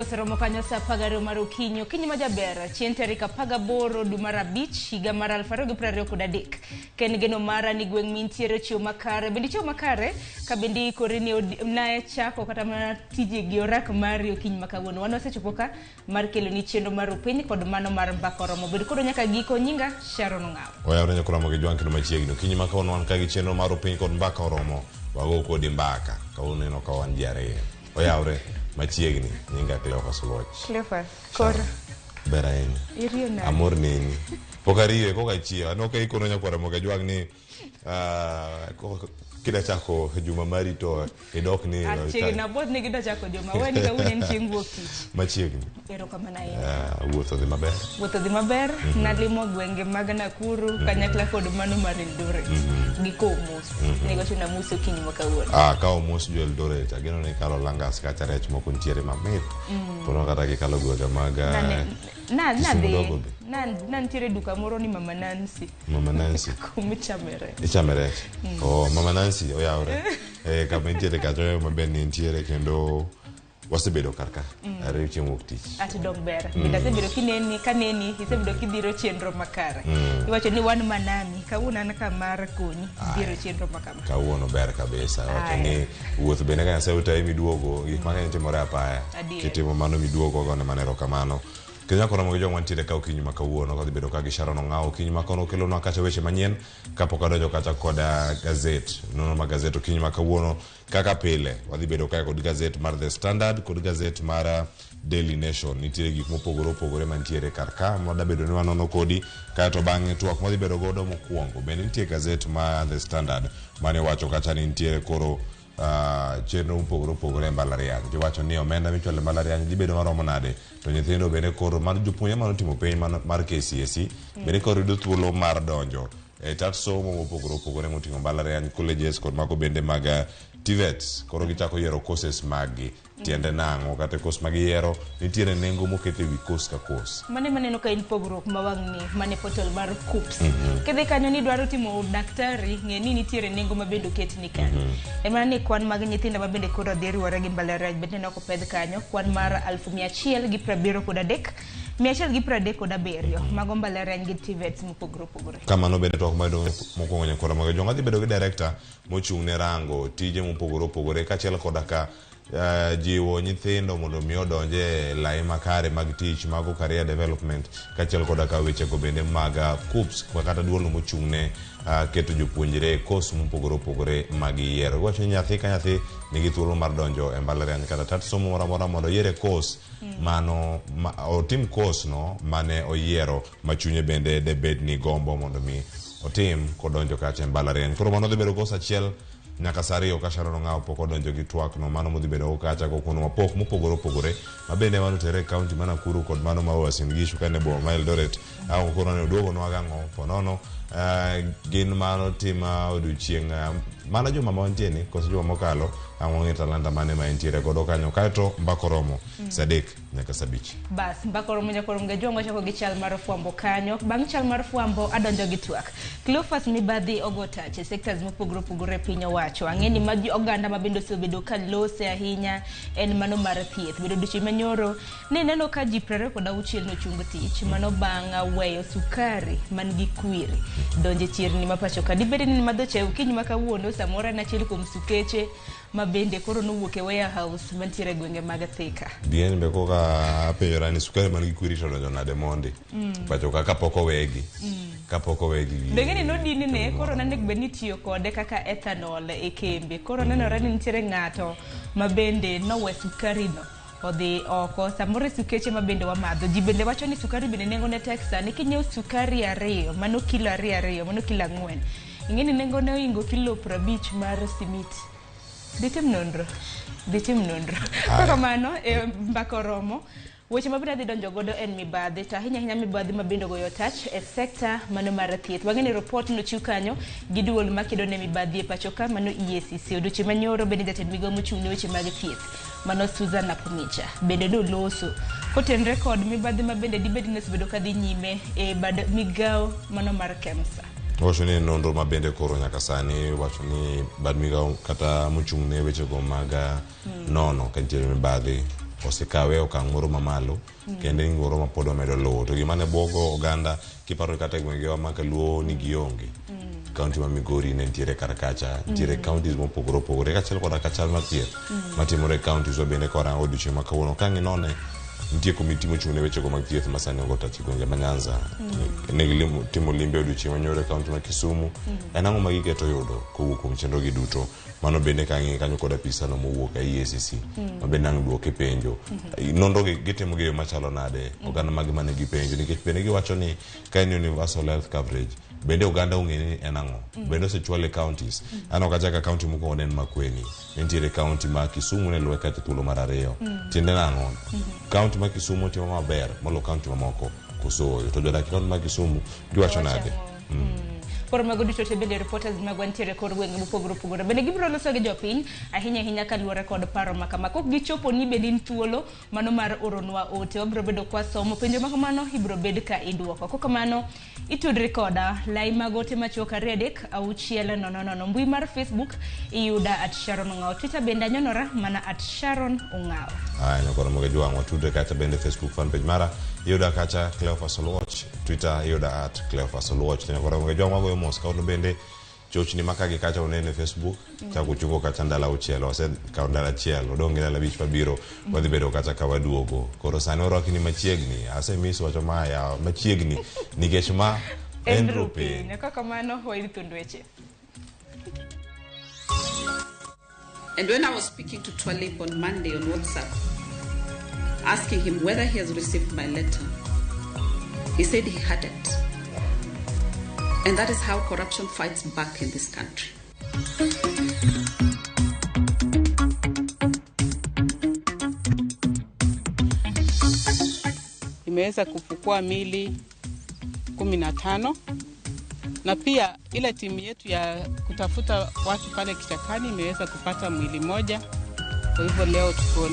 Seromo kanyo sa pagaro marukinyo kinyi majabera chien tarika pagaboro dumara beach higa mara alfarogi prario kudadek ken geno mara ni gweng mintiere chio makare bendi chio makare kabendi korini nae chako kata mana tije giorak mario kinyi makawono wano sechopoka mar kelo ni chendo maru piny kod mano mar mbakoromo bendi kodo nyaka giko nyinga Sharon Ngao oya urenya Ramogi jwank no machiegno kinyi makawono wan kagi chendo maru piny kod mbakoromo wago kodi mbaka kawono ino kawan diare oya ure machiegni nyinga Cleophas Watch. Cleophas kora berain irio na amor nini pokarie koka chia no kai kono nya kwa Ramogi jwang ni kida chako juma mari to edok ni chiegni na bod ni kida chako juma wani ka unen chieng wuok tich machiegni ero kama na ye wuotho dhi maber nalimo gwenge mag Nakuru kanyakla kod mano mar Eldoret giko mos nego chuna muso kinyi makawuono ka mos jo Eldoret ageno ne kalo langas ka tarech moko ntiere mamit kono kata gi kalo gwega maga na ntiere duka moro ni Mama Nancy kumichamere Mama Nancy oyaure kama ntiere kato mabeni ntiere kendo wasebedo karka are chieng' wuok tich ati dong ber bidasebedo kineni kaneni isebedo kidhiro chenro makare iwacho ni wan manami kawuono an kamar konyi dhiro chenro makama kawuono ber kabisa wacho ni wuoth bende ka Nyasaye miduogo gik mang'eny timore apaya kitimo mano miduogo gone manero kamano kenya kora Ramogi jwang wantiere ka okinyi makawuono kadhi bedo ka gi Sharon Ngao okinyi makono kelonwa kacha weche manyien kapok adonjo kacha koda gazet nono ma gazet okinyi makawuono kaka pile wadhi bedo ka kod gazet mar The Standard kod gazet mar Daily Nation nitiere gik mopogore mantiere karka moda bedo ni wanono kodi kato bang'e twak modhi bedo godo mokwongo bende nitie gazet mar The Standard mane wacho kacha ni nitiere koro chenro mopogore mbalariany giwacho ni omenda michwalo mbalariany dhi bedo maromo nade to nyithindo bende koro mar jopuonje mano timo penj mar KCSE bende koro yudo thuolo mar donjo tat somo mopogore moting'o mbalariany colleges kod mago bende mag TVETs koro gichako yiero courses magi tiende nang'o kata course magi yiero nitiere nengo mokete wi course ka course mane maneno ka in pogruok mawang'ni mane portal mar KUPS kedhi kanyo ni dwaro timo daktari ng'eni nitiere nengo mabendo ketni kanyo ema ni kwan mag nyithindo mabende koro dhi riwore gi mbalariany bende ne ok opedh kanyo kwan mar 173 137 mago mbalariany gi TVETs mopogore kamano bende to ok maydo mokwongo nyako Ramogi jwang adhi bedo gi director mochung' ne rango tije mopogore kachiel koda ka jiwo nyithindo mondo mi odonje lai makare mag tich mago career development kachiel koda ka weche go bende mag KUPS kata duolo mochung' ne keto jopuonjre course mopogore mag yiero wacho nyathi ka nyathi nigi thuolo mar donjo e mbalariany kata tat somo moro amora mondo yiere course mano otim course no mane oyiero machunye bende debed ni gombo mondo mi otim kodonjo kacha e mbalariany koro mano dhi bedo course achiel nyaka sariyo ka Sharon Ngao pok odonjo gi twak no mano modhi bedo kacha kono mapok mopogore mabende mano tere county mana Nakuru kod mano ma Uasin Gishu kane bo ma Eldoret au kono ne duogo no agang'o ponono gin mano tima odiochieng' mana juma mantie ni koso juma mokalo ang'o talanta mane ma entiere godo kanyo kaeto mbakoromo sadek nyaka sabich bas mbakoromo nyakoro ngejongo chako gi chal mar fwambo kanyo bang' chal mar fwambo adonjo gi twak Cleophas mibadhi ogotache sectors mopogore piny owacho ang'eni magi oganda mabendo osebedo ka lose ahinya en mano mar thieth bedo duchi manyoro ne neno ka ji 26 nochungo tich mano bang' weyo sukari man gi kwiri donje chirni mapacho ka dibede ni madhoche ukinyi makawuono samora na chiel kuom sukeche mabende koro nowuok e warehouse mantiere gwenge mag Thika bien be koka apenjora ni sukari man gi kwiri to donjo nade mondi pacho ka kapok owegi bengeni nodini ne koro nane bedni tiyo kode kaka ethanol e kembe koro nenore ni nitiere ng'ato mabende nowe sukari no odhi oko samore sukeche mabende wamadho ji bende wacho ni sukari bende nengo ne tek sani kinyiew sukari 2 mano kilo 2 mano kilo 4 ing'eni nengo ne oingo kilo 50 mar simiti ditim nonro kaka mano mbakoromo weche mabende dhi donjo godo en mibadhi to ahinya mibadhi mabende goyo touch e sector mano mar thieth wang'eni report nochiw kanyo gi duol makedo ne mibadhi e pacho ka mano EACC odiochieng' manyoro bende jatend migawo mochung' ne weche mag thieth mano Susan Nakumicha bende noloso kotenre kod mibadhi mabende dibedi nosebedo kadhi nyime e bad migawo mano mar KEMSA wacho ni nonro mabende koro nyaka sani wacho ni bad migawo kata mochung' ne weche go mag nono ka nitiere mibadhi osekawe okang' moro mamalo kendo ngoro ma pod omedo luwo to gimane bogo oganda kiparo kata gwengewa ma Kaluo ni gionge county ma Migori ne ntiere karakacha ntiere counties mopogore opogore kaachiel koda kachal mathieth matimore counties wa bende korango odiochieng' ma kawuono ka ng'inone nitie komiti mochung' ne wechego mag thieth ma sani ogo tachi gwenge ma Nyanza ne timo limbe odiochieng' manyore kaunti ma Kisumu en ang'o ma giketo yudo kowuok kuom chenrogi duto mano bende kang'e kanyo kod apisano mowuok EACC ma bende ang' duoke penjo nonro gitimo gi machalo nade oganda magi mane gipenjo nikech bende giwacho ni ka en universal health coverage bende oganda ong'e ni en ang'o bende osechwale counties ano kachaka county moko en Makueni nitiere county ma Kisumu ne luwe kata thuolo mar ariyo tiende nang'o county ma Kisumu timo maber molo county mamoko koso to jodak county ma Kisumu giwacho nade por mago duto te bende reporters magwantiere kor gwenge mopogore opogore bende gibiro loso gi jopiny ahinya kaluwore kod paro makama kok gichopo ni bende in thuolo mano mar oronwa ote wabiro bedo kwa somo penjo makamano ibiro bed ka iduoko kokamano itudri koda lai magote machoka redek auchiel nono mbui mar Facebook iyuda @sharon_ongao Twitter bende anyonora mana @sharon_ongao nyakoro moge juang watudre kata bende Facebook fan page mara iyuda kacha Cleophas Oluoch Twitter iyuda @Cleophas Oluoch nyakoro moge juang wago mos kauno bende chochni makagi kacha unene Facebook chako chungo kacha ndala uchielo ose ka ndala chielo odonge ndala bich pabiro wadhi bedo kacha ka waduogo koro sani orokni machiegni ase miss wacho maya machiegni nikech ma en rupe ne kaka mano hoiri tundweche. And when I was speaking to Twalib on Monday on WhatsApp, asking him whether he has received my letter, he said he hadn't. And that is how corruption fights back in this country. Imeweza kufukua mili 15 na pia ile timu yetu ya kutafuta watu pale kichakani imeweza kupata mwili moja. Kwa hivyo leo tuko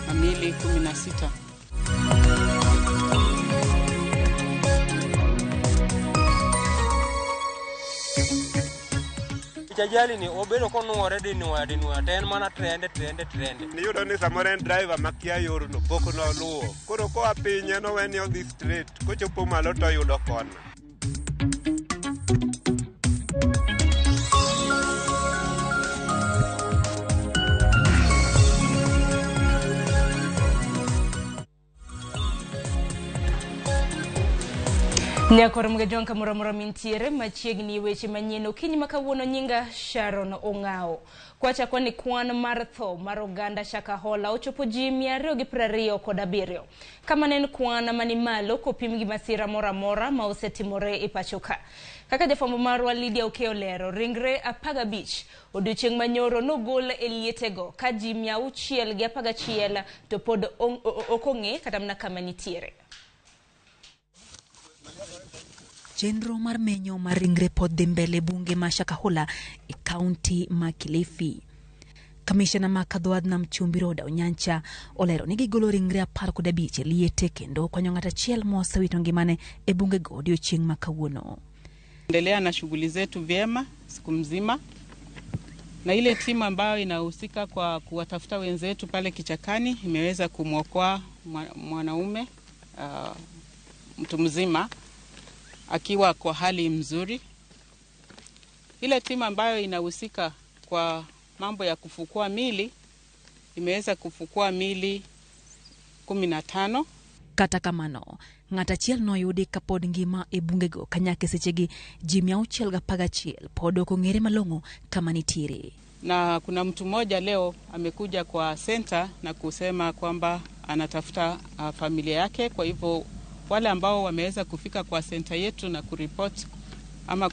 na mili 16. Chajali ni obedo konuore dinwadi ten mana trende. Ni yudo ni samore driver makia yorno pok no luwo. Koro ko apinye no weni odhi straight. Kochopo malo to yudo kona. Nyakoro mga jonka mura mintiere machiegni weche manyien okinyi makawuono nyinga Sharon_Ongao. Kwacha kwani kwan mar tho mar oganda Shakahola ochopo ji 227. Kama nen kwan mani malo kopim gi masira mora ma osetimore e pachoka. Kaka jafwambo marwa Lydia Okeolero ringre 15 odiochieng' manyoro nogol e lietego ka ji 611 to pod okong'e kata mna kama nitiere. Chenro mar menyo mar ringre pod dhi mbele bunge ma Shakahola e kaunti ma Kilifi. Kamishna ma Kadhwad nam Chumbi Roda Onyancha olero ni gigolo ringre 15 e liete kendo konyo ng'ata achiel mosewito ngimane e bunge go odiochieng' ma kawuono. Endelea na shughuli zetu vyema siku mzima. Na ile timu ambayo inahusika kwa kuwatafuta wenzetu pale kichakani imeweza kumwokoa mwanaume mtu mzima akiwa kwa hali mzuri. Ile timu ambayo inahusika kwa mambo ya kufukua mili imeweza kufukua mili 15. Kata kamano ng'ata achiel noyudi kapod ngima e bungego kanyake sechegi ji 611 pod ok ong'ere malong'o kama nitiere. Na kuna mtu mmoja leo amekuja kwa center na kusema kwamba anatafuta familia yake. Kwa hivyo wale ambao wameweza kufika kwa center yetu na kuripoti ama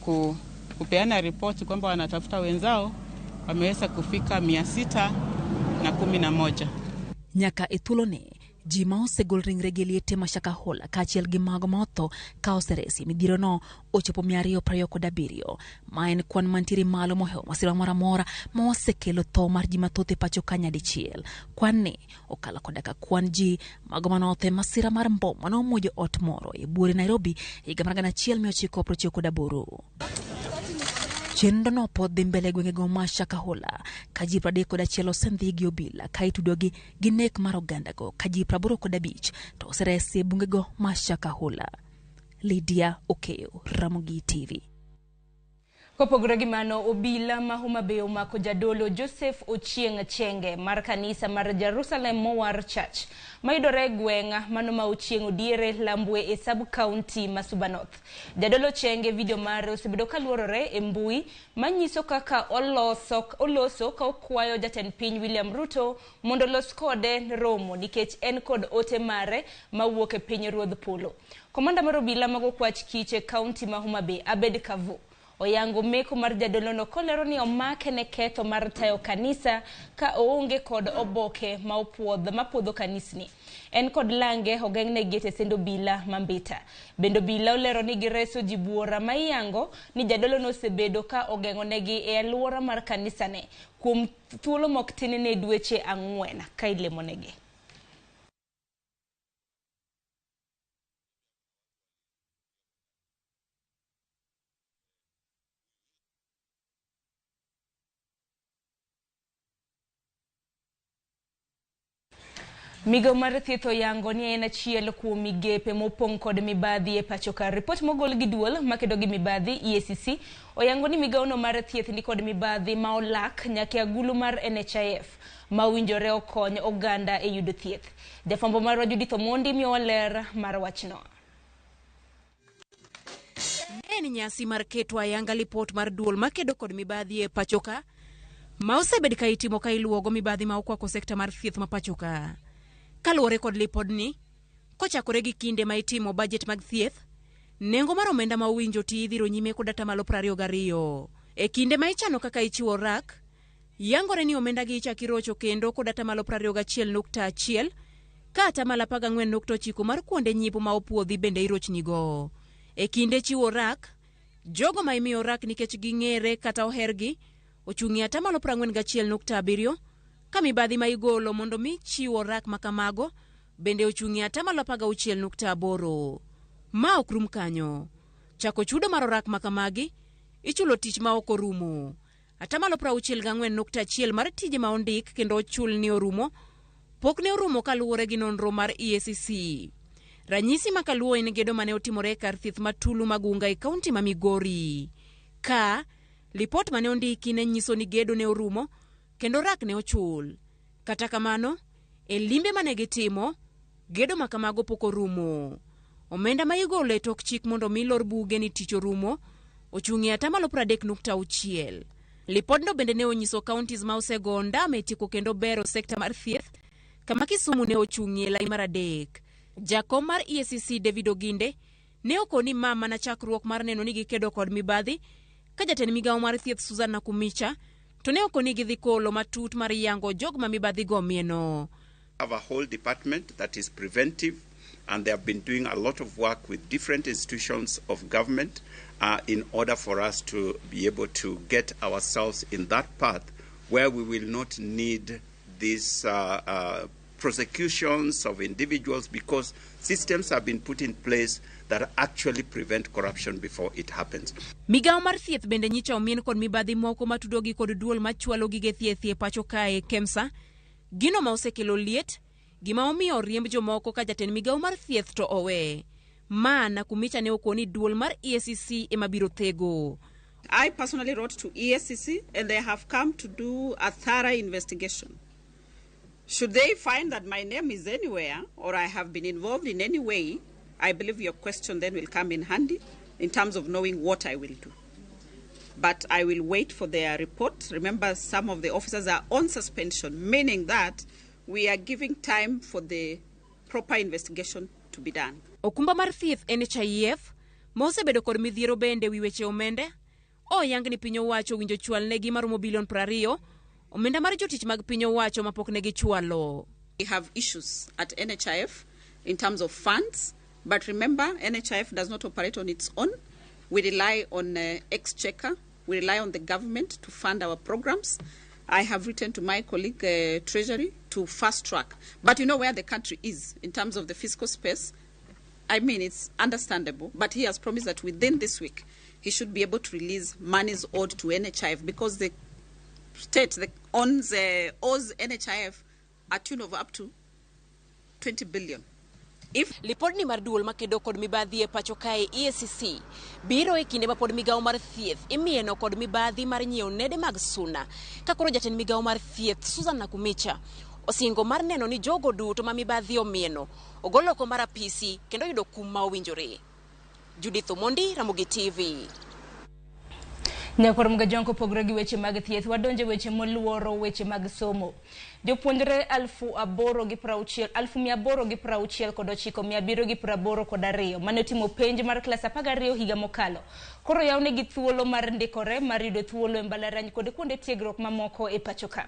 kupeana ripoti kwamba wanatafuta wenzao wameweza kufika 611. Nyaka ithulone ji ma osegol ringre gi liete ma Shakahola kaachiel gi mago ma otho ka oseresi midhiero no ochopo 227 ma en kwan mantiere malo mohewo masira moro amora ma osekelo tho mar ji mathoth e pacho ka nyadichiel. Kwan ni okalo koda ka kwan ji mago manotho e masira mar mbom manomuojo ot moro e buore Nairobi higa mar 1998. Chenro no pod dhi mbele gwengego ma Shakahola ka ji 31 osendhi gi obila ka itudogi gi nek mar ogandago ka ji 85 to oseresi e bungego ma Shakahola. Lydia Okeyo, Ramogi TV. Kopogore gi mano, obila ma Homa Bay omako jadolo Joseph Ochieng Chenge mar kanisa mar Jerusalem Mowar Church mayudore gweng'a mano ma Ochieng odiere Lambwe e sub-county ma Suba North. Jadolo Chenge video mare osebedo kaluorore e mbui manyiso kaka oloso ka okwayo jatend piny William Ruto mondo los kode romo nikech en kod ote mare mawuok e piny ruodh polo. Komanda mar obila mag okwach kich e county ma Homa Bay Abed Kavu oyango meko mar jadolo no kolero ni omake ne ketho mar tayo kanisa ka oonge kod oboke ma puodho kanisni. En kod lange ogeng'ne gete sendo bila mambita. Bendo bila olero ni gireso jibuora maiyango ni jadolo no osebedo ka ogeng'onegi e aluora mar kanisa ne kuom thuolo mok tin ne dweche 4 ka ilemonegi. Migawo mar thieth oyango ni en achiel kuom migepe mopong' kod mibadhi e pacho ka. Ripot mogol gi duol makedo gi mibadhi EACC oyango ni migawo no mar thieth ni kod mibadhi ma olak nyaka agulu mar NHIF ma winjore okony oganda e yudo thieth. Jafwambo mar Judith Omondi miyo ler mar wachno. En nyasi mar keto ayanga lipot mar duol makedo kod mibadhi e pacho ka ma osebed ka itimo ka iluogo mibadhi ma okwako sekta mar thieth ma pacho ka. Kaluwore kod lipodni, kochakore gi kinde ma itimo budget mag thieth, nengo mar omenda ma owinjo ti idhiro nyime kod atamalo 22. E kinde ma ichano kaka ichiwo rak, yangore ni omenda gi ichakirocho kendo kod atamalo 21.1 ka atamalo 14.9 mar kuonde nyipo ma opuodhi bende irochnigo. E kinde chiwo rak, jogo ma imiyo rak nikech ging'ere kata ohergi ochung'ie atamalo 41.7 ka mibadhi ma igolo mondo mi chiwo rak makamago bende ochung'ie atamalo 16.8. Ma ok rum kanyo. Chako chudo mar rak makamagi ichulo tich ma ok orumo. Atamalo 64.1 mar tije ma ondik kendo ochul ni orumo pok ne orumo kaluwore gi nonro mar EACC. Ranyisi makaluwo en gedo mane otimore kar thieth matulu magunga e kaunti ma Migori. Ka lipot mane ondiki ne nyiso ni gedo ne orumo kendo rak ne ochul. Kata kamano, e limbe mane gitimo, gedo makamago pok orumo. Omenda ma igolo e tok chik mondo mi lor buge ni tich orumo ochung'ie atamalo 30.6. Lipodno bende ne onyiso counties ma osego ndama e tieko kendo bero sekta mar thieth kama Kisumu ne ochung'ie lai mar 3. Jakom mar EACC David Oginde ne okoni mama na chakruok mar neno ni gikedo kod mibadhi ka jatend migawo mar thieth Susan Nakumicha to ne okoni gidhi kolo matut mar yango jog ma mibadhi go mieno. Have a whole department that is preventive, and they have been doing a lot of work with different institutions of government in order for us to be able to get ourselves in that path where we will not need these prosecutions of individuals, because systems have been put in place that actually prevent corruption before it happens. Migawo mar thieth bende nyicha omien kod mibadhi moko matudogi kod duol machwalo gige thieth e pacho kae KEMSA, gino ma osekelo liet, gima omiyo riemb jomoko ka jatend migawo mar thieth to owe. Ma Nakumicha ne okoni duol mar EACC ema biro thego. I personally wrote to EACC and they have come to do a thorough investigation. Should they find that my name is anywhere or I have been involved in any way, I believe your question then will come in handy in terms of knowing what I will do. But I will wait for their report. Remember, some of the officers are on suspension, meaning that we are giving time for the proper investigation to be done. Okumba mar thieth NHIF mosebedo kod midhiero bende wi weche omende oyang ni piny owacho winjo chwal negi maromo bilion 20 omenda mar jotich mag piny owacho mapok negi chwalo. We have issues at NHIF in terms of funds, but remember, NHIF does not operate on its own. We rely on Exchequer. We rely on the government to fund our programs. I have written to my colleague Treasury to fast track. But you know where the country is in terms of the fiscal space. I mean, it's understandable, but he has promised that within this week he should be able to release monies owed to NHIF, because the state owes NHIF a tune of up to 20 billion. If lipodni mar duol makedo kod mibadhi e pacho kae EACC biro e kinde ma pod migawo mar thieth imieno kod mibadhi mar nyiewo nede mag suna, ka koro jatend migawo mar thieth Susan Nakumicha osingo mar neno ni jogo duto ma mibadhi omieno ogolo oko mar apisi kendo yudo kum ma owinjore. Judith Omondi, Ramogi TV. Nyakor mga jonko pogre gi weche mag thieth wadonje weche moluoro weche mag somo. Jopuonjre 869 mane timo penj mar klas 12 higa mokalo. Koro yawne gi thuolo mar ndikore mar yudo thuolo e mbalariany kod kuonde tiegruok mamoko e pacho ka.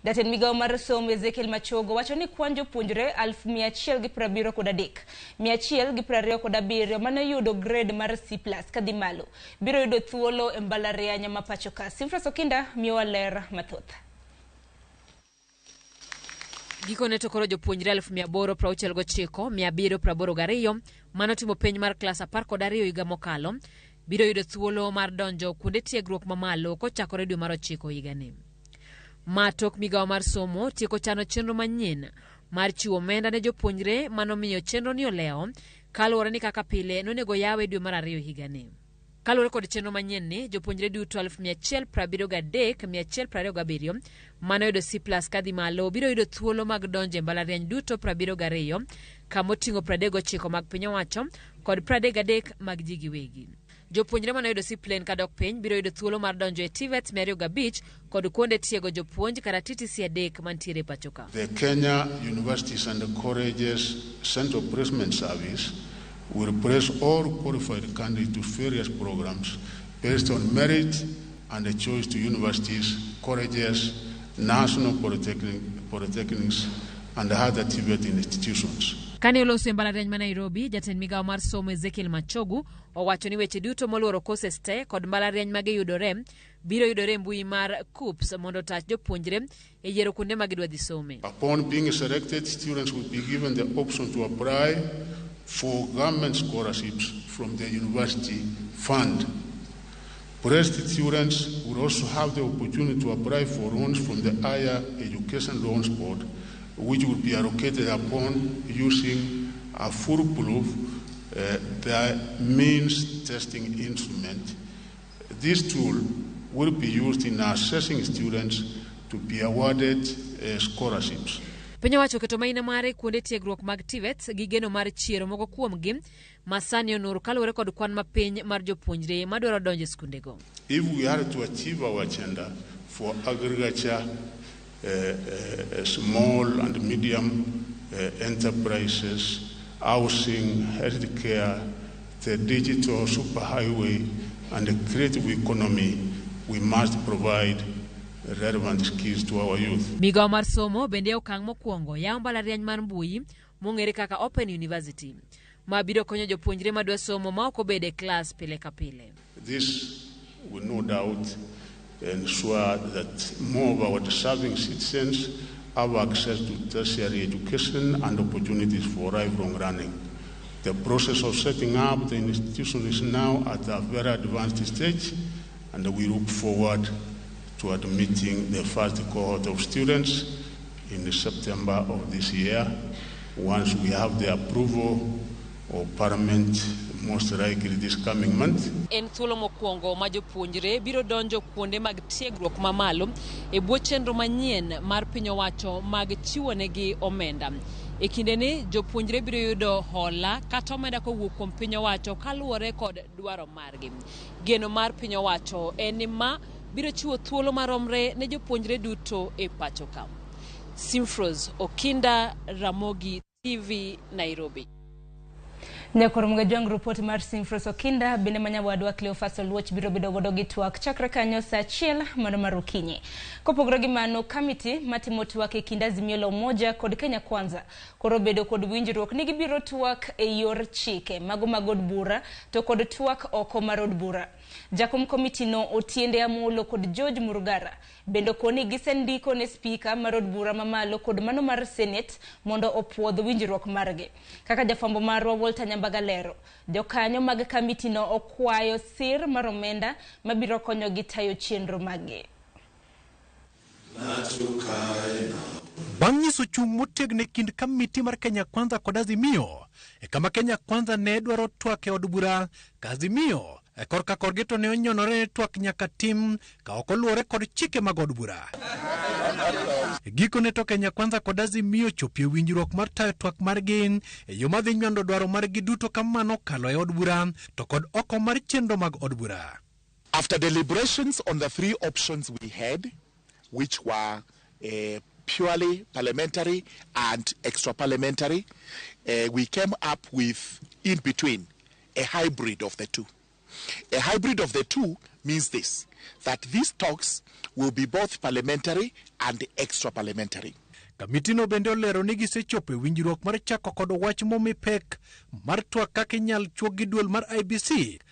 Jatend migawo mar somo Ezekiel Machogo wacho ni kwan jopuonjre 173 127 mane yudo grade mar C+ kadhi malo biro yudo thuolo e mbalariany ma pacho ka. Simfra Sokinda miyo ler mathoth. Gikone to koro jopuonjre 869,782 manotimo penj mar klas 12 higa mokalo biro yudo thuolo mar donjo kuonde tiegruok mamalo kochakore dwe mar 9 higani. Matok migawo mar somo tieko chano chenro manyien mar chiwo omenda ne jopuonjre manomiyo chenro ni oleo kaluwore ni kaka pile nonego yawe dwe mar 2 higani. Kaluwore kod chenro manyien ni jopuonjre duto 173,127 mano yudo C+ kadhi malo biro yudo thuolo mag donjo e mbalariany duto 72 kamoting'o 39 mag piny owacho kod 33 mag ji giwegi. Jopuonjre mano yudo C+ kadok piny biro yudo thuolo mar donjo e TVET 205 kod kuonde tiego jopuonj kata TTC 3 mantiere pacho ka. The Kenya Universities and Colleges Central Placement Service will place all qualified candidates to various programs based on merit and a choice to universities, colleges, national polytechnics, and other TVET institutions. Kane oloso e mbalariany ma Nairobi, jatend migawo mar somo Ezekiel Machogu owacho ni weche duto moluoro courses te kod mbalariany mage yudore biro yudore mbui mar KUPS mondo tach jopuonjre e yiero kuonde ma gidwa dhi some. Upon being selected, students will be given the option to apply for government scholarships from the university fund. Placed students will also have the opportunity to apply for loans from the Higher Education Loans Board, which will be allocated upon using a foolproof the means testing instrument. This tool will be used in assessing students to be awarded scholarships. Piny owacho keto maina mare kuonde tiegruok mag TVET gi geno mar chiero moko kuomgi masani onur kaluwore kod kwan mapiny mar jopuonjre madwaro donjo e skundego. If we are to achieve our agenda for agriculture, small and medium enterprises, housing, healthcare, the digital superhighway, and the creative economy, we must provide relevant skills to our youth. Migawo mar somo bende okang' mokwongo yawo mbalariany mar mbui mong'ere kaka Open University ma biro konyo jopuonjre madwa somo ma ok obed e klas pile ka pile. This will no doubt ensure that more of our deserving citizens have access to tertiary education and opportunities for lifelong learning. The process of setting up the institution is now at a very advanced stage, and we look forward to admitting the first cohort of students in September of this year, once we have the approval of Parliament, most likely this coming month. En thuolo mokwongo ma jopuonjre biro donjo kuonde mag tiegruok mamalo e bwo chenro manyien mar piny owacho mag chiwo negi omenda. E kindeni jopuonjre biro yudo hola kata omenda kowuok kuom piny owacho kaluwore kod dwaro margi. Geno mar piny owacho en ni ma biro chiwo thuolo maromre ne jopuonjre duto e pacho ka. Simfros Okinda, Ramogi TV, Nairobi. Nyakor mga jong report mar Simfros Okinda bende manya wadwa Cleophas Oluoch biro bedo godo gi twak chakre kanyo saa 1 mar okinyi. Kopogore gi mano kamiti matimo twak e kind Azimio la Umoja kod Kenya Kwanza koro bedo kod winjruok ni gibiro twak e yor chike mago mag od bura to kod twak oko mar od bura. Jakom komiti no Otiende Amolo kod George Murugara bendo koni gisendiko ne speaker mar od bura mamalo kod mano mar Senate mondo opuodh winjruok margi. Kaka jafambo marwa Walter Nyambaga lero. Jokanyo mag kamiti no okwayo sir mar omenda mabiro konyo gi tayo chenro mage. Bang' nyiso chung' motegno e kind kamiti mar Kenya Kwanza kod Azimio, kama Kenya Kwanza ne dwaro twak e od bura, ka Azimio korka korgi to ne onyonore twak nyaka tim ka ok oluwore kod chike mag od bura. Gikone to Kenya Kwanza kod Azimio chopie winjruok mar tayo twak margi e yo madhi nywando dwaro margi duto kamano kalo e od bura to kod oko mar chenro mag od bura. After deliberations on the three options we had, which were purely parliamentary and extra parliamentary, we came up with, in between, a hybrid of the two. A hybrid of the two means this, that these talks will be both parliamentary and extra parliamentary. Kamiti no bende olero ni gisechopo e winjruok mar chako kod wach momi pek mar twak kaka inyal chuo gi duol mar IBC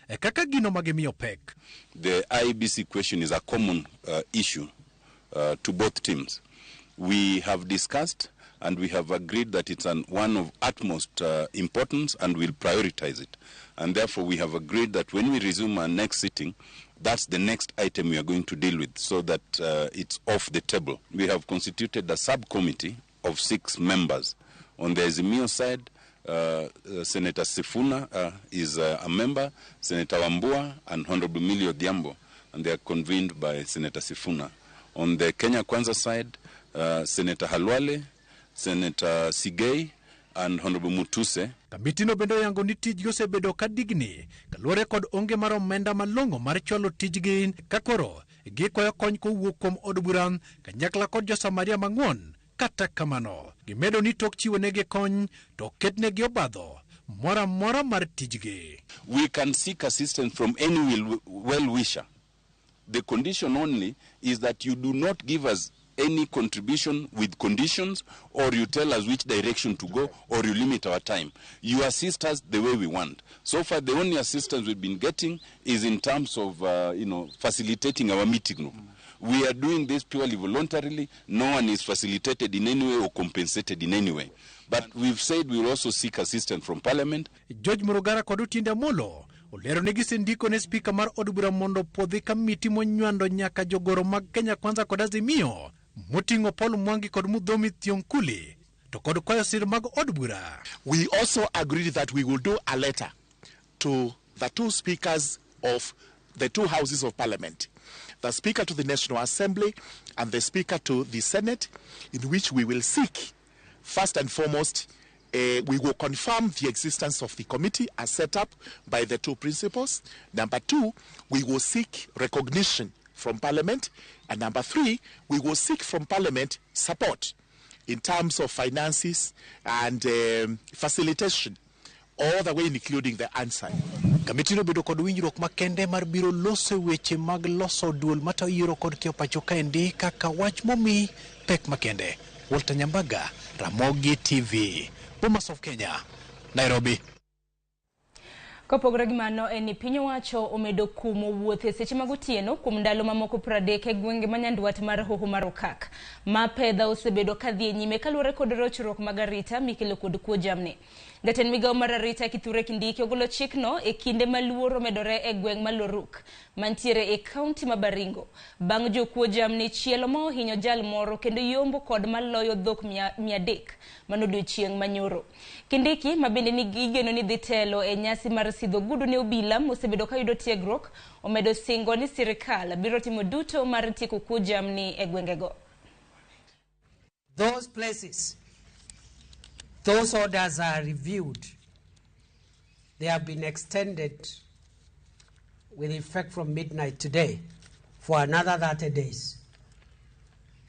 e kaka gino magimiyo pek. The IBC question is a common issue to both teams. We have discussed and we have agreed that it's one of utmost importance and we'll prioritize it. And therefore we have agreed that when we resume our next sitting, that's the next item we are going to deal with so that it's off the table. We have constituted a subcommittee of 6 members. On the Azimio side, Senator Sifuna is a member, Senator Wambua and Honorable Millie Odhiambo, and they are convened by Senator Sifuna. On the Kenya Kwanza side, Senator Halwale, Senator Sigei, and Honorable Mutuse. Kamiti no bendo yango ni tijgi osebedo ka digni kaluwore kod onge mar omenda malong'o mar cholo tijgi kakoro gikwayo kony kowuok kuom od bura kanyakla kod josamaria mang'won. Kata kamano gimedo ni tok chiwo negi kony to ketnegi obadho mora mora mar tijgi. We can seek assistance from any well-wisher. The condition only is that you do not give us any contribution with conditions, or you tell us which direction to go, or you limit our time. You assist us the way we want. So far, the only assistance we've been getting is in terms of, facilitating our meeting room. We are doing this purely voluntarily. No one is facilitated in any way or compensated in any way. But we've said we will also seek assistance from Parliament. George Murugara kod Otiende Amollo olero ne gisendiko ne spika mar od bura mondo podhi kamiti monywando nyaka jogoro mag Kenya Kwanza kod Azimio moting'o Paul Mwangi kod Mudhomi Thionkuli to kod kwayo sir mag od bura. We also agreed that we will do a letter to the 2 speakers of the 2 houses of Parliament, the Speaker to the National Assembly and the Speaker to the Senate, in which we will seek, first and foremost, we will confirm the existence of the committee as set up by the 2 principals. Number 2, we will seek recognition from Parliament. And number 3, we will seek from Parliament support in terms of finances and facilitation, all the way including the answer. Kamiti no bedo kod winjruok makende mar biro loso weche mag loso duol matayo yiero kod keo pacho kaendi kaka wach momi pek makende. Walter Nyambaga, Ramogi TV, Bomas of Kenya, Nairobi. Kopogore gi mano en ni piny owacho omedo kumo wuothe seche mag otieno kuom ndalo mamoko 30 e gwenge manyandwat mar Hoho mar Okak. Ma pedha osebedo kadhi e nyime kaluwore kod rochruok mag arita mikelo kod kuo jamni. Jatend migawo mar arita Kithure Kindiki ogolo chikno e kinde ma luoro medore e gweng' ma Loruk mantiere e kaunti ma Baringo. Bang' jokuo jamni chielo ma ohinyo jal moro kendo yombo kod maloyo dhok 300 manodiochieng' manyoro. Kindiki mabende ni gigeno ni dhi telo e nyasi mar sidho gudu ne obila mosebedo ka yudo tiegruok omedo singo ni sirikal biro timo duto mar tieko kuo jamni e gwengego. Those places, those orders are reviewed. They have been extended with effect from midnight today for another 30 days.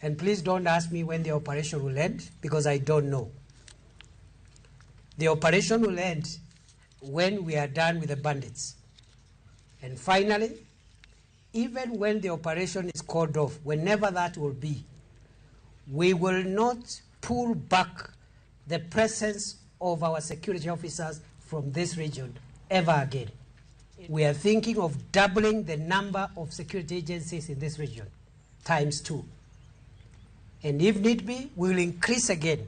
And please don't ask me when the operation will end, because I don't know. The operation will end when we are done with the bandits. And finally, even when the operation is called off, whenever that will be, we will not pull back the presence of our security officers from this region ever again. We are thinking of doubling the number of security agencies in this region, ×2. And if need be, we will increase again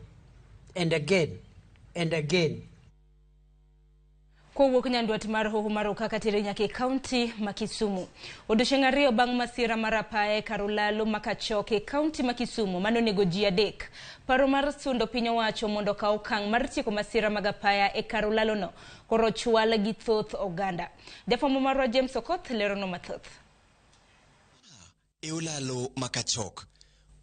and again and again. Kowuok nyandwat mar hoho mar Okakatire nyaka kaunti ma Kisumu. Odiochieng' ariyo bang' masira mar apaya Karulalo makachoke kaunti ma Kisumu manonego ji 3. Paro mar sundo piny owacho mondo kaw okang' mar tieko masira mag apaya Karulalo no koro chwal gi thoth oganda. Jafwambo marwa James Okoth lerono mathoth. Olalo makachok.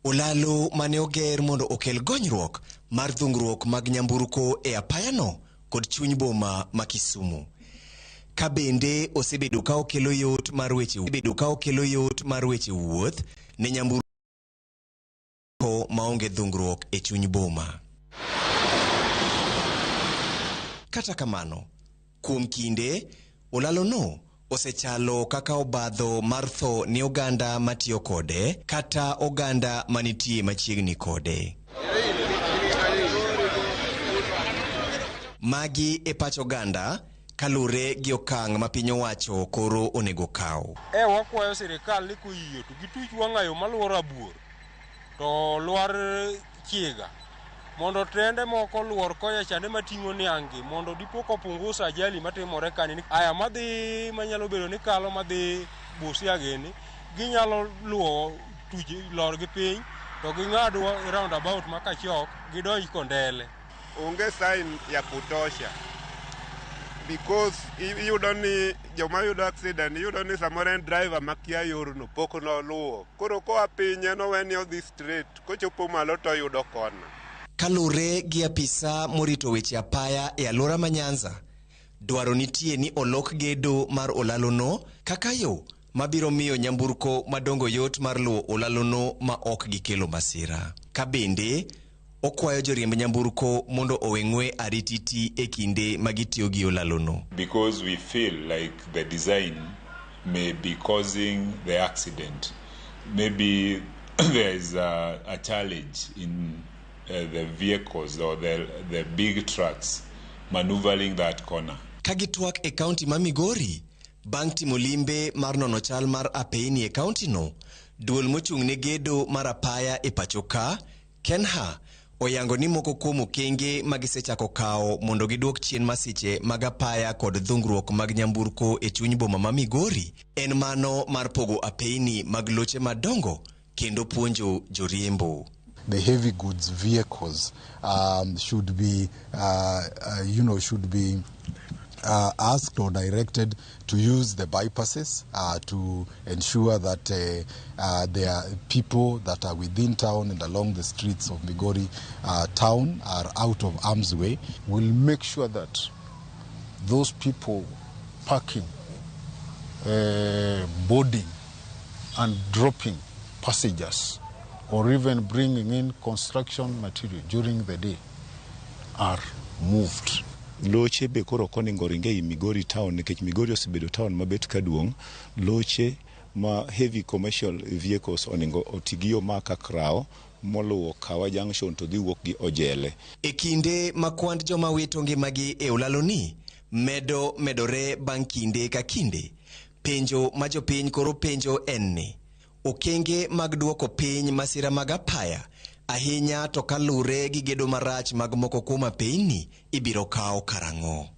Olalo mane oger mondo okel gonyruok mar dhungruok mag nyamburko apaya no kod chuny boma ma Kisumu. Ka bende osebedo ka okelo yot mar weche wuoth ne nyamburko maonge dhungruok e chuny boma. Kata kamano, kuom kinde olalo no osechalo kaka obadho mar tho ni oganda matiyo kode kata oganda manitie machiegni kode. Magi e pach oganda kalure gi okang' ma piny owacho koro onego kaw. Wakwayo sirikal ni kuyie to gituch wang'ayo maluwo Rabuor to lwar Chiega mondo trende moko luor koya chande mating'o niangi mondo dipo kopungusa ajali matimore kanini. Aya madhi manyalo bedo ni kalo madhi Busia gini ginyalo luwo tuche lor gi piny to ging'ad roundabout makachok gidonj Kondele. Onge sign ya kutosha because iyudo ni joma yudo accident iyudo ni samoro en driver makia yorno pok noluwo koro koa pinye noweni odhi straight kochopo malo to yudo kona. Kalure gi apisa morito weche apaya e alwora ma Nyanza dwaro nitie ni olok gedo mar olalo no kaka yo mabiro miyo nyamburko madongo yot mar luwo olalo no ma ok gikelo masira. Ka bende okwayo joriemb nyamburko mondo oweng'we arititi e kinde magitiyo gi olalo no. Because we feel like the design may be causing the accident. Maybe there is a challenge in the vehicles or the big trucks maneuvering that corner. Kagitwak e kaunti ma Migori, bang' timo limbe mar nono chal mar apeini e kaunti no, duol mochung' ne gedo mar apaya e pachoka, Kenha, oyango ni moko kuom okenge magisechako kawo mondo giduok chien masiche mag apaya kod dhungruok mag nyamburko e chuny boma ma Migori en mano mar pogo apeini mag loche madongo kendo puonjo joriembo. The heavy goods vehicles should be asked or directed to use the bypasses to ensure that there are people that are within town and along the streets of Migori town are out of harm's way. We'll make sure that those people parking, boarding and dropping passengers or even bringing in construction material during the day are moved. Loche be koro koningo ringe I Migori town nikech Migori osebedo town mabet kaduong'. Loche ma heavy commercial vehicles oningo otigio maka krao moluwo Kawa Junction to dhi wuok gi Ojele. E kinde makwand joma wito ngimagi e olalo ni medore bang' kinde ka kinde. Penjo ma jopiny koro penjo en ni okenge mag duoko piny masira mag apaya ahinya to kalure gi gedo marach mag moko kuom apeini ibiro kawo karang'o.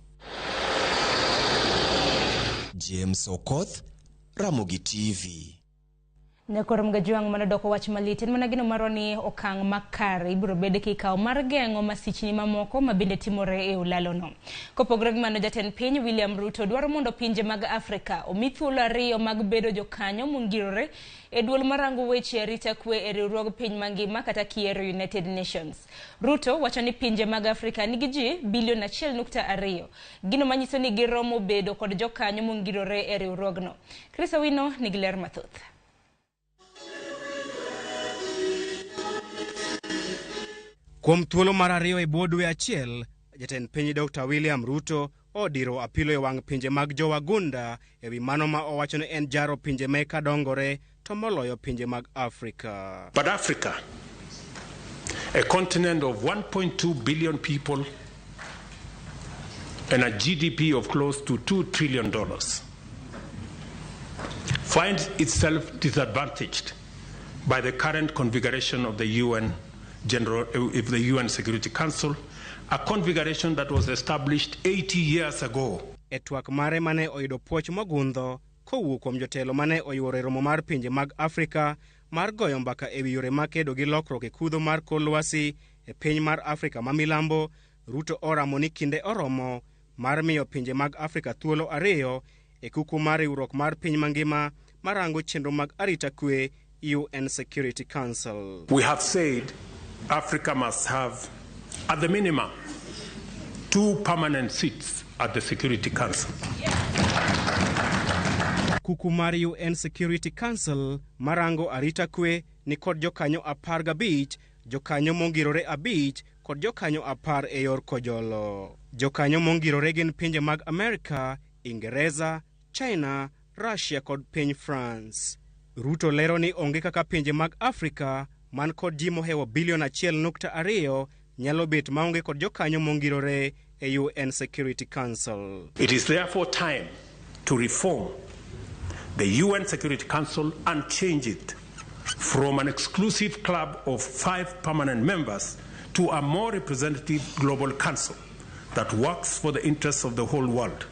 James Okoth, Ramogi TV. Nekoro mgajuang manadoko wach malitin managino maroni okang' makare ibiro bede kikaw mar geng'o masichni mamoko mabende timore e olalo no. Kopogore gi mano jatend piny William Ruto dwaro mondo pinje mag Afrika omi thuolo 2 mag bedo jokanyo mongirore e duol marango weche arita kwe e riwruog piny mangima kata kiero United Nations. Ruto wacho ni pinje mag Afrika nigi ji bilion 1.2 gino manyiso ni giromo bedo kod jokanyo mongirore e riwruogno. Chris Awino nigi ler mathoth. Kuom thuolo mar 2 e bodwe achiel, jatend piny Dr. William Ruto odiro apilo e wang' pinje mag jowagunda e wi mano ma owacho ni en jaro pinje meka dongore to moloyo pinje mag Afrika. But Africa, a continent of 1.2 billion people and a GDP of close to $2 trillion, finds itself disadvantaged by the current configuration of the UN Security Council, a configuration that was established 80 years ago. e twak mare mane oyudo puoch mogundho kowuok kuom jotelo mane oyuoro romo mar pinje mag Afrika mar goyo mbaka e wi yore makedo gi lokruok e kudho mar kor lwasi e piny mar Afrika ma milambo. Ruto oramo ni kinde oromo mar miyo pinje mag Afrika thuolo ariyo e kuku mar riwruok mar piny mangima marango chenro mag arita kwe UN Security Council. We have said Africa must have, at the minimum, 2 permanent seats at the Security Council. Kuku mar UN Security Council marango arita kwe ni kod jokanyo 15, jokanyo mongirore 5 kod jokanyo 10 e yor kojolo. Jokanyo mongirore gin pinje mag Amerika, Ingereza, China, Russia kod piny France. Ruto lero ni onge kaka pinje mag Afrika man kod ji mohewo bilion 1.2 nyalo bet maonge kod jokanyo mongirore e UN Security Council. It is therefore time to reform the UN Security Council and change it from an exclusive club of 5 permanent members to a more representative global council that works for the interests of the whole world.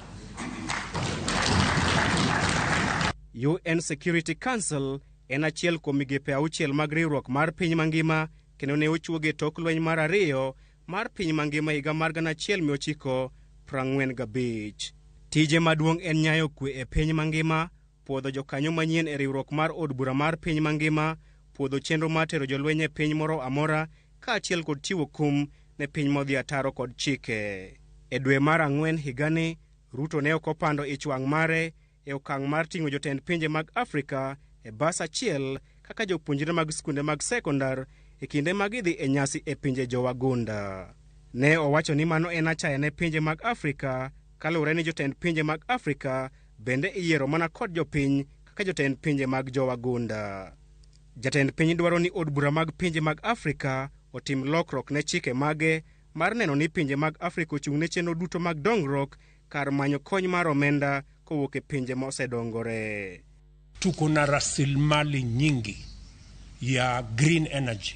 UN Security Council en achiel kuom migepe 6 mag riwruok mar piny mangima kendo ne ochuoge tok lweny mar 2 mar piny mangima higa mar 1945. Tije maduong' en nyayo kwe e piny mangima, puodho jokanyo manyien e riwruok mar od bura mar piny mangima, puodho chenro mar tero jolweny e piny moro amora, kaachiel kod chiwo kum ne piny modhi ataro kod chike. E dwe mar 4 higani, Ruto ne ok opando ich wang' mare e okang' mar ting'o jotend pinje mag Afrika e bas achiel kaka jopuonjre mag skunde mag sekondar e kinde mag idhi e nyasi e pinje jowagunda. Ne owacho ni mano en achaya ne pinje mag Afrika, kaluwore ni jotend pinje mag Afrika bende iyiero mana kod jopiny kaka jotend pinje mag jowagunda. Jatend piny dwaro ni od bura mag pinje mag Afrika otim lokruok ne chike mage mar neno ni pinje mag Afrika ochung' ne chenro duto mag dongruok kar manyo kony mar omenda kowuok e pinje mosedongore. Tuko na rasilimali nyingi ya green energy,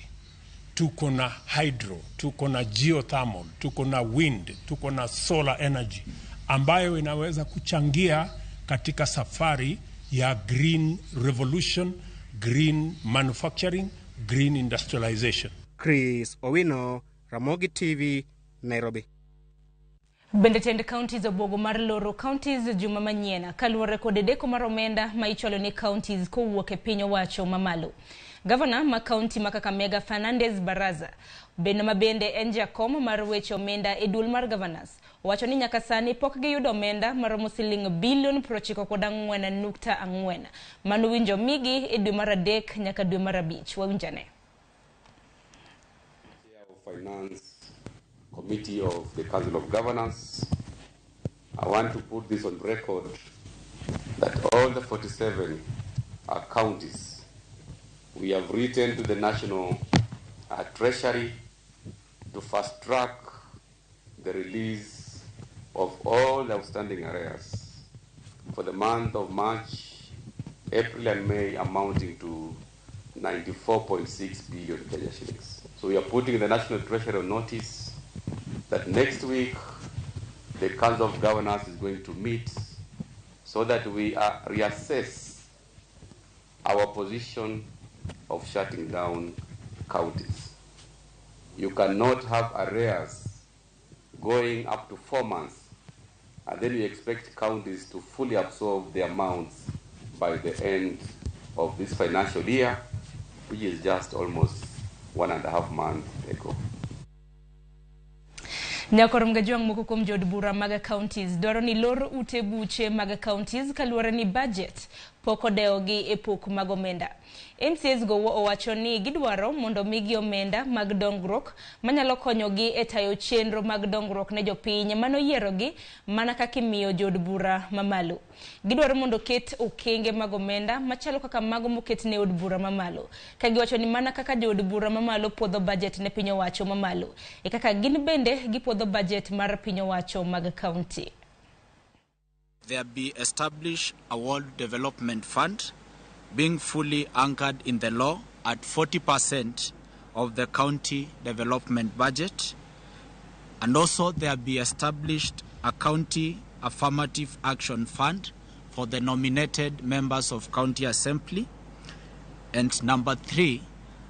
tuko na hydro, tuko na geothermal, tuko na wind, tuko na solar energy ambayo inaweza kuchangia katika safari ya green revolution, green manufacturing, green industrialization. Chris Owino, Ramogi TV, Nairobi. Bende tend counties obogo mar loro counties juma manyien kaluwore kod deko mar omenda ma icholo ni counties kowuok e piny owacho mamalo. Governor ma county ma Kakamega Fernandez Baraza bende en jakom mar weche omenda e duol mar governors owacho ni nyaka sani pok giyudo omenda maromo siling bilion 94.4 mano winjo migi e dwe mar 3 nyaka dwe mar 5. Wawinjane. Finance Committee of the Council of Governors, I want to put this on record that all the 47 counties, we have written to the National Treasury to fast track the release of all the outstanding arrears for the month of March, April and May amounting to 94.6 billion Kenya shillings. So we are putting the National Treasury on notice that next week the Council of Governors is going to meet so that we reassess our position of shutting down counties. You cannot have arrears going up to 4 months and then you expect counties to fully absorb the amounts by the end of this financial year, which is just almost 1.5 months ago. Nyakoro mgajuang moko kuom jod bura mag counties dwaro ni lor ute buche mag counties kaluwore ni budget poko deogi e pok mag omenda. MCS go owacho ni gidwaro mondo migi omenda mag dongruok manyalo konyogi e tayo chenro mag dongruok ne jopiny mano yierogi mana kaka miyo jod bura mamalo. Gidwaro mondo ket okenge mag omenda machalo kaka mago moket ne od bura mamalo. Kagiwacho ni mana kaka jod bura mamalo podho budget ne piny owacho mamalo. E kaka gin bende gipodho budget mar piny owacho mag county. There be established a World Development Fund being fully anchored in the law at 40% of the county development budget, and also there be established a county Affirmative Action Fund for the nominated members of County Assembly. And number 3,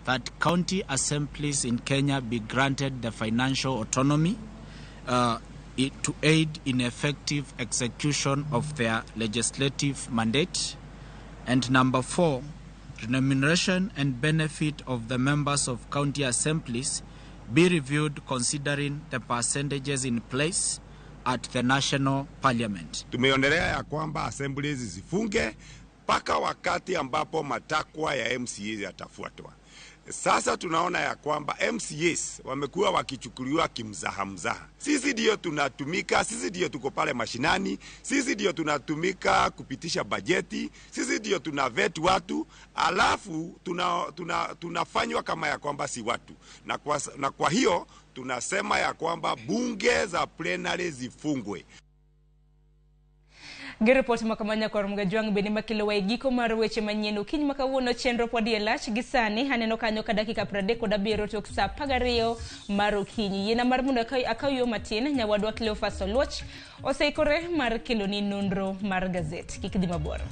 that county assemblies in Kenya be granted the financial autonomy to aid in effective execution of their legislative mandate. And number 4, remuneration and benefit of the members of county assemblies be reviewed considering the percentages in place at the national parliament. Tumeonelea ya kwamba assemblies zifunge mpaka wakati ambapo matakwa ya MCAs yatafuatwa. Sasa tunaona ya kwamba MCAs wamekuwa wakichukuliwa kimzaha. Sisi ndio tunatumika, sisi ndio tuko pale mashinani, sisi ndio tunatumika kupitisha bajeti, sisi ndio tunavet watu, alafu tunafanywa kama ya kwamba si watu. Na kwa hiyo tunasema ya kwamba bunge za plenary zifungwe. Giripoti makamanya kwa rumgajuang bini makilewa igiko maruweche manyenu kinyi makawuno chenro podi elach gisani haneno kanyo kadakika pradeko da biro toksa pagario maru kinyi yena marmuna akayo matin nyawadwa Cleophas Oluoch oseikore mar kiloni nondro mar gazet kikidhi mabora.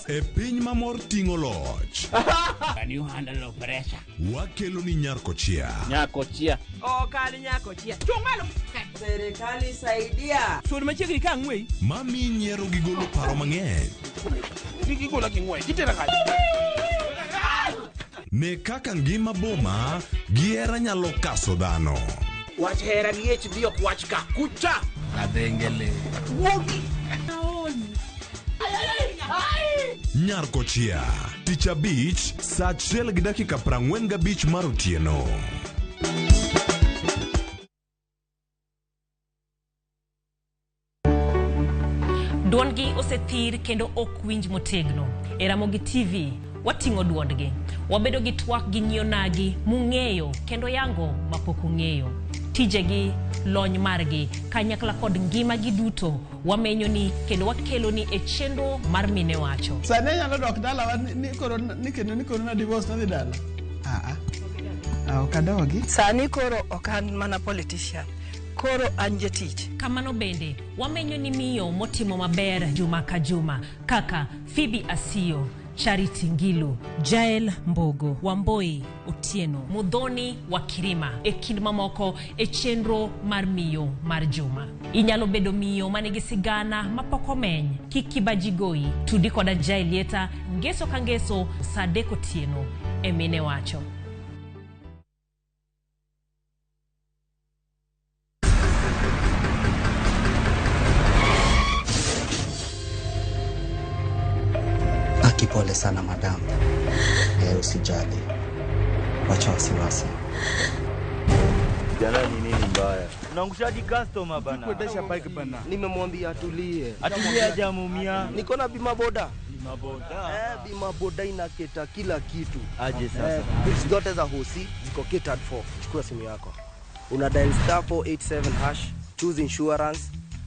E piny mamor ting'o loch. Can you handle the pressure? Wakelo ni Nyarkochia. Nyarkochia. Oh, kali Nyarkochia. Chungalo. Serikali saidia. Suri machiegni ka ng'wei. Mami nyiero gi golo paro mang'eny. Gigola ki ng'wei. Gitera kaji. Ne kaka ngima boma gi hera nyalo kaso dhano. Wach hera liech dio kwach ka kucha. Adengele. Wogi. Nyarkochia, tich abich, saa 1:45 mar otieno. Duondgi osethir kendo ok winj motegno. E Ramogi TV, wating'o duondgi. Wabedo gi twak gi nyionagi mung'eyo kendo yango mapok ung'eyo. Tijegi, lony margi, kanyakla kod ngima gi duto, wamenyo ni kendo wakelo ni e chenro mar mine wacho. Sane nyalo dok dala ni koro na divorce na dala. Okadogi. Sani koro okan mana politician. Koro anje tich. Kamano bende, wamenyo ni miyo motimo maber juma ka juma, kaka Phoebe Asio, Charity Ngilu, Jael Mbogo, Wamboi Otieno, Mudhoni Wakirima, e kind mamoko e chenro mar miyo mar juma. Inyalo bedo miyo manigi sigana mapoko meny, kikibajigoi, tudi koda Jaelieta, ngeso ka ngeso, Sadeko Otieno, e mine wacho. Pole sana madam. Usijali. Wacha wasiwasi. Jana ni nini mbaya? Unaangushaji customer bana. Kuendesha bike bana. Nimemwambia atulie. Atulie ajamumia. Niko na bima boda. Bima boda. Bima boda inaketa kila kitu. Aje sasa. Bills zote za hosi ziko catered for. Chukua simu yako. Una dial *487#, choose insurance.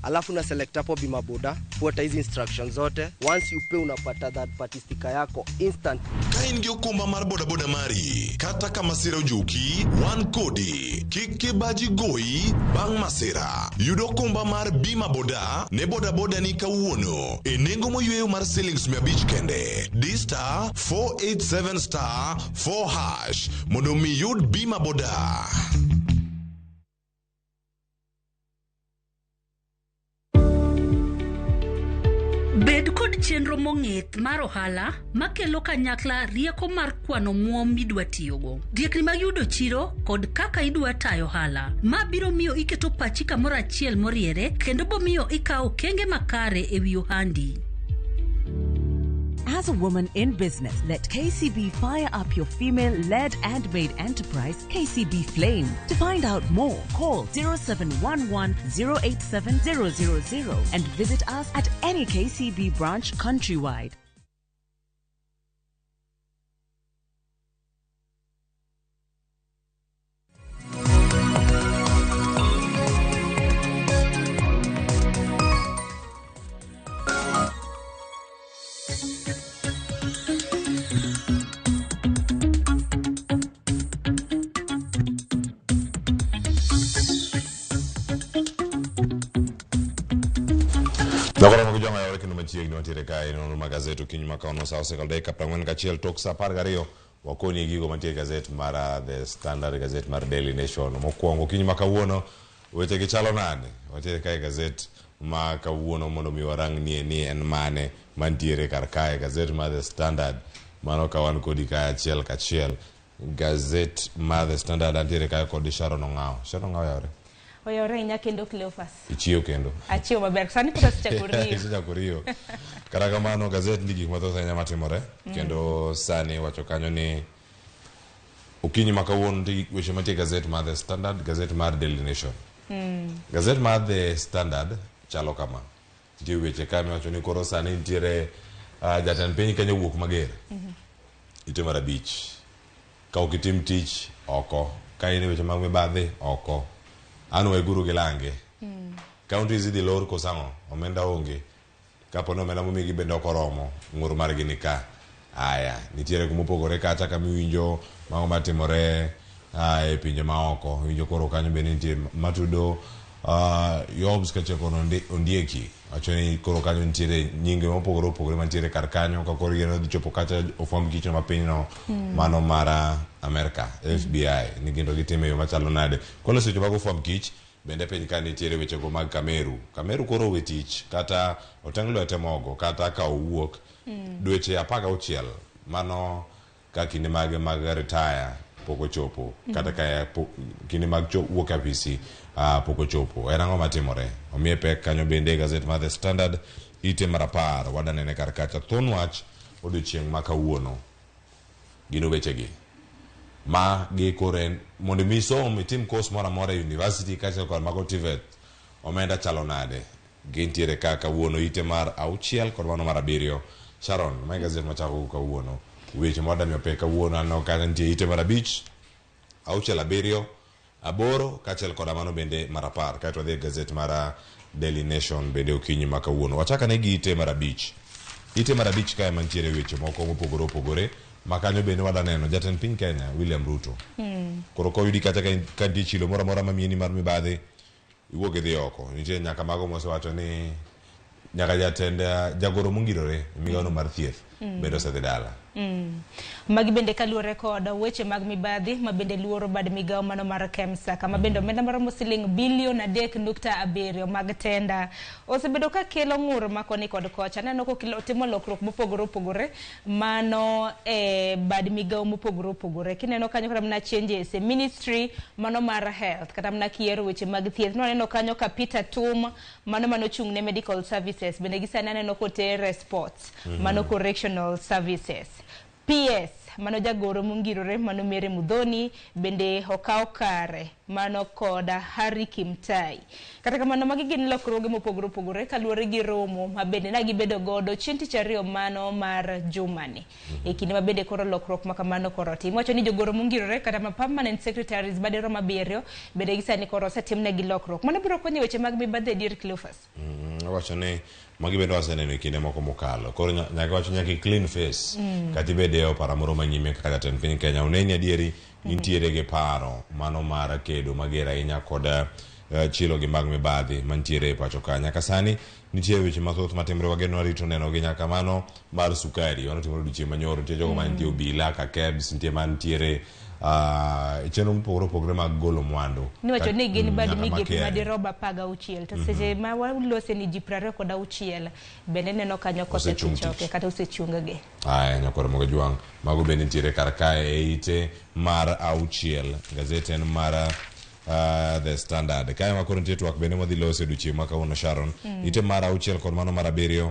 Alafu na select hapo bima boda, fuata hizi instructions zote. Once you pay unapata that party sticker yako instant. Kaingi okumba mar boda boda mari, kata kama sira ujuki, one kodi, kiki baji goi, bang masira. Yudo okumba mar bima boda, ne boda boda ni kawuono. E nengo moyueyo mar shillings 100 kende. D*487*4#, mondo mi yud bima boda. Bed kod chenro mong'ith mar ohala makelo kanyakla rieko mar kwano muom midwa tiyogo, diekni mag yudo chiro kod kaka idwa tayo ohala. Ma biro miyo iketo pachi kamoro achiel moriere kendo bomiyo ikawo kenge makare e wi ohandi. As a woman in business, let KCB fire up your female-led and made enterprise, KCB Flame. To find out more, call 0711 087 000 and visit us at any KCB branch countrywide. Dokoro mo jonga yore kinu machiegni wantiere kae no magazeto kinyuma ka ono sa osekal deka 41 tok sa 12 wakoni gigo mantie gazet mar The Standard, gazet mar Daily Nation. Mokwongo kinyuma kawuono weche gi chalo nade? Wantiere kae gazet ma kawuono mondo mi warang ni en mane mantiere kar kae. Gazet mar The Standard mano ka wan kodi kae achiel kachiel. Gazet mar The Standard antiere kae kod Sharon Ongao. Sharon Ongao yore oyore nya kendo Cleophas ichio kendo achio maber sani kuta sichakurio sichakurio kara kamano gazet ndi gik mathoth anya matimore kendo sani wacho kanyo ni okinyi makawuono ndi weche mantie gazet mar The Standard, gazet mar Daily Nation. Gazet mar The Standard chalo kama ndi weche kame wacho ni koro sani ntiere jatend piny Kenya wuok mager ite mar abich ka okitim tich oko ka ine weche mag mibadhi oko anu e guru gilange counties idhi lor kosango omenda onge kapono omenda momigi bende okoromo ng'ur margi ni ka aya nitiere kumopogore kacha kamiwinjo mago matimore e pinje maoko winjo koro kanyo bende nitie matudo Yobs kachekono ondieki achoni koro kanyo nitiere nyinge mopogore opogore mantiere kar kanyo ka koro yeno dhi chopo kacha ofwamb kicho mapinyno mano mara Amerika FBI ni gindo gitime yo machalo nade kono seche mag ofwamb kich bende piny ka nitiere weche go mag Kameru koro we tich kata oteng' lwete mogo kata ka owuok dweche 16 mano ka kinde mag retire poko chopo kata ka kinde mag wuok apisi poko chopo erango matimore omie pek kanyo bende gazet mar The Standard ite marapar wadanene kar kacha thonwach odiochieng' ma kawuono gino wechegi ma gi koren mondo misom itim course mora mora university kacha kod mago TVET omenda chalo nade gintiere ka kawuono ite mar 6 kod mano mar 7. Sharon ma gazet machako kawuono weche moda mi opeka kawuono no ka ntie ite mar 5 6 7 8 kacha kod mano bende mar 10 kaito the gazet mar Daily Nation bende okinyi makawuono wachaka ne gi ite mar 5 ka mantiere weche moko mopogore opogore makanyo bende wadaneno jatend piny Kenya William Ruto koro ko yudi kata ka di chilo mora mora mamieni mar mibadhi iwoge dhi oko nitie nyaka mago mosewacho ni nyaka jatend jagoro mongirore migaono mar thieth bedo sedhi dala magi bende kaluore kod weche mag mibadhi ma bende luoro bad migao mano mar KEMSA kama bende omenda maromo siling bilion 3.7 mag tenda osebedo ka kelo ng'ur makoni kod kocha neno ko timo lokruok mopogore opogore mano bad migao mopogore opogore kineno kanyo kata mna changes e ministry mano mar health kata mna kiero weche mag thieth no neno kanyo ka Peter Tum mano chung ne medical services bende gisana neno ko tere sports mano correctional services PS mano jagoro mungirore mano Mere Mudhoni bende okao kare mano koda Harry Kimtai kata kamano magi gin lokruoge mopogore opogore kaluore gi romo mabende na gibedo godo chieng' tich ariyo mano mar jumani e kinde mabende koro lokruok makamano koro timo wacho ni jogoro mungirore kata ma permanent secretaries bade Roma Bierio bende gisani koro setimne gi lokruok mano biro konyo weche mag mibadhi dir Cleophas wacho ni magi bende waseneno e kinde moko mokalo koro nyaka wacho nyaka clean face kati bede opara moro manyime kaka jatend piny Kenya uneni adieri intiere gi paro mano mar kedo mager ahinya kod chilo gi mag mibadhi mantiere e pacho ka nyaka sani nitie weche mathoth matimre wageno rito neno gi nyaka mano mar sukari wanotimore odiochieng' manyoro nitie jogo mantie obila ka KEBS nitie mantiere chenro mopogore opogore mag golo mwandu niwacho ni gin bad migepe madiroba 16 to seche ma walose ni ji 26 bende neno kanyo kosechoke kata osechungage nyakoro mogo jwang' mago bende nitiere kar kae e ite mar 6 gazet en mar The Standard kae makoro nitie twak bende modhi lose odiochieng' ma kawuono Sharon ite mar 6 kod mano mar 7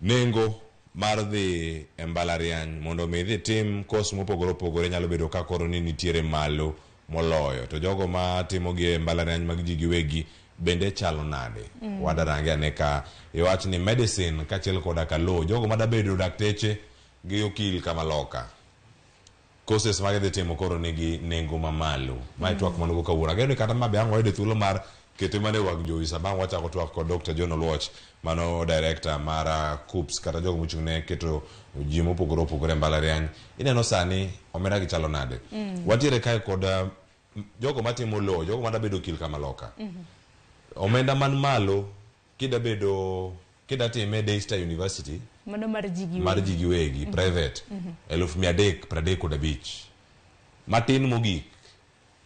nengo mar dhi e mbalariany mondo mi dhi tim kos mopogore opogore nyalo bedo ka koro ni nitiere malo moloyo to jogo ma timo gi mbalariany mag ji giwegi bende chalo nade wadarange ane ka iwach ni medicine kachiel koda ka law jogo ma da bedo dakteche gi okil kama loka courses mag dhi timo koro nigi nengo mamalo ma twak mondo ka wura geno kata mabe ang'o yede thuolo mar kete mane wag joisa bang' wachako twak kod Dr. John Olwoch mano director mar KUPS kata jogo mochung'ne keto ji mopogore opogore mbalariany ineno sani omenda gi chalo nade watiere kae kod jogo matimo law jogo mada bedo okil kama loka omenda man malo kida time Daystar University mano mar jigi wegi private 335 matin mogik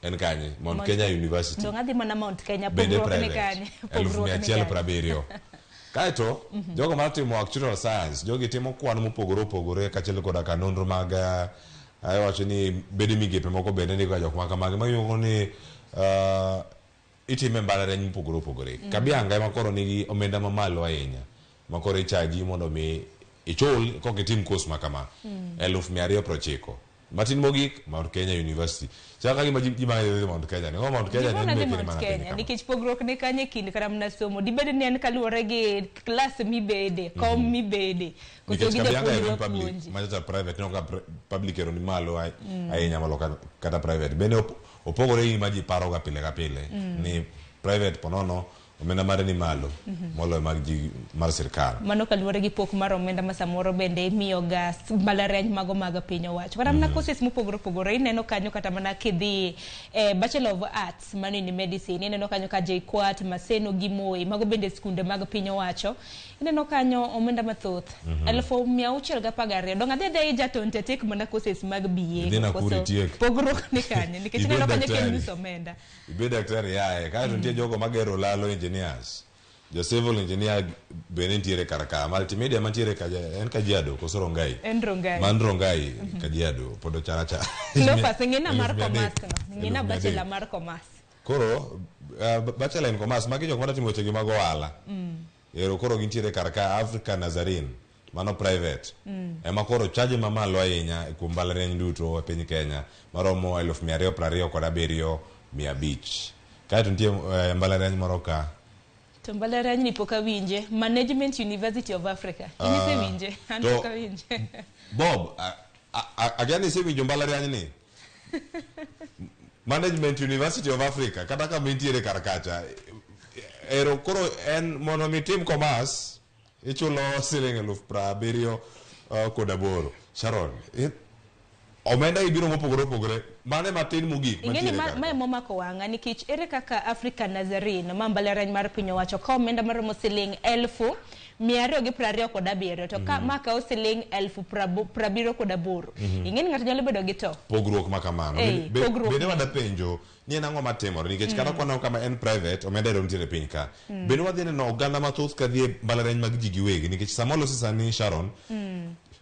en kanye Mount Kenya University dong adhi mana Mount Kenya bende pogruok ni kanye 1170 kaito jogo matimo actual science jogi timo kwan mopogore opogore kachiel koda kanonro mag ayo wacho ni bede migepe moko bende ni jok ma kamagi mayugo ni itime mbalariany mopogore opogore Kabianga ema koro nigi omenda mamalo ahinya makoro ichaji mondo mi ichul kokitim course makama 1290 matin mogik Mount Kenya University chaka gima jima Mount Kenya ni Mount Kenya ni Mount Kenya nikech pogruok ne kanye kind karamna somo dibede ni en kaluwore gi class mibede kom mibede koso gi public major private no ka public ero ni malo ahinya malo kata private bende opogore gi maji paro ga pile ni private ponono omenda mare ni malo molo mag ji mar sirkal mano kaluwore gi pok mar omenda ma samoro bende miyo gas mbalariany mago mag piny owacho kata mana courses mopogore opogore ineno kanyo kata mana kidhi Bachelor of Arts mano ni medicine ineno kanyo ka JKUAT Maseno gi Moi mago bende skunde mag piny owacho ineno kanyo omenda mathoth 1612 dong adhe jatonte tek mana courses mag BA pogruok ni kanyo nikech ineno kanyo kenus omenda ibe daktari yae kae nitie jogo magero lalo engineers jo civil engineer bene ntiere karaka multimedia mantiere en Kajiado koso Rongai man Rongai Kajiado podo characha Lopas ngina mar commerce ngina bachelor mar commerce koro bachelor in commerce magi jok matimo weche gi mag ohala ero koro gintiere karaka Africa Nazarene mano private ema koro chaje mamalo ahinya kuom mbalariany duto e piny Kenya maromo 227,500 kaito nitie mbalariany moro ka to mbalariany ni poka winje Management University of Africa inise winje an poka winje Bob agani se winjo mbalariany ni Management University of Africa kata ka mintiere karakacha ero koro en mono mitim commerce ichulo siling 70,000 Sharon omenda ibiro mopogore opogore mane matin mogik ingeni ma momako wanga nikech ere kaka Africa Nazarene ma mbalariany mar piny owacho ka omenda maromo siling 227 to ka maka o siling 78 ingeni ng'ato nyalo bedo gi to pogruok makamano bende wada penjo ni en ang'o matimore nikech kata kwana kama en private omenda ero nitiere piny ka bende wadhi neno oganda mathoth kadhi mbalariany mag ji giwegi nikech samolo sani Sharon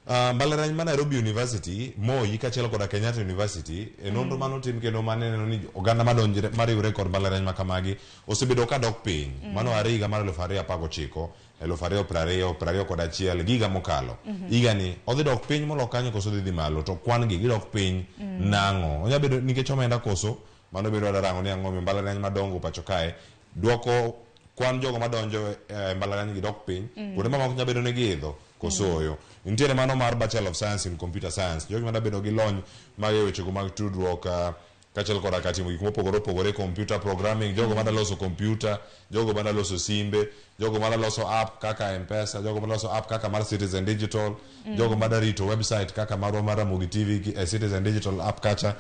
mbalariany ma Nairobi University Moi kachiel koda Kenyatta University nonro manotim kendo maneno ni oganda madonjre mariwre kod mbalariany makamagi osebedo ka dok piny mano are higa mar 2019 2021 giga mokalo higa ni odhi dok piny molo kanyo koso dhi malo to kwan gi gidok piny nang'o onya bedo nikech omenda koso mano bedo darango ni ang'o mbalariany madongo pacho kae duoko kwan jogo madonjo mbalariany gi dok piny kuonde mamoko nya bedo ni giidho kosoyo nitiere mano mar Bachelor of Science in Computer Science jogi mada bedo gi lony mag wechego mag tudruok kachiel koda katimo gik mopogore opogore computer programming jogo mada loso computer jogo mada loso simbe jogo mada loso app kaka M-Pesa jogo mada loso app kaka mar Citizen Digital jogo mada rito website kaka marwa mar Ramogi TV Citizen Digital app kacha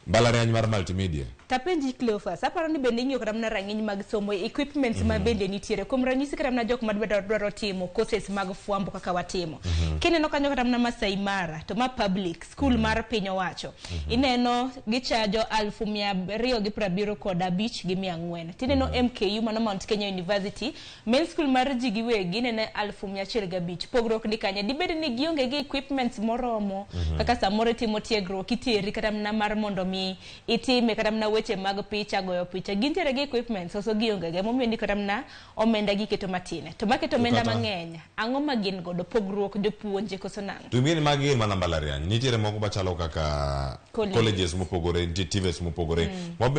mbalariany mar multimedia tapenji Cleophas aparo ni bende ing'iyo kata mana rang'iny mag somo equipments ma bende nitiere kuom ranyisi kata mana jok madwaro timo courses mag fwambo kaka watimo kineno kanyo kata mana Masai Mara to ma public school mar piny owacho ineno gichajo 275 tineno MKU mano Mount Kenya University main school mar ji giwegi nene 115 pogruok ni kanya dibed ni gionge gi equipments moromo kaka samoro timo tiegruok iteri kata mana mar mondo mi itime kata mana weche mag picha goyo picha gintiere gi equipments oso gionge ge momiyo ni kata mana omenda giketo matine to maketo omenda mang'eny ang'o magin godo pogruok jopuonje koso nang'o to mien magi mana mbalariany nitiere moko machalo kaka colleges mopogore TVETs mopogore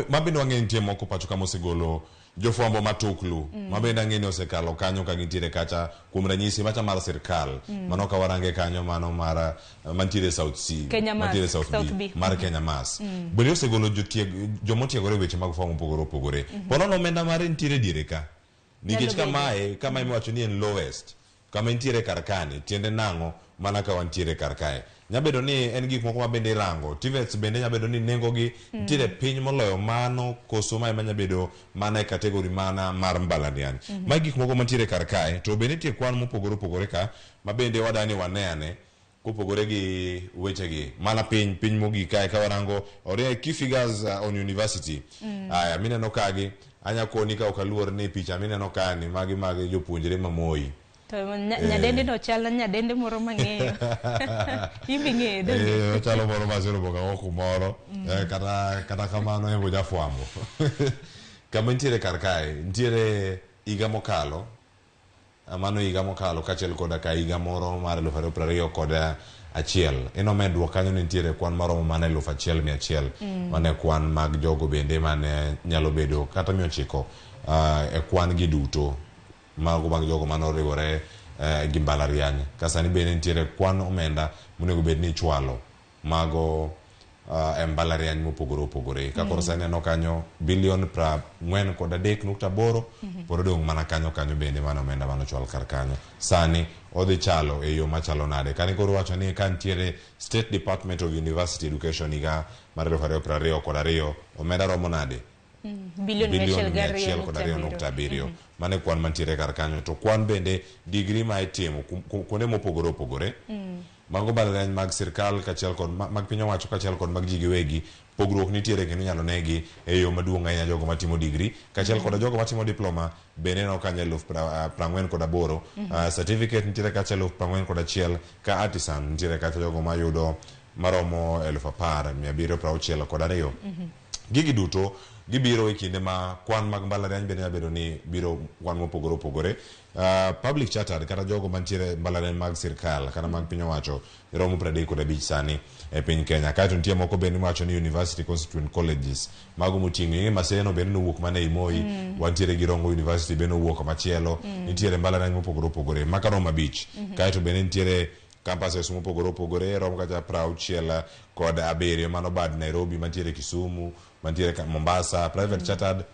mabende wang'e nitie moko pacho kama osegolo jofwambo matuklu mabende ang'e ni osekalo kanyo ka gintiere kacha kuom ranyisi macha mar sirkal mano ka warange kanyo mano mar mantiere South C mantiere South B mar Kenya Mas bende osegolo jomotiegore weche mag fwambo mopogore opogore ponono omenda mare nitiere diere ka nikech kama iwacho ni en lowest kama nitiere karkani tiende nang'o mana ka wantiere kar kae. Nyabedo ni en gik moko mabende rango. TVETs bende nyabedo ni nengo gi nitiere piny moloyo mano koso ma nyabedo mana e kategori mana mar mbalariany. Ma gik moko mantiere kar kae to bende nitie kwan mopogore opogore ka mabende wadani waneane kopogore gi weche gi mana piny mogik kae ka warango ore key figures on university. Aya mineno kagi anya koni ka okaluor ni picha mineno ka ni magi jopuonjre mamoi. To nyadende no chalo nyadende moro mang'eyo. Ibi ng'eyo. Chalo moro masero boga oko moro. Kata kamano embo jafwambo. Kama ntiere kar kae, ntiere higa mokalo. Mano higa mokalo kachiel koda ka higa moro mar 2020 koda achiel. Eno medruok kanyo nitiere kwan maromo mana 1,100 mane kwan mag jogo bende mane nyalo bedo kata 900 e kwan gi duto. Mago mag jogo mano riwore gi mbalariany. Kasani bende nitiere kwan omenda monego bed ni chwalo mago mbalariany mopogore opogore. Kakoro sani eno kanyo bilion 43.8 poro dong mana kanyo bende mano omenda mano chwal kar kanyo. Sani odhi chalo e yo machalo nade. Kani koro wacho ni ka nitiere State Department of University Education higa mar 2022 omenda romo nade? Bilion 1.2. Mane kwan mantiere kar kanyo. To kwan bende degree ma itimo kuonde mopogore opogore. Mago mbalariany mag sirkal kachiel kod mag piny owacho kachiel kod mag ji giwegi pogruok nitiere kendo inyalo negi e yo maduong' ahinya jogo matimo degree kachiel kod jogo matimo diploma bende no kanyo 48,000. Certificate nitiere kachiel 41,000 ka artisan nitiere kachiel jogo mayudo maromo 10,762. Gigi duto gibiro e kinde ma kwan mag mbalariany bende nyabedo ni biro kwan mopogore opogore. Public chartered kata jogo mantiere mbalariany mag sirkal kata mag piny owacho romo 35 sani e piny Kenya. Kaeto nitie moko bende wacho ni University Constituent Colleges mago moting'o Maseno bende nowuok mana e Moi. Wantiere gi Rongo University bende nowuok machielo. Nitiere mbalariany mopogore opogore makaromo 5. Kaeto bende nitiere campuses mopogore opogore romo kata 67 mano bad Nairobi, mantiere Kisumu, mantiere Mombasa, private chartered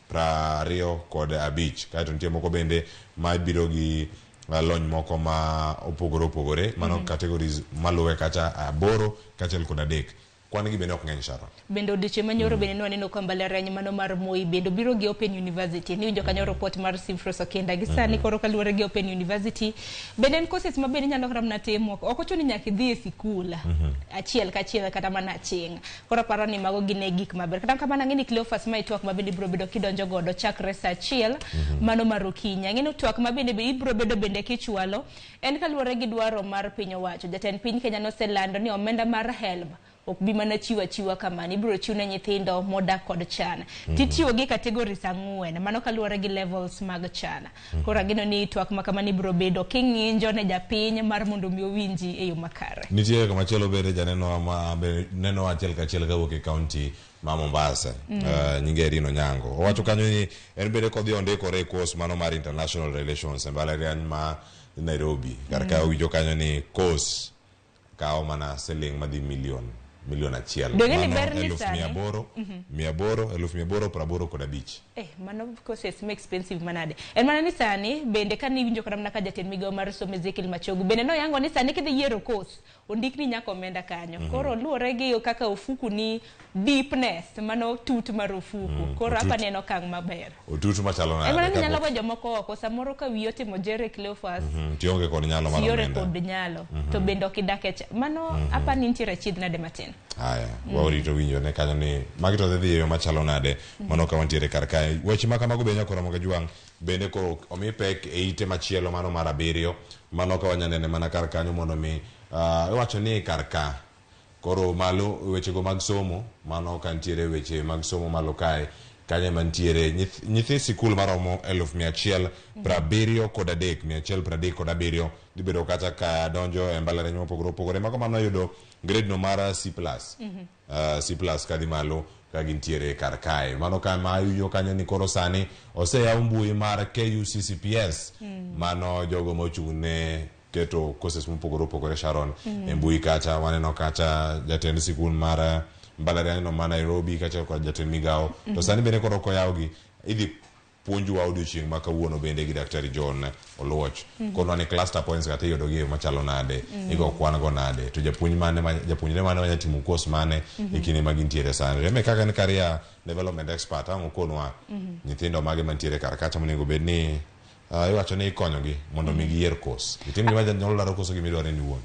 25. Kaeto nitie moko bende ma biro gi lony moko ma opogore opogore mano categories maluwe kacha 8 kachiel kod 3. Kwan gi bende ok ng'eny Sharon. Bende odiochieng' manyoro bende nwaneno ka mbalariany mano mar Moi bende biro gi Open University. Ni winjo kanyo report mar Sifros Okenda gi sani koro kaluwore gi Open University. Bende en courses ma bende nyalo kram na timo. Ok ochuno nyaka idhi e sikul. Achiel kachiel kata mana aching'. Koro paro ni mago gine gik maber. Kata kamano ng'eni Cleophas ma itwak ma bende biro bedo kidonjo godo chakre sa achiel mano mar okinyi. Ng'eni twak ma bende ibiro bedo bende kichwalo. En kaluwore gi dwaro mar piny owacho. Jatend piny Kenya noselando ni omenda mar HELB ok bi mana chiwa kamani ibiro chiw ne nyithindo modak kod chana. Titiyo gi categories 4 mano kaluwore gi levels mag chana. Koro gino ni twak ma kamani ibiro bedo king'injo ne japiny mar mondo mi owinji e yo makare. Nitie kama chielo bende janeno neno achiel kachiel kawuok e county ma Mombasa. Nyinge Rino Nyango. Owacho kanyo ni en bende kodhi ondikore e course mano mar International Relations mbalariany ma Nairobi. Kar ka winjo kanyo ni course kao mana siling madhi milion 1,000. Dongeni berni sani 1,885. Mano courses more expensive manade. En mana ni sani bende kan iwinjo kama naka jatend migao mar somo Ezekiel Machogu bende no yango ni sani kidhi yiero course ondik ni nyaka omenda kanyo. Koro luore gi kaka ofuku ni deepness mano tut mar ofuku. Koro hapa neno kang maber. Otut machalo nade. En mana ni nyalo go jomoko oko samoro ka wiyo timo jere Cleophas. Tionge kod nyalo mar omenda. Siore kod nyalo. To bende okidake mano hapa ni ntiere chid nade matin. Aya, waurito winjo ne kanyo ni magito dhi yo machalo nade mano ka wantiere kar kae. Weche ma kamago bende nyakoro moga juang bende koro omi pek e ite machielo mano mar 7 mano ka wanyanene mana kar kanyo mondo mi iwacho ni kar ka koro malo weche go mag somo mano ka ntiere weche mag somo malo kae kanye mantiere nyithi sikul maromo 1,737 dibedo kata ka donjo e mbalariany mopogore opogore mago mano yudo grade no mar C+. C+ kadhi malo ka gintiere kar kae. Mano ka ma yuyo kanyo ni koro sani oseyaw mbui mar KUCCPS mano jogo mochung' ne keto courses mopogore opogore Sharon e mbui kacha waneno kacha jatend sikul mar mbalariany no ma Nairobi kacha kod jatend migao to sani bende koro koyawgi idhi puonju wa odiochieng' ma kawuono bende gi daktari John Oluoch kono ne cluster points kata yudo gi machalo nade igo kwan go nade to japuonjre mane manya timo course mane ikini magintiere sana reme kaka ne career development expert ang konwa nyithindo mage mantiere kar kacha monego bed ni iwacho ni ikonyogi mondo mi giyier course itim gima janyuol dwaro koso gimidwaro ni wuon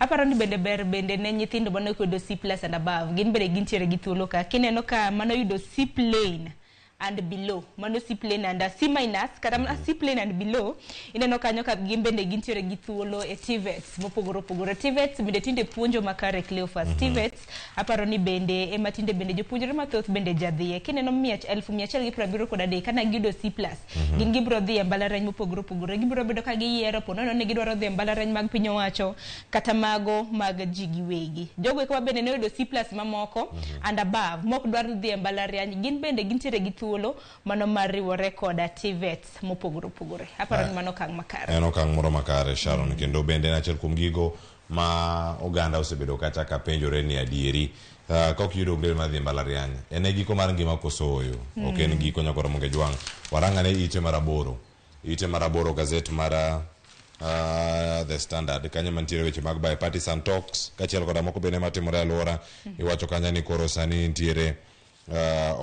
aparo ni bende ne nyithindo mane yudo C+ and above gin bende gintiere gi thuolo ka kineno ka mano yudo C plain and below mano C plain and C minus kata C plain and below ineno kanyo ka gin bende gintiere gi thuolo e TVETs mopogoro pogoro TVETs bende tinde puonjo makare Cleophas TVETs aparo ni bende ema tinde bende jopuonjre mathoth bende jadhie kineno 1170 kana gido C+ gin gibro dhi e mbalariany mopogoro pogoro gibro bedo ka giyiero ponono ne gidwaro dhi e mbalariany mag piny owacho kata mago mag ji giwegi jogo eka bende ne yudo C+ mamoko and above mok dwar dhi e mbalariany gin bende gintiere gi thuolo mano mariwore koda TVETs mopogoro pogore aparo ni mano kang makare eno kang moro makare Sharon kendo bende na achiel kuom gigo ma oganda osebedo kacha ka penjore ni adieri kok yudo grade madhi mbalariany ene giko mar ngima kosoyo ok en giko nyakoro monge jwang warangane ite maraboro gazette mara The Standard kanya mantiere weche mag bipartisan talks kachiel koda moko bende matimore alwora iwacho kanya ni koro sani ntiere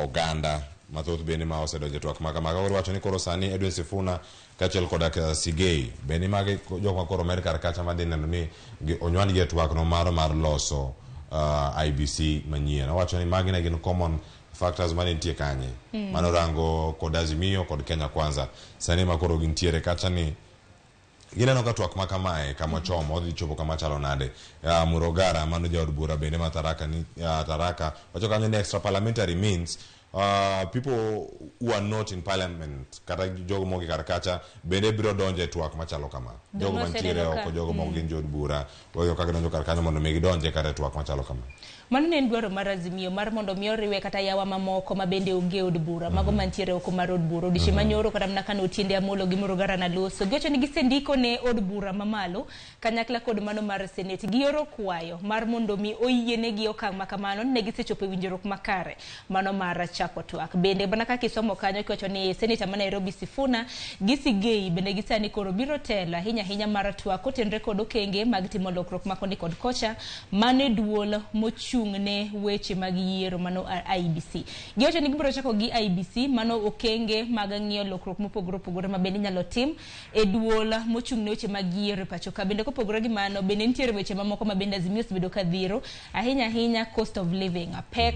oganda mathoth bende ma osedonjo twak maka wacho ni koro sani Edwin Sifuna kachiel koda Sigei bende mage jok ma koro Amerika kacha madhi neno ni onywan gi twak no mar loso IBC manyien wacho ni magi ne gin common factors mane nitie kanye mano rango kod Azimio kod Kenya Kwanza sani ma koro gintiere kacha ni gineno ka twak makamae kama chomo odhi chopo kama chalo nade Murogara mano jaod bura bende mataraka ni Taraka wacho kanyo ni extra parliamentary means people who are not in parliament kata jogo mogi karkacha bende biro donje twak machalo kama jogo mantiere oko jogo mogi jod bura wayo kaka donjo karkanyo mondo mi gidonje kata twak machalo kama mano ne dwaro mar Azimio mar mondo mi oriwe kata yawa mamoko ma bende onge od bura mago mantiere oko mar od bura odishi manyoro kata mnaka no tiende Amolo gi Murugara na loso gocho ni gisendiko ne od bura mamalo kanyakla kod mano mar Senate gioro kwayo mar mondo mi oyiene gi okang makamano ne gisechopo winjruok makare mano mar chako twak bende bana ka kisomo kanyo kiwacho ni Senator ma Nairobi Sifuna gisigei bende gisani koro biro tela hinya mar twak kotenre kod okenge mag timo lokruok makoni kod kocha mane duol ne weche mag yiero mano IBC giwacho ni gibiro chako gi IBC mano okenge mag ng'iyo lokruok mopogore pogore ma bende nyalo tim e duol mochung' ne weche mag yiero pacho ka bende kopogore gi mano bende nitiere weche mamoko ma bende Azimio bedo ka dhiro ahinya cost of living pek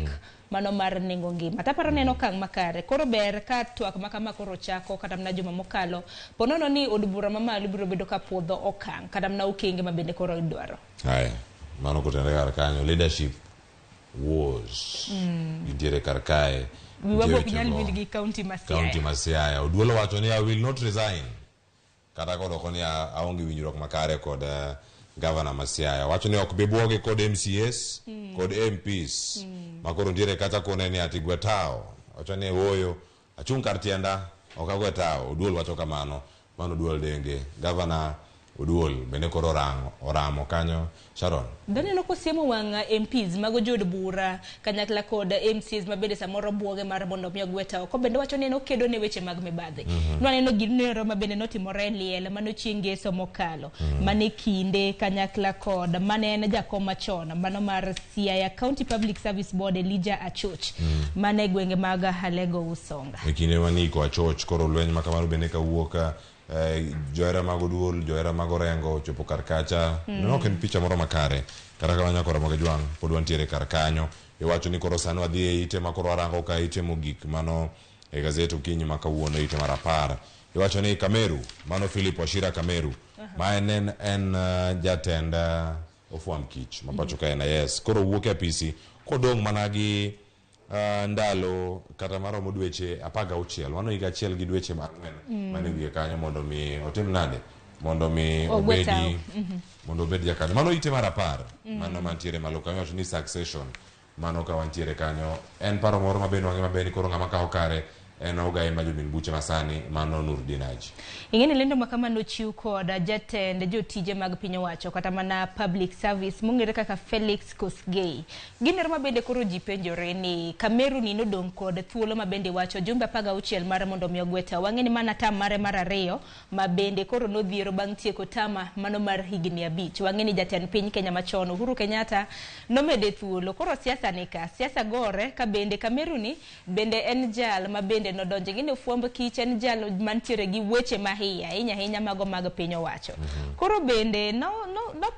mano mar nengo ngima taparo neno kang makare koro ber ka twak makama koro chako kata mna juma mokalo ponono ni od bura mamalo biro bedo ka podho okang kata mna okenge ma bende koro idwaro haya mano kutendeka karkanyo leadership wars nitiere karkae wiwabo pinyal wilgi county Masiaya Oduolo wacho ni I will not resign kata kodoko ni aonge winjruok makare kod governor Masiaya wacho ni ok bibwoge kod MCS kod MPs makoro nitiere kata kone ni atigwe tao wacho ni woyo achung kar tienda ok agwe tao Oduolo wacho kamano mano Oduolo denge governor Oduol bende koro oramo kanyo Sharon dani no kosiemo wanga MPs mago jod bura kanyakla kod MCs mabende samoro bwoge mar mondo mi ogweta ko bende wacho ni no kedo ne weche mag mibadhi nwaneno ginero mabende notimore liel mano chienge somo kalo mane kinde kanyakla kod mane en jakoma chona mano mar Siaya County Public Service Board Elijah Achoch mane gwenge mag Halego Usonga ekine maniko Achoch koro lweny makamano bende kawuoka joera mago duol joera mago rengo chopo karkacha no ken picha moro makare kata kawanya koro moge jwang pod wantiere karkanyo iwacho ni koro sano adhi ite makoro arango ka ite mogik mano e gazette okinyi makawuono ite marapar iwacho ni Kameru mano Philip Washira Kameru ma en jatend ofwam kich mapacho ka yes koro wuok e PC kodong managi ndalo kata maromo dweche 16 wano higa achiel gi dweche mang'wen mane wiye kanyo mondo mi otim nade mondo mi obedi mondo obed jakanyo mano ite marapar mano mantiere malo kanyo ni succession mano ka wantiere kanyo en paro moro mabeni wange mabeni koro ng'ama kawo kare en ogai ma jomin buche masani mano Nurdin Haji. Ingene lendo makama no chiu koda jatend jotije mag piny owacho kata mana public service mongere kaka Felix Kosgei. Giner mabende koro ji penjore ni Cameroon ni nodong kod thuolo mabende wacho jumbe 16 mara mondo mi ogweta wang'eni mana tam mare mar ariyo mabende koro nodhiero bang' tieko tama mano mar higni 5. Wang'eni jatend piny Kenya machon Uhuru Kenyatta nomede thuolo. Koro siasa nika siasa gore ka bende Cameroon ni bende en jal mabende nodonje gine fuamb kich en jal mantiere gi weche mahiya hinya mago mag piny owacho. Koro bende no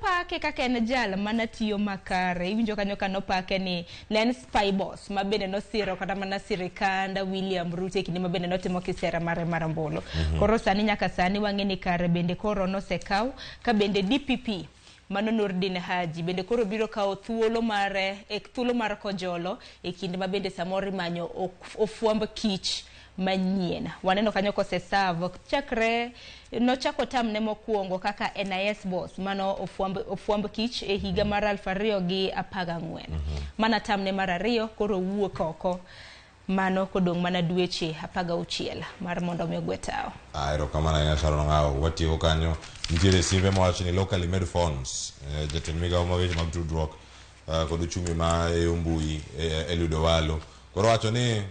pake kaka en jal manatiyo makare iwinjo kanyo ka no pake ni len spy boss mabende no siro kata mana sirikanda William Ruto kinde mabende notimo kisera mare marambolo. Koro sani nyaka sani wang'eni kare bende koro no sekaw ka bende DPP mano Nurdin Haji bende koro biro kao thuolo mar kojolo kinde mabende samori manyo ofuamb kich manyien. Waneno kanyo kosesav chakre no chako tam ne mokuongo kaka NIS boss mano ofuamb kich higa mar 2014. Mana tam ne mar ariyo koro wuok oko mano kodong mana dweche 16 mar mondo mi ogwetao. Ero kamana ina Sharon ngao watiyo kanyo nitiere simbe mwacho ni locally made phones jatend migao maweche mag tudruok kod uchumi ma mbui Eludo Walo koro wacho ni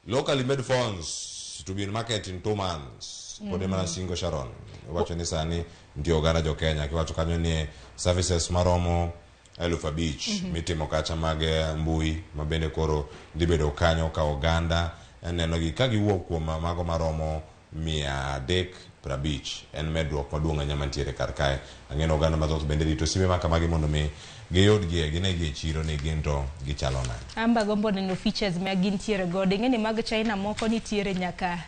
locally made phones to be in market in 2 months kode mana singo Sharon wacho ni sani ndio oganda jo Kenya kiwacho kanyo ni services maromo 5,000 mitimo kacha mag mbui mabende koro dhibedo kanyo ka oganda neno gi ka giwuok kuom mago maromo 350 en medruok maduong' anya mantiere kar kae. Ang'eno oganda mathoth bende rito simbe ma kamagi mondo mi giyud ginegi chiro ni ginto gichalo nade. Amba gombo neno features ma gintiere gode ng'eni mag China moko nitiere nyaka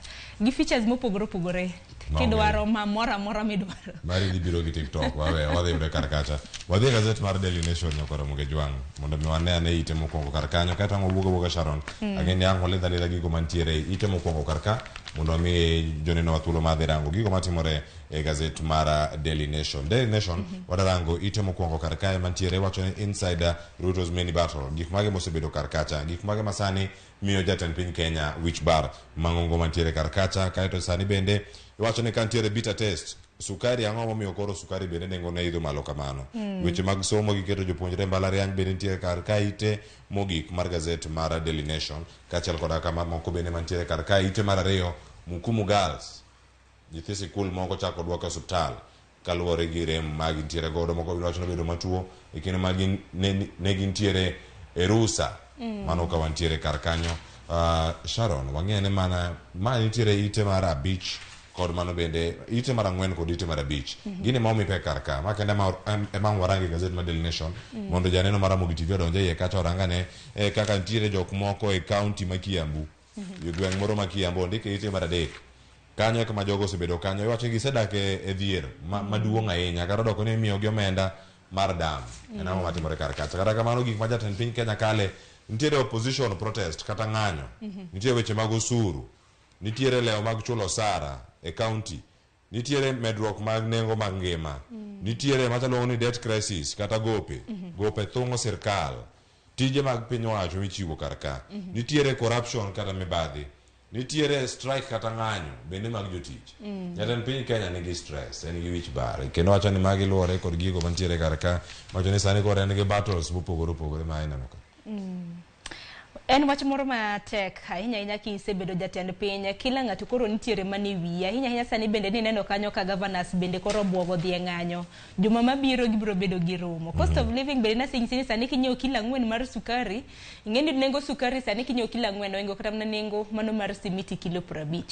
gi features mopogore kidwaro mora midwaro. Mari libiro gi TikTok wadhi yude kar kacha. Wadhi gazet mar Daily Nation nyakoro muge jwang mondo mi wane ite mokwongo kar kanyo kata ngobuga Sharon. Ang'eni ango ledha gigo mantiere ite mokwongo kar ka mondo mi joneno wathulo madhi rango gigo matimore e gazet mar Daily Nation. Daily Nation wadarango ite mokwongo kar kae mantiere wacho ni Insider Ruto's mini battle gik mage mosebedo kar kacha gik mage masani miyo jatend piny Kenya wich bar mang'ongo mantiere kar kacha kaeto sani bende wacho ni kantiere beta test sukari ang'o momiyo koro sukari bende nengo ne idho malo kamano. Weche mag somo giketo jopuonjre mbalariany bende nitiere kar ka ite mogik mar gazet mar Daily Nation kaachiel koda kama moko bende mantiere kar ka ite mar ariyo Mukumu Girls nyithi sikul moko chako dwoko osiptal kaluwore gi rem mag ntiere godo moko wacho ni bedo matuo kendo mag ne gintiere e rusa mano ka wantiere kar kanyo. Sharon wang'ene mana ma nitiere ite mar 5 kod mano bende ite mar 4 kod ite mar 5 gine ma omipe kar ka ma kende ema warangi gazet mar Daily Nation mondo janeno mar Ramogi TV odonje iye kacha orangane kaka nitiere jok moko e county ma Kiambu gweng' moro ma Kiambu ndike ite mar 3 kanyo kama jogo osebedo kanyo iwacho gisedak e dhier maduong' ahinya kata doko ne miyo gi omenda mar dam en ang'o matimore kar kacha. Kata kamano gik ma jatend piny Kenya kale nitiere opposition protest kata ng'anyo nitiere weche mag osuru nitiere leo mag chulo sara e county nitiere medruok mag nengo mag ngima nitiere machalo ni debt crisis kata gope thung'o sirkal tije mag piny owacho michiwo kar ka nitiere corruption kata mibadhi nitiere strike kata ng'anyo bende mag jotich. Jatend piny Kenya nigi stress en gi wich bar kendo wacho ni magi luwore kod gigo mantiere kar ka wacho ni sani koro en gi battles mopogore ma ineno ka. En wach moro matek ahinya kisebedo jatend piny kila ng'ato koro nitiere mani wiya ahinya sani bende ni neno kanyo ka governors bende koro buogo dhi ng'anyo juma mabiro gibiro bedo gi romo. Cost of living bende na sani kinyo kila 4 mar sukari ing'eni nengo sukari sani kinyo kila 4 oingo kata nengo mano mar simiti kilo 50.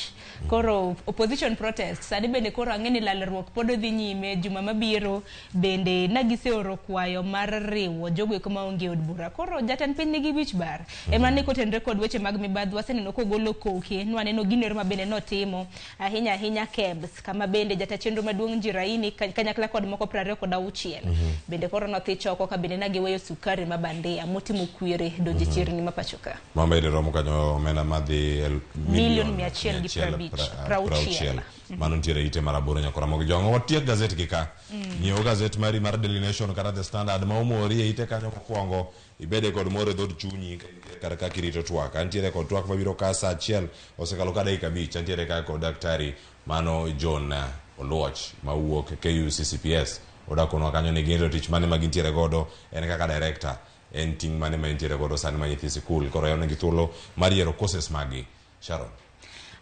Koro opposition protest sani bende koro ang'eni lalruok pod dhi nyime juma mabiro bende nagiseoro kwayo mar riwo jogo eko maonge od bura. Koro jatend piny nigi wich bar mane kotenre kod weche mag mibadhi waseneno kogolo koke nwaneno ginero mabende notimo ahinya kebs kama bende jata chenro maduong' Jiraini kanyakla kod moko 26 bende koro nothichoko ka bende nagiweyo sukari mabandia motimo kwere donje chirni mapachoka mama ide romo kanyo omena madhi milion 160. mano ntiere ite maraboro nyakora Ramogi jongo watiek gazet kika nyiewo gazet mari mar Daily Nation kata The Standard ma omori e ite kanyo mokwongo ibede kod moro dhod chunyi kata kaka irito twak antiere kod twak mabiro ka saa achiel osekalo ka dakika 5 antiere ka kod daktari mano John Oluoch mawuok KUCCPS odakonwa kanyo ni gin tich mane magintiere godo en kaka director en ting mane ma intiere godo sani ma nyithi sikul koro yonegi thuolo mar yiero courses magi. Sharon,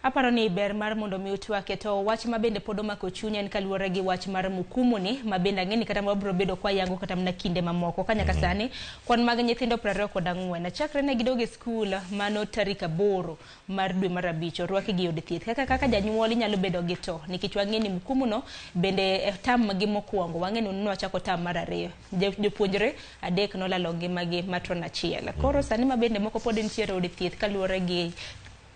aparo ni ber mar mondo mi utwake to wach mabende pod omako chuny en kaluwore gi wach mar mukumu ni mabende ang'eni kata mabro bedo kwa yango kata mna kinde mamoko ka nyaka sani kwan mag nyithindo 24 chakre ne gidoge skul mano tarik 8 mar dwe mar abich orwaki gi od thieth kaka janyuol nyalo bedo gi to nikech wang'eni mukumu no bende tam gi mokwongo wang'eni no chako tam mar 2 jopuonjre 3 nolalo ngimagi matron achiel koro sani mabende moko pod nitiere od thieth kaluwore gi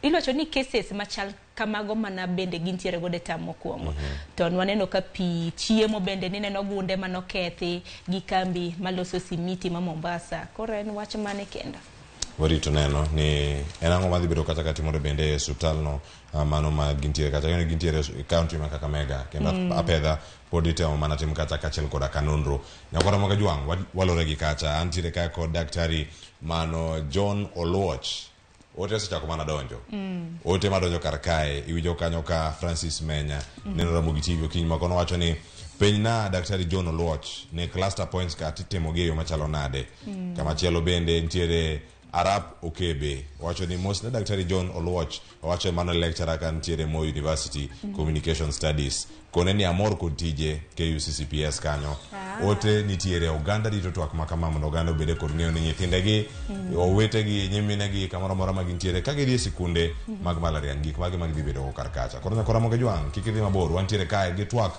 ilocho ni cases machal kamago mana bende gintiere gode tam mokwongo to waneno ka pi chiemo bende nineno gunde manokethi gi kambi maloso simiti ma Mombasa koro en wach mane kenda warito neno ni en ang'o madhi bedo kata katimore bende e osuptal no mano ma gintiere kata gintiere county ma Kakamega kendo apedha pod itemo mana tim kata kachiel koda kanonro nyakora Ramogi jwang walore gi kacha antiere ka kod daktari mano John Oluoch ote sechako mana donjo ote madonjo kar kae iwinjo kanyo ka Francis Menya neno Ramogi TV okinyi makono wacho ni penyna daktari John Oluoch ne cluster points ka titemo geyo machalo nade kama chielo bende ntiere Arap Okebe wacho ni most na daktari John Oluoch wacho mano lecturer kan ntiere Moi University Communication Studies kone ni amor kod tije KUCCPS kanyo ote nitiere oganda rito twak makama mondo oganda obede kod ng'eyo ni nyithindegi owetegi nyiminegi kamoro moro ma gintiere ka gidhi e sikunde mag malarian gik magi mag bedo kar kacha koro nyakora Ramogi jwang kik idhi mabor wantiere kae gi twak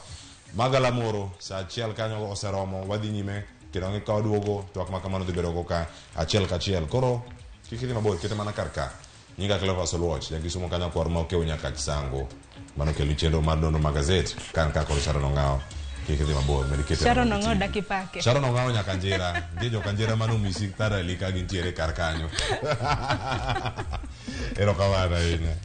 magala moro saa achiel kanyo oseromo wadhi nyime kendo ng'e ka waduogo twak makamano dhi bedo go ka achiel kachiel koro kik idhi mabor kete mana kar ka nyinga Cleophas Oluoch jakisumo kanyo kwar ma okew nyaka chisango mano kelo chenro mar nono magazet kan ka koro Sharon Ong'aw kik idhi mabor medikete Sharon Ong'aw dakipake Sharon Ong'aw nyaka njira ndi joka njira mano misi tarali ka gintiere kar kanyo erokamano ahinya.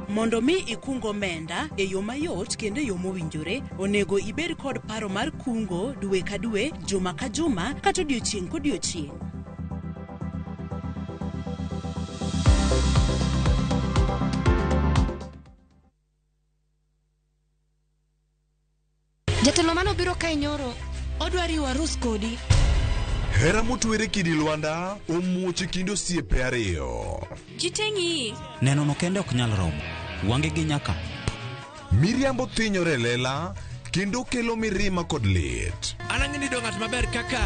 Mondo mi ikungo omenda e yo mayot kendo e yo mowinjore, onego ibed kod paro mar kungo dwe ka dwe, juma ka juma, kata odiochieng' kodiochieng'. Jatelo mano biro ka nyoro, odwa riwo arus kodi. Hera motwere kidi Lwanda omuoche kind osiepe ariyo. Jitengi. Neno no kende ok nyal romo. Wange gi nyaka. Miriambo thinyore lela kendo kelo mirima kod lit. Anang'eni do ng'at maber kaka.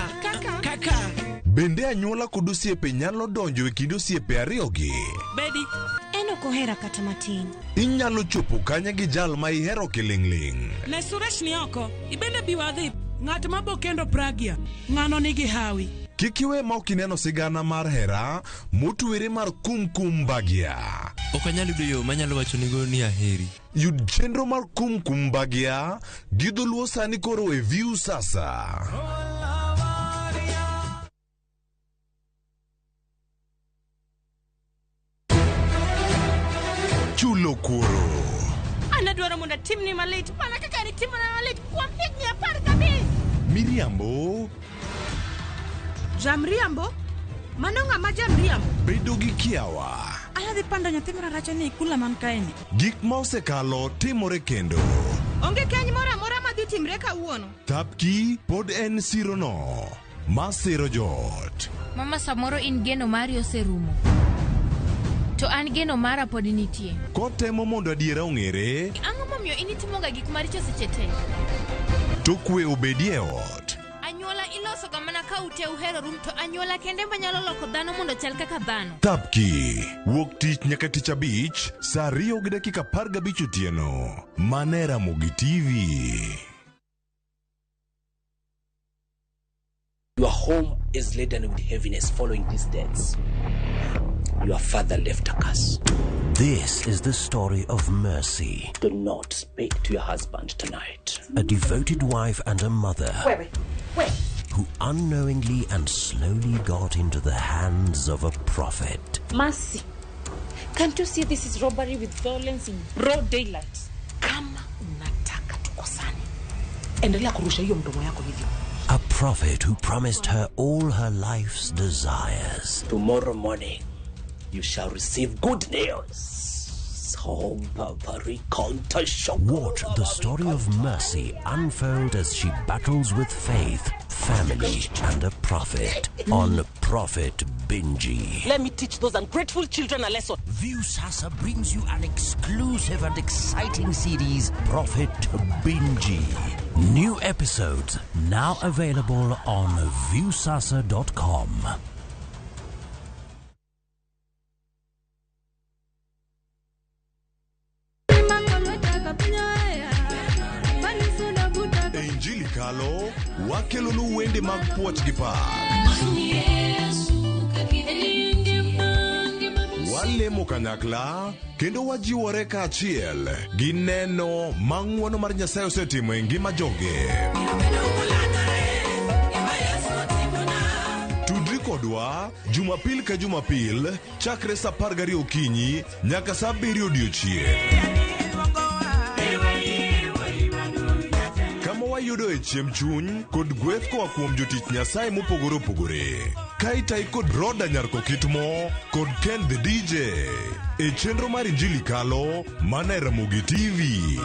Bende anyuola kod osiepe nyalo donjo e kind osiepe ariyogi. Bedi. En ok ohera kata matin. Inyalo chopo kanya gi jal ma ihero kiling'ling'. Ne Suresh ni oko, ibende biwadhi. Ng'at mabo kendo Pragya, ng'ano nigi hawi. Kik iwe ma ok ineno sigana mar hera motwere mar kumkum Bagya. Ok anyalo yudo yo manyalo wacho nigo ni aheri. Yud chenro mar kumkum Bagya gi dholuo sani koro e View sasa. Chulo kuoro. Anadwaro mondo timni malit, mana kaka ni timni malit kuom higni 15. Miriambo. Jamriambo? Mano ng'ama jamriambo? Bedo gi kiawa. Ayadhi pando nyathi mara racha ni kula man kaeni. Gik ma osekalo timore kendo. Onge keny moro amora madhi timre kawuono. Thapki pod en siro no. Masiro jot. Mama samoro in geno mari oserumo. To an geno mara pod nitie. Kotemo mondo adiera ong'ere. Ang'o momiyo initimoga gik maricho seche te? To kwe obedie ot. Anyuola iloso ga mana ka ute uhero rum to anyuola kende manyalo loko dhano mondo chal kaka dhano. Thapki wuok tich nyaka tich abich saa 2:15 otieno. Mane Ramogi TV. Your home is laden with heaviness following these deaths. Your father left a curse. This is the story of Mercy. Do not speak to your husband tonight. A devoted wife and a mother. Wait. Who unknowingly and slowly got into the hands of a prophet. Mercy, can't you see this is robbery with violence in broad daylight? Kama unataka tukosane, endelea kurusha hiyo mdomo yako hivyo. A prophet who promised her all her life's desires. Tomorrow morning, you shall receive good news. Watch the story of Mercy unfold as she battles with faith, family, and a prophet on Prophet Binji. Let me teach those ungrateful children a lesson. Viusasa brings you an exclusive and exciting series, Prophet Binji. New episodes now available on viusasa.com. Injili kalo wakelonu wende mag puoch gi pak. Walemo kanyakla kendo wajiwore kaachiel gi neno ma ng'wono mar Nyasaye osetimo e ngima joge. Tudri kodwa Jumapil ka Jumapil chakre sa 12 okinyi nyaka sa 7 odiechieng'. Wayudo e chiem chuny kod gweth koa kuom jotich Nyasaye mopogore opogore. Kaitai kod Roda Nyarko Kitmo kod Ken the DJ e chenro mar Injili kalo mana e Ramogi TV.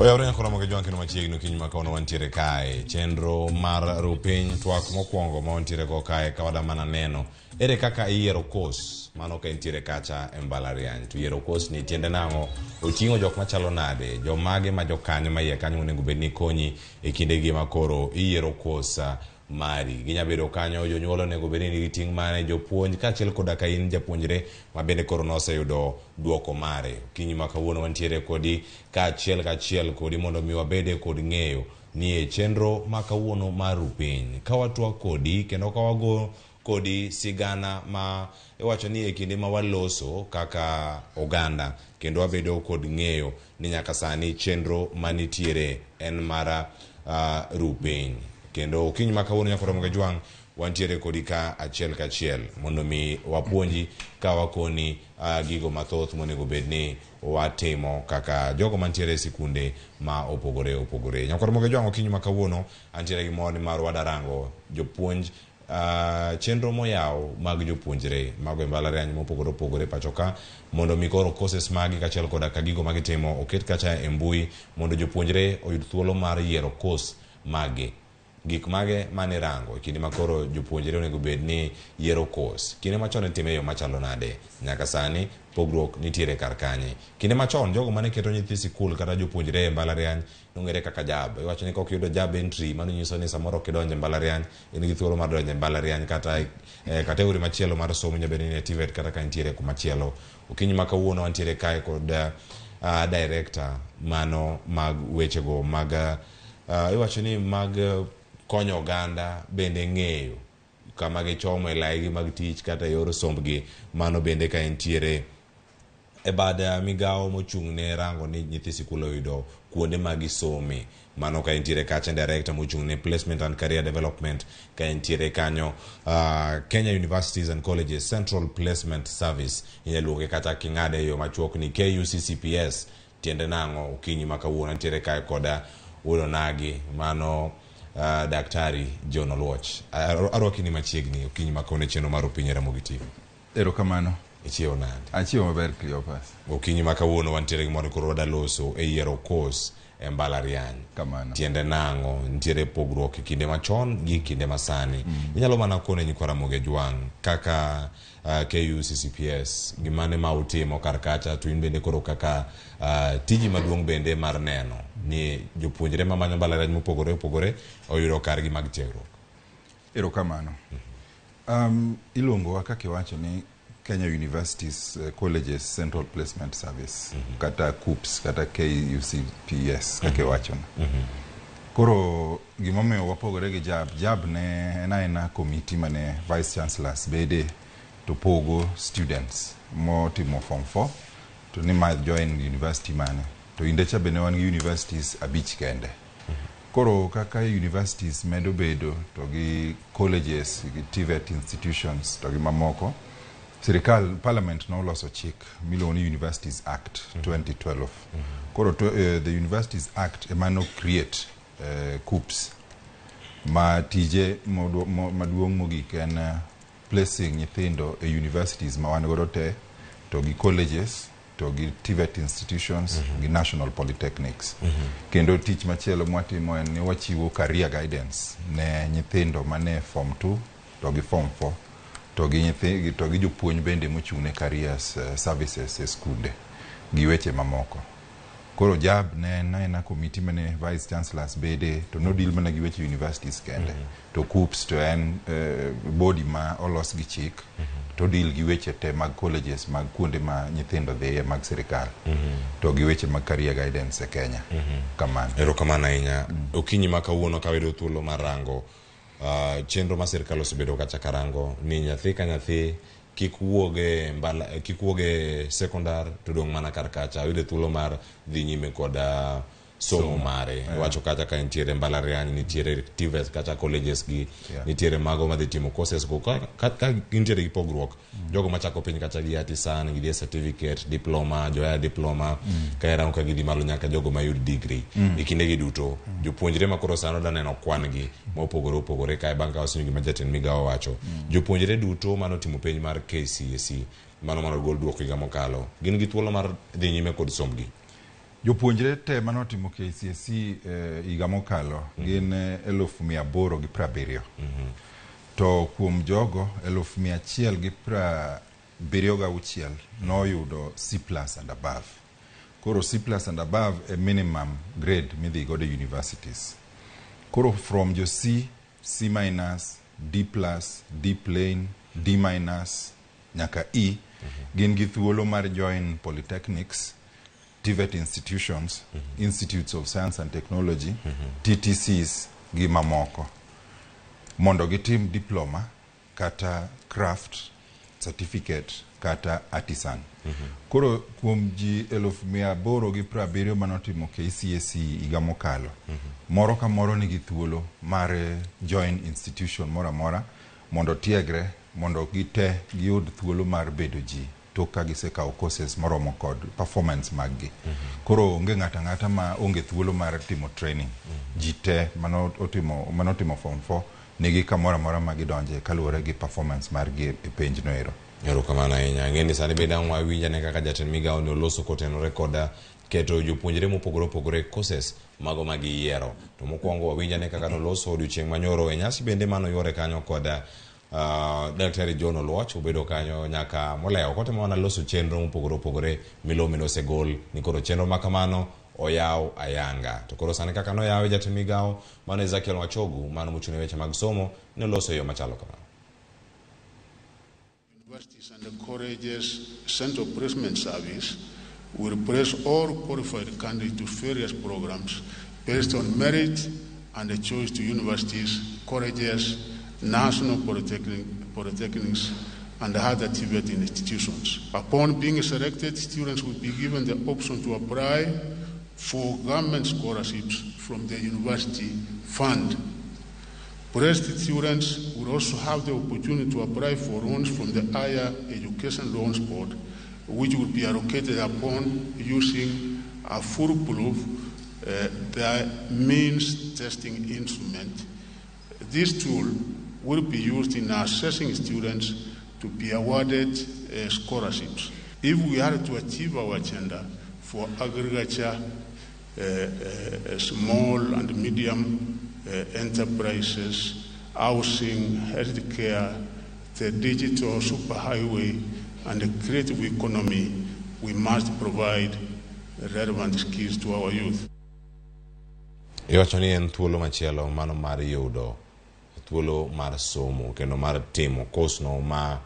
Oyawre Ramogi Jwan kendo machiegni kiny makaono wantiere kae chenro mar rupiny twak mokwongo ma wantiere go kae kawada mana neno ere kaka iyiero kos mano ka entiere kacha e mbalariany. To yiero kos ni tiende nang'o, oting'o jok machalo nade, jomage ma jokanyo ma iye kanyo onego bed ni konyi e kindegi ma koro iyiero kos mari. Ginyabedo kanyo jonyuol onego bed ni nigi ting' mane, jopuonj kaachiel koda ka in japuonjre ma bende koro noseyudo duoko mare. Okinyi ma kawuono wantiere kodi kaachiel kodi mondo mi wabede kod ng'eyo ni e chenro ma kawuono mar rupiny ka watwak kodi kendo ka wago kodi sigana ma iwacho ni e kinde ma waloso kaka oganda kendo wabedo kod ng'eyo ni nyaka sani chenro manitiere en mara rupiny. Kendo okinyi ma kawuono nyaka Ramogi Jwan wantiere kodi ka achiel mondo mi wapuonji ka wakoni gigo mathoth monego bed ni watimo kaka jogo mantiere e sikunde ma opogore. Nyaka Ramogi Jwan okinyi ma kawuono antiere gi mor ni mar wadarango jopuonj chenro moyaw mag jopuonjre mago e mbalariany mopogore pacho ka mondo mi koro courses magi kaachiel koda ka gigo magitimo oket kacha e mbui mondo jopuonjre oyud thuolo mar yiero course magi. Gik mage mane rango e kinde makoro jopuonjre onego bed ni yiero course. Kinde machon itime yo machalo nade, nyaka sani pogruok nitiere kar kanye. Kinde machon jogo mane keto nyithi sikul kata jopuonjre e mbalariany nong'ere kaka jab. Iwacho ni kok yudo jab entry mano nyiso ni samoro kidonjo e mbalariany in gi thuolo mar donjo e mbalariany kata kategori machielo mar somo nyabed ni TVET kata ka nitiere kumachielo. Okinyi ma kawuono wantiere kae kod director mano mag wechego mag iwacho ni mag konyo oganda bende ng'eyo kama gichomo e laigi mag tich kata yor sombgi mano bende ka entiere e bada migao mochung' ne rango ni nyithi sikul oyudo kuonde magisome mano ka entiere kacha director mochung' ne placement and career development ka entiere kanyo Kenya Universities and Colleges Central Placement Service inyaluonge kata king'ade yo machuok ni KUCCPS tiende nang'o okinyi makawuono entiere kae koda wuono nagi mano daktari John Oluoch arwaki machiegni okinyi makawuono chenro mar Opiny Ramogi TV. Erokamano. Ichiewo nade? Achiewo maber Cleopas. Okinyi makawuono wantiere gi mondo koro wadaloso e yiero course e mbalariany. Kamano. Tiende nang'o ntiere pogruok e kinde machon gi kinde masani. Inyalo mana kone nyikwa Ramogi Jwang' kaka KUCCPS gimane ma utimo kar kacha to in bende koro kaka tiji maduong' bende mar neno ni jopuonjre mamanyo mbalariany mopogore opogore oyudo kargi mag tiegruok. Erokamano. Iluongowa kaka iwacho ni Kenya Universities Colleges Central Placement Service kata KUPS kata KUCPS kaka iwacho. Koro gimomiyo wapogore gi JAB ne ena committee mane vice chancellors bede to pogo students motimo form 4 to ni ma join university mane to indecha bende wan gi universities abich kende. Koro kaka universities medo bedo to gi colleges gi TVET institutions to gi mamoko, Sirikal Parliament no loso chik miluongo ni Universities Act 2012. Koro the Universities Act emano create KUPS ma tije maduong' mogik en placing nyithindo e universities ma wan godo te to gi colleges to gi TVET institutions gi national polytechnics. Kendo tich machielo mwatimo en ni wachiwo career guidance ne nyithindo mane form 2 to gi form 4 to gi jopuonj bende mochung' ne careers services e skunde gi weche mamoko. Koro JAB ne ena committee mane vice chancellors bede to no deal mana gi weche universities kende. To KUPS to en body ma olos gi chik to deal gi weche te mag colleges mag kuonde ma nyithindo dhiye mag sirikal to gi weche mag career guidance e Kenya. Kamano. Erokamano ahinya. Okinyi makawuono kawayudo thuolo mar rango chenro ma sirikal osebedo kacha karango ni nyathi ka nyathi kik wuoge sekondar to dong' mana kar kacha yude thuolo mar dhi nyime koda somo mare. Wacho kacha ka nitiere mbalariany, nitiere TVET kata colleges gi nitiere mago madhi timo courses go ka nitiere gi pogruok. Jogo machako piny kacha gi artisan gi certificate, diploma, joya diploma ka erango ka gidhi malo nyaka jogo mayud degree. E kinde gi duto jopuonjre makoro sano da neno kwan gi mopogore opogore kae bang' ka wasenyo gima jatend migao wacho. Jopuonjre duto manotimo penj mar KCSE mano gol duoko higa mokalo gin gi thuolo mar dhi nyime kod somgi. Jopuonjre te manotimo KCSE higa mokalo gin 1870. To kuom jogo 1176 noyudo C+ and above. Koro C+ and above a minimum grade midhi go to universities. Koro from jo C, C-, D+, D plain, D-, nyaka E gin gi thuolo mar join polytechnics, TVET institutions, institutes of science and technology, TTCs gi mamoko mondo gitim diploma kata craft certificate kata artisan. Koro kuom ji 1870 manotimo KCSE higa mokalo, moro ka moro nigi thuolo mar join institution moro amora mondo tiegre mondo gite giyud thuolo mar bedo ji tok ka gisekawo courses moromo kod performance maggi. Koro onge ng'ata ng'ata ma onge thuolo mar timo training. Ji te manotimo form 4 nigi kamoro amora ma gidonje kaluwore gi performance margi e penj no ero. Erokamano ahinya. Ng'eni sani bende ang' wawinja ne kaka jatend migao ne oloso kotenore koda keto jopuonjre mopogore opogore courses mago ma giyiero. To mokwongo wawinja ne kaka noloso odiochieng' manyoro e nyasi bende manoyore kanyo koda Daktari John Oluoch obedo kanyo nyaka molewo kote ma loso chenro mopogore opogore milome nosegol ni koro chenro makamano oyaw ayanga. To koro sani kaka noyawe jatend migao mano Ezekiel Wachogu mano mochune weche mag somo ne loso yo machalo kamano. Universities and the colleges Central Placement Service will place all qualified candidates to various programs based on merit and the choice to universities, colleges, national polytechnics, and other TVET institutions. Upon being selected, students will be given the option to apply for government scholarships from the university fund. Pressed students will also have the opportunity to apply for loans from the Higher Education Loans Board, which will be allocated upon using a foolproof the means testing instrument. This tool will be used in assessing students to be awarded scholarships. If we are to achieve our agenda for agriculture, small and medium enterprises, housing, healthcare, the digital superhighway, and the creative economy, we must provide relevant skills to our youth. Iwacho ni en thuolo machielo mano mar yudo thuolo mar somo kendo mar timo course no ma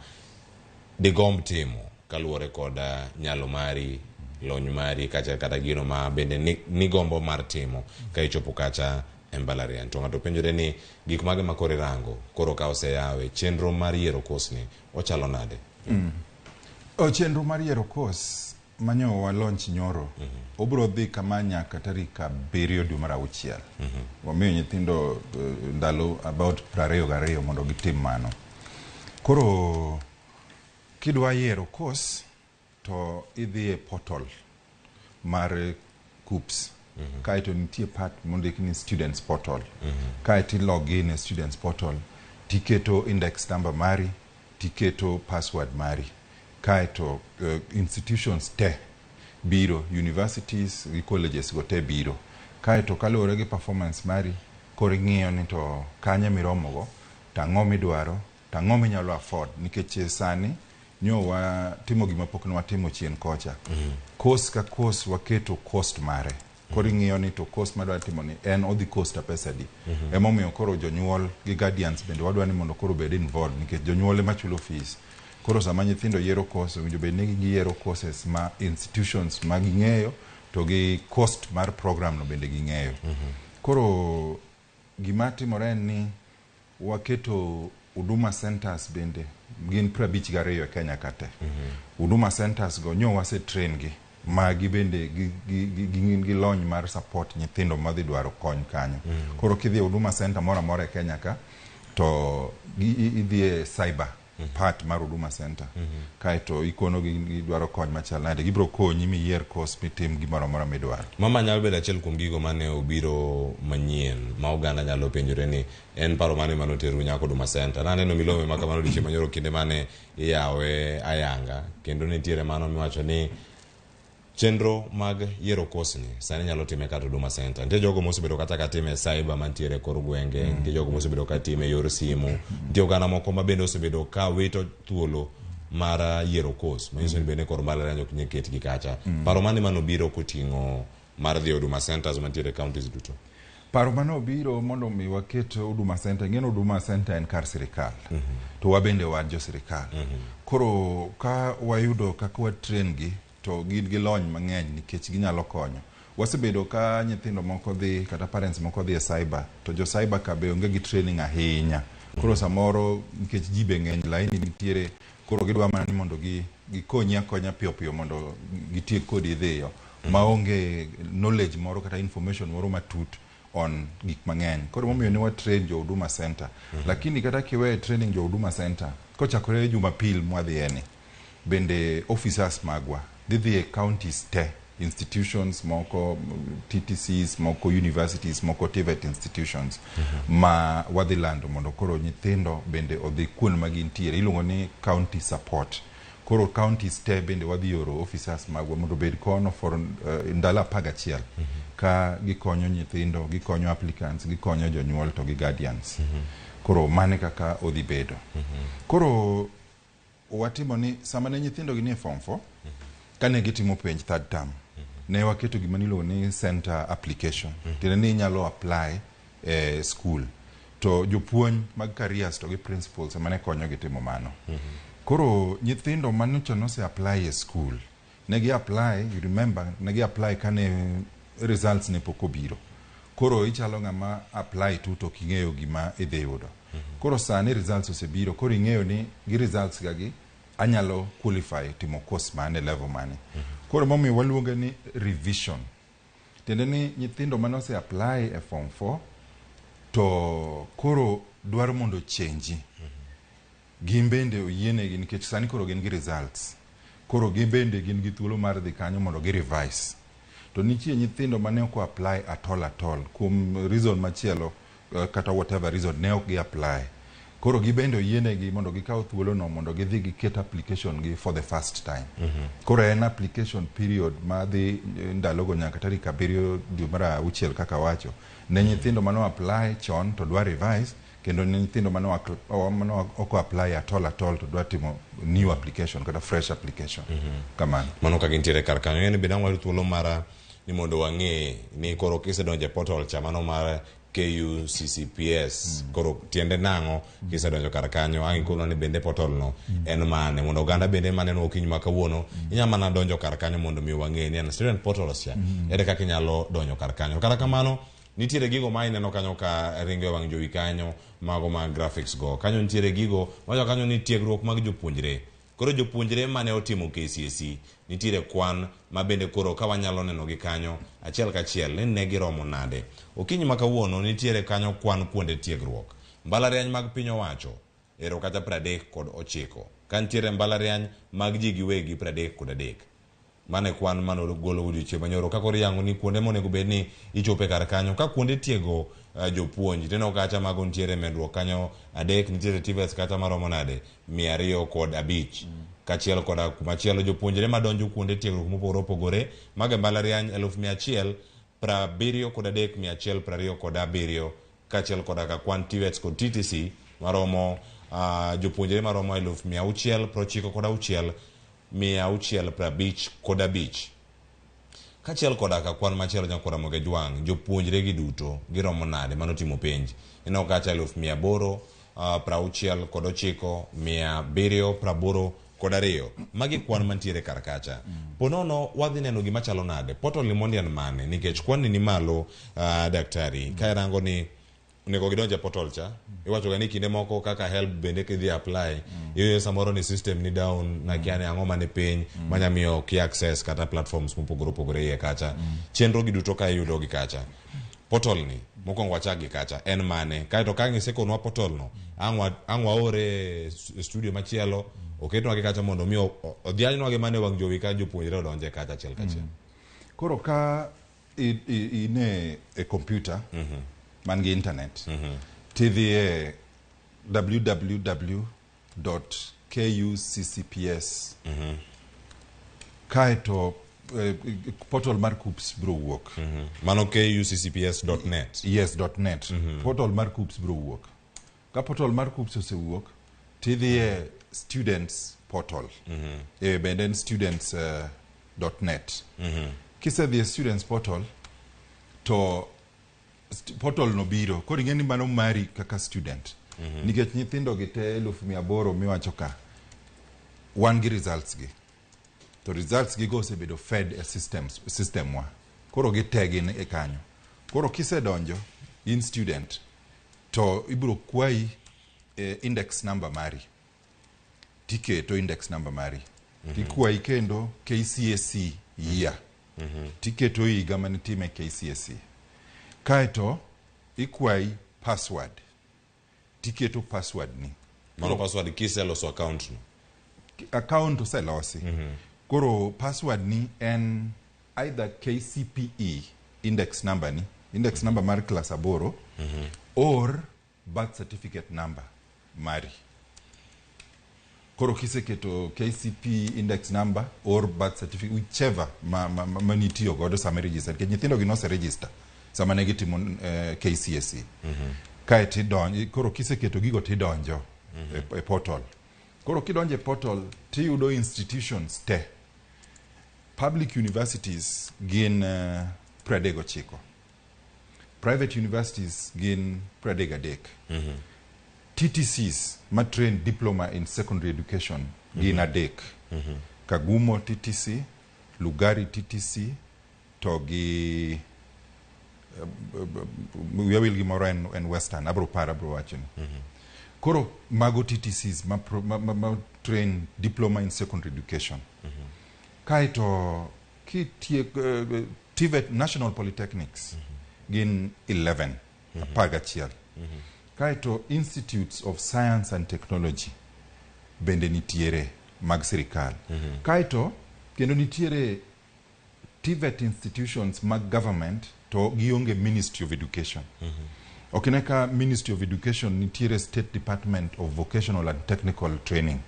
digomb timo kaluwore kod nyalo mari, lony mari, kata gino ma bende ni gombo mar timo ka ichopo kacha e mbalariany. To ng'ato penjore ni gik mage ma kore rango koro ka oseyawe chenro mar yiero course ni ochalo nade? Chenro mar yiero course manyo wa launch nyoro obro dhi kama nyaka tarik 7 dwe mar 6. Wamiyo nyithindo ndalo about 22 mondo gitim mano. Koro kidwa yiero course to idhi e portal mar KUPS. Kaito nitie part mondik ni students portal. Kaito login e students portal, tiketo index number mari, tiketo password mari. Kaito institutions te biro, universities gi colleges go te biro. Kaito kaluwore gi performance mari, koro ing'iyo ni to kanye miromo go, tang'o midwaro, tang'o minyalo afford, nikech sani nyowa timo gima pok nwatimo chien kocha. Course ka course waketo cost mare. Koro ing'iyo ni to course madwa timo ni en odhi costa pesa di. Emomiyo koro jonyuol gi guardians bende wadwa ni mondo koro bed involved, nikech jonyuol ema chulo fees. Koro sama nyithindo yiero course, winjo bed ni giyiero courses ma institutions ma ging'eyo to gi cost mar program no bende ging'eyo. Koro gima timore ni waketo Huduma Centers bende gin 52 e Kenya kate. Huduma Centers go nyo wase train gi ma gibende gi lony mar support nyithindo madhi dwaro kony kanyo. Koro kidhi Huduma Center mora mora e Kenya ka to idhi e cyber part mar Huduma Center. Kaito ikono gi dwaro kony machal nade, gibro konyi mi yier course mitim gimoro mora midwaro. Mama nyalo bedo achiel kuom gigo mane obiro manyien ma oganda nyalo penjore ni en paro mane manoteru nyako Huduma Center. Naneno milome ma kamano diche manyoro kinde mane iyawe ayanga, kendo nitiere mano miwacho ni chenro mag yiero course ni sani nyalo time kata Huduma Center. Nitie jogo mosebedo kata katime cyber mantiere kor gwenge, nitie jogo mosebedo katime yor simu, nitie oganda moko ma bende osebedo ka wito thuolo mar yiero course. Manyiso ni bende kor mbalariany ok nyal ketgi kacha. Paro mane manobiro koting'o mar dhi Huduma Centers mantiere counties duto? Paro mano biro mondo mi waket Huduma Center. Ngeno Huduma Center en kar sirikal. To wabende wan jo sirikal. Koro ka wayudo kaka wa train gi to gin gi lony mang'eny nikech ginyalo konyo. Wasebedo ka nyithindo moko dhi kata parents moko dhi e cyber, to jo cyber ka be onge gi training ahinya. Koro samoro nikech ji be ng'eny laini nitiere, koro gidwa mana ni mondo gikonyi akonya piyo mondo gitiek kodi dhiyo maonge knowledge moro kata information moro matut on gik mang'eny. Koro momiyo ne wa train jo Huduma Center. Lakini kata kiwe training jo Huduma Center, kochakore Jumapil mwadhieni, bende officers magwa didhi e counties te, institutions moko, TTCs moko, universities moko, TVET institutions ma wadhilando mondo koro nyithindo bende odhi kuon magintiere, iluongo ni county support. Koro counties te bende wadhi yoro officers magwa mondo bed kono for ndalo 11 ka gikonyo nyithindo, gikonyo applicants, gikonyo jonyuol to gi guardians. Koro mane kaka odhi bedo. Koro watimo ni sama ne nyithindo gini form 4 kane gitimo penj third term, ne waketo gima niluongo ni center application. Tiende ni inyalo apply school. To jopuonj mag careers to gi principals mane konyo gitimo mano. Koro nyithindo manocho no se apply e school, ne gi apply, you remember, ne gi apply kane results ne poko biro. Koro ichalo ng'ama apply tu to king'eyo gima idhi yudo. Koro sani results osebiro, koro ing'eyo ni gi results gagi anyalo qualify timo course mane level mane. Koro momi waluonge ni revision. Tiende ni nyithindo manose apply e form 4 to koro dwaro mondo change. Gimbende oyienegi nikech sani koro gin gi results. Koro gimbende gin gi thuolo mar dhi kanyo mondo gi revise. To nitie nyithindo mane ok apply at all kuom reason machielo kata whatever reason ne ok gi apply. Koro gibende oyienegi mondo gikaw thuolo no mondo gidhi giket application gi for the first time. Koro en application period madhi ndalogo nyaka tarik 7 dwe mar 6 kaka wacho. Ne nyithindo mano apply chon to dwa revise, kendo ne nyithindo mano ok apply at all to dwa timo new application kata fresh application. Kamano. Mano ka gintiere kar kanyo en bidang waru thuolo mara ni mondo wang'e ni koro kisedonje portal cha mano mar KUCCPS koro tiende nango kisedonjo kar kanyo ang kono ni bende portal no en mane mondo oganda bende mane no okinyi makawuono inyama na donjo kar kanyo mondo mi wang'e ni en student portal sia ere kaka inyalo donjo kar kanyo. Kata kamano nitiere gigo ma ineno kanyo ka ringo wang' jowi kanyo mago ma graphics go kanyo nitiere gigo wacho kanyo ni tiegruok mag jopuonjre. Koro jopuonjre mane otimo KCSE nitiere kwan ma bende koro ka wanyalo neno gi kanyo achiel kachiel ne giromo nade. Okinyi makawuono nitiere kanyo kwan kuonde tiegruok. Mbalariany mag piny owacho ero kata 39 ka nitiere mbalariany mag ji giwegi 33. Mane kwan mano golo odiochieng' manyoro ka koro yango ni kuonde monego bed ni ichope kar kanyo ka kuonde tiego jopuonj teno kacha mago nitiere medruok kanyo 3 nitiere TVET kata maromo nade 205 kachiel koda kumachielo jopuonjre madonjo kuonde tiegruok mopogore opogore mag mbalariany 173,127 kachiel koda ka kwan TVET kod TTC maromo jopuonjre maromo 696,655 kachiel koda ka kwan machielo nyakora moge jwang' jopuonjre gi duto giromo nade mano timo penj ino kacha 869,782 magi kwan mantiere kar kacha. Ponono wadhi neno gima chalo nade portal ni mondian mane nikech kwan ni malo daktari ka irango ni nego gidonje portal cha iwacho ga ni kinde moko kaka help bende kidhi apply iyo samoro ni system ni down na kiane ang'o mane piny manyamiyo ki access kata platforms mopogore opogore ye kacha chenro gi duto ka iyudo gi kacha. Portal ni mokwongo wachak gi kacha en mane kaito ka ng'ise konwa portal no ang'wa ore studio machielo oketwa gi kacha mondo mi odhianynwa gi mane wang' jowi ka jopuonjre odonje kacha achiel kachiel. Koro ka ine e computer man gi internet tidhi e www.kuccps kaito portal mar KUCCPS bro wuok mano kuccps.net yes .net portal mar KUCCPS bro wuok ka portal mar KUCCPS osewuok tidhi e students portal bende students.net kisedhi e students portal to portal no biro koro ing'eni mano mari kaka student nikech nyithindo gi te 800 miwacho ka wan gi results gi to results gi go osebedo fed e system wa koro gitegi e kanyo. Koro kisedonjo in student to ibiro kwayi index number mari tiketo index number mari tikwayi kendo KCSE year tiketo higa mane time KCSE kaito ikwayi password tiketo password ni mano password kiseloso account no account oselosi koro password ni en either KCPE index number mar class 8 or birth certificate number mari. Koro kiseketo KCPE index number or birth certificate whichever manitiyo godo sama register ke nyithindo gi no se register sama ne gitimo KCSE kae tidonjo koro kiseketo gigo tidonjo e portal. Koro kidonjo e portal tiyudo institutions te. Public universities gin 39, private universities gin 33, TTCs matrain diploma in secondary education gin 3, Kagumo TTC, Lugari TTC to gi will gimoro en Western abro wachoni. Koro mago TTCs train diploma in secondary education. Kaito TVET National Polytechnics gin 11 pagachiel. Kaito Institutes of Science and Technology bende nitiere mag sirikal. Kaito kendo nitiere TVET institutions mag government to gionge Ministry of Education. Okineka Ministry of Education nitiere State Department of Vocational and Technical Training.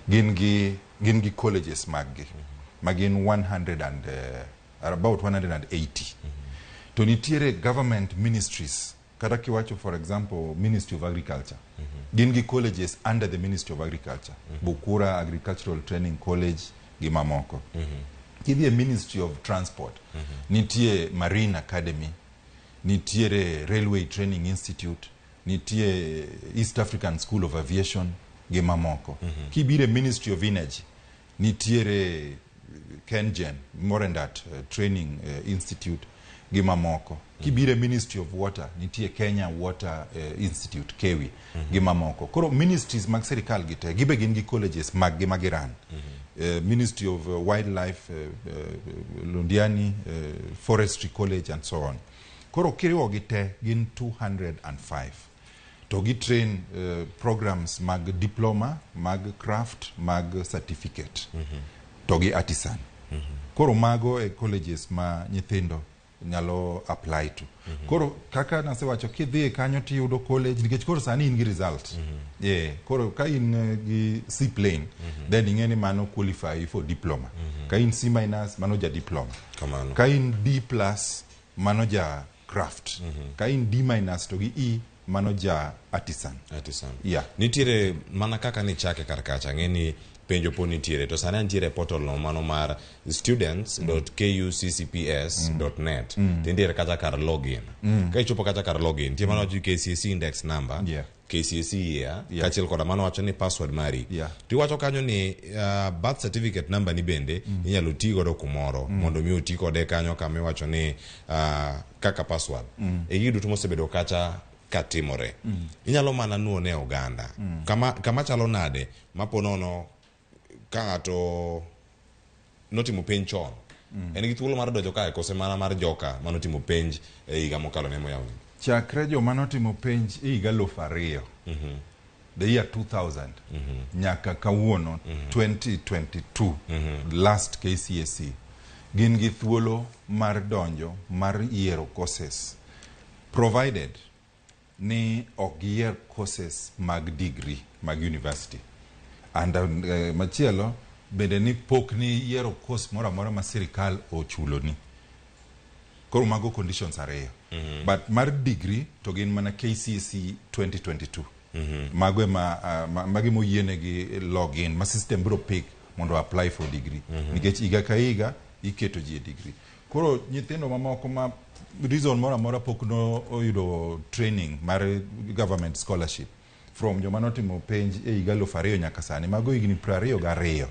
Gin gi colleges maggi. Magin 100 and about 180. To nitiere government ministries. Kata kiwacho, for example, Ministry of Agriculture. Gin gi colleges under the Ministry of Agriculture. Bukura Agricultural Training College gi mamoko. Kidhi Ministry of Transport. Nitie Marine Academy. Nitiere Railway Training Institute. Nitie East African School of Aviation gi mamoko. Kibire Ministry of Energy. Nitiere Kengen, Morendat Training Institute gi mamoko. Kibire Ministry of Water, nitie Kenya Water Institute, KEWI, gi mamoko. Koro ministries mag serikal gite, gibe gin gi colleges mag gi magiran. Ministry of Wildlife, Lundiani, Forestry College and so on. Koro kiriwo gite gin 205. To gi train programs mag diploma, mag craft, mag certificate. To gi artisan. Koro mago e colleges ma nyithindo nyalo apply to. Koro kaka nasewacho kidhi kanyo tiyudo college nikech koro sani in gi result. Koro ka in gi C plane, then ingeni mano qualify for diploma. Ka in C minus, mano ja diploma. Ka in D plus, mano ja craft. Ka in D minus to gi E, mano ja artisan. Nitiere mana kaka ni chake karkacha ngeni penjo po nitiere to sani nitiere portal no mano mar students.kuccps.net. Tindiere kata kar login. Ka ichopo kata kar login, tie mano wacho KCSE index number, KCSE year, kachiel koda mano wacho ni password mari. Tiwacho kanyo ni birth certificate number ni bende inyalo tii godo kumoro mondo mi oti kode kanyo kama iwacho ni kaka password. Giduto mosebedo kacha katimore. Inyalo mana nuone oganda. Kama chalo nade maponono ka ng'ato notimo penj chon. En gi thuolo mar donjo kae kose mana mar joka manotimo penj e higa mokalo ne moyawni. Chakre joma notimo penj e higa 2000, the year 2000, nyaka kawuono 2022, last KCSE, gin gi thuolo mar donjo mar yiero courses, provided ni ogier courses mag degree mag university. And machielo bende ni pok ni yiero course mora mora ma sirikal ochulo ni. Koro mago conditions ariyo. But mar degree to gin mana KCSE 2022. Mago magi moyiene gi login ma system bro pick mondo apply for degree. Nikech higa ka higa iketo ji e degree. Koro nyithindo mamoko ma reason mora mora pok no oyudo training mar government scholarship from joma notimo penj e higa 2000 nyaka sani, mago higni 22.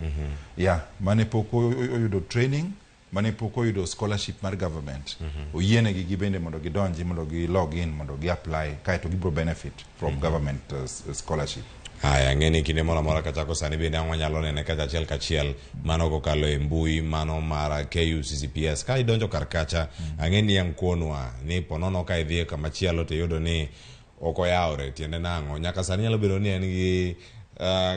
Mane pok oyudo training, mane pok oyudo scholarship mar government. Oyiene gi bende mondo gidonji, mondo gi login, mondo gi apply, kaeto gibro benefit from government scholarship. Aya, ngeni kinde mora mora kachako sani bende wanyalo nene kachiel kachiel mano kokalo e mbui mano mara KUCCPS. Ka idonjo kar kacha, angeni yang kuonwa ni ponono ka idhie kama chielo to yudo ni oko yaure tiende nango. Nyaka sani nyalo bedo ni en gi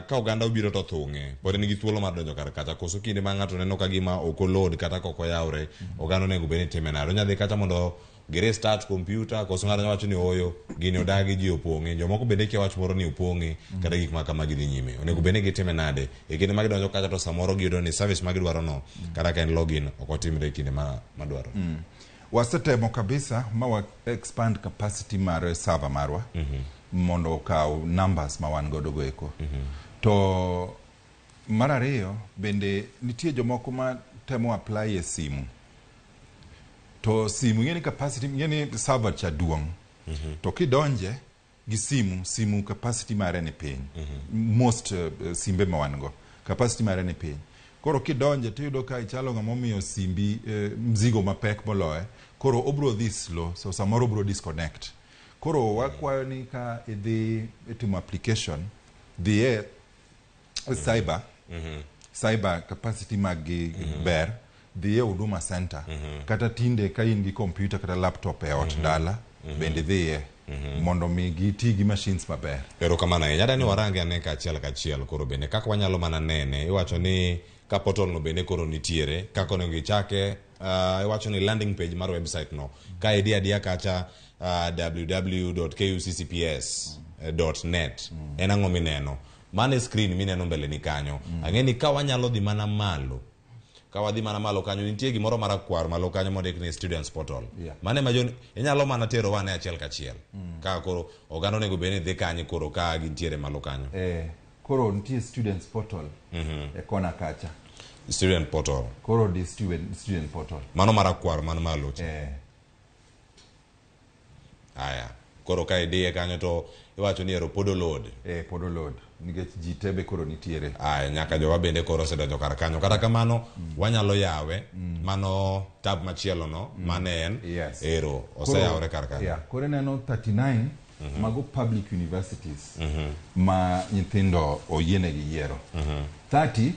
ka oganda obiro to thung'e, pod en gi thuolo mar donjo kar kacha. Koso kinde ma ng'ato neno ka gima oko load kata koko yaure, oganda onego bed ni time nade. Onyadhi kacha mondo gire start computer, koso ng'ato wacho ni oyo gini odagi ji opong'e. Jomoko bende kia wach moro ni opong'e kata gik ma kama gidhi nyime. Onego bed ni gitime nade. E kinde ma gidonjo kacha to samoro giyudo ni service ma gidwaro no kata ka en login ok otimre e kinde ma dwaro. Wasetemo kabisa ma wa expand capacity mar server marwa mondo okaw numbers ma wan godo go eko. To mar ariyo bende nitie jomoko ma temo apply e simu. To simu ngeni capacity ngeni server cha duong. To kidonje gi simu capacity mare ni piny. Most simbe ma wan go capacity mare ni piny. Koro kidonje tiyudo ka ichalo ng'ama omiyo simbi mzigo mapek moloye, koro obro dhi slow, so samoro obro disconnect. Koro wakwayo ni ka idhi itimo application, cyber cyber capacity mag ber dhi e Huduma Center kata tinde ka in gi computer kata laptop e ot dala bende dhiye mondo mi giti gi machines maber. Pero kamano yada ni warange ane ka achiel koro bende kaka wanyalo mana nene iwacho ni ka portal no bende koro nitiere kako ne gichake iwacho ni landing page mar website no ka idea dia kacha www.kuccps.net enango mineno mane screen mineno mbele ni kanyo angeni ka wanyalo dhi mana malo ka wadhi mana malo kanyo nitie gimoro marakwar malo kanyo mondik ni students portal mane majon inyalo mana tero wane achiel kachiel ka koro ogano nego bene dhi kanyo koro ka gintiere malo kanyo koro nitie students portal e kona kacha student portal koro di student portal mano marakwar man malo aya koro ka idie kanyo to iwacho ni ero podo load nikech ji tebe koro nitiere nyaka jowa bende koro sedonjo kar kanyo kata kamano wanyalo yawe mano tab machielo no mane en ero oseyawre kar kanyo koro neno 39 mago public universities ma nyithindo oyienegi yiero 30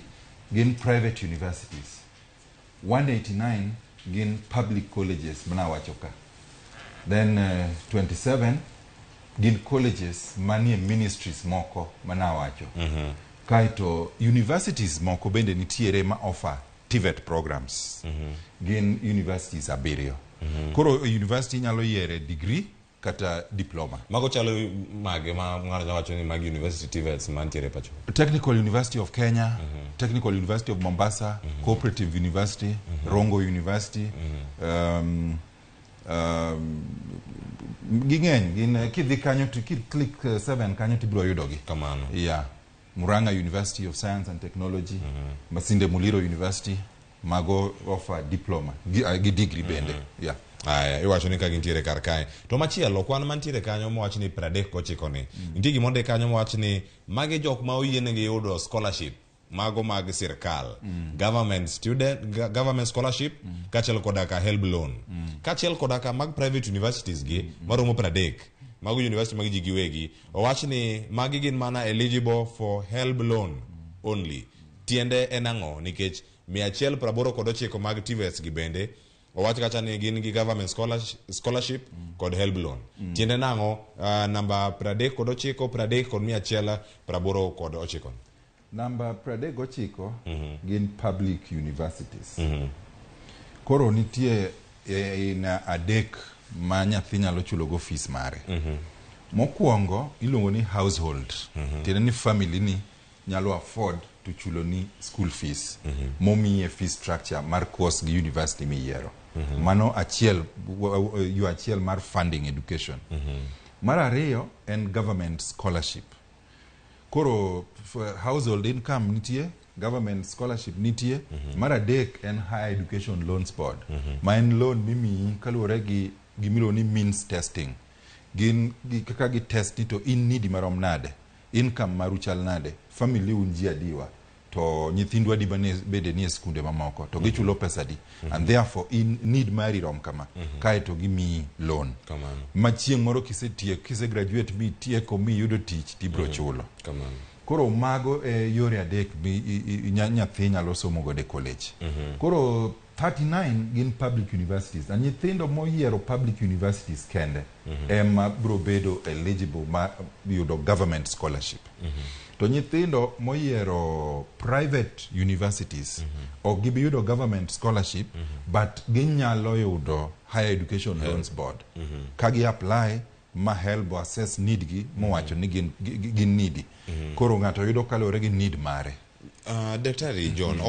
gin private universities 189 gin public colleges mana wacho ka then 27 gin colleges manie ministries moko mana wacho kaito universities moko bende nitiere ma offer TVET programs gin universities abiriyo koro university nyalo yiere degree kata diploma mago chalo mage ma ng'ano wacho ni mag university TVETs mantiere pacho Technical University of Kenya Technical University of Mombasa Cooperative University Rongo University ging'eny kidhi kanyo to click 7 kanyo tibiro yudogi kamano Murang'a University of Science and Technology Masinde Muliro University mago offer diploma gi degree bende aya iwacho ni ka gintiere kar kae to machielo kwan mantiere kanyo mowach ni 39 ni nitie gimonde kanyo mowach ni magi jok ma oyienegi yudo scholarship mago mag sirkal government scholarship kachiel koda ka help loan kachiel koda ka mag private universities gi maromo 30 mago university mag ji giwegi owach ni magi gin mana eligible for help loan only tiende enango nikech 189 mag TVETs gi bende owach kacha ni gin gi government scholarship kod help loan tiende nango namba 39 kod 189 Namba 39 gin public universities. Koro nitie ina adek ma nyathi nyalo chulo go fees mare. Mokwongo iluongo ni household. Tiende ni family ni nyalo afford to chulo ni school fees. Momiye fee structure mar course gi university miyiero. Mano achiel mar funding education. Mar ariyo en government scholarship. Koro household income nitie, government scholarship nitie, mar adek en higher education loans board. Ma en loan mimi kaluwore gi gimilo ni means testing. Gin kaka gi test ni to in nidi marom nade, income maru chal nade, family unji adiwa, to nyithindwa di bede ni skunde mamoko, to gichulo pesa di. And therefore in need mari rom kama, kae to gimi loan. Machieng moro kise graduate mi tieko mi yudo tich tibro chulo. Koro mago yore adek nyathi nyalo somo go de college. Koro 39 gin public universities. And nyithindo moyiero public universities kende ema bro bedo eligible ma yudo government scholarship. To nyithindo moyiero private universities ok gibi yudo government scholarship but ginyalo yudo higher education loans board. Kagi apply ma help assess need gi mowacho ni gin needy. Koro ng'ato yudo kalore gi need mare. Daktari John,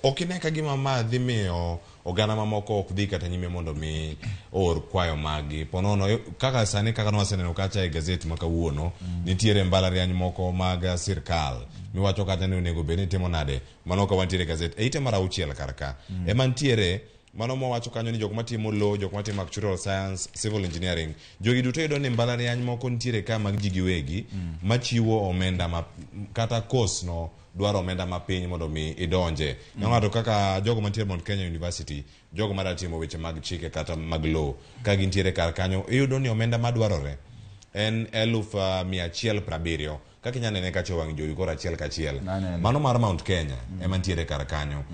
okine ka gima ma dhi miyo ogana mamoko ok dhi kata nyime mondo mi or kwayo magi. Ponono kaka sani kaka nwaseneno kacha e gazeti makawuono nitiere mbalariany moko mag sirkal miwacho kata ni onego bed ni timo nade mano ka wantiere gazeti eite mar 6 karka ema ntiere mano mowacho kanyo ni jok matimo law, jok matimo actuarial science, civil engineering, jogi duto yudo ni mbalariany moko ntiere ka mag ji giwegi machiwo omenda kata course no dwaro omenda mapiny mondo mi idonje. Ng'ato kaka jogo mantiere Mount Kenya University, jogo maratimo weche mag chike kata mag law, ka gintiere kar kanyo iyudo ni omenda madwarore en 1,170 kaka inyalo nene kacha wang' jowi koro achiel kachiel. Mano mar Mount Kenya ema nitiere kar kanyo.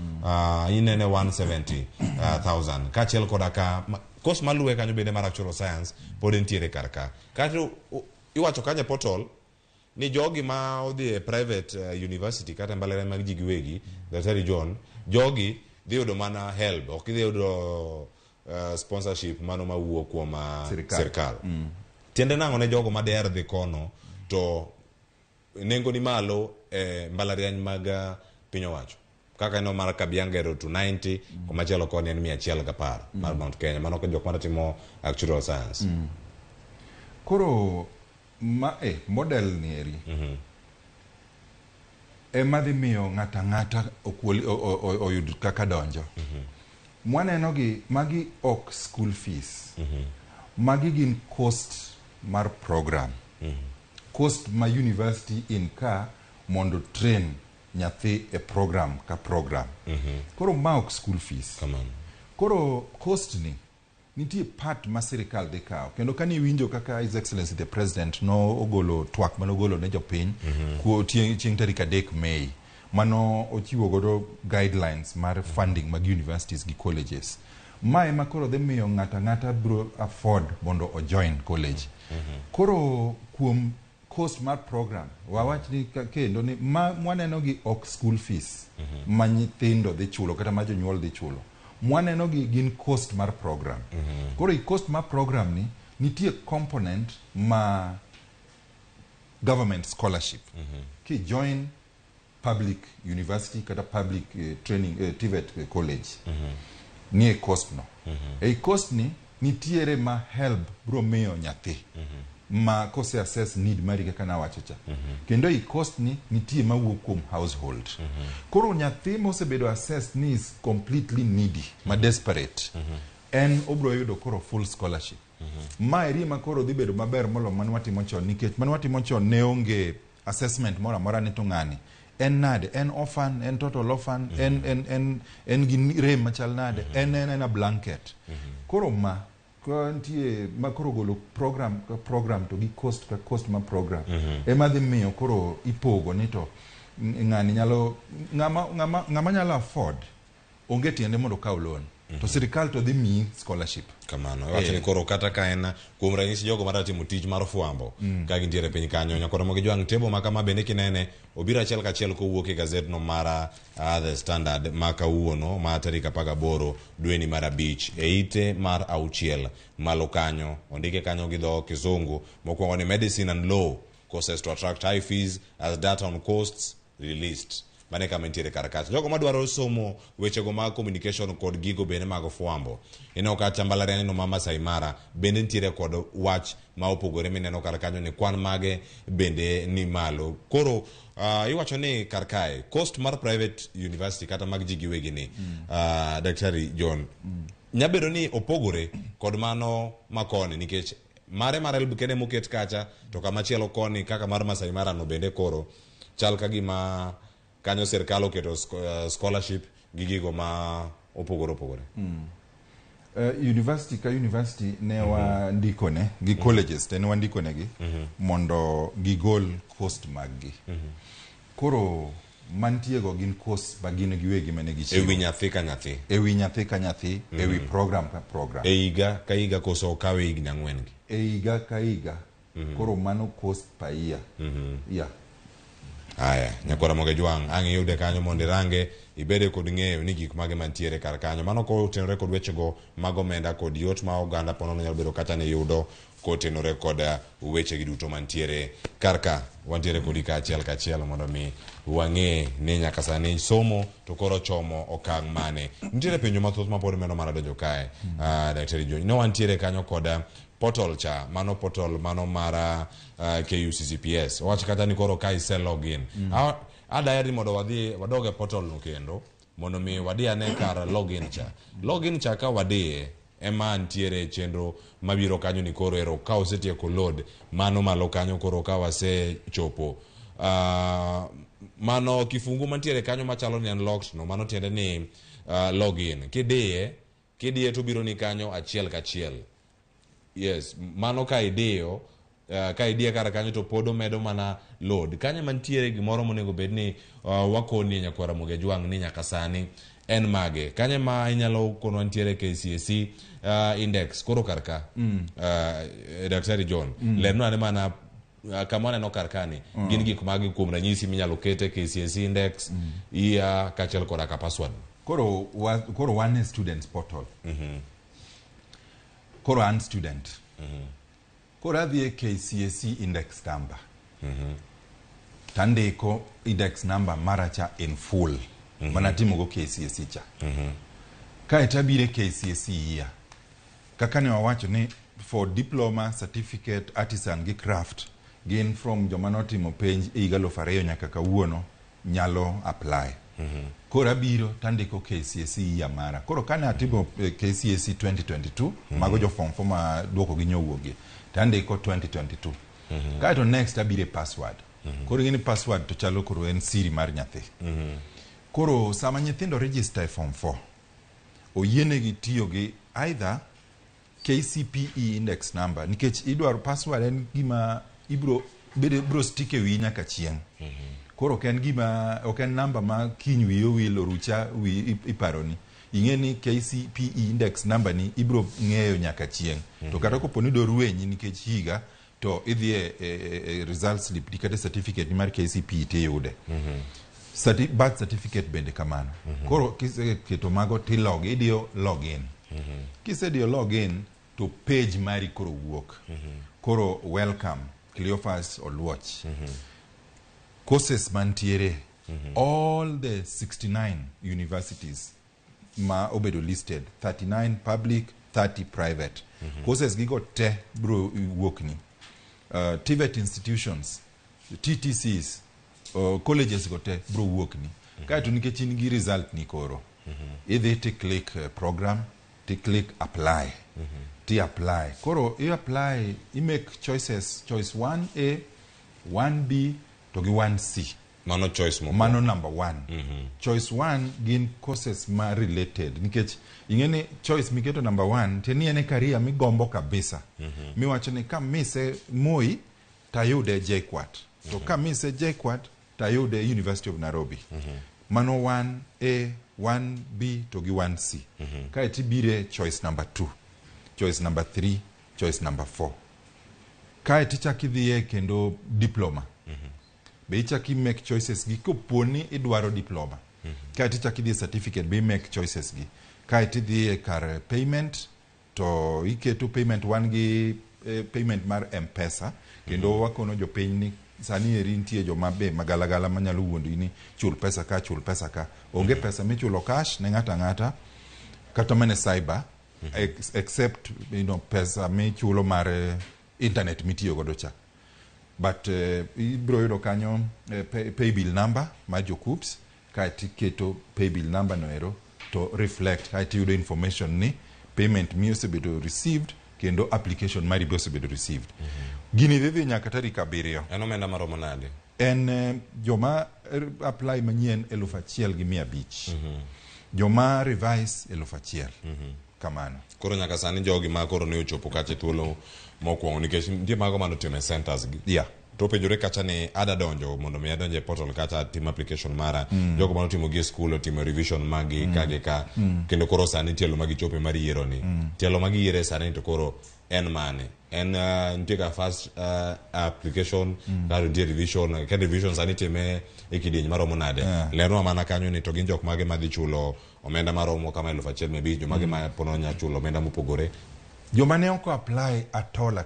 Inene 170,000 kachiel koda ka course maluwe kanyo bende mar actual science pod nitiere kar ka. Kata iwacho kanyo portal ni jogi ma odhi e private university kata mbalariany mag ji giwegi, Daktari John, jogi dhi yudo mana help, ok dhi yudo sponsorship mano mawuok kuom sirkal. Tiende nang'o ne jogo ma der dhi kono to nengo ni malo mbalariany mag piny owacho kaka no mar Kabianga Road to 90 komachielo koni en 110 mar Mount Kenya, mano jok ma timo actual science. Koro model ni eri ema dhi miyo ng'ata oyud kaka donjo. Mwaneno gi magi ok school fees, magi gin cost mar program, cost ma university in ka mondo train nyathi e program ka program. Koro ma ok school fees. Koro cost ni nitie part ma sirikal dhi kawo, kendo kani winjo kaka His Excellency the President no ogolo twak mano ogolo ne jopiny chieng' tarik 3 Mei mano ochiwo godo guidelines mar funding mag universities gi colleges. Ma ema koro dhi miyo ng'ata bro afford mondo o join college. Koro kuom cost mar program wawach ni kendo ni mwaneno gi ok school fees ma nyithindo dhi chulo kata ma jonyuol dhi chulo, mwaneno gi gin cost mar program. Koro i cost mar program ni nitie component ma government scholarship. Ki join public university kata public training TVET college ni cost no. E cost ni nitiere ma help bro miyo nyathi ma kose assess need mari kaka na wachocha. Kendo i cost ni nitie ma wuok kuom household. Koro nyathi mosebedo assessed ni is completely needy, ma desperate, en obro yudo koro full scholarship. Ma eri ma koro dhi bedo maber molo manwatimo chon, nikech manwatimo chon ne onge assessment mora mora ni to ng'ani en nade, en orphan, en total orphan, en gi rem machal nade, en a blanket. Koro ma ntie ma koro golo program to gi cost ma program ema dhi miyo koro ipogo ni to ng'ani nyalo ng'ama nyalo afford onge tiende mondo kaw loan to sirikal to dhi miyi scholarship kamano. Wacho ni koro kata ka en kuom ranyisi jogo ma timo tich mar fwambo ka gintiere piny kanyo nyakoro mogi jwang' tebo ma kama bende kinene obiro achiel kachiel kowuok e gazet no mara The Standard ma kawuono ma tarik 18 dwe ni mar 5 e ite mar 6 malo kanyo ondike kanyo gi dho Kizungu mokwongo ni medicine and law causes to attract high fees as data on costs released. Mane kama nitiere karakach jogo madwaro somo weche go mag communication kod gigo bende mag fwambo ino kata mbalariany no mama Saimara bende nitiere kod wach ma opogore mineno karakanyo ni kwan mage bende ni malo. Koro iwacho ni karkae cost mar private university kata mag ji giwegi ni Daktari John nyabedo ni opogore kod mano makoni nikech mare mar elbu kene moket kacha to kama chielo koni kaka mar Masai Mara no bende koro chal ka gima kanyo serikal oketo scholarship gi gigo ma opogore. University ka university ne wandikone gi colleges te ne wandikone gi mondo gigol cost mag gi. Koro mantiego gin cost ba gin giwegi mane gichiwo ewi nyathi ka nyathi ewi program ka program e higa ka higa koso kawe higni 4 gi e higa ka higa. Koro mano cost pa year. Aya, nyakora moge jwang' ang' yude kanyo mondo irange ibede kod ng'eyo ni gik mage mantiere kar kanyo. Mano kotenore kod wechego mag omenda kod yot ma oganda ponono nyalo bedo kata ni yudo kotenore kod weche gi duto mantiere kar ka. Wantiere kodi kachiel mondo mi wang'e ni nyaka sani somo to koro chomo okang' mane. Nitiere penjo mathoth mapod meno mana donjo kae. Daktari John, no wantiere kanyo kod portal cha mano portal mano mara KUCCPS wach kata ni koro kai se login adayari modo wadoge portal no kendo mondo mi wadi ane kar login cha ka wadi ema ntiere chenro mabiro kanyo ni koro ero ka osetieko load mano malo kanyo koro ka wase chopo mano kifungu mantiere kanyo machalo ni unlocked no mano tiende ni login kidie to biro ni kanyo achiel kachiel. Yes, mano ka ideo ka idie kar kanyo to podo medo mana load kanyo mantiere gimoro monego bed ni wakoni nyakwa Ramogi Jwang ni nyaka sani en mage kanyo ma inyalo kono ntiere KCSE index koro karka Dr. John lerno ane mana kama waneno karkani gin gik magi kuom ranyisi minyalo kete KCSE index iya kachel koda ka password koro one students portal koro an student koro adhi KCSE index number tandiko index number maracha in full manatimo go KCSE cha kae tabire KCSE year kaka ne wawacho ni for diploma certificate artisan gi craft gin from joma notimo penj e higa 2000 nyaka kawuono nyalo apply koro abiro tandiko KCSE year mara koro kane atimo KCSE 2022 mago jo form 4 ma duoko gi nyowuogi tandiko 2022 kae to next abire password koro gini password to chalo koro en siri mar nyathi koro sama nyithindo register form 4 oyienegi tiyo gi either KCPE index number nikech idwaro password en gima ibro stick e wi nyaka chieng koro ken gima oken number ma kiny wi owil orucha wi iparoni ingeni KCPE index number ni ibro ng'eyo nyaka chieng to kata koponi do ruwenyi nikech higa to idhi e result slip dikate certificate mar KCPE te yude birth certificate bende kamano koro kiseketo mago tilog idio login kisedio login to page mari koro wuok koro welcome Cleophas Oluoch courses mantiere all the 69 universities ma obedo listed 39 public 30 private courses gigo te bro wuokni TVET institutions TTCs colleges go te bro wuokni kae to nikech in gi result ni koro idhi ti click program ti click apply ti apply koro you apply you make choices choice 1A 1B to gi 1C mano choice mo mano number 1 choice 1 gin courses ma related nikech ingene choice miketo number 1 teni ene career migombo kabisa miwacho ni ka mise Moi tayude JKUAT to ka mise JKUAT tayude University of Nairobi mano 1A 1B to gi 1C kae tibire choice number 2 choice number 3 choice number 4 kae tichaki dhiye kendo diploma be ichaki make choices gi koponi idwaro diploma kae tichaki dhiye certificate be make choices gi kae tidhiye kar payment to iketo payment one gi payment mar M-Pesa kendo wakono jopiny ni sani eri nitie joma be magalagala manyalo wuondi ni chul pesa ka onge pesa michulo cash ne ng'ata kata mane cyber except pesa michulo mar internet mitiyo godo cha but ibro yudo kanyo pay bill number ma jokups ka tiketo pay bill number noero to reflect ka tiyudo information ni payment mi osebedo received kendo application mari be osebedo received gini dhithi nyaka tarik 7 en omenda maromo nade en joma apply manyien 1,500 joma revise 1,000 kamano koro nyaka sani jogi ma koro ne ochopo kache thuolo mokwongo nikech nitie mago manotime centers gi to penjore kacha ni ada donjo mondo mi adonje portal kacha tim application mara jogo manotimo gi school otimo revision magi kage ka kendo koro sani tielo magi chope mari yiero ni tielo magi yiere sani to koro en mane en nitie ka first application karo nitie revision ka revision sani time e kidieny maromo nade lerno mana kanyo ni to gin jok mage madhi chulo omenda maromo kama 1,500 jomage ma pononya chulo omenda mopogore joma ne oko apply atol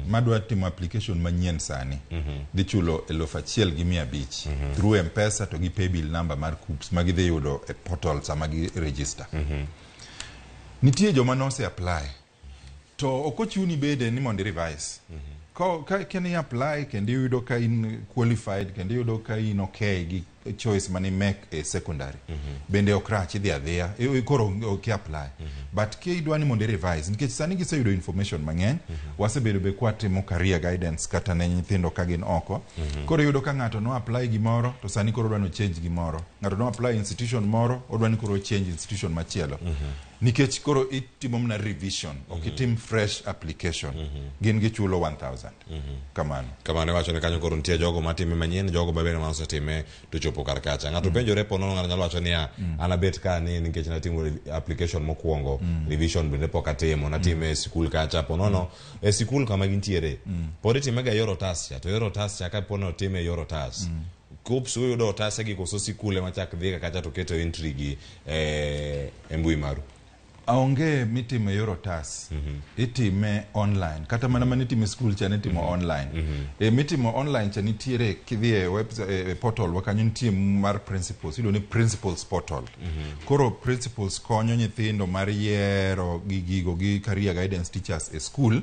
madwa timo application manyien sani dhi chulo 1,500 through M-Pesa to gi pay bill number mar KUPS ma gidhi yudo e portal sama gi register nitie joma nose apply to okochuni bede ni mondo revise ka ken apply kendo yudo ka in qualified kendo yudo ka in okay gi choice mani make a secondary bende okrach idhi adhiya koro ok apply but ke idwani mondo revise nikech sani giseyudo information mang'eny wasebedo be kwatimo career guidance kata ne nyithindo ka gin oko koro yudo ka ng'ato no apply gimoro to sani koro dwani change gimoro ng'ato no apply institution moro odwani koro change institution machielo nikech koro itimo mna revision ok itim fresh application gin gichulo 1000 kamano wacho ne kanyo koro nitie jogo matime manyien jogo babene ma osetime to chopo kar kacha ng'ato penjore po nono ng'ato nyalo wacho niya anabet ka ni nikech natimo application mokwongo revision bende pok atimo natime e sikul kacha po nono e sikul kama gintiere pod itimega yor otas cha to yor otas cha ka po no time yor otas KUPS uyudo otase gi koso sikule machak dhi kacha to keto entry gi e mbui maru aonge mitime yor otas itime online kata mana manitime school cha nitimo online mitimo online cha nitiere kidhie website portal wakanyo nitie mar principals ido ni principals portal koro principals konyo nyithindo mar yiero gigo gi career guidance teachers e school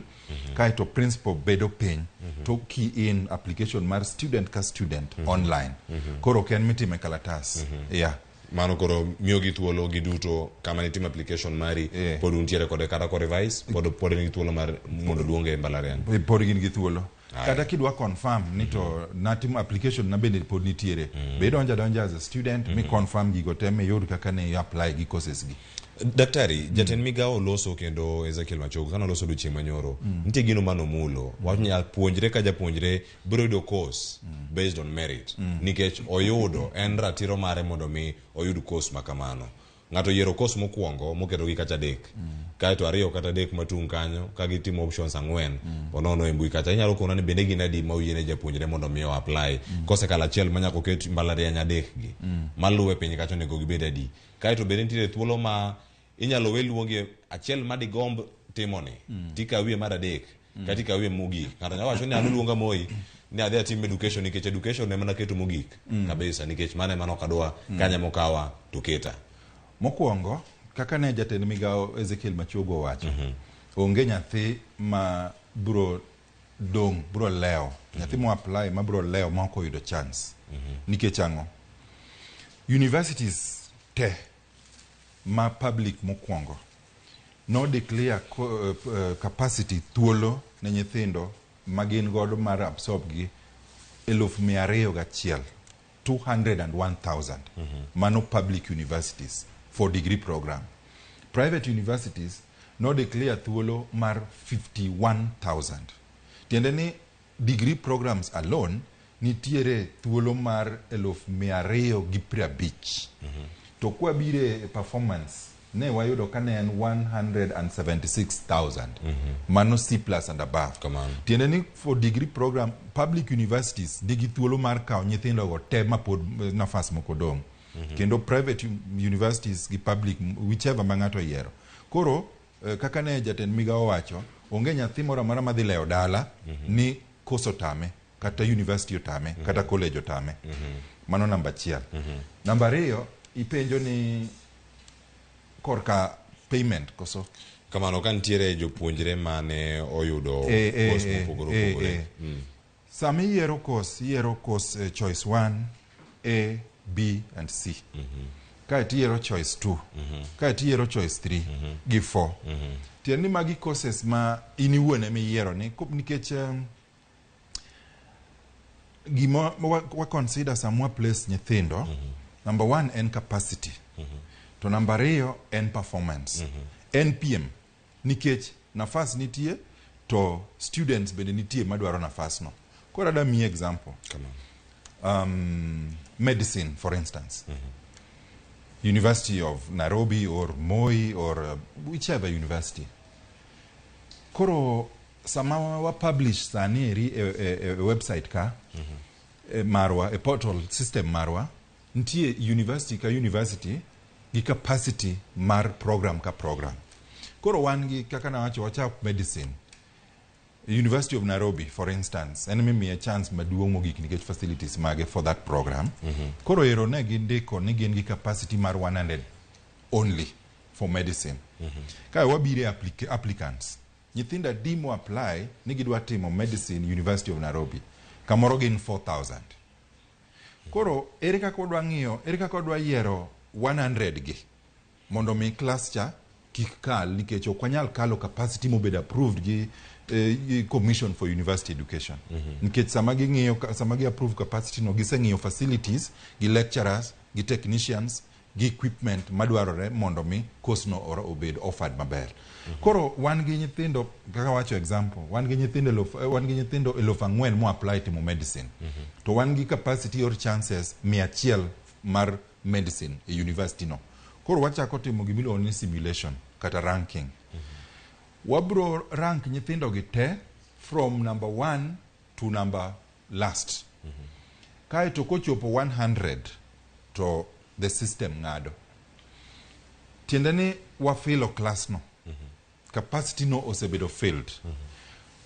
kaito principal bedo piny to key in application mar student ka student online koro ken mitime kalatas mano koro miyo gi thuolo gi duto kama nitimo application mari pod untiere kode kata ko revise pod ni thuolo mar mondo duonge mbalariany pod gin gi thuolo kata kidwa confirm ni to natimo application na bende pod nitiere be donja as a student mi confirm gigo te me yud kaka ne apply gi courses gi daktari jatend migawo loso kendo Ezekiel Machogu kana loso duchieng' manyoro nitie gino mano mulo wanya puonjre ka japuonjre biro yudo course based on merit nikech oyudo en ratiro mare mondo mi oyud course makamano ng'ato yiero course mokwongo moketo gi kacha dek kaito ariyo kata dek matung' kanyo ka gitimo options 4 onono e mbui kacha inyalo kona ni bende gina di ma uyiene japuonjre mondo mi o apply kose kala achiel manyako ket mbalariany adek gi maluwe piny kacha nego gibed adi kaito bende nitiere thuolo ma inyalo weluonge achiel madigomb timoni tikawie mar adek kata ikawie mogik ng'ato nyalo wacho ni an luonga moi ni adhi atim education nikech education ne mana keto mogik kabisa nikech mane mano kadwa kanya mokawa to keta mokwongo kaka ne jatend migawo Ezekiel Machogu wacho onge nyathi ma bro leo nyathi mo apply ma bro leo ma ok oyudo chance nikech ang'o universities te ma public mokwongo no declare capacity thuolo ne nyithindo magin godo mar absorb gi 201,000 mano public universities for degree program private universities no declare thuolo mar 51,000 tiende ni degree programs alone nitiere thuolo mar 250,000 to kwa bire performance ne wayudo kane en 176,000 mano C+ and above tiende ni for degree program public universities digi thuolo mar kawo nyithindo go te mapod nafas moko dong kendo private universities gi public whichever ma ng'ato yiero koro kaka ne jatend migawo wacho onge nyathi moro amora madhi leo dala ni koso tame kata university otame kata college otame mano namba 1 namba 2 ipenjo ni korka payment koso kamano kan tiere jopuonjre mane oyudo course mopogore sami yiero course choice 1 A B and C ka tiero choice 2 ka tiero choice 3 gi 4 tieni magi courses ma iniwuone mi yiero ni nikech gima wa consider samwa place nyithindo number 1 en capacity to number 2 en performance NPM nikech nafas nitie to students bende nitie madwaro nafas no kora da mi example medicine for instance University of Nairobi or Moi or whichever university koro sama wa publish sani a website ka marwa a portal system marwa ntie university gi capacity mar program ka program koro wan gi kaka na wacho wachap medicine University of Nairobi for instance en mimi a chance maduong' mogik nikech facilities mage for that program koro ero ne gindiko ni gin gi capacity mar 100 only for medicine ka wabire applicants nyithinda dimo apply ni gidwa timo medicine University of Nairobi kamoro gin 4,000 Koro ere kaka odwa yiero 100 gi mondo mi class cha kik kal nikech ok wanyal kalo capacity mobedo approved gi Commission for University Education. Nikech sama gi approve capacity no giseng'iyo facilities gi lecturers gi technicians gi equipment madwarore mondo mi course no obed offered maber. Koro wan gi nyithindo kaka wacho example, wan gi nyithindo 4,000 mo apply timo medicine. To wan gi capacity or chances 100 mar medicine e university no. Koro wachako timo gimiluongo ni simulation kata ranking. Wabro rank nyithindo gi te from number 1 to number last. Kaeto kochopo 100 to the system ngado. Tiende ni wafilo class no. Capacity no osebedo filled.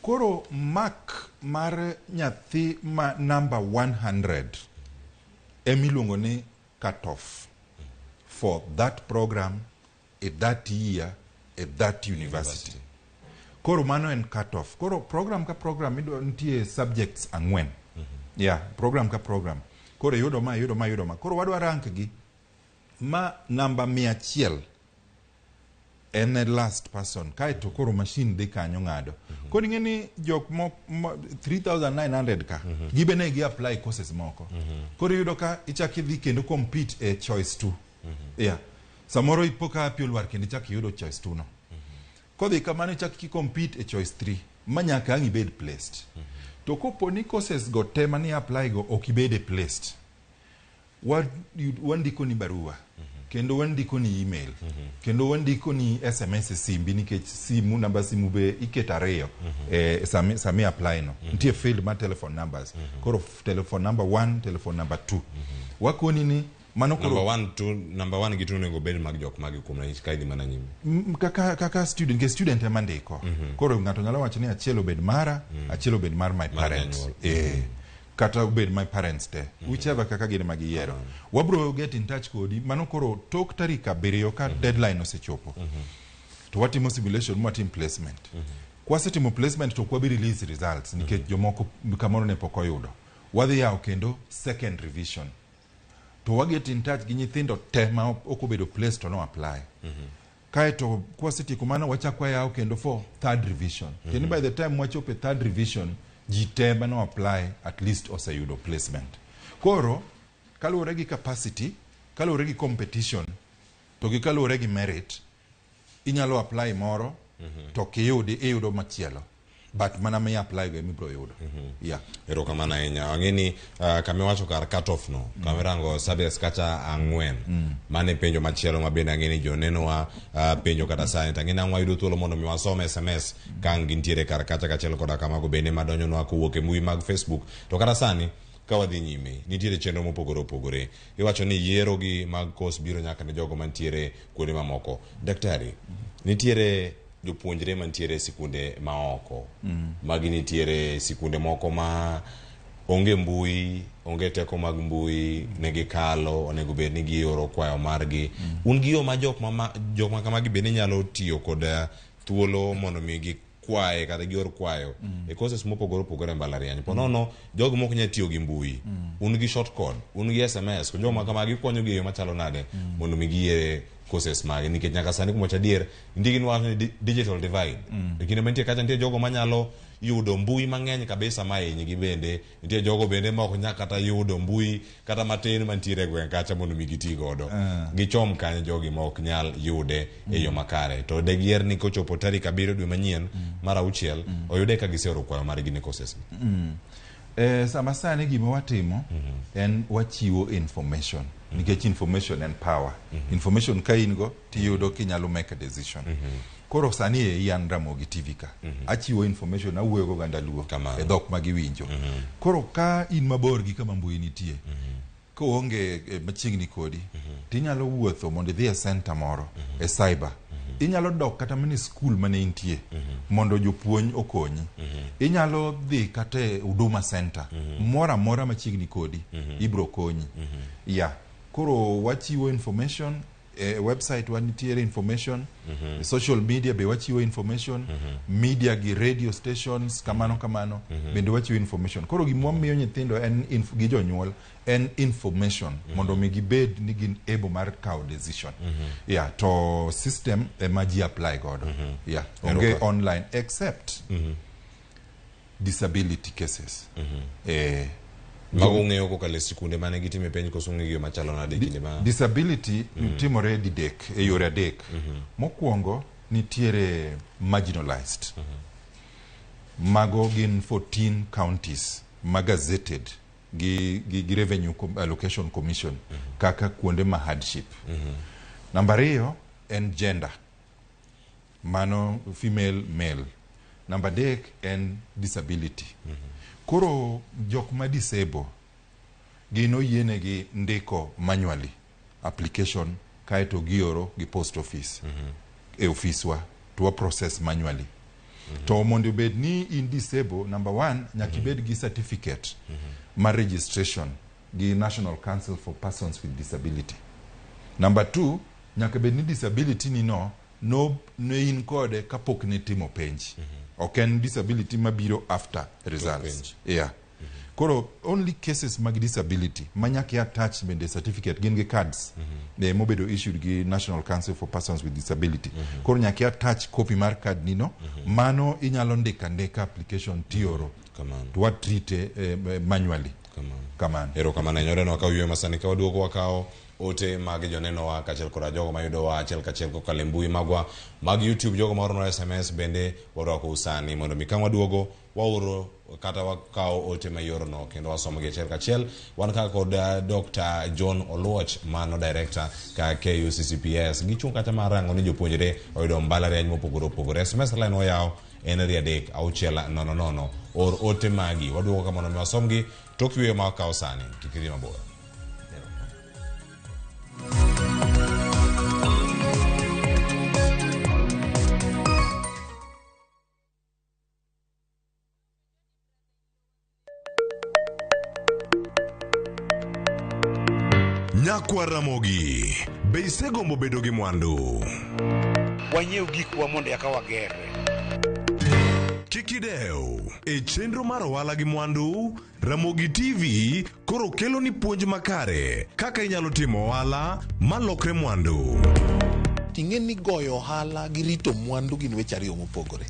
Koro mark mar nyathi ma number 100 emiluongo ni cut off for that program at that year at that university. Koro mano en cut off. Koro program ka program nitie subjects 4. Yeah, program ka program. Koro yudo ma. Koro wadwa rank gi ma number 100 en last person. Kaeto koro machine dhi kanyo ng'ado. Koro ing'eni jok 3,900 ka gibene gi apply courses moko. Koro yudo ka ichak idhi kendo compete e choice 2. Yeah. Samoro ipoka apio lwar kendo ichak yudo choice 2 no. Kodhi kamano ichak ki compete e choice 3 manyaka ang ibed placed. To kopo ni courses go te mani apply go ok ibede placed. Wandiko ni barua. Kendo wandiko ni email. Kendo wandiko ni SMS simbi nikech simu namba simu be iketa ariyo sami apply no. Ntie field ma telephone numbers. Koro telephone number 1, telephone number 2. Wakoni ni mano koro number 1 gitu nego bed mag jok magi kuom na kaidi mana nyime. Kaka student e mandiko. Koro ngato nyalo wacho ni achiel obed mara, achiel obed mar my parents. Kata obed my parents te. Whichever kaka gine magi yiero. Wabro get in touch kodi mano koro tok tarik 7 ka deadline osechopo. To watimo simulation, watimo placement. Kwasetimo placement to kwabi release results nikech jomoko kamoro ne pok oyudo. Wadhi yawo kendo second revision. To waget in touch gi nyithindo te ma okobedo place to no apply. Kaeto kwasetieko mano wachako yawo kendo for third revision. Kendo by the time wachopo third revision jite no apply at least oseyudo placement. Koro kaluwore gi capacity, kaluwore gi competition, to gi kaluwore gi merit, inyalo apply moro to kiyudo machielo. But mana me apply go emibro yudo. Yeah. Ero kama na enya. Wangeni kame wacho kar cut off no. Kame rango subjects kacha 4. Mane penjo machielo mabende angeni joneno wa penjo kata science. Angeni angwa yudo thuolo mondo miwasome SMS kangi ntiere kar kacha kachelo koda kama go bende madonyo no akuwoke mbui mag Facebook. To kata sani kawadhi nyime nitiere chenro mopogore. Iwacho ni yiero gi mag course biro nyaka ne jogo mantiere kuonde mamoko. Daktari, nitiere jopuonjre mantiere sikunde maoko. Magi nitiere sikunde moko ma onge mbui, onge teko mag mbui, negi kalo, onego bed ni gioro kwayo margi. Ungiyo ma jok ma kamagi bende nyalo tiyo kod thuolo mondo mi gi kwaye kata gior kwayo. E courses mopogore mbalariany. Ponono jogo moko nya tiyo gi mbui. Un gi short code, un gi SMS, ko joma kamagi konyo gi yo machalo nade mondo mi giye courses magi nikech nyaka sani kumocha dier ndigi nwa digital divide. Kinde mantie kacha nitie jogo manyalo yudo mbui mang'eny kabisa mahinyi gi bende nitie jogo bende ma ok nyaka kata yudo mbui kata matin mantiere gweng' kacha mondo mi giti godo. Gichom kanyo jogi ma ok nyal yude e yo makare. To de gier ni kochopo tarik 7 dwe manyien mar 6 oyude ka giseoro kwayo margi ne courses. Sama sani gima watimo en wachiwo information. Nikech information and power. Information ka in go tiyudo kinyalo make a decision. Koro sani yan Ramogi TV ka. Achiwo information awuoyo go ganda luo e dhok magiwinjo. Koro ka in mabor gi kama mbui nitie, ko onge machiegni kodi, tinyalo wuotho mondo idhi e center moro e cyber. Inyalo dok kata mani school mane intie mondo jopuonj okonyi. Inyalo dhi kata Huduma Center mora machiegni kodi ibro konyi. Yeah. Koro wachiwo information website wanitiere information, social media be wachiwo information, media gi radio stations kamano bende wachiwo information. Koro gimwa miyo nyithindo en gi jonyuol en information mondo mi gibed ni gin able mar kawo decision. Yeah, to system emaji apply godo. Yeah, onge online except disability cases. Mago ng'eyo kokalo sikunde mane gitime penj koso ng'eyo machalo nade kinde ma disability timore didek e yore adek. Mokwongo nitiere marginalized. Mago gin 14 counties magazetted gi Revenue Allocation Commission kaka kuonde ma hardship. Number 2 en gender. Mano female male. Number 3 en disability. Koro jok ma disable gino yienegi ndiko manually application kaeto gioro gi post office e office wa to process manually. To mondo bed ni in disable, number 1 nyaka bed gi certificate mar registration gi National Council for Persons with Disability. Number 2 nyaka bed ni disability ni no in kode kapok ne timo penj. Okay, disability mabiro after results. Yeah. Koro only cases mag disability manyaki attach bende certificate gin gi cards mobedo issued gi National Council for Persons with Disability. Koro nyaki attach copy mar card nino, mano inyalo ndika application tioro to treat manually. Kamano. Ero kamano nyore no ka wiyo masani ka waduogo wakao ote mag joneno wa kachel kora jogo mayudo wa achel kachel ko kalembui magwa mag YouTube jogo maoro SMS bende warwako usani mondo mi kama duogo waoro kata wakao ote mayoro no kendo wasomo gi achel kachel wan ka kod Dr. John Oluoch mano director ka KUCCPS gichung kata marango ni jopuonjre oyudo mbalariany mopogore SMS line oyao en riadek auchiela nono or ote magi waduogo kama mondo mi wasomgi tokwiyo ma wakao sani kikiri mabora. Nyakwa Ramogi, be isegombo bedo gi mwandu? Wanyiew gikwa mondo eka wagerre. Kikideu, e chenro mar ohala gi mwandu, Ramogi TV koro kelo ni puonj makare kaka inyalo timo ohala malokre mwandu. Ting'e ni goyo ohala gi rito mwandu gin weche ariyo mopogore.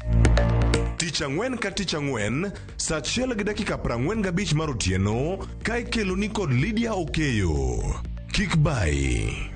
Tich ang'wen ka tich ang'wen, saa 1:45 mar otieno, ka ikelo ni kod Lydia Okeyo. Kik bai.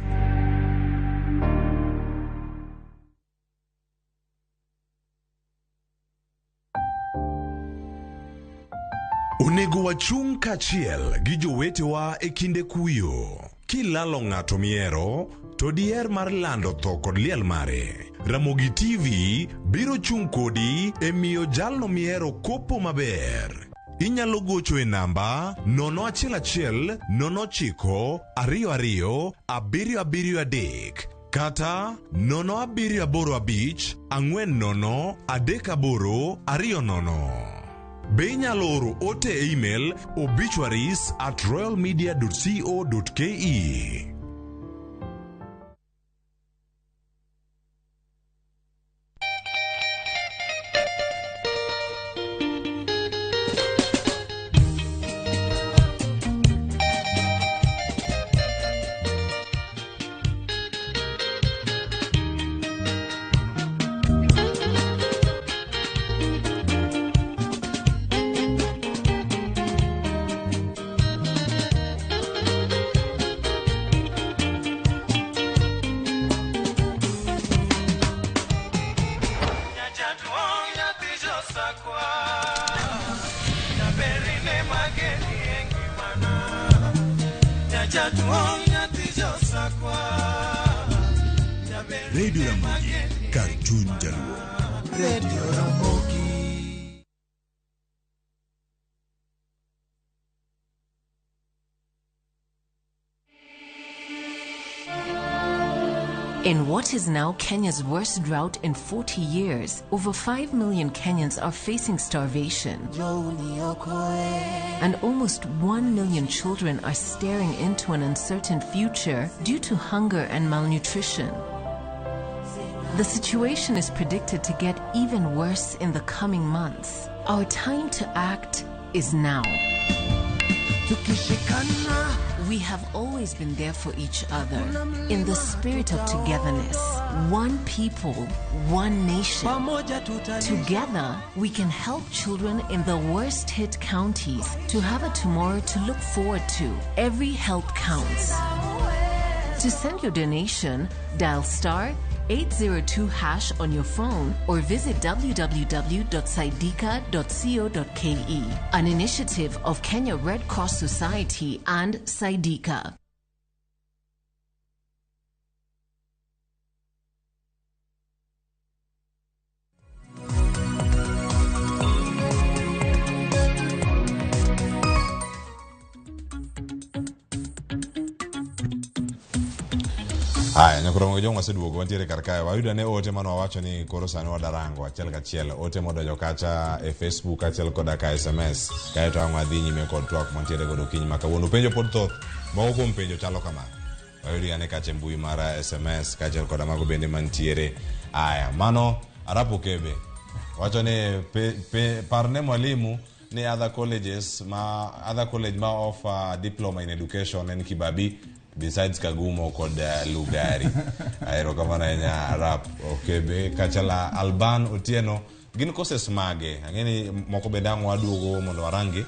Onego wachung' kachiel gi jowetewa e kinde kuyo. Kilalo ng'ato miero, to diher mar lando tho kod liel mare. Ramogi TV biro chung' kodi e miyo jalno miero kopo maber. Inyalo gocho e namba 011 09 22 773 kata 0785 40 38 20. Be inyalo oro ote e email obituaries@royalmedia.co.ke. Radio Ramogi, Cartoon Jaluo. Radio Ramogi. In what is now Kenya's worst drought in 40 years, over 5 million Kenyans are facing starvation. And almost 1 million children are staring into an uncertain future due to hunger and malnutrition. The situation is predicted to get even worse in the coming months. Our time to act is now. We have always been there for each other in the spirit of togetherness. One people, one nation. Together, we can help children in the worst hit counties to have a tomorrow to look forward to. Every help counts. To send your donation, dial *802# on your phone or visit www.saidika.co.ke, an initiative of Kenya Red Cross Society and Saidika. Aya, nyakoromo jongo seduogo wantiere karkae. Wayuda ne ote mano wacho ni koro sani wadarango achiel kachiel. Ote modojo kacha e Facebook achiel koda ka SMS. Kae to angwa dhi nyime kod twak mantiere godo kiny maka wuono penjo pod thoth. Moko kuom penjo chalo kama. Wayudi ane kache mbui mara SMS kachiel koda mago bende mantiere. Aya, mano arapo kebe. Wacho ni parne mwalimu ni other college ma offer diploma in education en Kibabi besides Kagumo kod Lugari. Aero kamana nya rap okebe kachala Alban Otieno gin courses mage angeni moko bedango waduogo mondo warangi.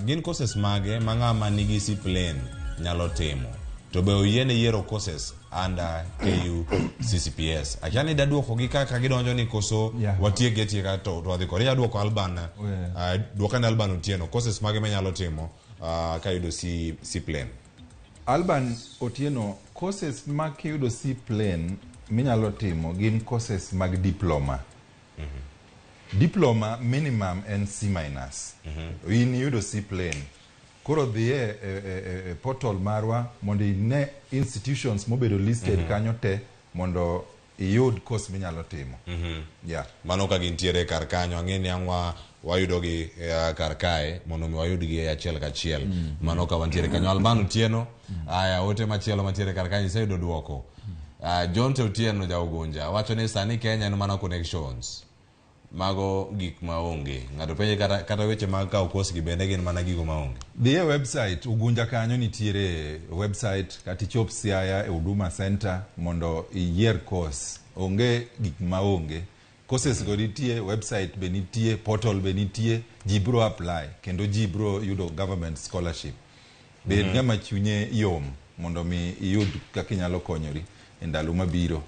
Gin courses mage mangama nigi discipline nyalo timo to be oyiene yiero courses under KU CCPS. Achani daduoko gi kaka gidonjo ni koso watie getie ka to wadhi kore ya duoko Alban duokane Alban Otieno courses mage menyalo timo ka yudo C plane. Alban Otieno, courses mag yudo C plane minyalo timo gin courses mag diploma. Diploma minimum and C minus. In yudo C plane. Koro dhiye portal marwa mondo ine institutions mobedo listed kanyo te mondo iyud course minyalo timo. Mano ka gintiere kar kanyo ang'eni angwa wayudo gi karkae mondo mi wayud gi achiel kachiel. Mano ka wantiere kanyo Alban Otieno. Aya ote machielo mantiere kar kanyo iseyudo duoko. John Otieno jaugonja wacho ni sani Kenya en mana connections. Mago gik maonge. Ng'ato penje kata weche mag kawo course gi bende gin mana gigo maonge. Dhiye website ugunja kanyo nitiere website kati chop Siaya e Huduma Center mondo iyier course. Onge gik maonge. Courses go nitie, website be nitie, portal be nitie, jibro apply kendo jibro yudo government scholarship. Be ngama chunye yom mondo mi iyud kaka inyalo konyori e ndalo mabiro.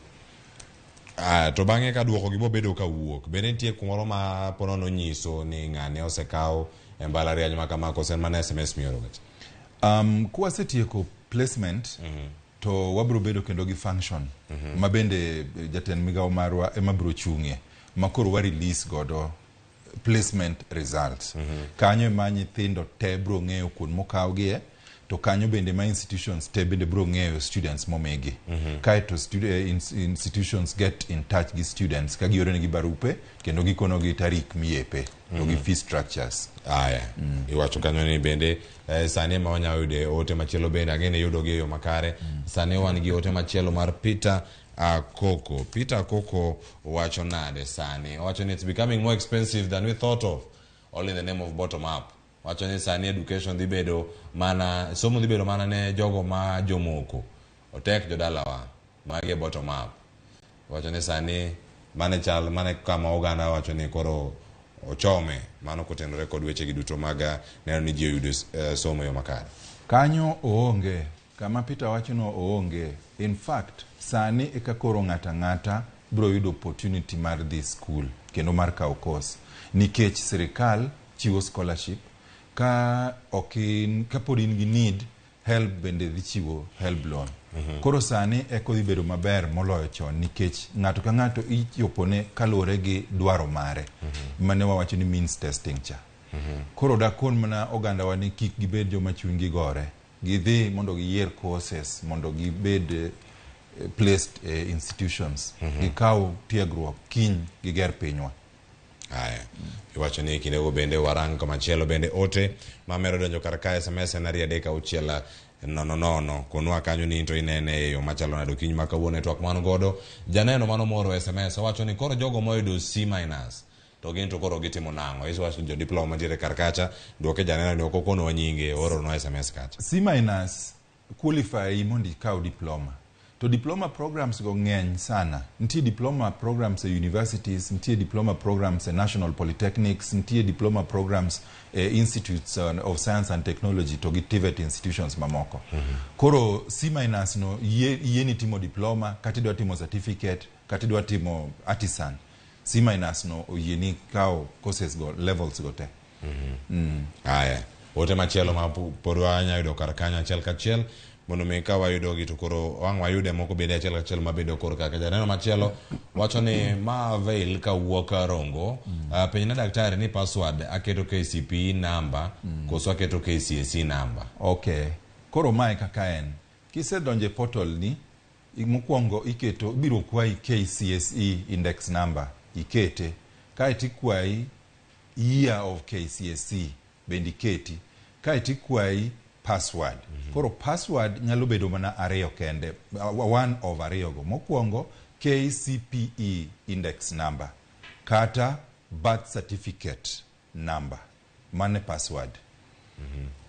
To bang'e ka duoko gi bobedo ka wuok bende nitie kumoro ma ponono nyiso ni ng'ane osekawo e mbalariany ma kama kosen mana SMS mioro gacha. Kwasetieko placement to wabro bedo kendo gi function ma bende jatend migawo marwa ema bro chung'e makoro wa release godo placement results. Kanyo ema nyithindo te bro ng'eyo kuon mokawgie to kanyo bende ma institutions te bende bro ng'eyo students momegi. Kaeto institutions get in touch gi students ka giore negi barupe kendo gikono gi tarik miyepe to gi fee structures. Aya. Iwacho kanyo ni bende sani ma wanya yude ote machielo bende agene yudo gi yo makare. Sani wan gi ote machielo mar Peter Koko. Peter Koko wacho nade sani. Wacho ni it's becoming more expensive than we thought of, all in the name of bottom up. Wacho ni sani education dhi bedo mana somo dhi bedo mana ne jogo ma jomoko otek jodalawa mage bottom up. Wacho ni sani mane kama oganda wacho ni koro ochome mano kotenore kod weche gi duto maga neno ni ji oyudo somo yo makare. Kanyo oonge kama Peter wacho no oonge. In fact sani eka koro ng'ata bro yudo opportunity mar dhi school kendo mar kawo course nikech sirikal chiwo scholarship. Ka pod in gi need help bende dhi chiwo help loan. Koro sani eko dhi bedo maber moloyo chon nikech ng'ato ka ng'ato iyopone kaluwore gi dwaro mare mane wawacho ni means testing cha. Koro dakon mana oganda wa ni kik gibed joma chunygi gore, gidhi mondo giyier courses mondo gibed placed institutions gikaw tiegruok kiny giger pinywa. Aya, iwacho ni kinde go bende warang komachielo bende ote mamero donjo kar ka SMS na ria deka uchiela no konwa kanyo ni into inene yo machalo na dokinyi makawuone twak man godo janeno mano moro SMS owacho ni koro jogo moyudo C- to gin to koro gitimo nango iso wacho jo diploma dire kar kacha duoke janeno ni okokono nyinge oro no SMS kacha C- qualify mondo ikaw diploma. To diploma programs go ngeny sana. Ntie diploma programs universities, ntie diploma programs national polytechnics, ntie diploma programs institutes of science and technology to TVET institutions mamoko. Koro C- no yeni timo diploma, katidwa timo certificate, katidwa timo artisan. C- no yeni kao courses go levels go te. Aya, ote machielo ma porwa nyayudo kar kanyo achiel kachiel mondo mi ka wayudo gi to koro wang wayude moko bende achiel kachiel mabedo koro kaka janeno machielo wacho ni ma avail ka wuok Rongo penj na daktari ni password aketo KCPE number koso aketo KCSE number. Okay, koro mae kaka en kisedonje portal ni mokwongo iketo biro kwayi KCSE index number ikete kaeti kwayi year of KCSE bendi keti kaeti kwayi password. Koro password nyalo bedo mana ariyo kende, one of ariyo go. Mokwongo KCPE index number kata birth certificate number mane password.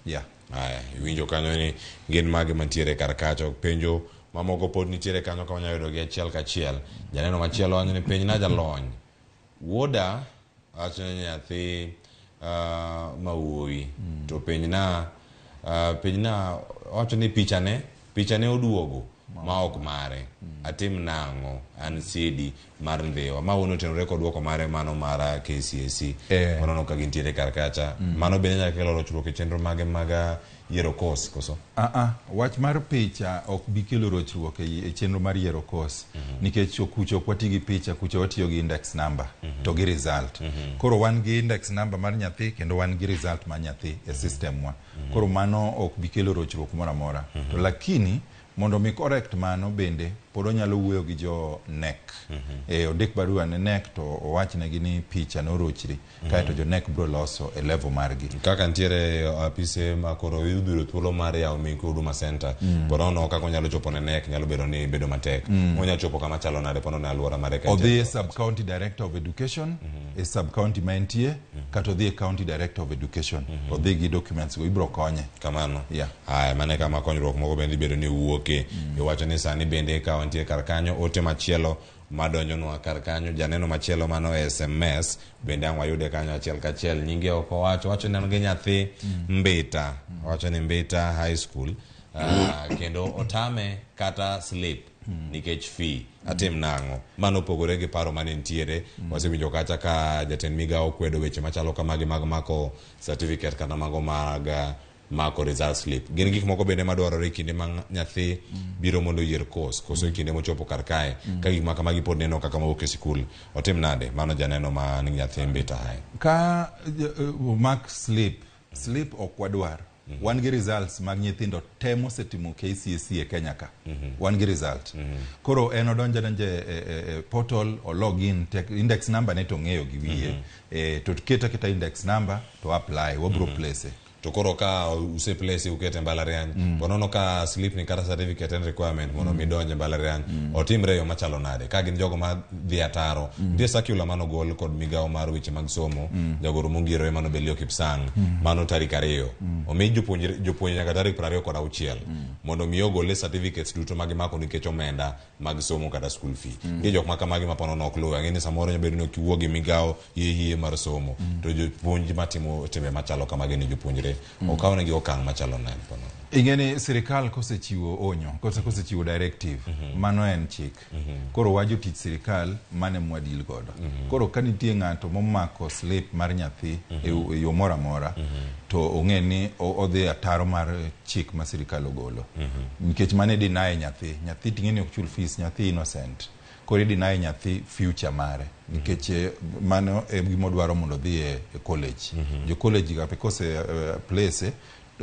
Yeah. Aya, iwinjo kanyo ni gin mage mantiere kar kacho penjo mamoko pod nitiere kanyo ka wanyayudo gi achiel kachiel. Janeno machielo wanyo ni penj na jalony woda wacho ni nyathi mawuoyi to penj na wacho ni pichane oduogo ma ok mare atim nango an sidi mar ndhewa ma wono tenore kod duoko mare mano mara KCSE mono ka gintiere kar kacha mano bende nyaka kelo rochruok e chenro mage maga yiero course koso wach mar picha ok bi kelo rochruok e chenro mar yiero course nikech kucho kwati gi picha kucho watiyo gi index number to gi result koro wan gi index number mar nyathi kendo wan gi result mar nyathi e system wa koro mano ok bi kelo rochruok moro amora to lakini mondo mi correct mano bende pod onyalo wuoyo gi jo NEC odek barua ne NEC to owachnegi ni picha norochri kaeto jo NEC bro loso e level margi kaka ntiere apise ma koro ibiro thuolo mar yawo miko Huduma Center porono kaka onyalo chopo ne NEC nyalo bedo matek onya chopo kama chalo nade pono na alwora mare ka odhi sub county director of education e sub county mantie kata odhi county director of education odhi gi documents go ibro konye kamano aya mane kama konyruok moko bende bedo ni wuoke iwacho ni sani bende ka wantie kar kanyo ote machielo madonjo nwa kar kanyo janeno machielo mano SMS bende ang wayude kanyo achiel kachiel nyinge oko wacho neno gi nyathi Mbita wacho ni Mbita High School kendo otame kata slip nikech fee atim nango mano pogore gi paro mane ntiere wasewinjo kacha ka jatend migao kwedo weche machalo kamagi mag mako certificate kana mago mag mako result slip gin gik moko bende madwarore kinde ma nyathi biro mondo yier course koso kinde mochopo kar kae ka gik maka magi pod neno kaka mawuok e sikul otim nade mano janeno ma ni nyathi Mbita hai ka mark slip ok wadwar wan gi results mag nyithindo temo setimo KCSE e Kenya ka wan gi result koro en odonja portal o login index number ne to ng'eyo gi wiye to keta index number to apply wabro place to koro ka use place ukete mbalariany ponono ka slip ni kata certificate and requirement mono midonje mbalariany otimre yo machalo nade ka gin jogo ma dhi ataro die circular mano gol kod migao mar weche mag somo jagoro mongiro mano Belio Kipsang mano tarik 2 omi jopuonjre nyaka tarik 26 mondo mi ogole certificates duto magi mako nikech omenda mag somo kata school fee gi jok maka magi mapono ok luwe ngeni samoro nyabedo no kiwuo gi migao yie mar somo to jopuonj matimo timbe machalo kamagi ni jopuonjre okawne gi okang machalo nade pono ingeni sirikal kosechiwo onyo kosechiwo directive mano en chik koro wajo tich sirikal mane mwadil godo koro kanitie ng'ato momako slip mar nyathi e yo mora mora to ong'eni odhi ataro mar chik ma sirikal ogolo nikech mane deny nyathi ting'eni ok chul fees nyathi innocent koro deny nyathi future mare nikech mano e gima dwaro mondo dhi e college jo college ga pekose place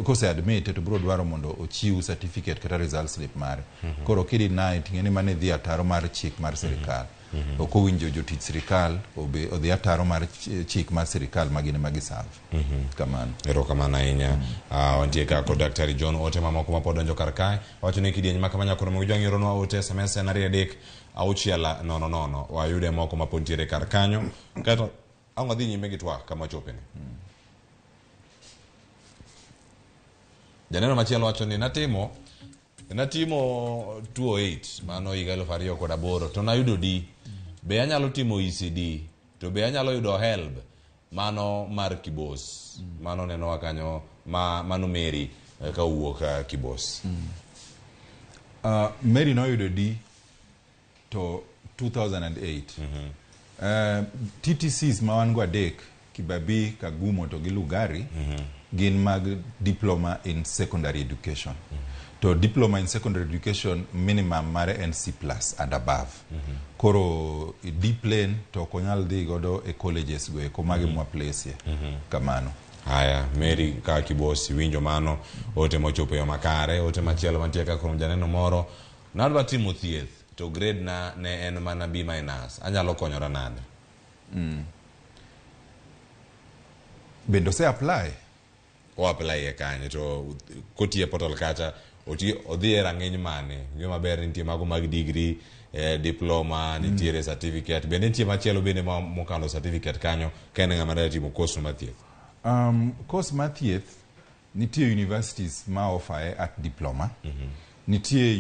kose admit to bro dwaro mondo ochiw certificate kata result slip mare koro kidi nae ting'eni mane dhi ataro mar chik mar sirikal ok owinjo jotich sirikal odhi ataro mar chik mar sirikal magine magiserve kamano erokamano ahinya wantie ka kod daktari John ote mamoko mapod donjo kar kae wacho ni kidieny makamanya koro mogo jwang' ironwa ote SMS en 2300 wayude moko mapod tiere kar kanyo kata ang' dhi nyime gi twak kama chopeni. Janeno machielo wacho ni natimo 208 mano higa 2008 to nayudo D. Be anyalo timo ECD to be anyalo yudo HELB mano mar Kibos. Mano neno kanyo mano Mary ka wuok Kibos. Mary no yudo D to 2008. TTCs ma wan go adek Kibabi, Kagumo to Gilugari gin mag diploma in secondary education. To diploma in secondary education minimum mare and C+ and above. Koro D plane to konyal dhi godo e colleges go eko magi mwa place ye. Kamano. Haya, Mary ka Kibos winjo mano ote mochopo yo makare ote machielo mantie ka kuom janeno moro nadwa timo thieth to grade na ne en mana B-. Anyalo konyora nade? Bendo se apply? O apply e kanye to kotie portal kacha odhi e rang'iny mane? Gima ber nitie mago mag degree, diploma, nitiere certificate. Bende nitie machielo bende mokalo certificate kanyo kene ng'ama dwa timo course mar thieth? Course mar thieth nitie universities ma offer at diploma. Nitie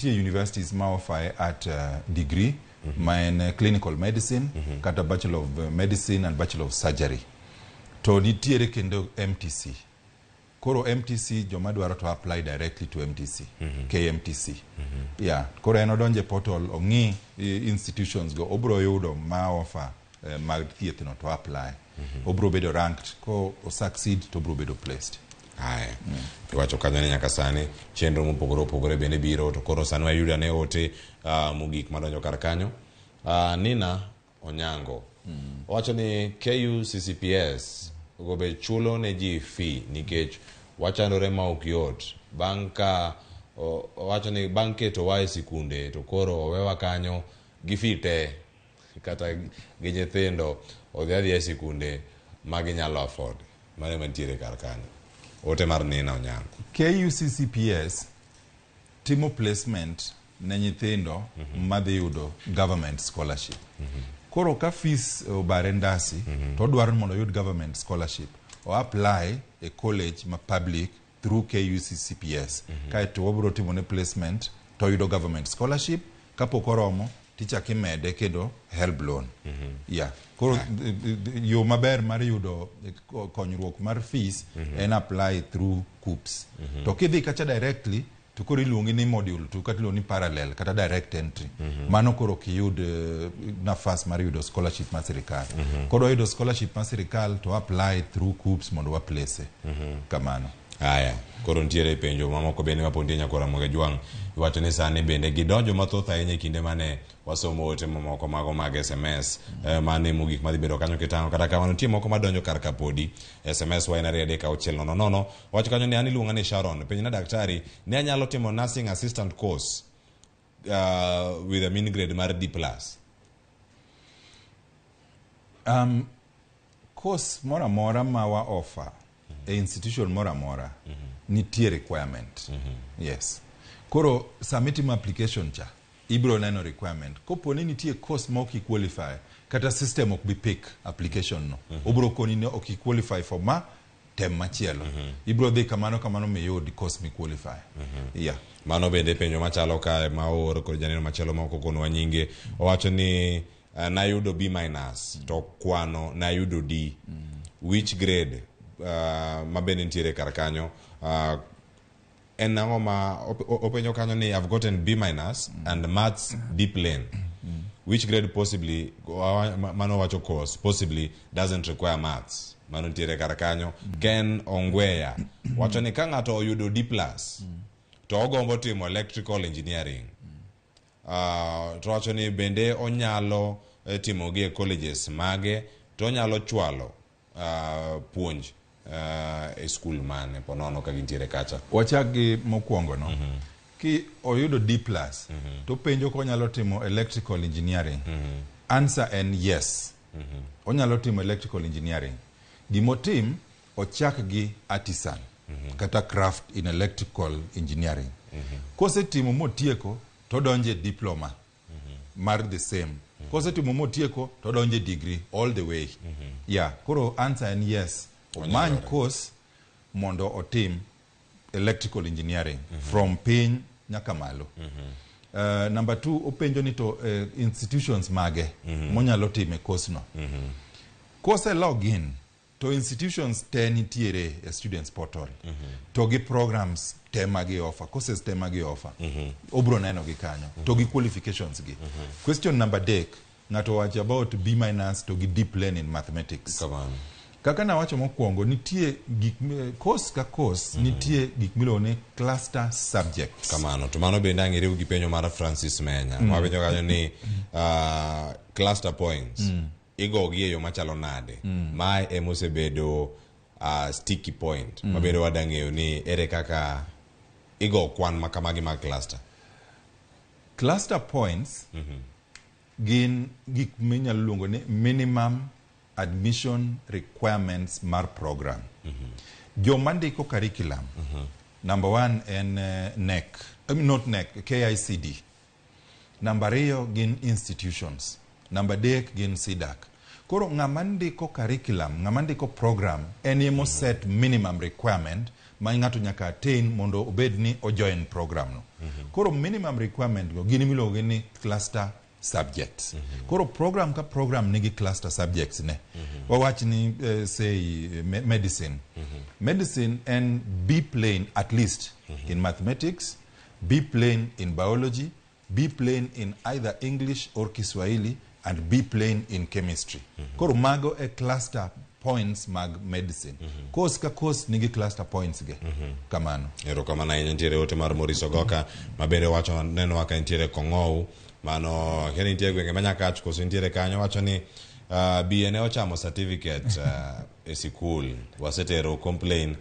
universities ma offer at degree ma en clinical medicine kata bachelor of medicine and bachelor of surgery. To nitiere kendo MTC. Koro MTC joma dwaro to apply directly to MTC, KMTC. Yeah, koro eno donje portal ongi institutions go obro yudo ma offer mag thieth no to apply. Obro bedo ranked, ko succeed to obro bedo placed. Aye. Wacho kanyo ni nyaka sani chenro mopogore bende biro to koro sani wayuda ne ote mogik madonjo kar kanyo. Nina Onyango wacho ni KUCCPS gobe chulo ne ji fee nikech wachandore ma ok yot banka wacho ni banke to wae sikunde to koro owewa kanyo gi fee te kata gi nyithindo odhi e sikunde magi nyalo afford mane mantiere kar kanyo. Ote mar Nina Onyango. KUCCPS timo placement ne nyithindo madhi yudo government scholarship. Koro ka fees obare ndasi to dwaro mondo yud government scholarship o apply a college ma public through KUCCPS. Kaeto obro timo ne placement to yudo government scholarship kapok oromo tichaki mede kendo HELB loan. Yeah. Koro yo maber mar yudo konyruok mar fees en apply through KUCCPS. To kidhi kacha directly to koro iluongi ni module to kata iluongi ni parallel kata direct entry. Mano koro kiyud nafas mar yudo scholarship mar sirikal. Koro yudo scholarship mar sirikal to apply through KUCCPS mondo wa place. Kamano. Aya, koro ntiere penjo mamoko bende maponde nyakora Ramogi jwang' iwacho ni sani bende gidonjo mathoth ahinya kinde mane wasomo ote mamoko mago mag SMS mane mogik madhi bedo kanyo kitang'o kata kamano nitie moko madonjo kar kapodi SMS wa en 2300 wacho kanyo ni an iluonga ni Sharon penj na daktari ne anyalo timo nursing assistant course with a mean grade mar D+. Course mora mora ma wa offer a institution mora mora nitie requirement. Yes. Koro submitting application cha ibro neno requirement. Kopo ni nitie course ma ok qualify kata system ok bi pick application no. Obro koni ne ok qualify for ma tem machielo. Ibro dhi kamano me yod course mi qualify. Yeah. Mano bende penjo machalo ka ma or ko janeno machielo ma kokonwa nyinge owacho ni na yudo B- to kwano na yudo D. Which grade mabende ntiere kar kanyo en nango ma openjo kanyo ni I've gotten B- and maths D plane. Which grade possibly mano wacho course possibly doesn't require maths. Mano ntiere kar kanyo. Ken Ongweya wacho ni ka ng'ato oyudo D+ to ogombo timo electrical engineering. To wacho ni bende onyalo timo gi colleges mage to onyalo chwalo puonj e school mane ponono ka gintiere kacha. Wachagi mokwongo no. Ki oyudo D+, to penjo ko nyalo timo electrical engineering. Answer en yes. Onyalo timo electrical engineering. Gimotim ochak gi artisan kata craft in electrical engineering. Kose timo motieko to donje diploma mar the same. Kose timo motieko to donje degree all the way. Yeah, koro answer en yes. Omany course mondo otim electrical engineering from piny nyaka malo. Number 2, openjo ni to institutions mage monyalo time course no. Kose login to institutions te nitiere a students portal. To gi programs te magi offer, courses te magi offer. Obro neno gi kanyo. To gi qualifications gi. Question number 3, ngato wacho about B- to gi deep learning mathematics. Come on. Kaka na wacho mokwongo nitie gik course ka course nitie gik milone cluster subjects. Kamano to mano bende ang'ere gi penjo mar Francis Menya. Wabenjo kanyo ni cluster points. Igo gi yo machalo nade. Mae emosebedo sticky point. Mabedo wadang'eyo ni ere kaka igo kwan makamagi mag cluster. Cluster points gin gik minyalo luongo ni minimum admission requirements mar program. Joma ndiko curriculum. Number 1 en NEC. Not NEC, KICD. Number 2 gin institutions. Number 3 gin SIDAC. Koro ng'ama ndiko curriculum, ng'ama ndiko program, en yemo set minimum requirement ma ng'ato nyaka attain mondo obed ni o join program no. Koro minimum requirement go gin miluongo ni cluster subjects. Koro program ka program nigi cluster subjects ne. Wawach ni say medicine. Medicine and B plane at least in mathematics, B plane in biology, B plane in either English or Kiswahili, and B plane in chemistry. Koro mago e cluster points mag medicine. Course ka course nigi cluster points ge. Kamano. Ero kamana ntiere ote mar Moriso Goka mabende wacho neno waka ntiere Kong'ou. Mano kene ntiere gwenge manyakach koso ntiere kanyo wacho ni BNA ochamo certificate e sikul. Wasetero complain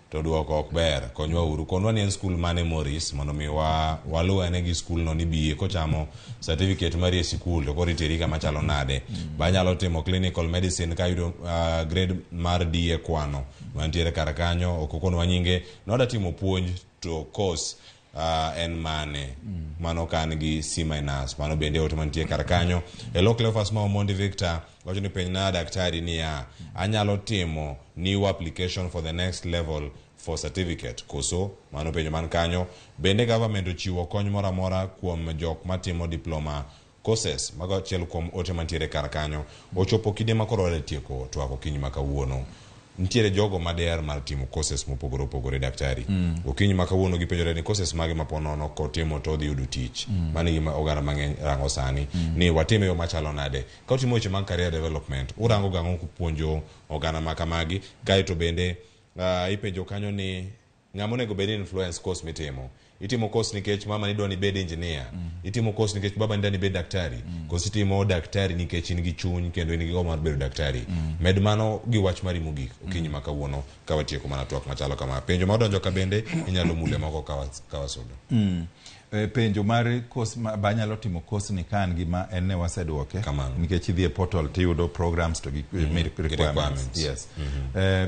to duoko ok ber. Konywa uru. Konwa ni en school mane Moris mondo mi waluwa ene gi school no ni BA kochamo certificate mari e sikul to koro iteri kama chalo nade. Banyalo timo clinical medicine ka yudo grade mar D e kwano. Mantiere kar kanyo okokonwa nyinge. Noda timo puonj to course en mane. Mano kan gi C-. Mano bende ote mantie kar kanyo. Hello Cleophas ma Omondi Victor. Wacho ni penj na daktari ni anyalo timo new application for the next level for certificate. Koso, mano penjo man kanyo. Bende government ochiwo kony mora mora kuom jok matimo diploma courses. Mago chiel kuom ote mantiere kar kanyo. Ochopo kinde makoro tieko to ako kinyi makawuono. Ntiere jogo mader mar timo courses mopogore opogore daktari. Okinyi makawuono gipenjore ni courses mage maponono kotimo to dhi yudo tich. Mane gima ogara mang'eny rango sani. Ni watime yo machalo nade. Ka utimo weche mag career development, urango gang'o kupuonjo ogana makamagi. Kaeto bende ipenjo kanyo ni ng'amonego bed influence course mitimo. Itimo course nikech mama ni dwa ni bed engineer. Itimo course nikech baba ni bed daktari. Kosi itimo daktari nikech in gi chuny kendo in gi go mar bedo daktari. Med mano gi wach mari mogik okinyi makawuono ka watieko mana twak machalo kama. Penjo ma odonjo ka bende inyalo mule moko ka wasodo. Penjo mar course banyalo timo course ni kan gima en ne waseduoke nikech idhi e portal tiyudo programs to gi requirements. Yes.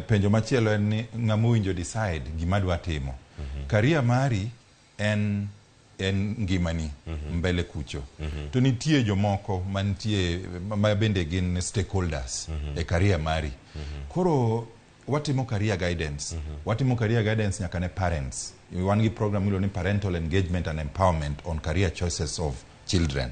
Penjo machielo en ni ng'amu winjo decide gima dwa timo. Career mari en ngimani mbele kucho. To nitie jomoko mantie ma bende gin stakeholders e career mari. Koro watimo career guidance. Watimo career guidance nyaka ne parents. Wan gi program ilo ni parental engagement and empowerment on career choices of children.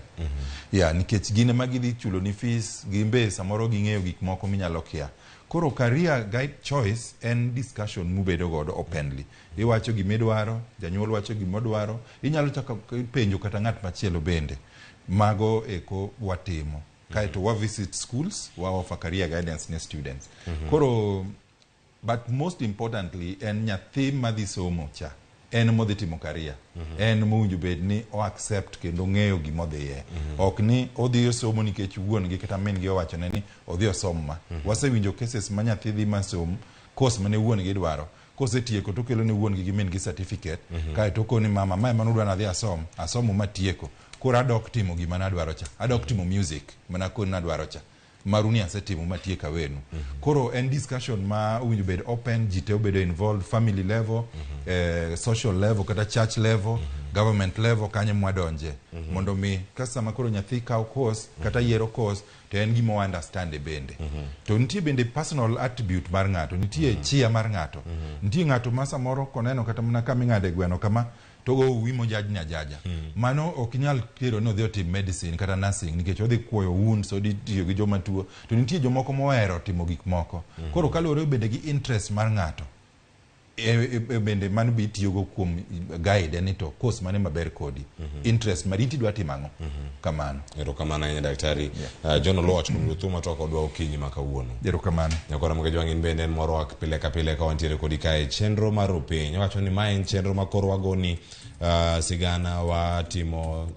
Yeah, nikech gine magidhi chulo ni fees, gimbe samoro ging'eyo gik moko minyalo kia. Koro career guide choice en discussion mubedo godo openly. Iwacho gimidwaro, janyuol wacho gimodwaro, inyalo chaka penjo kata ng'at machielo bende. Mago eko watimo. Kaeto wa visit schools, wa offer career guidance ne students. Koro, but most importantly, en nyathi madhi somo cha. En modhi timo career. En mowinjo bed ni o accept kendo ng'eyo gimodhiye. Ok ni odhi somo nikech wuon gi kata min gi owacho ne ni odhi osom ma. Wasewinjo cases ma nyathi dhi masom course mane wuon gi dwaro kosetieko to kelo ne wuon gi min gi certificate kae to koni mama mae mano dwana dhi asomo matieko koro adok timo gima nadwaro cha adok timo music mana koni nadwaro cha maruni asetimo matieka wenu koro en discussion ma winjo bed open jite obedo involved family level social level kata church level government level kanye mwadonje mondo mi kasama koro nyathi kaw course kata yiero course to en gima understand bende to nitie bende personal attribute mar ng'ato nitie chia mar ng'ato nitie ng'ato ma samoro koneno kata mana kama ing'ade gweno kama togo wimo jajnya jaja mano okinyal kero no dhi tim medicine kata nursing nikech odhi kuoyo wounds odi tiyo gi joma tuo to nitie jomoko mohero timo gik moko koro kalore bende gi interest mar ng'ato bende mano bi tiyogo kuom guide ni to course mane maber kodi interest mariti dwa timango kamano erokamano ahinya daktari John Oloch kuom thuma to kodwa okinyi makawuono erokamano nyakora mga jwang'in bende en moro pile ka pile ka wantiere kodi kae chenro mar opiny wacho ni ma en chenro makoro wagoni sigana watimo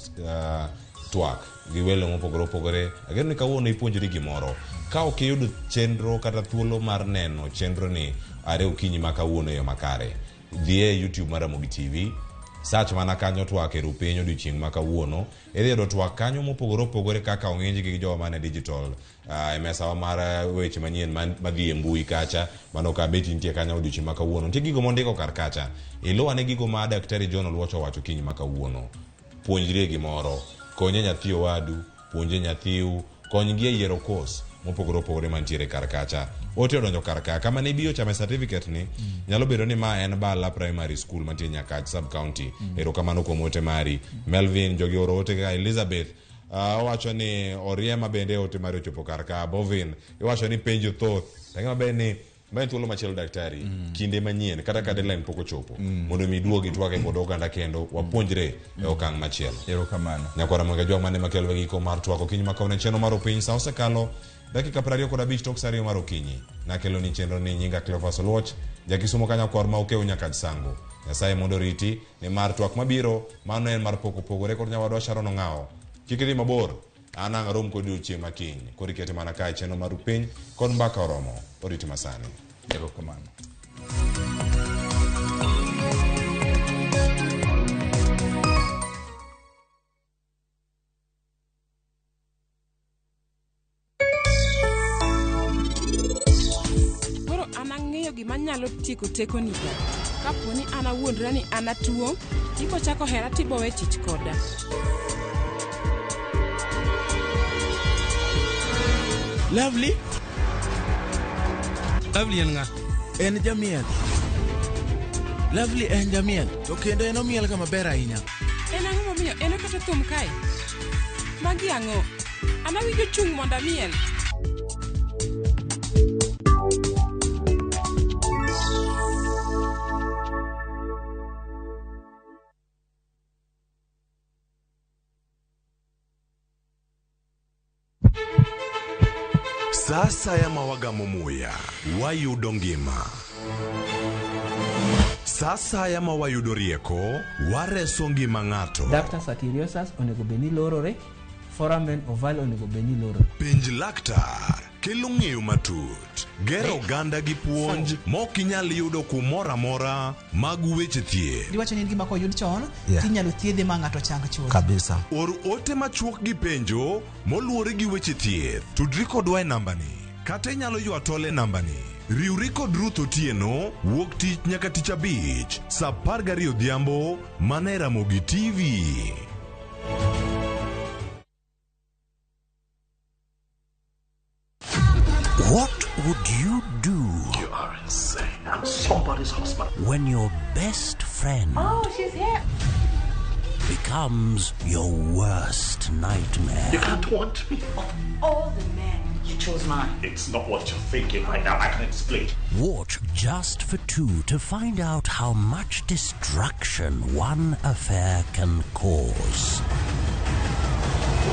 twak gi welo mopogore opogore ageno ni kawuono ipuonjori gimoro ka ok iyudo chenro kata thuolo mar neno chenro ni are okinyi makawuono yo makare dhie YouTube mar Ramogi TV search mana kanyo twak e rupiny odiochieng' makawuono idhi yudo twak kanyo mopogore opogore kaka ong'inj gi jowa mane digital mesawa mar weche manyien madhi e mbui kacha mano ka beti nitie kanyo odiochieng' makawuono nitie gigo mondiko kar kacha iluwane gigo ma daktari John Oloch owacho okinyi makawuono puonjri gimoro konye nyathi owadu puonje nyathiu konygi e yiero course mopogore opogore mantiere kar kacha ote odonjo kar ka kama ne biyo chame certificate ni nyalo bedo ni ma en Bala Primary School mantie Nyakach sub county erokamano kuom ote mari Melvin jogi oro ote ga Elizabeth owacho ni Oriema bende ote mari ochopo kar ka Bovin iwacho ni penjo thoth ng'ama be ni ma thuolo machielo daktari kinde manyien kata ka deadline pok ochopo mondo mi duogi twake kod oganda kendo wapuonjre e okang' machielo erokamano nyakora mga jwa mane makelo giko mar twako kinyi makawne chenro mar opiny sa osekalo dakika 25 tok sariyo mar okinyi nakelo ni chenro ni nyinga Cleophas Oloch jakisumo kanya kor ma okeu nyaka sango Nyasaye mondo riti ni mar twak mabiro mano en mar poko pogore kod nyawadwa Sharon Ong'ao kikiri mabor anang' rom kod odiochieng' makiny koro ikete mana kae chenro mar opiny kod mbaka oromo oriti masani erokamano gima nyalo tieko teko ni kapo ni ana wuondra ni ana tuo tipo chako hera tibowe tich koda Lovely en nga en jamiel Lovely en jamiel to kendo en omiel kama ber ahinya en ang'o momiyo en kata thum kae magi ang'o ana winjo chung' monda miel Sasa ya mawagamo muya wayudo ngima. Sasa ya mawayudo rieko wareso ngima ng'ato. Ductus arteriosus onego beni lorore, foramen ovale onego beni lorore. Penj laktar kelo ng'eyo matut. Gero ganda gi puonj mok inyal yudo kumoro amora mag weche thieth. Diwacho ni gima koyud chon tinyalo thiedhe ma ng'ato chang chuth. Kabisa. Or ote machuok gi penjo moluwore gi weche thieth. Tudri kodwa e nambani kata inyalo ywa tole nambani. Riwri kod Ruth Otieno wuok tich nyaka tich abich saa 12 odhiambo mana e Ramogi TV. What would you do? You are insane. I'm somebody's husband. When your best friend she's here. becomes your worst nightmare? You can't want me. Of all the men, you chose mine. It's not what you're thinking right now. I can explain. Watch Just for Two to find out how much destruction one affair can cause.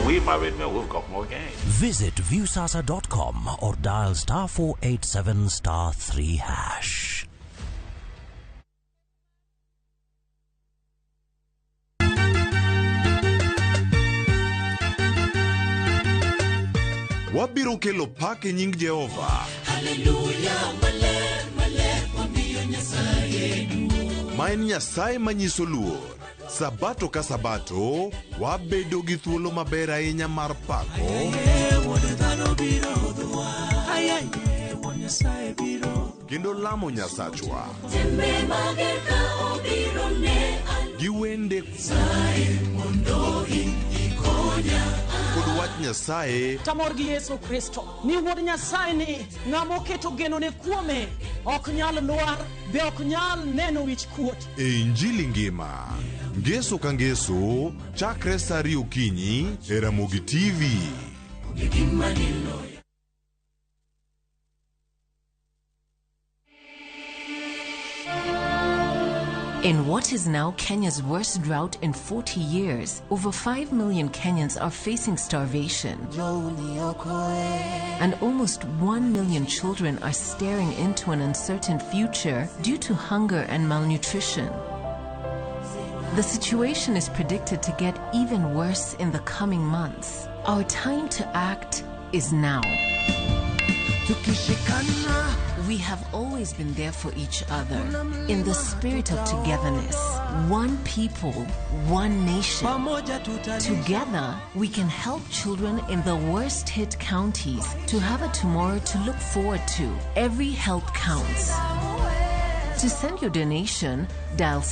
We married men, we've got more game. Visit viewsasa.com or dial *487 *3#. Wabiro kelo pak e nying Jehova. Hallelujah, male, male. ma en Nyasaye manyiso luor. Sabato ka sabato, wabedo gi thuolo maber ahinya mar pako kendo lamo Nyasachwa gi wende kod wach Nyasaye. Tamor gi Yesu Kristo ni wuod Nyasaye ni ng'amo keto geno ne kuome ok nyal lwar be ok nyal neno wich kuot. E Injili ngima ngeso ka ngeso chakre saa 2 okinyi e Ramogi TV. In what is now Kenya's worst drought in 40 years, over 5 million Kenyans are facing starvation. And almost 1 million children are staring into an uncertain future due to hunger and malnutrition. The situation is predicted to get even worse in the coming months. Our time to act is now. We have always been there for each other in the spirit of togetherness. One people, one nation. Together, we can help children in the worst hit counties to have a tomorrow to look forward to. Every help counts. To send your donation, dial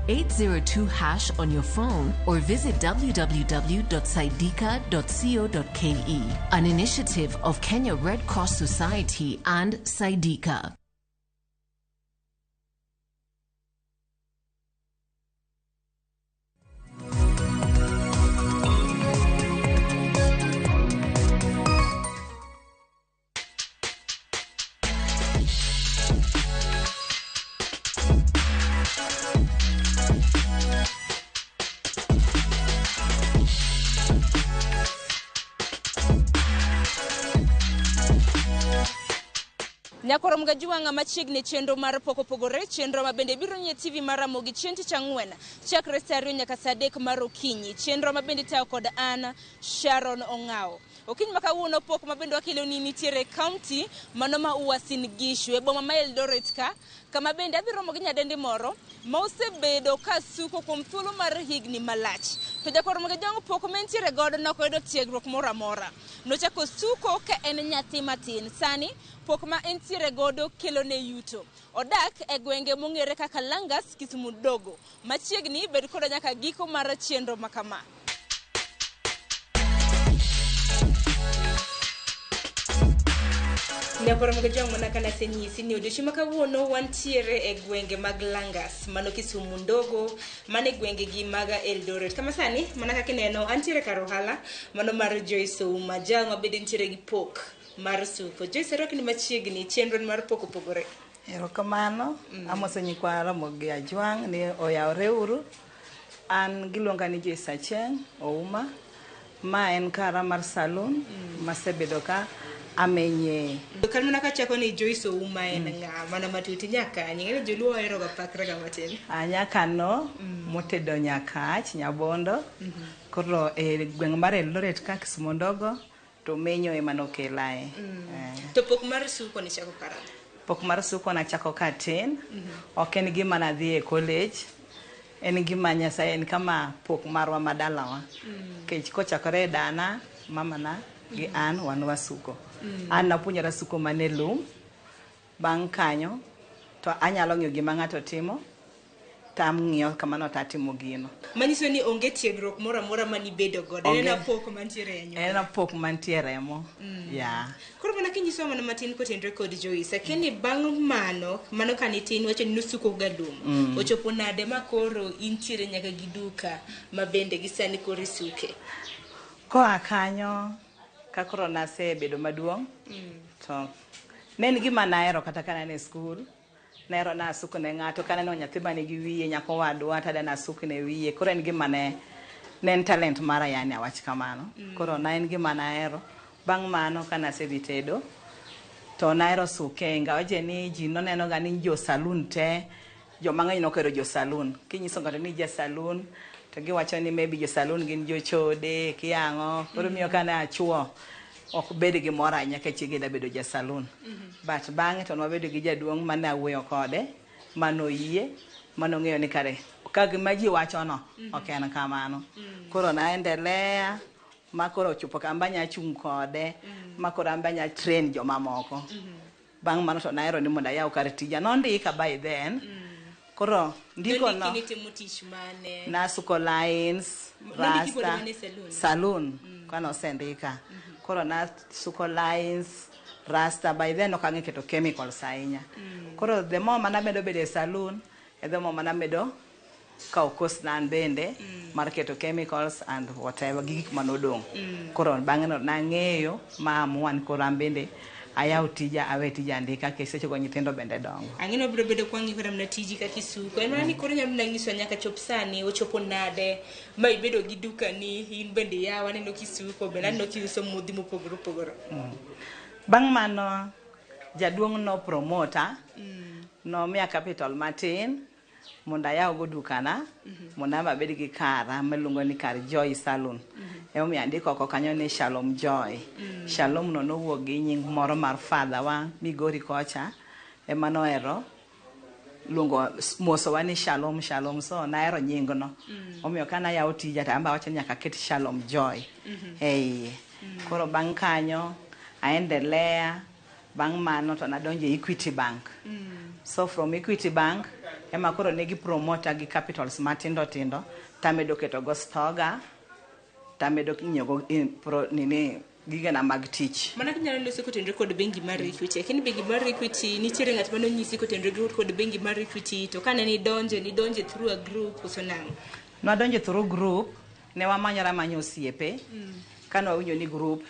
*802# on your phone or visit www.sidika.co.ke, an initiative of Kenya Red Cross Society and Sidika. Nyakoro mgajuwa nga machiegni chenro mar pokopogore chenro mabende biro nye TV mar Ramogi chieng' tich ang'wen chakre saa 2 nyaka saa 3 mar okinyi. Chenro mabende tayo kod an Sharon Ong'ao. Okinyi makawuono pok mabende wakilo ni nitiere county mano ma Uasin Gishu e boma ma Eldoret ka kama bende adhi romo gi nyadendi moro ma osebedo ka suko kuom thuolo mar higni malach. To jakoro mgajongo pok mentiere godo nokoyudo tiegruok moro amora. Nochako suko ka en nyathi matin. Sani pok ma entiere godo kelo ne yuto. Odak e gwenge mong'ere kaka Langas, Kisumu Dogo. Machiegni bed koda nyaka giko mar chenro makama. Nyakoro mgajongo mana kana senyisi ni odiochieng' makawuono wantiere e gwenge mag Langas, mano Kisumu Dogo, mane gwenge gi maga Eldoret. Kama sani mana kaka ineno antiere kar ohala mano mar Joyce Ouma, jal mabende nitiere gi pok mar suko. Joyce roki ni machiegni chenro mar pokopogore. Erokamano, amose nyikwa Ramogi Ajwang' ni oyawre uru. An giluonga ni Joyce Acheng' Ouma. Ma en kara mar salon masebedo ka amenye. Kalmuna ka chako ni Joyce Ouma en nga mana matuti nyaka nyingene joluo ohero ga pakra ga matin. Nyaka no motedo nyakach nyabondo. Koro e gweng' mar Eldoret ka Kisumu Ndogo to menyo ema nokelae. To pok mar suko ni chako karang'o? Pok mar suko na chako ka tin. Ok en gima nadhi e college. En gima Nyasaye en kama pok marwa madalawa. Kech kochakore dana mama na gi an wan wasuko. An napuonjora suko mane lum. Bang' kanyo to anyalo ng'iyo gima ng'ato timo. Tam ng'iyo kamano tatimo gino. Manyiso ni onge tiegruok moro amora mani bedo godo. En pok mantiere enyo. En pok mantiere mo. Ya. Koro mana kinyiso mana matin kotenre kod Joyce. Keni bang' mano kanitin wacho ni nusuko ga lum. Ochopo nade makoro intiere nyaka gi duka mabende gisani koro isuke. Koa kanyo kakoro nasebedo maduong'. To ne en gima nahero kata kana ne skul. Nahero nasuko ne ng'ato kana no nyathi mane gi wiye nyako wadwa tada nasuko ne wiye. Koro en gima ne en talent mara yani awach kamano. Koro na en gima nahero. Bang' mano kana sedhi tedo to nahero suke ngawaje ni ji noneno ga ni jo saloon te joma ng'eny nokero jo saloon. Kinyiso ng'ato ni ja saloon to giwacho ni maybe jo saloon gin jo chode kiang'o. Koro miyo kana achuo ok bed gi mora nyaka chiege da bedo ja saloon. But bang'e to nwabedo gi jaduong' mane awuoyo kode mano yie mano ng'eyo ni kare ka gima ji wacho no ok en kamano. Koro naendelea makoro chupo kamba nya chung kode makoro amba nya train jomamoko. Bang' mano to naero ni mondo ayaw kar tija nondika by then. Koro ndiko no nasuko lines rasta saloon kano sendika. Koro nasuko lines rasta by then okang'e keto chemicals ahinya. Koro the more manamedo bede saloon the more manamedo kao cost nan bende mar keto chemicals and whatever gik manodong. Koro bang'e no nang'eyo maamuan koro ambende ayaw tija awe tija ndika ke seche go nyithindo bende dongo. Ang'ino biro bedo kwangi kora mna tiji ka kisuko. En mani koro nyamna nyiso nyaka chop sani ochopo nade ma ibedo gi duka ni in bende yawa neno kisuko bende no kiuso mudhi mopogoro. Bang' mano jaduong' no promoter no miya capital matin mondo ayaw go dukana mondo amba bed gi kara maluongo ni kar Joy Salon. Ema andiko oko kanyo ni Shalom Joy. Shalom no nowuok gi nying moro mar father wa Migori kocha ema noero luongo mosowa ni Shalom Shalom, so naero nying no. Omiyo kana yaw tija to amba wacho nyaka ket Shalom Joy. Koro bang' kanyo aendelea. Bang' mano to nadonje Equity Bank. So from Equity Bank ema koro negi promoter gi capitals matindo tindo tamedo keto go stoga tamedo kinyogo nini gigena mag tich. Mana kinyalo loso kotendre kod bengi mar Equity. Kini bengi mar Equity nitiere ng'at mano nyisi kotendre kod bengi mar Equity to kane ni donje through a group uso nang. No donje through group ne wamanyara manyo osiepe. Kano awinjo ni group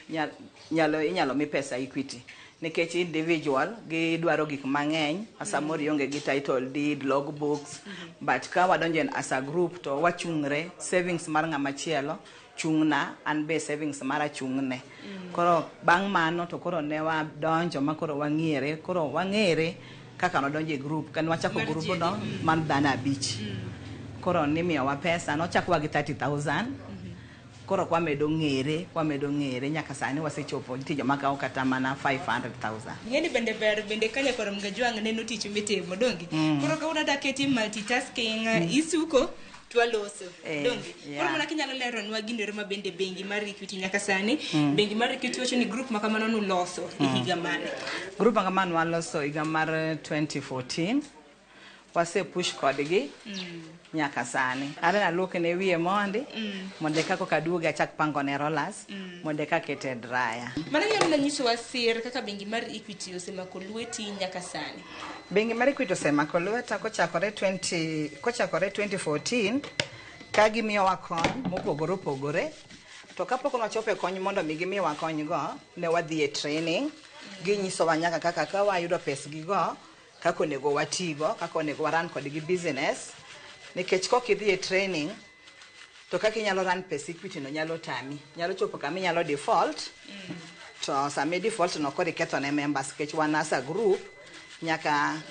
inyalo mi pesa Equity. Nikech individual gi dwaro gik mang'eny asamoro ionge gi title deed logbooks but ka wadonje as a group to wachungre savings mar ng'ama chielo chungna an be savings mara chungne. Koro bang' mano to koro ne wadonjo makoro wang'ere kaka nodonje group kan wachako group no man dhano 5. Koro nimiyowa pesa nochakwa gi 30,000. Koro kwamedo ng'ere nyaka sani wasechopo tije makao kata mana 500,000. Ngeni bende kanya koro mgajwang neno tich mitimo dongi. Koro ka unada keti multitasking isuko twaloso dongi. Koro mana kinyalo lero nwa ginere ma bende bengi mar Equity nyaka sani. Bengi mar Equity wacho ni group makamano nuloso higa mane. Group makamano waloso higa mar 2014. Wase push kodgi nyaka sani. Arena luoke ne wiye mondi monde kako kaduoga chak pango ne rollers monde kakete dryer. Mana nyalo nyiso wasir kaka bengi mar Equity osemako lweti nyaka sani. Bengi mar Equity osemako lweta kochakore 2014 ka gimiyowa kony mopogore to kapok nochope kony mondo mi gimiyowa kony go ne wadhi e training ginyisowa nyaka kaka ka wayudo pesgi go kako nego watigo kako nego waran kodgi business. Nikech kok idhi e training to kaka inyalo run pes Equity no nyalo tami nyalo chopo kama inyalo default to same default no kori keto ne members kech wan as a group nyaka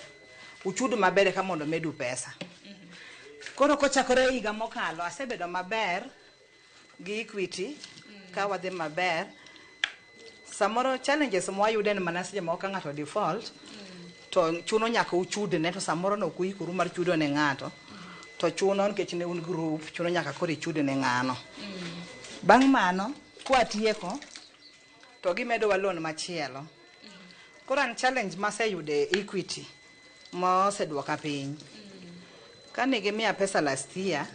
uchudu maber ka mondo medu pesa. Koro kochakore higa mokalo asebedo maber gi Equity ka wadhi maber. Samoro challenges mwayude ni manasije maoka ng'ato default to chuno nyaka uchude ne to samoro no kuikuru mar chudo ne ng'ato to chuno nikech ne un group chuno nyaka kori chude ne ng'ano. Bang' mano kwatieko to gimedo wa loan machielo. Koro an challenge maseyude Equity moseduoka piny. Kane gimiya pesa last year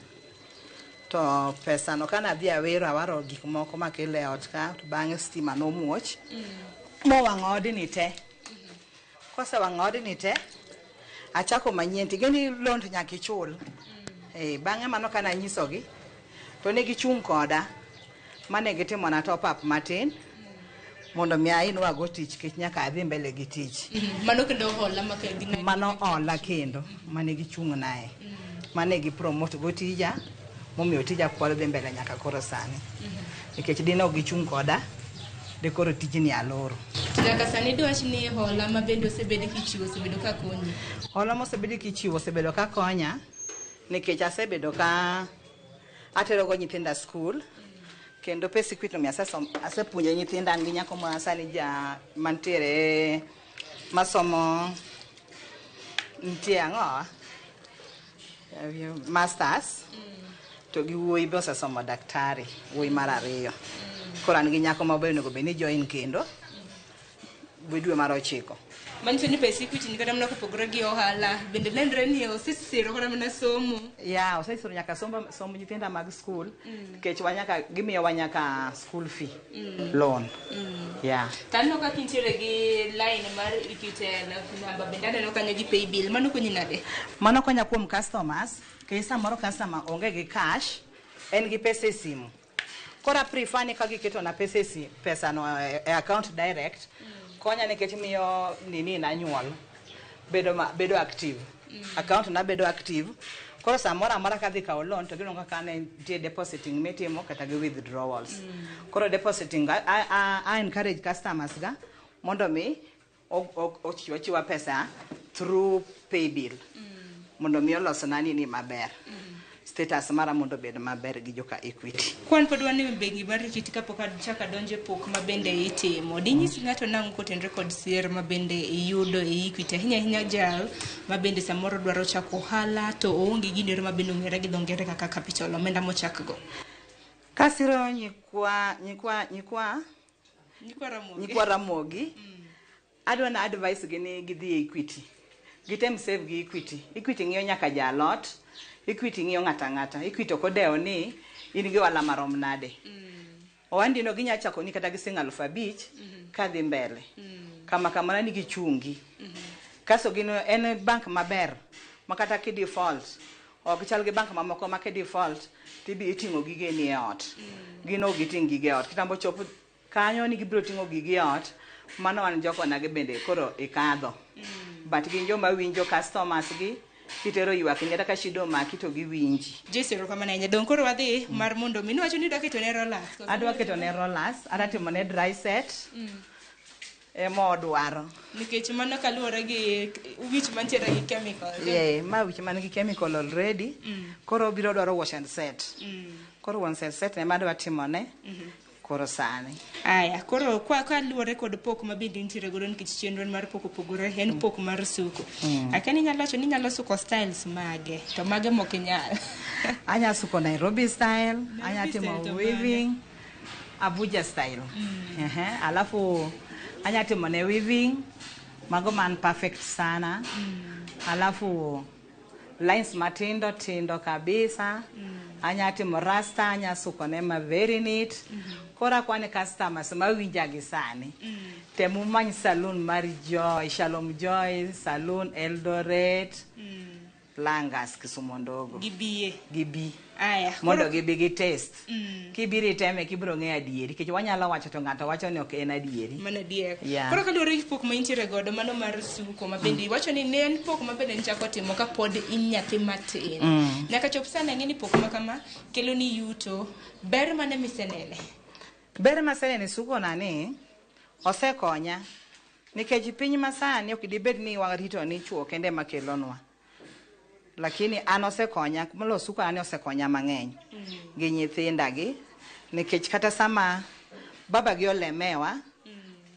to pesa no kana dhi awero awaro gik moko makele ot ka to bang'e stima nomuoch mowang'o odni te. Kosewang'o odni te achako manyien tigeni loan nyaka ichul. Bang'e mano kana nyisogi to ne gichung' koda mane gitimo na top up matin mondo mi ainwa go tich kech nyaka adhi mbele gi tich. Mano kendo hola makendina. Mano hola kendo mane gichung' nae. Mane gi promote go tija momiyo tija pod dhi mbele nyaka koro sani. Nikech dine ok gichung' koda de koro tijni aloro. Nyaka sani dwach ni hola ma bende osebedo kichiwo osebedo ka konyi. Hola mosebedo kichiwo osebedo ka konya nikech asebedo ka atero go nyithinda school kendo pes Equity mi asepuonjo nyithinda gi nyako ma sani ja mantiere masomo ntie ang'o masters to gi wuoyi be osesomo daktari wuoyi mar ariyo koro an gi nyako ma be onego bed ni join kendo dwe mar 9 manyiso ni pesa Equity ni kata mana kopogore gi ohala bende nenre ni osesiro kata mana somo osesiro nyaka somo nyithinda mag school nikech wanyaka gimiyo wanyaka school fee loan tanno ka kintiere gi line mar Equity namba bende aneno kanyo gi pay bill mano konyi nade mano konya kuom customers ke samoro customer onge gi cash en gi pesa e simu kora prefer ni ka giketo na pesa no e account direct konya nikech miyo nini na nyuol bedo active account na bedo active koro samoro amora ka dhi kawo loan to gino kaka ne tie depositing mitimo kata gi withdrawals koro depositing I encourage customers ga mondo mi ochiwa pesa through pay bill mondo mi oloso nani ni maber status mara mondo bed maber gi joka Equity. Kwan pod wan e bengi mar Equity kapok achaka donje pok ma bende itimo. Dinyis ng'ato nang' kotenre kod sier ma bende iyudo e Equity ahinya jal ma bende samoro dwaro chako ohala to oonge gidero ma bende ong'ere gi dongere kaka capital omenda mochakgo. Kasiro nyikwa Ramogi. Adwa na advice gi ni gidhi Equity. Gitem save gi Equity. Equity ng'iyo nyaka jalot. Equity ng'iyo ng'ata Equity kodeo ni in gi wala marom nade owandi no ginya chako ni kata gi siling 5,000 ka dhi mbele kama ni gichungi kaso gino en bank maber makata ki default ok chal gi bank mamoko ma ki default tibi itingo gige ni e ot gino giting gige ot kitambo chopo kanyo ni gibiro tingo gige ot mano wan joko na gi bende koro ikadho but gin joma winjo customers gi kitero ywak nyata ka shido maki to giwinji jesero kama na nyadon koro wadhi mar mondo mi niwacho ni daketo ne rollers adwa keto ne rollers aratimo ne dry set mo dwaro nikech mano kaluwore gi wich mantiere gi chemical ma wich man gi chemical already koro biro dwaro wash and set koro wash and set ne madwa timo ne koro sani aya koro kwa luwore kod pok ma bende nitiere godo nikech chenro mar pok opogore en pok mar suko akani nyalo wacho ni nyalo suko styles mage to mage mok nyal anya suko Nairobi style anya timo weaving Abuja style alafu anya timo ne weaving mago man perfect sana alafu lines matindo kabisa anya timo rasta anya suko ne ma very neat kora kwani customers ma winja gi sani temu many salon mar Joy Shalom Joy salon Eldoret Langas Kisumu ndogo gibi aya mondo gibi gi test kibiri teme kibro ng'e adieri kech wanyalo wacho to ng'ato wacho ni ok en adieri mana dier koro kaluwore gi pok ma intiere godo mano mar suko ma bende wacho ni ne en pok ma bende nchako timo ka pod inyathi matin nyaka chop sana ng'eni pok ma kama kelo ni yuto ber mane misenene ber masenene suko nani osekonya nikech piny masani ok dibed ni warito ni chuo kende makelonwa lakini an osekonya molo suko ani osekonya mang'eny gi nyithinda gi nikech kata sama baba gi olemewa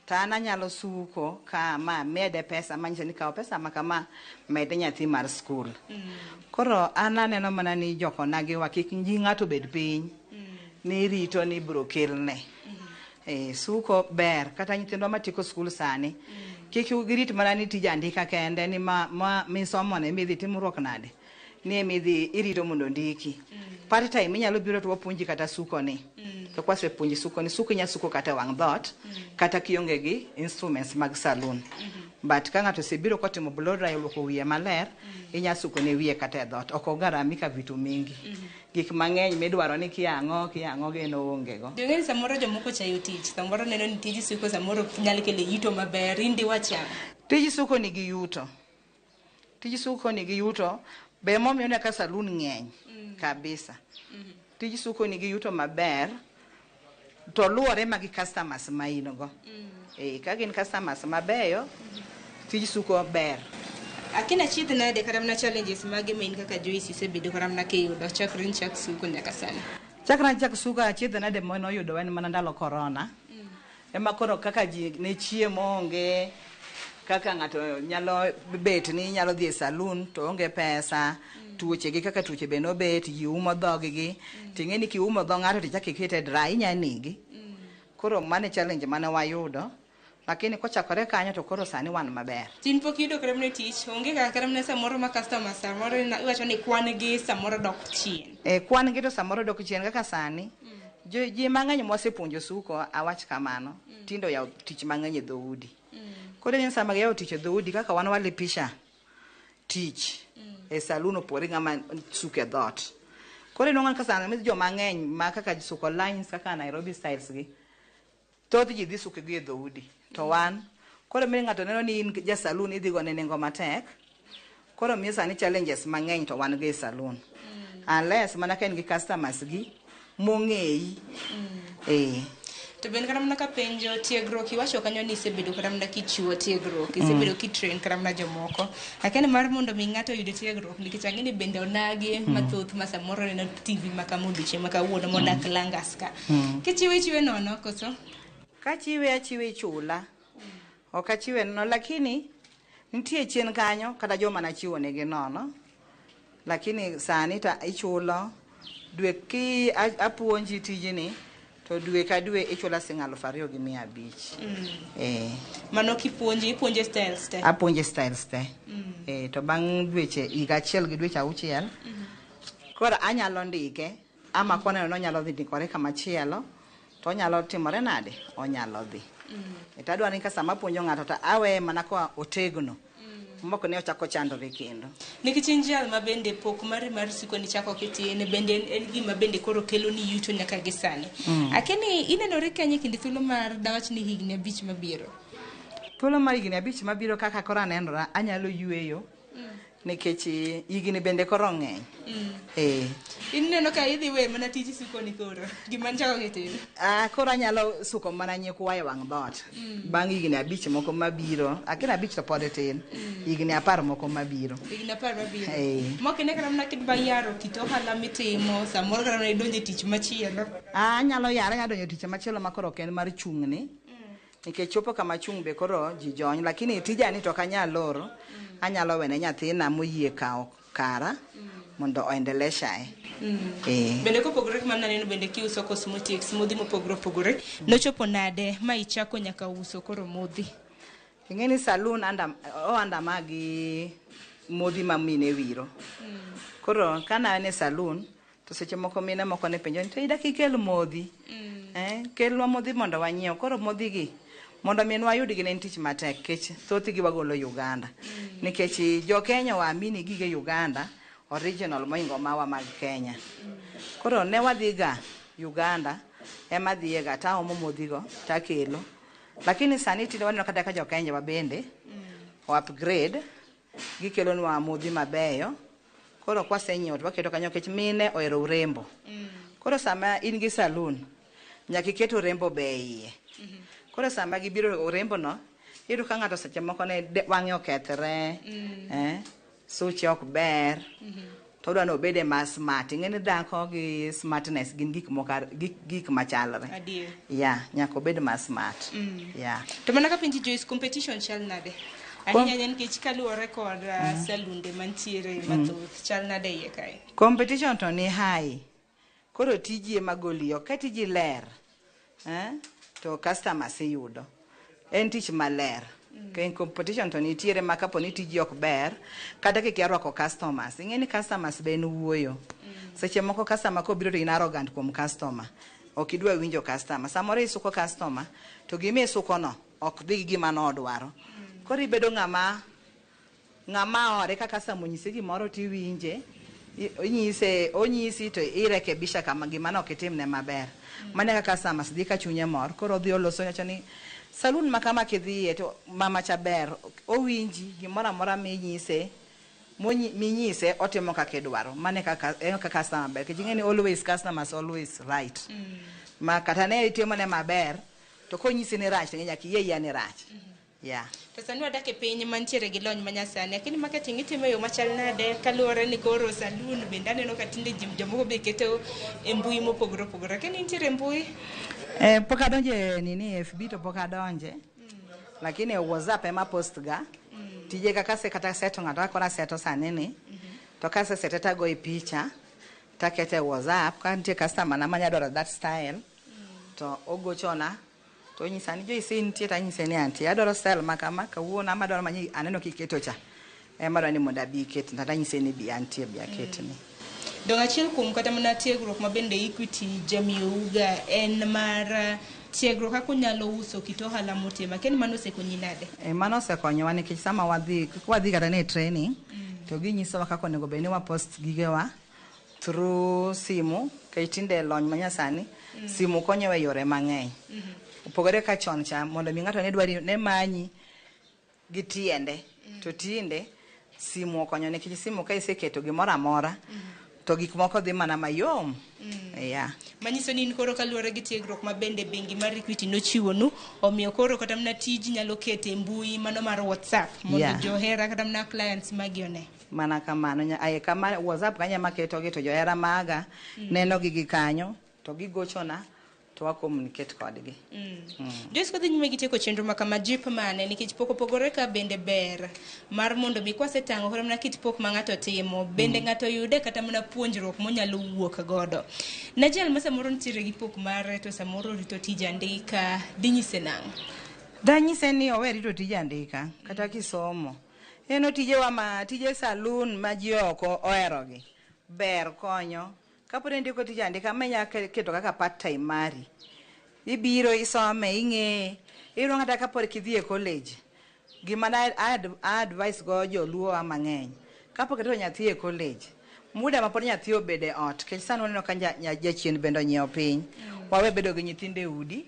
ta an anyalo suko kama mede pesa manyiso ni kawo pesa ma kama mede nyathi mar school koro an aneno mana ni joko nagiwa kik ji ng'ato bed piny ni rito ni bro kelne suko ber kata nyithindo matiko school sani kik girit mana ni tij andika kende ni misomo ne midhi timruok nade ni midhi irito mondo ndiki part time inyalo biro to wapuonji kata suko ni to kwase puonji suko ni suko nya suko kata wang dot kata kionge gi instruments mag saloon but ka ng'ato sebiro kotimo blow dry luoko wiye maler inya suko ne wiye kata e dot ok ogaramika vitu mingi gik mang'eny midwaro ni kiang'o geno onge go ding'eni samoro jomoko chayo tich samoro neno ni tij suko samoro nyalo kelo yuto maber indi wacha tij suko ni gi yuto be momiyo ne ka saloon ng'eny kabisa tij suko ni gi yuto maber to luwore magi customers ma in go ka gin customers mabeyo tij suko ber akina chidh nade kata mana challenges mage main kaka Joyce isebedo kata mana kiyudo chakre nchak suko nyaka sani chakre nchak suko chidh nade mono yudo en mana ndalo corona ema koro kaka ji ne chiemo onge kaka ng'ato nyalo bet ni nyalo dhi e saloon to onge pesa tuoche gi kaka tuoche be no bet umo dhogi gi ting'eni ki umo dho ng'ato tichaki kete dry inyanigi koro mane challenge mane wayudo lakini kochakore kanyo to koro sani wan maber. Tin pok yudo kremne tich onge ka kremne samoro ma customer samoro iwacho ni kwan gi samoro dok chien. Kwan gi to samoro dok chien kaka sani ji mang'eny mosepuonjo suko awach kamano tindo yaw tich mang'eny e dhoudi. Koro ni sama yaw tich e dhoudi kaka wan walipisha tich e salon opore ng'ama suko e dhot. Koro inwang'o ka sani jo mang'eny ma kaka suko lines kaka Nairobi styles gi thoth ji dhi suko gi e dhoudi to wan koro mi ng'ato neno ni in ja salon idhi go ne nengo matek koro mi sani challenges mang'eny to wan go e salon unless mana ka in gi customers gi mong'eyi. To ben karamna ka penjo tiegruok iwacho kanyo ni isebedo karamna kichiwo tiegruok isebedo kitrain karamna jomoko lakini mar mondo mi ng'ato oyud tiegruok nikech ang'eni bende onagi mathoth ma samoro neno TV maka modhiche maka wuono modak Langas ka kichiwe nono koso achiwe chula ok achiwe nono lakini nitie chien kanyo kata joma nachiwo negi nono lakini sani ta ichulo dwe ki apuonji tijini to dwe ka dwe ichula $2,500. Mano ipuonje styles te? Apuonje styles te. To bang' dweche higa achiel gi dweche auchiel koro anyalo ndike ama kone no nyalo dhi ndikore kamachielo to onyalo timore nade onyalo dhi. Tadwa ni ka sama puonjo ng'ato to awe mana ko otegno moko ne ochako chandore kendo nikichinjal mabende pok mari mar siko ni chako kitine bende en gima bende koro kelo ni yuto nyaka gisani akeni inenore kanye kinde thuolo mar dawach ni higni 5 mabiro thuolo mar higni 5 mabiro kaka koro anenora anyalo yueyo nikech higni bende koro ng'eny ineno ka idhi we mana tiji suko ni koro gima chako kitine koro anyalo suko mana nyikwa e wang' dot bang' higni 5 moko mabiro akina 5 to pod tin higni 10 moko mabiro mokine kara mna kidba yaro kitohala mitimo samoro kara idonje tich machielo anyalo yaro nyadonjo tich machielo makoro ken mar chung'ni nikech chopo kama chung' be koro ji jony lakini tijani to kanyal loro anyalo wene nyathina moyie kao kara mondo oendeleshae bende kopogore kamana neno bende kiuso cosmetics modhi mopogore nochopo nade ma ichako nyaka uso koro modhi ing'eni salon anda magi modhi mamine wiro koro kana ne salon to seche moko mine moko ne penjo to ida kikel modhi kelwa modhi mondo wanyiew koro modhi gi mondo min wayud gi ne tich matek kech thoth gi wagolo Uganda nikech jo Kenya waamini gige Uganda original moingo mawa mag Kenya koro ne wadhiga Uganda ema dhiega ta omo modhigo ta kelo lakini sani tinde waneno kata ka jo Kenya wabende upgrade gikelo nwa modhi mabeyo koro kwasenyiewo to waketo kanyo kech mine ohero urembo koro sama in gi salon nyaka iketo urembo be iye koro sama gibiro urembo no iyudo ka ng'ato seche moko ne wang'e okethre suche ok ber to dwa no bede ma smart ing'eni dhako gi smartness gin gik machalre nyaka obed ma smart to mana ka pinji Joyce competition chal nade ahinya nikech kaluwore kod salunde mantiere mathoth chal nade iye kae competition to ni high koro tiji ema goliyo ka tiji ler to customers iyudo en tich maler Ken competition to nitiere ma kapo ni tiji ok ber kata kiki arwako customers ing'eni customers be en wuoyo seche moko customer ko biro to in arrogant kuom customer ok idwa winjo customer samoro isuko customer to gimi isuko no ok dhi gima no odwaro koro ibedo ng'ama ore kaka customer onyise gimoro ti winje onyisi to irekebisha kama gima no kitimne maber mane kaka customer dhi ka chunye mor koro dhi oloso nyacho ni salon makama kidhiye to mama chaber owinji gimora mora minyise otimo kaka idwaro mane kaka customer ber king'eni always customers always right ma kata ne itimo ne maber to konyisi ni rach ng'enya kiyie ni rach to sani wadak e piny mantiere gi lony manyasani lakini marketing itimo yo machal nade kaluwore ni koro salon bende aneno ka tinde jomoko be keto e mbui mopogore lakini nitiere mbui pok adonje nini FB to pok adonje lakini WhatsApp ema post ga tije kaka se kata seto ng'ato akora seto sani ni to kasesete tago e picha takete WhatsApp ka nitie customer na manya dwaro that style to ogochona to nyisa ni Joyce nitie ta nyise ni anti adwaro style makama kawuono ama dwaro manyi aneno kiketo cha ema dwaro ni mondo abi ket ta nyise ni bi anti bi aketni. Dong achiel kuom kata mana tiegruok ma bende Equity jamiyouga en mar tiegruok kaka unyalo uso kit ohala motema ken mano osekonyi nade? Mano osekonyowa nikech sama wadhi kata ne training to ginyisowa kaka onego bed ni wa post gigewa through simu kech tinde lony manyasani simu konyowa e yore mang'eny. Opogore ka chon cha mondo mi ng'ato ne dwari ne manyi gi tiende to tinde simu okonyo nikech simu ka iseketo gimoro amora to gik moko dhi mana mayom. Manyiso ni koro kaluwore gi tiegruok ma bende bengi mar Equity nochiwonu omiyo koro kata mana tiji nyalo kete mbui mano mar WhatsApp mondo johera kata mana clients magi one mana kamano kama WhatsApp kanya maketogi to johera maga neno gi kanyo to gigochona to wa communicate kodgi. Joyce kodhi nyime gi tieko chenro ma kama jip mane nikech pok opogore ka bende ber mar mondo mi kwasetango kata mana kit pok ma ng'ato timo bende ng'ato yude kata mana puonjruok monyalo wuok godo. Na jal ma samoro nitiere gi pok mare to samoro rito tij andika dinyise nang'o? Danyise ni owe rito tij andika kata kisomo. Tije saloon ma ji oko oherogi ber konyo. Kapore ndiko tij andika menya keto kaka part time mari. Ibiro isome ing'e iro ng'ata kapore kidhi e college. Gima advice go joluo mang'eny. Kapok keto nyathi e college muda ma pod nyathi obede ot kech sano neno ka jachien bendo nyiewo piny wawe bedo gi nyithinde udi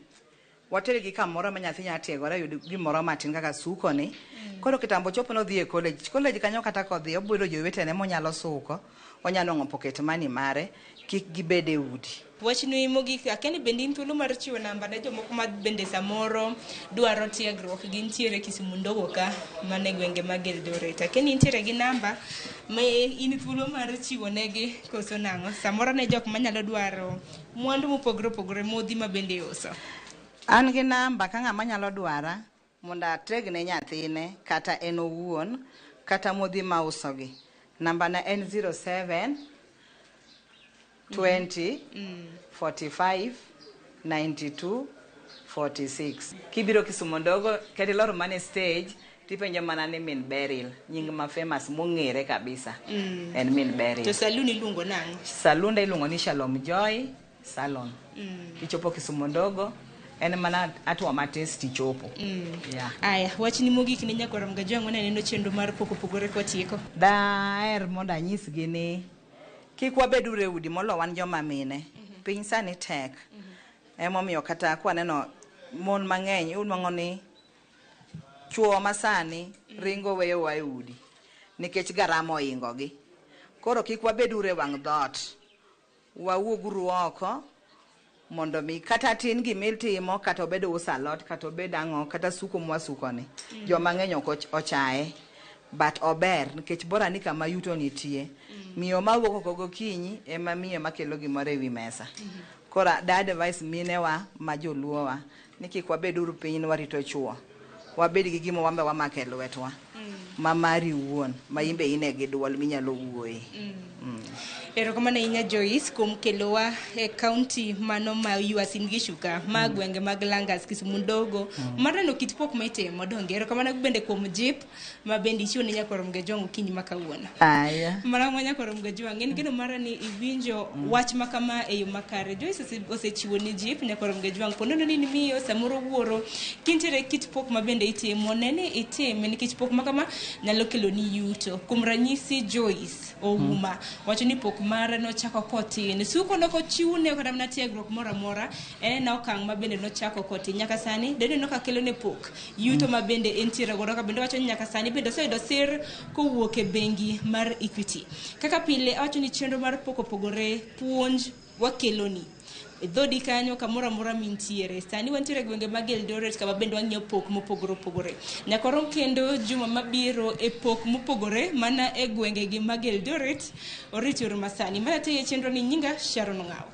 watere gi kamoro ma nyathi nya tiegore yud gimoro matin kaka suko ni koro kitambo chopo no dhi e college kanyo kata kodhi obedo jowetene monyalo suko onyalo ng'o pocket money mare kik gibede udi. Wachni mogik akeni bende in thuolo mar chiwo namba ne jomoko ma bende samoro dwaro tiegruok gintiere Kisumu ndogo ka mane gwenge mag Eldoret. Akeni intiere gi namba ma in thuolo mar chiwo negi koso nang'o samoro ne jok manyalo dwaro mwandu mopogore opogore modhi ma bende uso. An gi namba ka ng'ama nyalo dwara mondo ategne nyathine kata en owuon kata modhi ma usogi. Namba na en 07 20 45 92 46. Kibiro Kisumu ndogo kati loro mane stage tipenjo mana ni Min Beryl nying ma famous mong'ere kabisa en Min Beryl. To saloon iluongo nang'o? Saloon iluongo ni Shalom Joy Salon. Kichopo Kisumu ndogo en mana atwa matis tichopo. Aya wachni mogik ni nyakora mga jwangu ne neno chenro mar poko pogore kwa tieko. Daer mondo anyisgi ni kik wabed ure udi molo wan joma mine. Piny sani tek. Emomiyo kata kwa neno mon mang'eny unwang'o ni chuo masani ringo weyo wa e udi nikech garama oingogi. Koro kik wabed ure wang' dhot. Wawuoguru oko mondo mi kata tin gimil timo kata obedo usalot kata obedo ang'o kata suko mwasuko ni joma ng'eny ok ochae but ober nikech bora ni kama yuto nitie miyo mawuok oko gokinyi ema miyo makelo gimoro ewi mesa. Kora da advice minewa ma joluowa ni kik wabed uru piny ni warito chuo wabed gi gimo wambe wamake lwetwa ma mari wuon ma imbe ine gi duol minyalo wuoye. Erokamano ahinya Joyce kuom kelowa e kaunti mano ma Uasin Gishu ka ma gwenge mag Langas Kisumu ndogo mar neno kit pok mitimo donge. Erokamano bende kuom jip ma bende ichiwo ne nyakoro mga jwangu kinyi ma kawuono. Mara ma nyakoro mga jwangu en geno mara ni iwinjo wach ma kama e yo makare. Joyce osechiwo ni jip nyakoro mga jwangu pondo ni miyo samoro wuoro kintiere kit pok ma bende itimo nene itime nikech pok ma kama nyalo kelo ni yuto. Kuom ranyisi Joyce Ouma wacho ni pok mara no chako kotin suko no ko chiune kata na tiegruok mora mora en na okang ma bende no chako kotin nyaka sani dede no ka kelo ne pok yuto ma bende entiere godo ka bende wacho ni nyaka sani bende osedo sir ko wuok e bengi mar Equity kaka pile wacho ni chenro mar pok opogore puonj wakeloni dhodi kanyo kamora mora mintiere sani wantiere gwenge mag Eldoret kama bende wang'io pok mopogore opogore nyakoro kendo juma mabiro e pok mopogore mana e gwenge gi mag Eldoret orichur masani mana te chenro ni nyinga Sharon Ngao.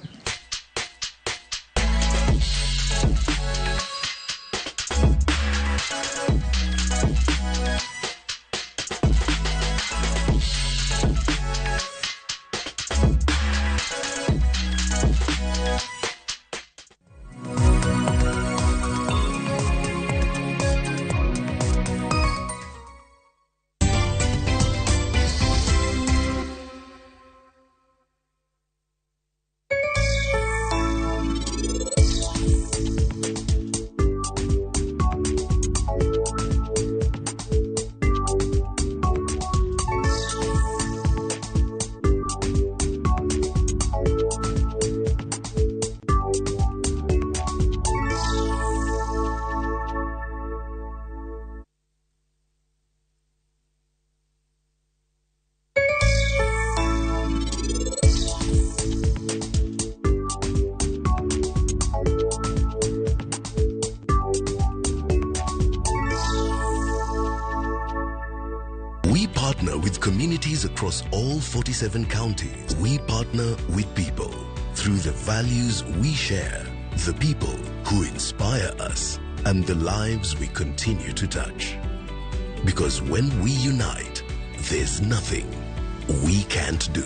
with communities across all 47 counties, we partner with people. Through the values we share, the people who inspire us, and the lives we continue to touch. Because when we unite, there's nothing we can't do.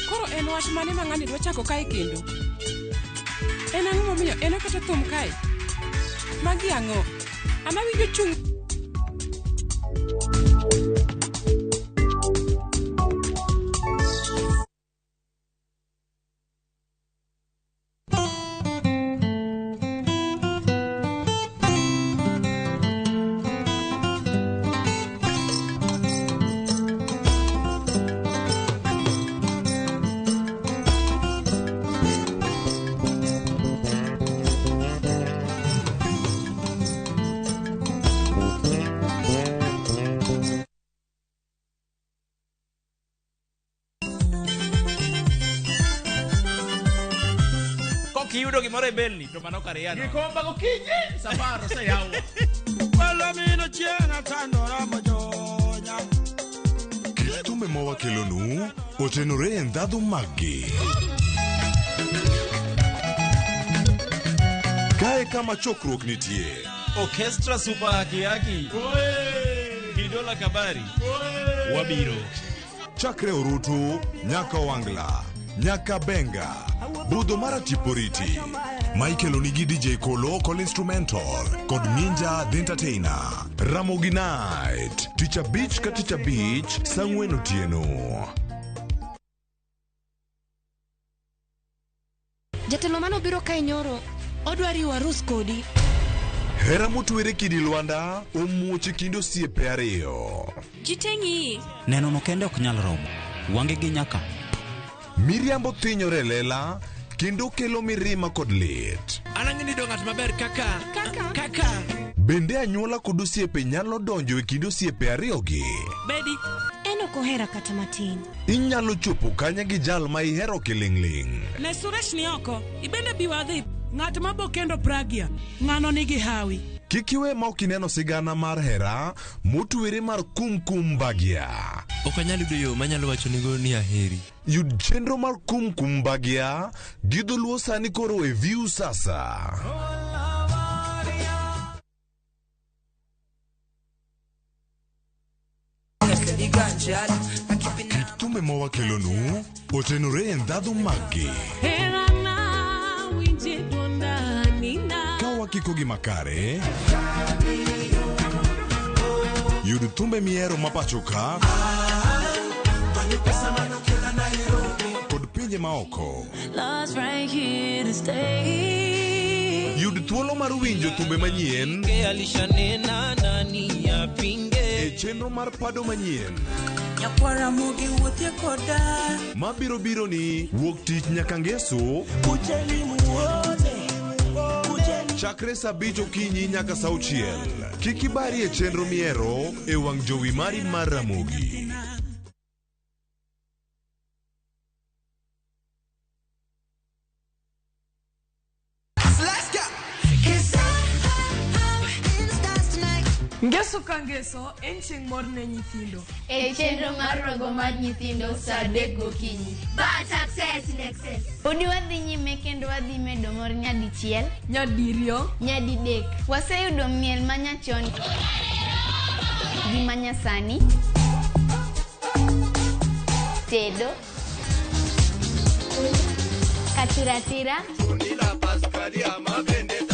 Koro en wach mane ma ng'ani dwa chako kae kendo? En ang'o momiyo en oketo thum kae? Magi ang'o? Ama winjo chung'. Kiyudo gimoro e belni to mano kare yano. Gikomba gokinyi safari sayawa. Wala mino chiena tandora mojonya. Thumbe ma wakelonu otenore e ndhadhu maggi. Kae kama chokruok nitie. Orchestra super haki. Kidola kabari. Wabiro. Chakre Orutu, nyaka Wangla, nyaka Benga, budho mara Tiporiti. Michael gi DJ Kolo kol instrumental, kod Ninja the Entertainer. Ramogi Night, Teacher Beach ka Teacher Beach, Sang'wen otieno. Jatelo mano biro kae nyoro, odwari warus kodi. Hera motwere kidi Lwanda, omuoche kindo osiepe ariyo. Jiteng'i. Neno no kende ok nyal romo. Wange gi nyaka. Miriambo thinyore lela, kendo kelo mirima kod lit. Anang'ini do ng'at maber kaka. Bende anyuola kod osiepe nyalo donjo e kind osiepe ariyogi. Bedi. En ok ohera kata matin. Inyalo chopo kanya gi jal ma ihero kiling'ling'. Ne Suresh ni oko, ibende biwadhi. Ng'at mabo kendo Pragya, ng'ano nigi hawi. Kik iwe ma ok ineno sigana mar hera motwere mar Kumkum Bagya. Ok anyal yudo yo manyalo wacho nigo ni aheri. Yud chenro mar Kumkum Bagya gi dholuo sani koro e View sasa. Kit thumbe ma wakelonu otenore e ndhadhu maggi. Ka wakiko gi makare, yud thumbe mihero mapacho ka kod pinje maoko. Yud thuolo mar winjo thumbe manyien e chenro mar Pado Manyien Ramogi wuothe koda mabiro biro ni wuok tich nyaka ngeso chakre saa 5 okinyi nyaka saa 6. Kik ibari e chenro mihero e wang' jowi mari mar Ramogi. Ngeso ka ngeso, en chieng' mor ne nyithindo. E chenro mar rogo mar nyithindo saa 3 gokinyi. But success in excess. Udi wadhi nyime kendo wadhi medo mor nyadichiel, nyadiriyo, nyadidek. Waseyudo miel manyachon gi manyasani, tedo, katiratira,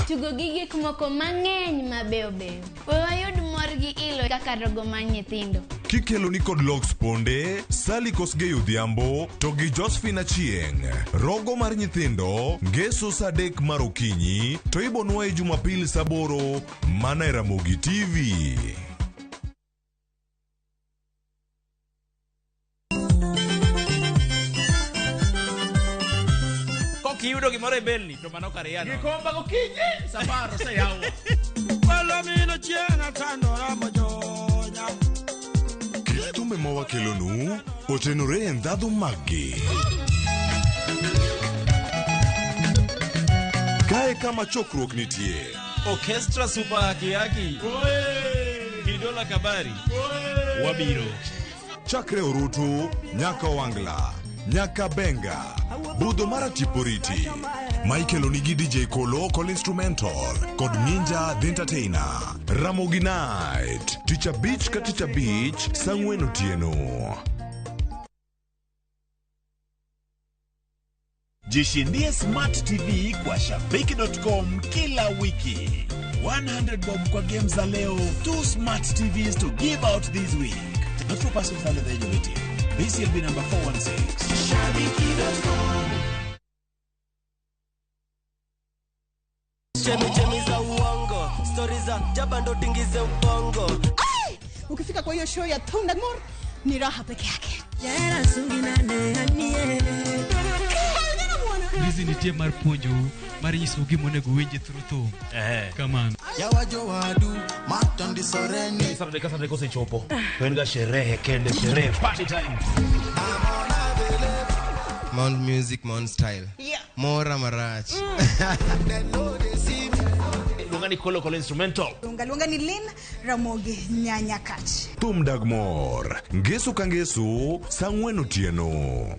tugo gi gik moko mang'eny mabeyo beyo. Wayud mor gi ilo kaka rogo mar nyithindo. Kikelo ni kod Logs Ponde, Sally Kosgei Odhiambo, to gi Josephine Achieng'. Rogo mar nyithindo, ngeso saa 3 mar okinyi, to ibonwa e Jumapil saa 8 mana e Ramogi TV. Kiyudo gimoro e belni to mano kare yano. Gikomba gokinyi safari sayawa. Wala mino chiena tandora mojonya. Thumbe ma wakelonu otenore e ndhadhu maggi. Kae kama chokruok nitie. Orchestra Super Kiaki. Idola Kabari. Wabiro. Chakre Orutu, nyaka Wangla, nyaka Benga, Budho mara Tiporiti. Michael Onigi DJ Kolo Call Instrumental, kod Ninja The Entertainer. Ramogi Night, Teacher Beach ka Teacher Beach, Sangwen Otieno. Jishindie Smart TV kwa shabiki.com kila wiki. 100 bob kwa games za leo. 2 Smart TVs to give out this week. Not for persons under the age of 18. BCLB number 416. Shabiki.com. Chemi za uongo, story za jaba ndo tingize ubongo. Ukifika kwa hiyo show ya Thunder More ni raha peke yake. Yera sungi na neanie. Hizi ni tie marponjo, mari nyisugi monego winje through. Come on. Ya wajo wadu, matondi soreni. Saturday kose chopo. Wenga sherehe kende sherehe party time. Mount music, Mount style. Yeah. Mora marach. Lungani Call Instrumental. Lunga ni Lin Ramogi nyanya kachi. Thumdagmor, Ngesu kangesu, Sangwen Otieno.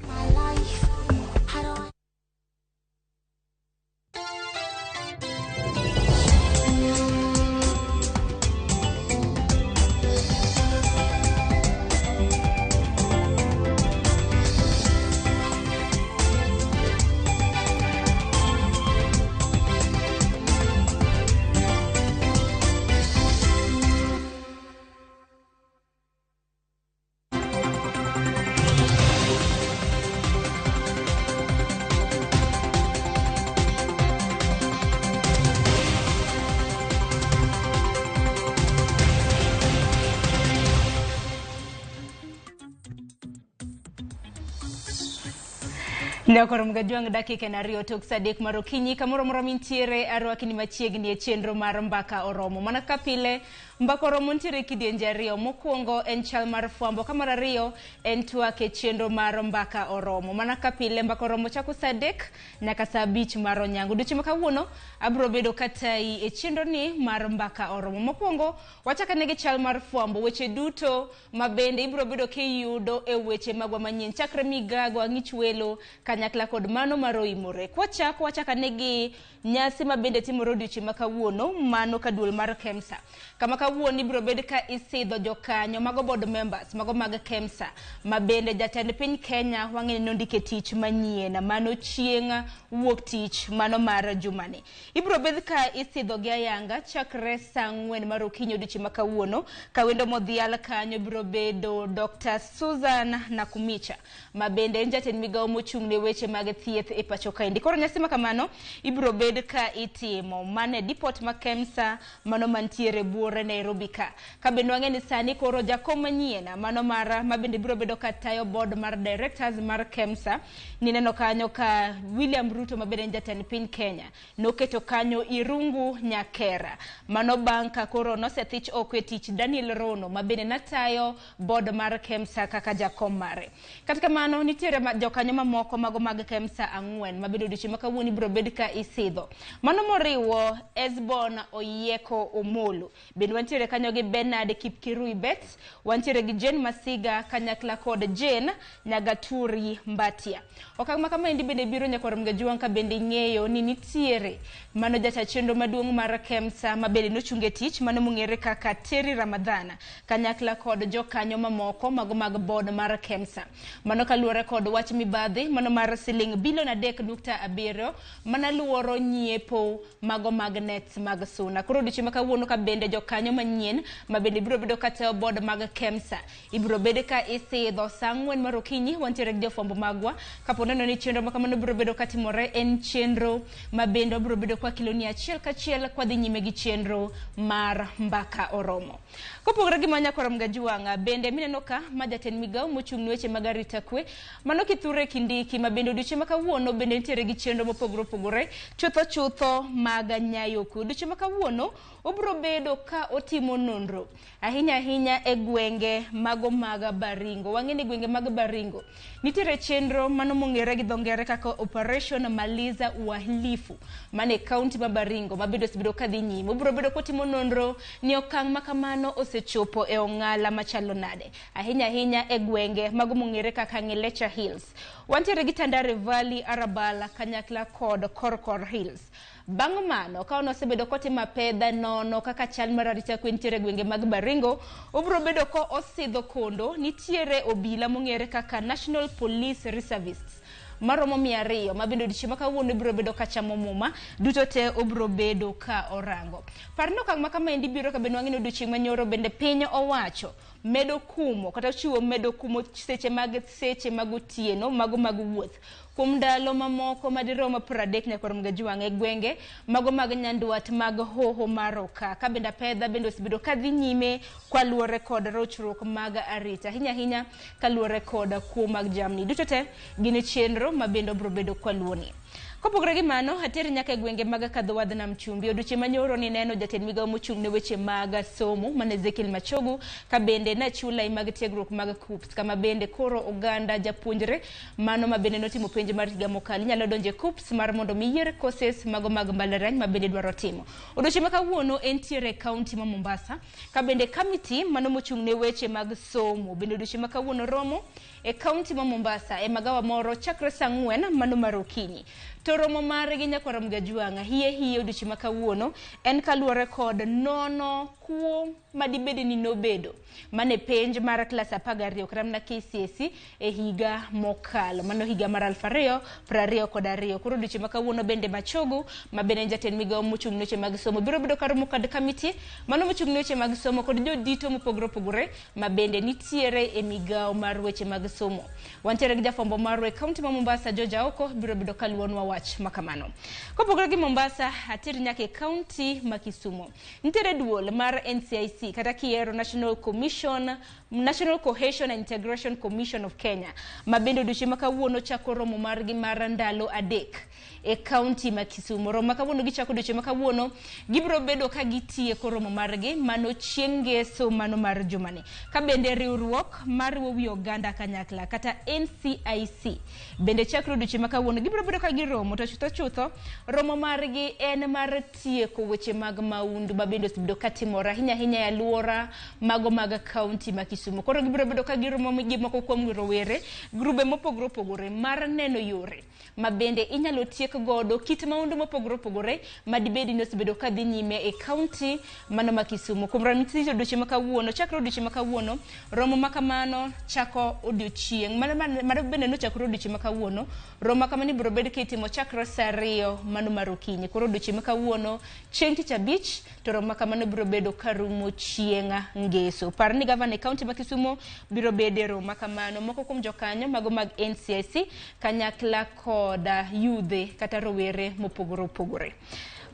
Nekoro mgajuang dakika na rio tok sadek marokinyi kamoro moro mintiere arwaki ni machiegni e chenro mar mbaka oromo mana kapile mbaka oromo ntiere kidienje rio mokwongo en chal mar fwambo kamar rio en twake chenro mar mbaka oromo mana kapile mbaka oromo chako sadek nyaka saa 5 mar onyango duche makawuono abro bedo katai e chenro ni mar mbaka oromo mokwongo wachaka negi chal mar fwambo weche duto mabende ibro bedo kiyudo e weche magwa manyien chakre migago ang'ich welo kanyakla kod mano maro imore kwachako wachaka negi nyasi mabende timoro odiochieng' makawuono mano kaduol mar KEMSA kama kawuono ibro bed ka isidho jokanyo mago board members mago mag KEMSA mabende jatend piny Kenya wang'eni nondike tich manyien mano chieng' wuok tich mano mar jumani ibro bed ka isidho gi ayanga chakre saa 4 mar okinyi odiochieng' makawuono kawendo modhial kanyo ibro bedo Dr. Susan Nakumicha mabende en jatend migawo mochung' ne weche mag thieth e pacho kaendi koro nyasi makamano ibro bed ka itimo mane depot ma KEMSA mano mantiere buore Nairobi ka bende wang'eni sani koro jakom manyien mano mar mabende biro bedo ka tayo board mar directors mar KEMSA nineno kanyo ka William Ruto mabende jatend piny Kenya noketo kanyo Irungu Nyakera mano banka koro nosethich oko e tich Daniel Rono mabende natayo board mar KEMSA kaka jakom mare katika mano nitiere jokanyo mamoko mago mag KEMSA 4 mabende odiochieng' makawuono ibro bed ka isidho mano moriwo Esbon Oyieko Omolo bende wantiere kanyo gi Bernard Kipkirui Bet wantiere gi Jane Masiga kanyakla kod Jane Nyagaturi Mbatia okang' makamaendi bende biro nyakoro mgajuang ka bende ng'eyo ni nitiere mano jata chenro maduong' mar KEMSA mabende nochunge tich mano mong'ere kaka Terry Ramadhana kanyakla kod jokanyo mamoko mago mag board mar KEMSA mano kaluwore kod wach mibadhi mano mar siling bilion 3.7 mana luoro nyiepo mago mag nets mag suna koro odiochieng' makawuono ka bende jokanyo manyien mabende biro bedo kata board mag KEMSA ibiro bedo ka isidho saa 4 mar okinyi wantiere gi jofwambo magwa kapo neno ni chenro makamano biro bedo katimore en chenro mabende biro bedo kwa kiloni achiel kachiel kwa dhi nyime gi chenro mar mbaka oromo kopogore gi manya koro mgajuanga bende mineno ka majatend migawo mochung' ne weche mag arita kwe mano kithure kindiki bende odiochieng' ma kawuono bende nitiere gi chenro mopogore opogore chutho mag Nyayoku. Odiochieng' ma kawuono obro bedo ka otimo nonro ahinya e gwenge mago mag Baringo. Wang'e ni gwenge mag Baringo nitiere chenro mano mong'ere gi dho ngere kaka Operation Maliza Uhalifu mane kaunti ma Baringo mabedo sibedo kadhi nyime. Obro bedo kotimo nonro ni okang' makamano osechopo e ong'ala machalo nade ahinya e gwenge mago mong'ere kaka Ngelecha Hills. Wantiere gi Tandare Valley, Arabala, Kanyakla kod Korkor Hills. Bang' mano ka osebedo kotimo pedha nono kaka chal mar arita kwe nitiere gwenge mag Baringo, obro bedo ko osidho kondo nitiere obila mong'ere kaka National Police Reservists maromo 200 mabende odiochieng' ma kawuono biro bedo ka chamo muma duto te obro bedo ka orango. Parno kang' ma kamendi biro ka bende wang'e odiochieng' manyoro bende piny owacho medo kumo kata chiwo medo kumo seche mag otieno mago mag wuoth kuom ndalo mamoko madirom 30 nyaka rom gajuang' e gwenge mago mag nyandwat mag hoho maroka ka bende pedha bende osebedo kadhi nyime kwaluore kod rochruok mag arita ahinya kaluore kod kuo mag jamni duto te gin chenro mabende obro bedo kwaluoni. Kopogore gi mano, ateri nyaka e gwenge mag Kadhowadh Nam Chumbi. Odiochieng' manyoro ni neno jatend migawo mochung' ne weche mag somo mane Ezekiel Machogu ka bende na chulai mag tiegruok mag KUPS kama bende koro oganda japuonjre mano mabende notimo penj mar higa mokalo nyalo donje KUPS mar mondo miyier courses mago mag mbalariany mabende dwaro timo. Odiochieng' ma kawuono entiere kaunti ma Mombasa ka bende committee mano mochung' ne weche mag somo bende odiochieng' ma kawuono romo e kaunti ma Mombasa e magawa moro chakre saa 4 mano mar okinyi. To romo mare gi nyaka rom gajuang' hiye odiochieng' ma kawuono en kaluore kod nono kuo madibede ni nobedo mane penj mar klas 12 kata na KCSE e higa mokalo mano higa mar 2022. Koro odiochieng' ma kawuono bende Machogu mabende jatend migawo mochung' ne weche mag somo biro bedo karomo kod committee mano mochung' ne weche mag somo kod jodito mopogore opogore mabende nitiere e migawo mar weche mag somo. Wantiere gi jafombo marwa e kaunti ma Mombasa George Oko biro bedo kaluonwa wach makamano. Kopogore gi Mombasa atiri nyaka e kaunti ma Kisumu. Nitiere duol mar NCIC kata kiero National Cohesion and Integration Commission of Kenya mabende odiochieng' ma kawuono chako romo margi mar ndalo 3 e kaunti ma Kisumu. Romo ma kawuono gichako odiochieng' ma kawuono gibiro bedo ka gitieko romo margi mano chieng' ngeso mano mar jumani. Ka bende riwruok mar wi oganda kanyakla kata NCIC bende chakro odiochieng' ma kawuono gibiro bedo ka giromo to chutho romo margi en mar tieko weche mag maundu mabende osebedo katimore ahinya e aluora mago mag kaunti ma Kisumu. Koro gibiro bedo ka giromo gi moko kuom rowere grube mopogore opogore mar neno yore mabende inyalo tiek godo kit maundu mopogore opogore madibedi ni osebedo kadhi nyime e kaunti mano ma Kisumu. Kuom ranyisi odiochieng' ma kawuono chakro odiochieng' ma kawuono romo makamano chako odiochieng' mar bende no chakro odiochieng' ma kawuono romo makamani biro bedo kitimo chakro saa 2 mano mar okinyi. Koro odiochieng' ma kawuono chieng' tich abich to romo makamano biro bedo karumo chieng' ngeso. Par ni gavana e kaunti ma Kisumu biro bedo romo makamano moko kuom jokanyo mago mag NCIC kanyakla koda yudhe kata rowere mopogore opogore.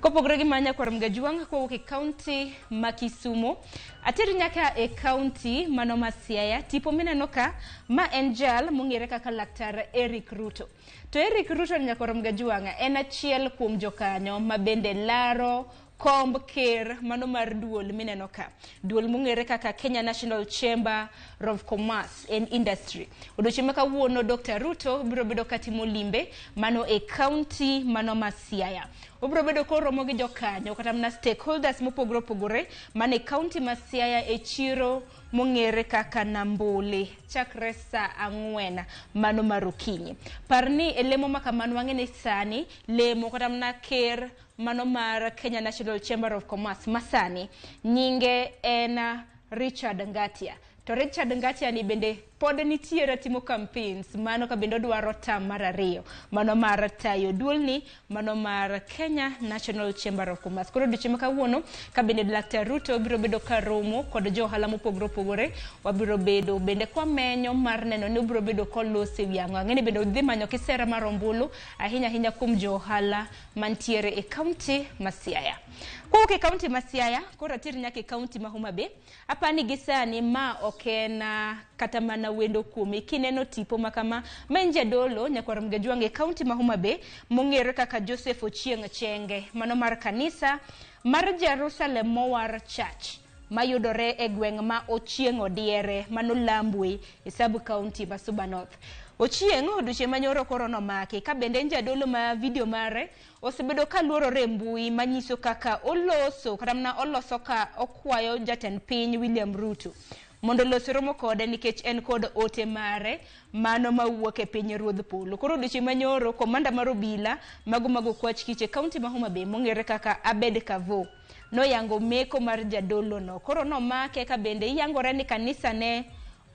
Kopogore gi manya kwa Gajuang kowuok e kaunti ma Kisumu atiri nyaka e kaunti mano ma Siaya. Tipo mineno ka ma en jal mong'ere kaka laktar Eric Ruto. To Eric Ruto nyaka Gajuang en achiel kuom jokanyo mabende laro komb ker mano mar duol mineno ka. Duol mong'ere kaka Kenya National Chamber of Commerce and Industry. Odiochieng' ma kawuono Dr. Ruto biro bedo katimo limbe mano e kaunti mano ma Siaya. Obro bedo koromo gi jokanyo kata mna stakeholders mopogore opogore mane kaunti ma Siaya e chiro mong'ere kaka Nambole chakre saa 4 mano mar okinyi. Parni e lemo makamano wang'ene sani lemo kata mna ker mano mar Kenya National Chamber of Commerce masani nyinge en Richard Ngatia. To Richard Ngatia ni bende pod nitiere timo campaigns mano ka bende dwaro tam mar 2 mano mar tayo duol ni mano mar Kenya National Chamber of Commerce. Koro odiochieng' ma kawuono ka bende Dr. Ruto biro bedo ka romo kod johala mopogore opogore wabiro bedo bende kwa menyo mar neno ni biro bedo kolose wiango ang'eni bende odhi manyo kisera mar ombulu ahinya kuom johala mantiere e kaunti ma Siaya. Kowuok e kaunti ma Siaya koro atiri nyaka e kaunti ma Homa Bay. Apani gisani ma okena kata mana mana wendo kuome kineno tipo makama menja dolo nyakwar mgajwange county ma Homa Bay mongere kaka Joseph Ochieng Chenge mano mar kanisa mar Jerusalem Mowar Church mayudore e gweng' ma Ochieng Odiere mano Lambwe e sub county ma Suba North. Ochieng oduche manyoro korono make ka bende njadolo ma video mare osebedo ka luorore mbui manyiso kaka oloso katamna oloso ka okwayo jatend piny William Ruto mondo loso romo kode nikech en kod ote mare mano mawuok e piny ruodh polo. Koro oduche manyoro komanda mar obila mago kwach kiche county ma Homa Bay mongere kaka Abed Kavo no yango meko mar jadolo no. Koro no make ka bende yangore ni kanisa ne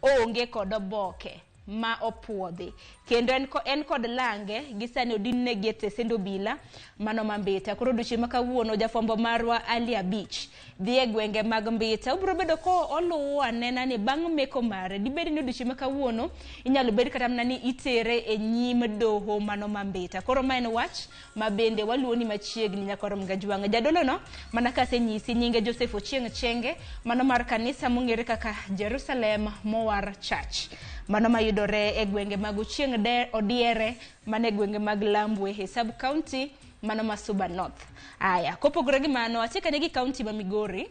onge kod oboke ma opuodhi kendo en kod lange gisani odinne gete sendo bila mano mambita. Koro duche makawuono jafombo marwa Alia Beach dhi e gwenge mag Mbita obro bedo ko oluwo anena ni bang' meko mare dibedi ni duche makawuono inyalo bed kata mna ni itere e nyim doho mano mambita. Koro ma en wach mabende waluo ni machiegni nyakwar mgajwange jadolo no mana kase nyisi nyinge Joseph Ochieng Chenge mano mar kanisa mongere kaka Jerusalem Mowar Church mano mayudore e gwenge mag Ochieng Odiere mane gwenge mag Lambwe e sub county mano ma Suba North. Aya kopogore gi mano achika ne gi county ma Migori.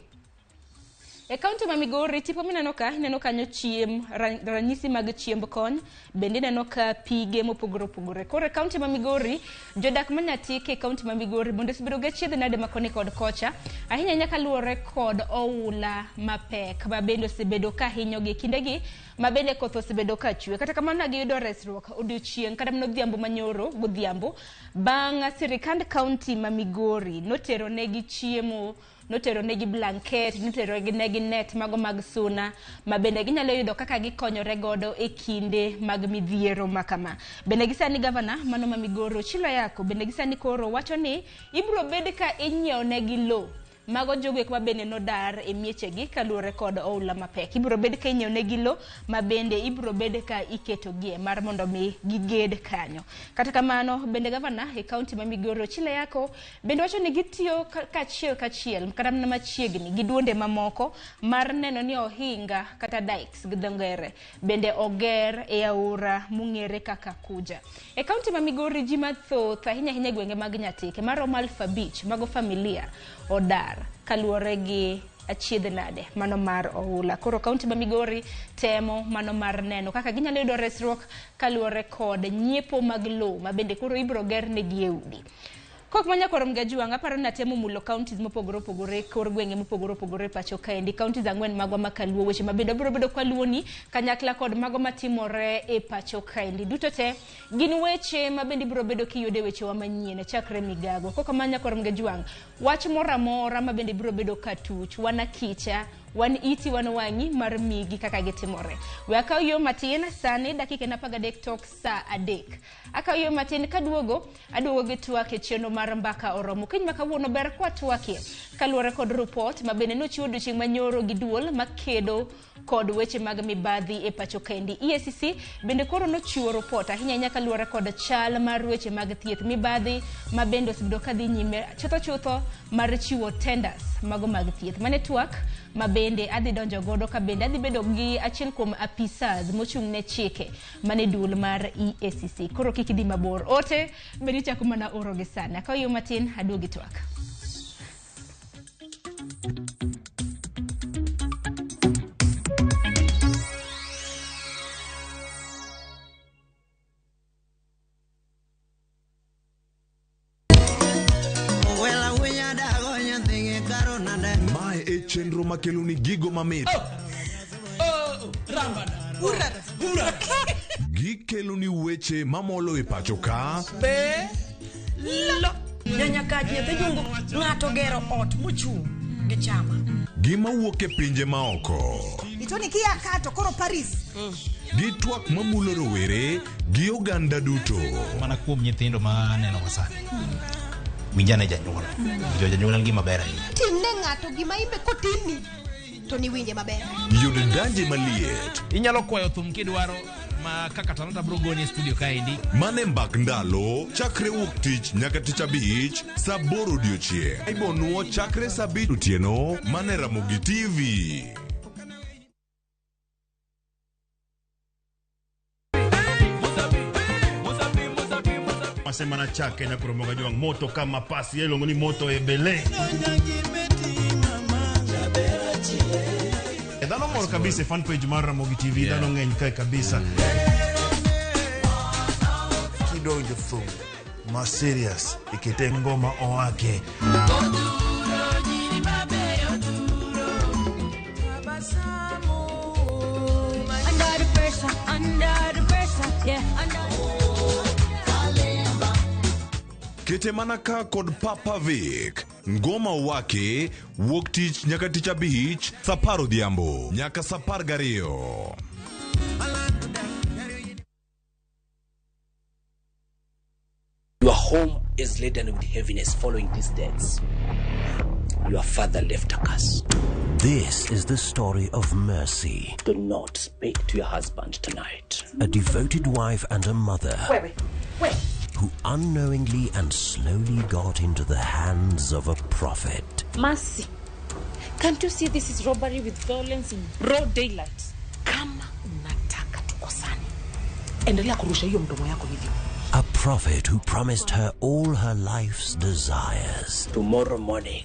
E county ma Migori tipo mineno kanyo chiem ranyisi mag chiemb kony bende neno ka pige mopogore opogore. Koro county ma Migori jodak manyatike e county ma Migori mondo sibedo ga chiedh nade makoni kod kocha ahinya nyaka luore kod oula mapek ma bende osebedo ka hinyo gi kindegi ma bende koth osebedo ka chwe kata kamano giyudo resruok odiochieng' kata mno dhiambo manyoro godhiambo bang' sirikand county ma Migori notero negi chiemo, notero negi blanket, notero negi net mago mag suna ma bende ginyalo yudo kaka gikonyore godo e kinde mag midhiero makama. Bende gisani gavana mano ma Migori Chilo Yako bende gisani koro wacho ni ibro bed ka inyiew negi lo mago jogwek ma bende nodar e miechegi kaluore kod oula mapek. Ibro bed ka inyiew negi lo ma bende ibro bed ka iketo gie mar mondo mi giged kanyo. Kata kamano bende gavana e county ma Migori Chilo Yako bende wacho ni gitiyo kachiel kata mana machiegni gi duonde mamoko mar neno ni ohinga kata dikes gi dhongere bende oger e aora mungere kaka Kuja. E county ma Migori ji mathoth ahinya gwenge mag Nyatike maromo 5,000 mago familia odar kaluore gi achiedh nade mano mar oula. Koro county ma Migori temo mano mar neno kaka ginyalo yudo resruok kaluore kod nyiepo mag lo ma bende koro ibro ger negi e udi. Kok manya kor mgajwanga paro na temo mulo counties mopogore opogore kor gwenge mopogore opogore pacho kaendi counties ang'wen magwa makaluo weche mabedo bro bedo kwaluoni kanyakla kod mago matimore e pacho kaendi duto te gin weche mabendi bro bedo kiyude weche wa manyien chakre migago. Kok manya kor mgajwanga wach moramora mabendi bro bedo katuch wana kicha wan iti wan wangi mar migi kaka gitimore. We akaw yo matin sani dakika na paga dek tok sa adek. Akaw yo matin kaduogo gi twake cheno mar mbaka oromo kiny makawuono ber kwa twake kaluore kod report mabende nochiwo odiochieng' manyoro gi duol makedo kod weche mag mibadhi e pacho kaendi. EACC bende koro nochiwo report ahinya kaluore kod chal mar weche mag thieth mibadhi ma bende osebedo kadhi nyime chutho mar chiwo tenders mago mag thieth mane twak ma bende adhi donjo godo ka bende adhi bedo gi achiel kuom apisas mochung' ne chike mane dul mar EACC. Koro kik idhi mabor ote bende chako mana oro gi sana ka yo matin aduogi twak. Chenro makeloni gigo mamit gikeloni weche mamolo e pacho ka be lo nyanya kaji nyathi jungo ng'ato gero ot mochung' gi chama gima wuok e pinje maoko itoni kia kato koro Paris gi twak mamulo rowere gi oganda duto mana kuom nyithindo ma neno wasani winjane janyuol janyuol ngima maber ahinya timne ng'ato gima imbe kotimi to ni winje maber yud danje maliet inyalo kwayo thum kidwaro ma kaka Talanta bro goni studio kaendi mane mbak ndalo chakre wuok tich nyaka tich abich saa 8 odiochieng' ibonuo chakre saa 7 otieno mane Ramogi TV. masema na chake na kuromoga juang moto kama pasi yelongo ni moto ebele. Dano moro kabisa fan page mara Ramogi TV dano ngeny kai kabisa. Kidonjo thum ma serious ikite ngoma oake. Kete manaka kod Papa Vic. Ngoma wake wuok tich nyaka tich abich saparo dhiambo nyaka sapar gariyo. Your home is laden with heaviness following these deaths. Your father left a curse. This is the story of Mercy. Do not speak to your husband tonight. A devoted wife and a mother. Wait. Who unknowingly and slowly got into the hands of a prophet. Mercy, can't you see this is robbery with violence in broad daylight? Kama unataka tukosane, endelea kurusha hiyo mdomo yako hivyo. A prophet who promised her all her life's desires. Tomorrow morning,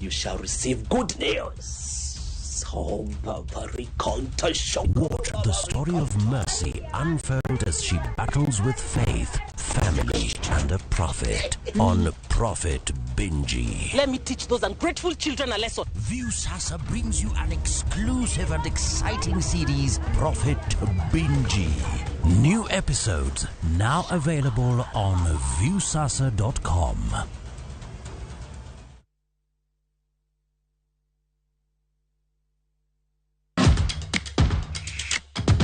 you shall receive good news. Watch the story of Mercy unfold as she battles with faith, family, and a prophet on Prophet Benji. Let me teach those ungrateful children a lesson. Viusasa brings you an exclusive and exciting series, Prophet Benji. New episodes now available on viusasa.com.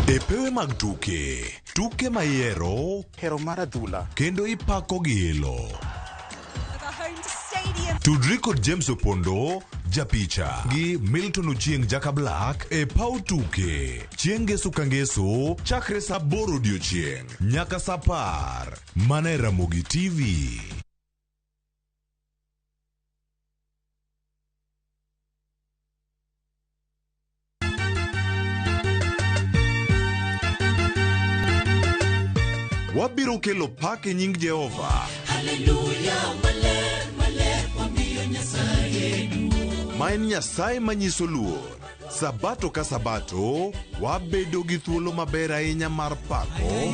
Epewe mag tuke mayero, hero maradhula, kendo ipako gilo. Tudri kod James Opondo, japicha, gi Milton Ochieng Jaka Black, e pau tuke, chieng' ngeso ka ngeso, chakre sa 8 odiochieng', nyaka sa 10, mana Ramogi TV. Wabiro kelo pak e nying Jehova. Hallelujah, male, wamiyo Nyasaye duo. Ma en Nyasaye manyiso luor. Sabato ka sabato, wabedo gi thuolo maber ahinya mar pako.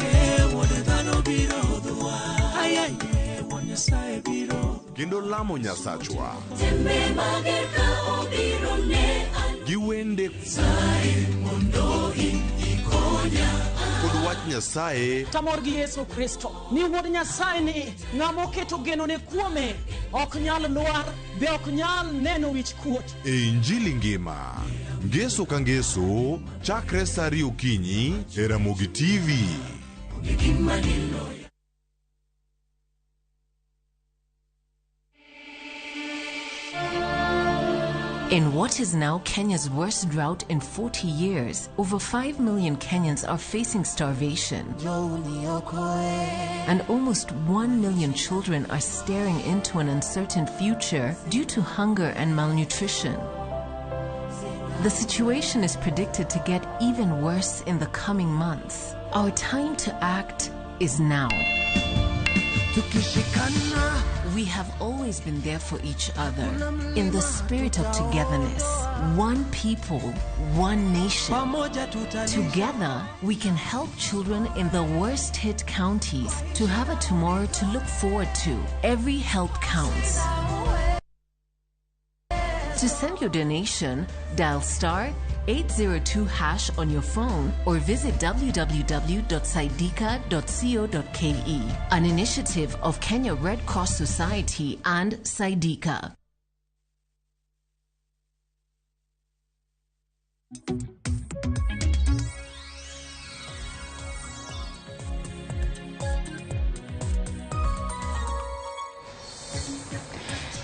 Kendo lamo Nyasachwa. Tembe mager ka obiro ne gi wende mondo ikonya. Kod wach Nyasaye tamor gi Yesu Kristo ni wuod Nyasaye ni ng'amo keto geno ne kuome ok nyal lwar be ok nyal neno wich kuot. E Injili ngima ngeso ka ngeso chakre sa 2 okinyi e Ramogi TV. In what is now Kenya's worst drought in 40 years, over 5 million Kenyans are facing starvation. And almost 1 million children are staring into an uncertain future due to hunger and malnutrition. The situation is predicted to get even worse in the coming months. Our time to act is now. We have always been there for each other in the spirit of togetherness. One people, one nation. Together, we can help children in the worst hit counties to have a tomorrow to look forward to. Every help counts. To send your donation, dial *802# on your phone or visit www.saidika.co.ke, an initiative of Kenya Red Cross Society and Saidika.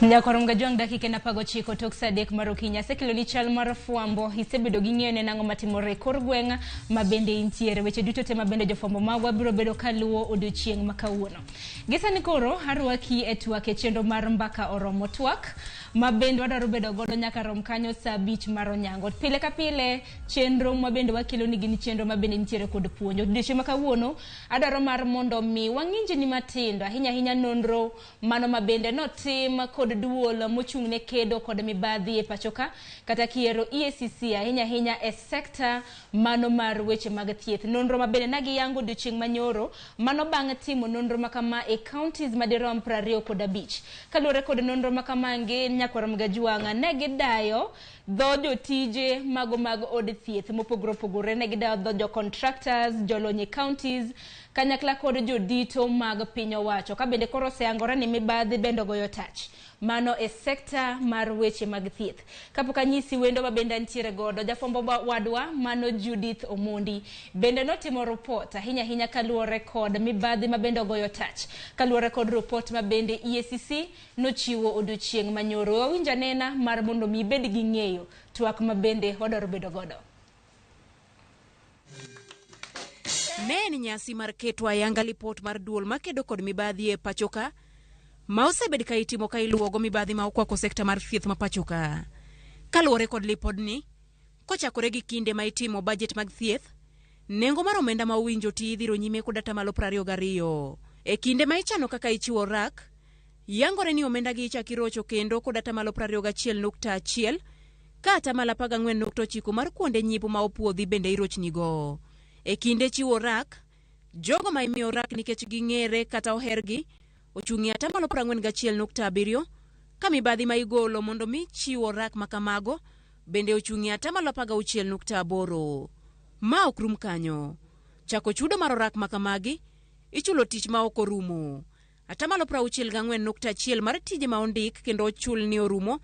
Nyakorom gajwang dakika na pago chiko tok sadek marokinya sekiloni chal mar fuambo hisebedo gi ng'eyo ne nango matimore kor gweng'a mabende intiere weche duto te mabende jofwambo magwa biro bedo kaluwo odiochieng' makawuono. Gisani koro harwaki e twak e chendo mar mbaka oromo twak mabende wadaro bedo godo nyaka rom kanyo saa 5 mar onyango. Pile ka pile chenro mabende wakilo ni gini chenro mabende nitiere kod puonjo. Odiechieng' ma kawuono adaro mar mondo mi wang'inji ni matindo ahinya nonro mano mabende notim kod duol mochung' ne kedo kod mibadhi e pachoka kata kiero EACC ahinya e sekta mano mar weche mag thieth. Nonro mabende nagi yango odiechieng' manyoro mano bang' timo nonro makama e counties madirom 25. Kaluwore kod nonro makama nge nyakwarom Gajuanga ne gidayo dho jotije mago mag od thieth mopogore ne gidayo dho jo contractors jolonye counties kanyakla kod jodito mag piny owacho ka bende koro seangore ni mibadhi bende goyo tach mano e sekta mar weche mag thieth. Kapok anyisi wendo mabende ntiere godo jafombo wadwa mano Judith Omondi bende notimo report ahinya kaluwore kod mibadhi mabende goyo tach kaluwore kod report mabende EACC nochiwo odiechieng' manyoro. Wawinja nena mar mondo mi bed gi ng'eyo twak mabende odoro bedo godo. Ne ni nyasi mar keto ayanga lipot mar duol makedo kod mibadhi e pachoka ma osebed ka itimo ka iluogo mibadhi ma okwako sekta mar thieth ma pachoka. Kaluwore kod lipodni, kochakore gi kinde ma itimo budget mag thieth, nengo mar omenda ma owinjo ti idhiro nyime kod atamalo 22. E kinde ma ichano kaka ichiwo rak, yangore ni omenda gi ichaki rocho kendo kod atamalo 21.1 ka atamalo 14.9 mar kuonde nyipo ma opuodhi bende irochnigo. E kinde chiwo rak, jogo ma imiyo rak nikech ging'ere kata ohergi ochung'ie atamalo 41.7 ka mibadhi ma igolo mondo mi chiwo rak makamago bende ochung'ie atamalo 16.8. Ma ok rum kanyo. Chako chudo mar rak makamagi ichulo tich ma ok orumo. Atamalo 64.1 mar tije ma ondik kendo ochul ni orumo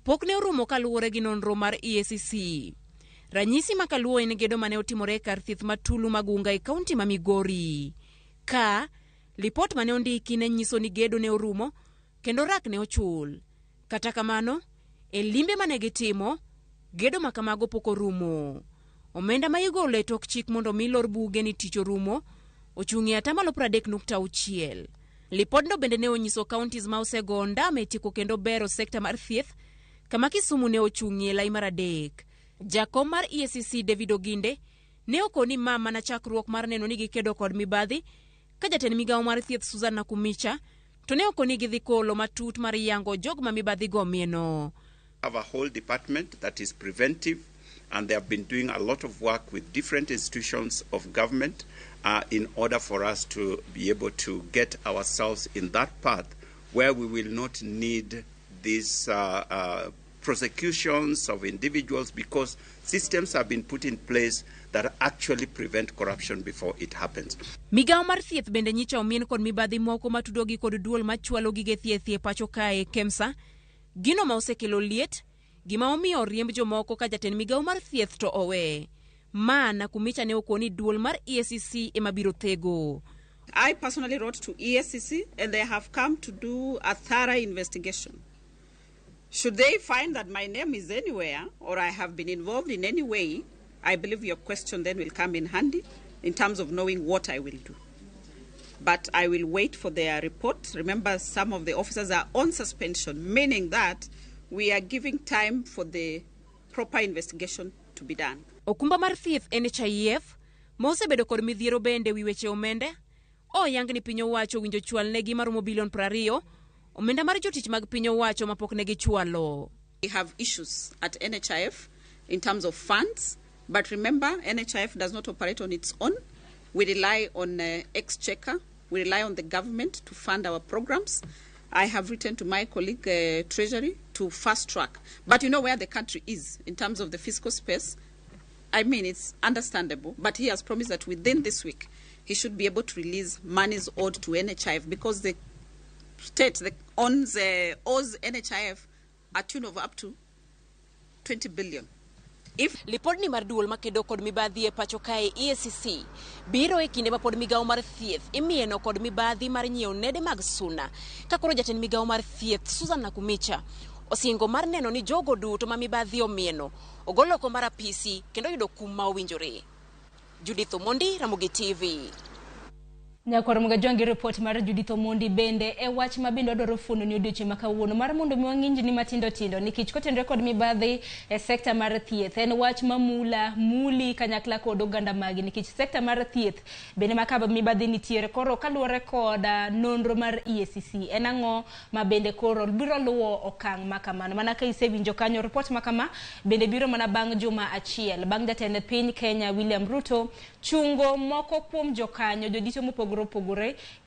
pok ne orumo kaluwore gi nonro mar EACC. Ranyisi makaluwo en gedo mane otimore kar thieth matulu magunga e kaunti ma Migori. Ka lipot mane ondiki ne nyiso ni gedo ne orumo kendo rak ne ochul. Kata kamano, e limbe mane gitimo, gedo makamago pok orumo. Omenda ma igolo e tok chik mondo mi lor buge ni tich orumo ochung'ie atamalo 30.6. Lipodno bende ne onyiso counties ma osego ndame tiko kendo bero sekta mar thieth kama Kisumu ne ochung'ie lai mar 3. Jakom mar EACC David Oginde ne okoni mama na chakruok mar neno ni gikedo kod mibadhi ka jatend migawo mar thieth Susan Nakumicha to ne okoni gidhi kolo matut mar yango jog ma mibadhi go mieno. Have a whole department that is preventive and they have been doing a lot of work with different institutions of government in order for us to be able to get ourselves in that path where we will not need these prosecutions of individuals because systems have been put in place that actually prevent corruption before it happens. Migawo mar thieth bende nyicha omien kod mibadhi moko matudogi kod duol machwalo gige thieth e pacho kae KEMSA, gino ma osekelo liet, gima omiyo riemb jomoko ka jatend migawo mar thieth to owe. Ma Nakumicha ne okoni duol mar EACC ema biro thego. I personally wrote to EACC and they have come to do a thorough investigation. Should they find that my name is anywhere or I have been involved in any way, I believe your question then will come in handy in terms of knowing what I will do. But I will wait for their report. Remember, some of the officers are on suspension, meaning that we are giving time for the proper investigation to be done. Okumba mar thieth NHIF, mosebedo kod midhiero bende wi weche omende, oyang ni piny owacho winjo chwal negi maromo bilion 20, omenda mar jotich mag piny owacho mapok negi chwalo. We have issues at NHIF in terms of funds, but remember, NHIF does not operate on its own. We rely on Exchequer. We rely on the government to fund our programs. I have written to my colleague, Treasury, to fast track. But you know where the country is in terms of the fiscal space. I mean, it's understandable, but he has promised that within this week, he should be able to release monies owed to NHIF because the state owes NHIF a tune of up to 20 billion. If lipodni mar duol makedo kod mibadhi e pacho kae EACC biro e kinde ma pod migawo mar thieth imieno kod mibadhi mar nyiewo nede mag suna ka koro jatend migawo mar thieth Susan Nakumicha osingo mar neno ni jogo duto ma mibadhi omieno ogolo oko mar apisi kendo yudo kum ma owinjore. Judith Omondi, Ramogi TV. Nyakoro mga jongi report mar Judith Omondi bende e wach mabende odoro funo ni odiochieng' makawuono mar mondo mi wang'inj ni matindo tindo nikech kotenore kod mibadhi e sekta mar thieth en wach mamula muli kanyakla kod oganda magi nikech sekta mar thieth bende makaba mibadhi nitiere koro kaluwore kod nonro mar EACC en ang'o ma bende koro biro luwo okang' makamano mana ka isewinjo kanyo report makama bende biro mana bang' juma achiel bang' jatend piny Kenya William Ruto chungo moko kuom jokanyo jodito mopogore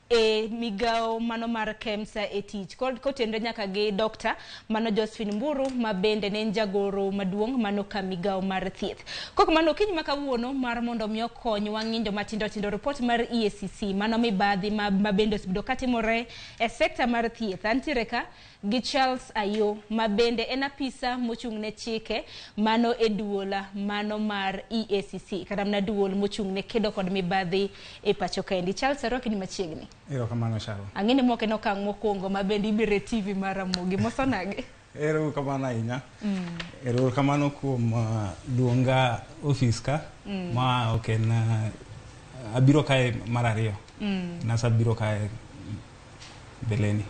e migao mano mar KEMSA e tich kotendre nyaka gi Dr. Mano Josephine Mburu ma bende ne jagoro maduong' mano ka migao mar thieth. Kok mano kiny makawuono mar mondo mi okony wang'injo matindo tindo report mar EACC mano mibadhi ma bende osbido katimore e sekta mar thieth antiere ka gi Charles Ayo ma bende en apisa mochung' ne chike mano e duola mano mar EACC kata na duol mochung' ne kedo kod mibadhi e pacho kaendi. Charles Aroki ni machiegni. Ero kamano Sharo. Ang'ene moke no kang' mokwongo ma bende ibire TV mar Ramogi mosonage. Ero kamano ahinya. Ero kamano kuom luonga ofis ka ma oken abiro kae mar ariyo. Nasa biro kae beleni.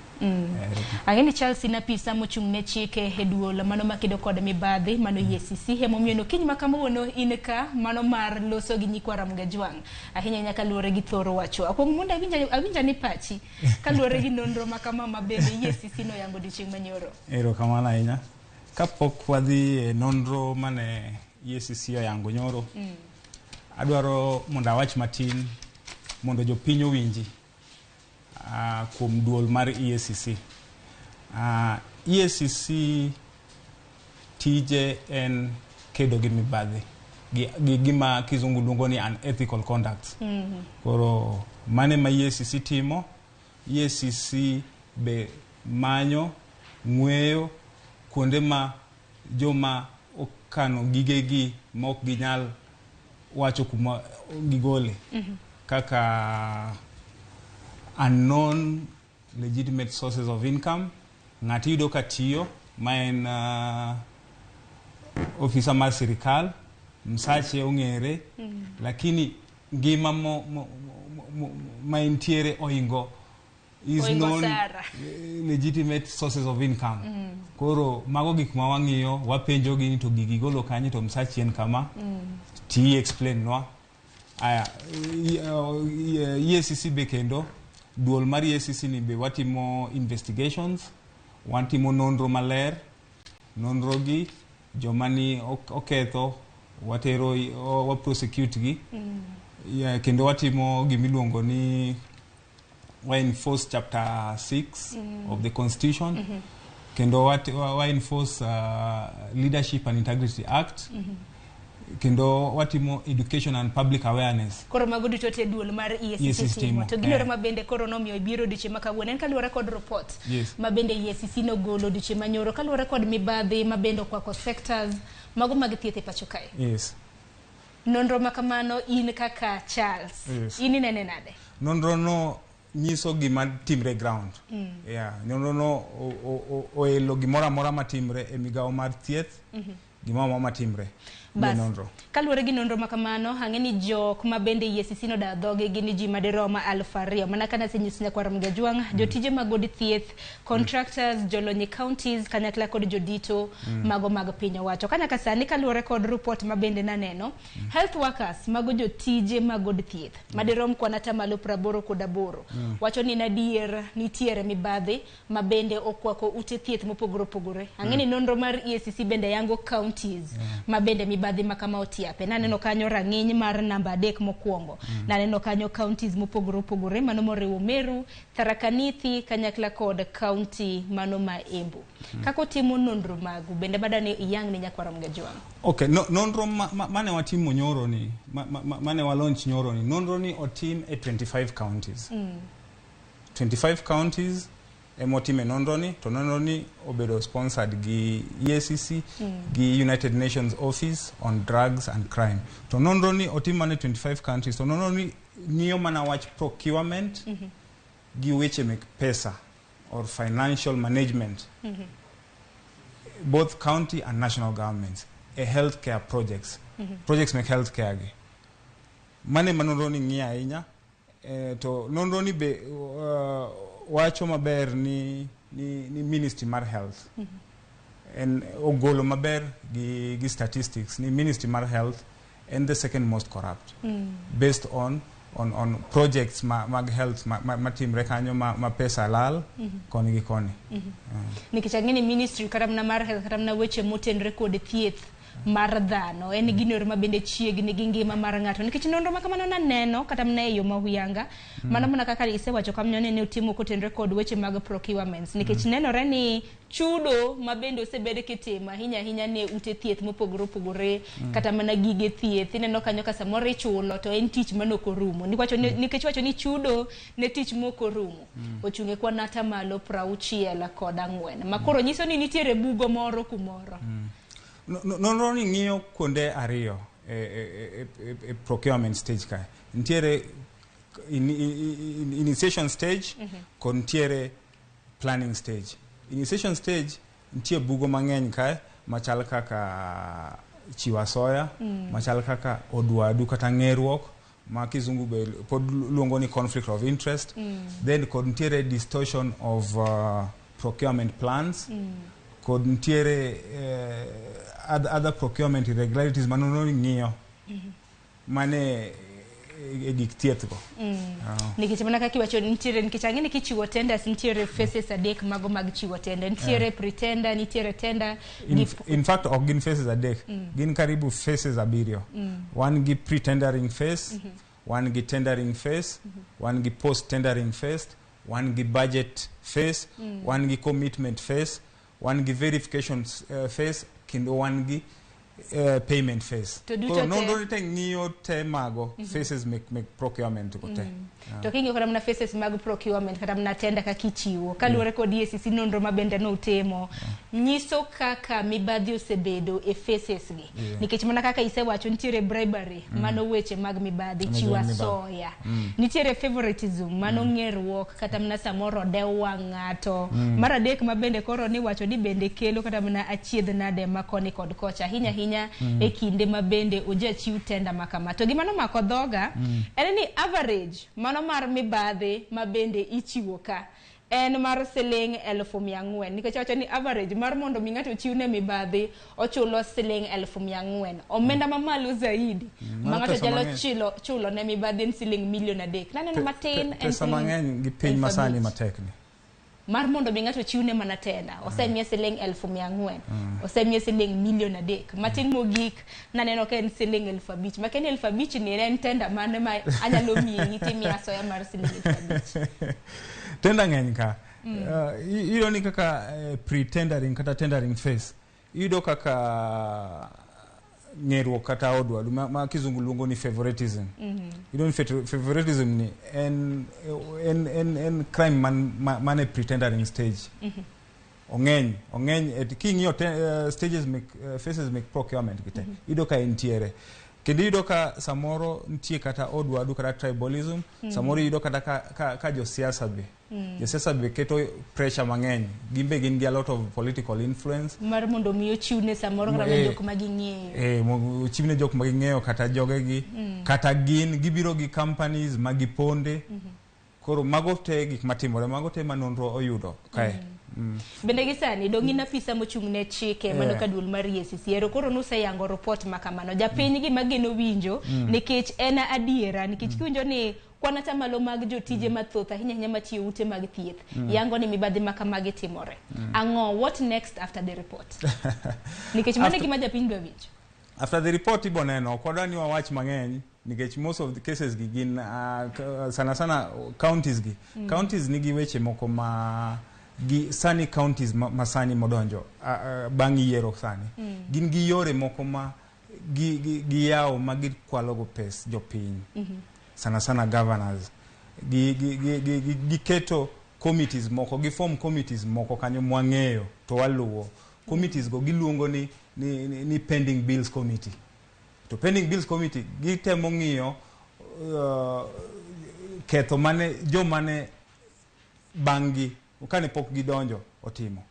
Ang'eni Charles na pisa mochung' ne chike e duol mano makedo kod mibadhi mano EACC hemomiyo no kiny makawuono in ka mano mar loso gi nyikwa Ramogi Jwang' ahinya nyaka luore gi thoro wacho akong mondo awinja ni pachi ka luore gi nonro makama ma bende EACC no yango dichieng' manyoro. Ero kamano ahinya. Kapok wadhi e nonro mane EACC oyango nyoro adwaro mondo awach matin mondo jopiny owinji kuom duol mar EACC. EACC tije en kedo gi mibadhi gi gima kizungu luongo ni unethical conduct. Koro mane ma EACC timo, EACC be manyo ng'weyo kuonde ma joma okano gigegi ma ok ginyal wacho kuma gigole kaka unknown legitimate sources of income. Ng'ati yudo ka tiyo ma en ofisa mar sirikal msache ong'ere lakini ngima ma entiere oingo is known legitimate sources of income. Koro mago gik ma wang'iyo wapenjo gi to gigi golo kanye to msache en kama ti explain nwa aya EACC be kendo duol mar EACC ni be watimo investigations, watimo nonro maler, nonro gi joma ni oketho watero wa prosecute gi kendo watimo gimiluongo ni wa enforce chapter 6 of the constitution kendo wa enforce leadership and integrity act kendo watimo education and public awareness. Koro mago duto te duol mar EACC timo. To gilore mabende koro nomiyo biro diche makawuono en kaluwore kod report mabende EACC nogolo diche manyoro kaluwore kod mibadhi mabende okwako sectors mago mag thieth e pacho kae. Yes. Nonro makamano in kaka Charles. In nene nade? Nonro no nyiso gima timre ground. Nonro no oelo gimora mora matimre e migao mar thieth gimora matimre. Bas, kaluwore gi nonro makamano ang'eni jok ma bende EACC no da dhoge gini ji madiroma 2,000 mana kana senyis nyakwa Ramogi Jwang' jotije magod thieth contractors jolonyi counties kanyakla kod jodito mago mag piny owacho kana ka sani kaluwore kod report ma bende naneno health workers mago jotije magod thieth madirom kwana tamalo 88 wacho ni nadier nitiere mibadhi ma bende okwako ute thieth mopogore opogore ang'eni nonro mar EACC bende yango counties ma bende mibadhi makama otiape naneno kanyo rang'iny mar namba 3 mokwongo naneno kanyo counties mopogore opogore mano moriwo Meru, Tharaka Nithi kanyakla kod county mano ma Embu. Kako timo nonro magu bende badani yang ni nyakwa Ramogi Jwang'. Okay, nonro mane watimo nyoro ni mane wa launch nyoro ni nonro ni otim e 25 counties. 25 counties emotime nonro ni to nonro ni obedo sponsored gi EACC gi United Nations Office on Drugs and Crime. To nonro ni otim ne 25 countries. To nonro ni ng'iyo mana wach procurement gi weche mek pesa or financial management both county and national governments a healthcare projects projects mek healthcare gi mane manonro ni ng'iyo ahinya to nonro ni be wacho maber ni Ministry mar Health en ogolo maber gi statistics ni Ministry mar Health and the second most corrupt based on projects mag health matimre kanyo ma pesa lal koni gi koni. Nikech ang'eni ministry kata mana mar health kata mana weche motenre kod thieth mar dhano en ginor ma bende chiegni gi ngima mar ng'ato nikech nonro ma kamano naneno kata mana e yo ma huyanga mana mana kaka isewacho kamnyo ne utimo kotenre kod weche mag procurements nikech nenore ni chudo ma bende osebed kitimo ahinya ne ute thieth mopogore kata mana gige thieth ineno kanyo ka samoro ichulo to en tich manokorumo nikech wacho ni chudo ne tich mokorumo ochunge kwa nata malo 64 makoro nyiso ni nitiere bugo moro kumoro. Nonro ni ng'iyo kuonde ariyo e procurement stage ka. Ntiere initiation stage kod ntiere planning stage. Initiation stage ntie bugo mang'eny ka machal kaka chiwo asoya, machal kaka odwadu kata ng'eruok ma kizungu be pod luongo ni conflict of interest. Then kod ntiere distortion of procurement plans. Kod ntiere other procurement irregularities manono ng'iyo mane gik thieth go. Nikech mana kaka iwacho nitiere nikech ang'eni kichiwo tenders nitiere phases adek mago mag chiwo tender nitiere pretender nitiere tender in fact ogin phases adek gin karibu phases abiriyo. One gi pretendering phase, one gi tendering phase, one gi post tendering phase, one gi budget phase, one gi commitment phase, one gi verification phase kendo one gi payment phase. So no te ng'iyo te mago phases make procurement go te. To kingi kata mna phases mag procurement kata mna tenda kaka ichiwo kaluwore kod EACC nonro mabende no utemo nyiso kaka mibadhi osebedo e phases gi nikech mana kaka isewacho nitiere bribery mano weche mag mibadhi chiwa soya nitiere favoritism mano ng'eruok kata mna samoro dewa ng'ato mar adek mabende koro ni wacho ni bende kelo kata mna achiedh nade makoni kod kocha hinya e kinde mabende ojachiw tenda makama to gimano mako dhoga en ni average mano mar mibadhi mabende ichiwo ka en mar siling 1,400 nikech wacho ni average mar mondo mi ng'ato chiwne mibadhi ochulo siling 1,400 omenda mamalo zaidi ma ng'ato nyalo chulo ne mibadhi en siling milion 3 naneno matin en pesa mang'eny gi piny masani matekni mar mondo mi ng'ato chiwne mana tenda osemiye siling 1,400 osemiye siling milion 3 matin mogik naneno ka en siling 5,000 makeni 5,000 ni en tenda mane ma anyalo miyi timi asoya mar siling 5,000 tenda ng'eny ka iyudo ni kaka pretendering kata tendering phase iyudo kaka ng'eruok kata odwadu ma kizungu luongo ni favoritism. Iyudo ni favoritism ni en crime mane pretendering stage. Ong'eny king'iyo stages phases make procurement kite iyudo ka entiere kendo iyudo ka samoro ntie kata odwadu kata tribalism samoro iyudo kata ka josiasa be keto pressure mang'eny gimbe gin gi a lot of political influence mar mondo miyo chiwne samoro kata jok maging'eyo chiwne jok maging'eyo kata jogegi kata gin gibiro gi companies magiponde koro mago te gik matimore mago te manonro oyudo kae. Bende gisani dongi na pisa mochungne chike mano ka duol mar EACC ero koro nuseyango report makamano japiny gi mageno winjo nikech en adiera nikech kiwinjo ni kwana tamalo mag jotije mathoth ahinya matiyo ute mag thieth yango ni mibadhi makamagi timore ang'o what next after the report nikech mane gima japiny dwa winjo after the report iboneno kodwa ni wawach mang'eny nikech most of the cases gi gin sana counties gi counties nigi weche moko ma gi sani counties masani modonjo bang' yiero sani gin gi yore moko ma gi yawo magi kwalogo pes jopiny sana governors gi keto committees moko gi form committees moko kanyo mwang'eyo to waluwo committees go giluongo ni pending bills committee to pending bills committee gitemo ng'iyo ketho mane bang'gi kane pok gidonjo otimo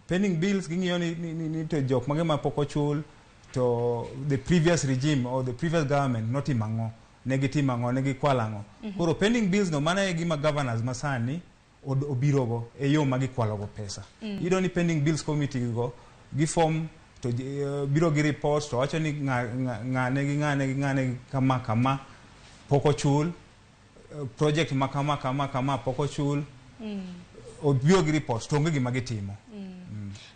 pending bills ging'iyo ni to jok mage ma pok ochul to the previous regime or the previous government notimo ang'o negitimo ang'o, negikwalo ang'o. Koro pending bills no mana e gima governors masani obirogo e yo ma gikwalogo pesa. Iyudo ni pending bills committee go giform to biro gi report to wacho ni ng'ane kama pok ochul, project ma kama pok ochul, obiro gi report to onge gima gitimo.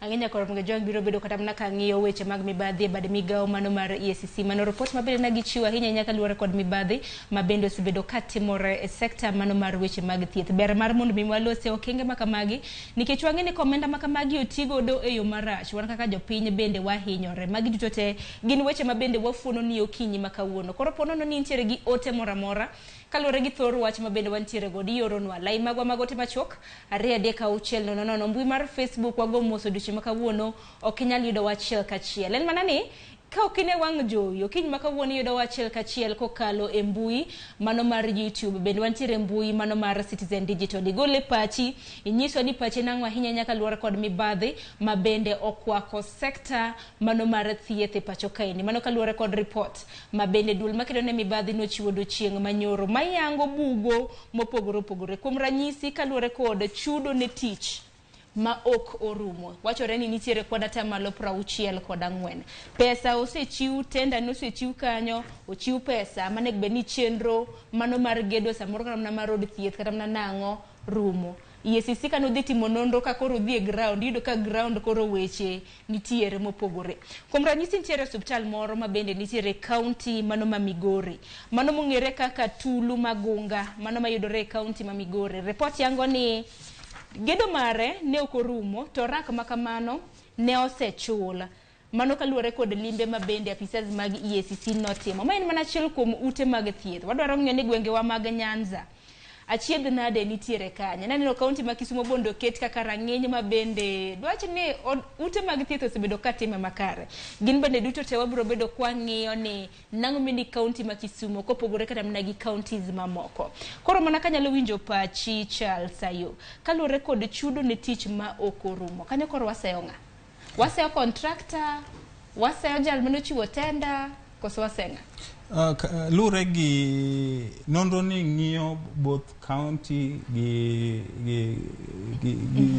Ang'enya koro mga jong biro bedo kata mana kang'iyo weche mag mibadhi bad migawo mano mar EACC mano report mabende nagichiwo ahinya nyaka luwore kod mibadhi mabende osebedo katimore e sekta mano mar weche mag thieth. Ber mar mondo mi walose okenge makamagi nikech wang'e ni komenda makamagi otigodo e yo marach. Wan kaka jopiny bende wahinyore. Magi duto te gin weche mabende wafuono ni okinyi makawuono. Koro ponono ni nitiere gi ote moramora kalure gi thor wach mabende wantiere god ioronwa lai magwa magote machok 2-3-6-0 mbui mar Facebook wago moso duche makawuono okinyal yudo wachiel kachiel. En mana ni ka okine wang' jowi okiny makawuono yudo wachiel kachiel kokalo e mbui mano mar YouTube bende wantiere mbui mano mar Citizen Digital. Igole pachi inyiso ni pachi nang'o ahinya nyaka luwore kod mibadhi mabende okwako sekta mano mar thieth e pacho kaini mano kaluwore kod report mabende dul makedo ne mibadhi nochiwo dochieng' manyoro mayango bugo mopogore opogore kuom ranyisi kaluwore kod chudo ne tich ma ok orumo. Wachore ni nitiere kod atamalo 64 pesa osechiw, tenda nosechiw kanyo, ochiw pesa manego bed ni chenro mano mar gedo samoro kata mana mar road thieth kata mana nang'o rumo. EACC kano dhi timo nonro ka koro dhi e ground, yudo ka ground koro weche nitiere mopogore. Kuom ranyisi nitiere osiptal moro mabende nitiere county mano ma Migori, mano mong'ere kaka Tulu Magunga, mano mayudore e county ma Migori. Report yango ni gedo mare ne ok orumo to rak makamano ne osechula. Mano kaluwore kod limbe mabende apisas mag EACC notimo. Ma en mana achiel kuom ute mag thieth. Wadwaro ng'eyo ni gwengewa mag Nyanza achiedh nade nitiere kanya. Naneno kaunti ma Kisumo bondo oket kaka rang'iny mabende dwach ni ute mag thieth osebedo katime makare. Gin bende duto te wabiro bedo kwa ng'iyo ni nang'o mini kaunti ma Kisumo kopogore kata mana gi counties mamoko. Koro mana kanyalo winjo pachi Charles Sayo kaluwore kod chudo ne tich ma ok orumo. Kanyo koro waseyo ng'a? Waseyo contractor, waseyo jal manochiwo tenda, koso wasenga? Lure gi nonro ni ng'iyo both county gi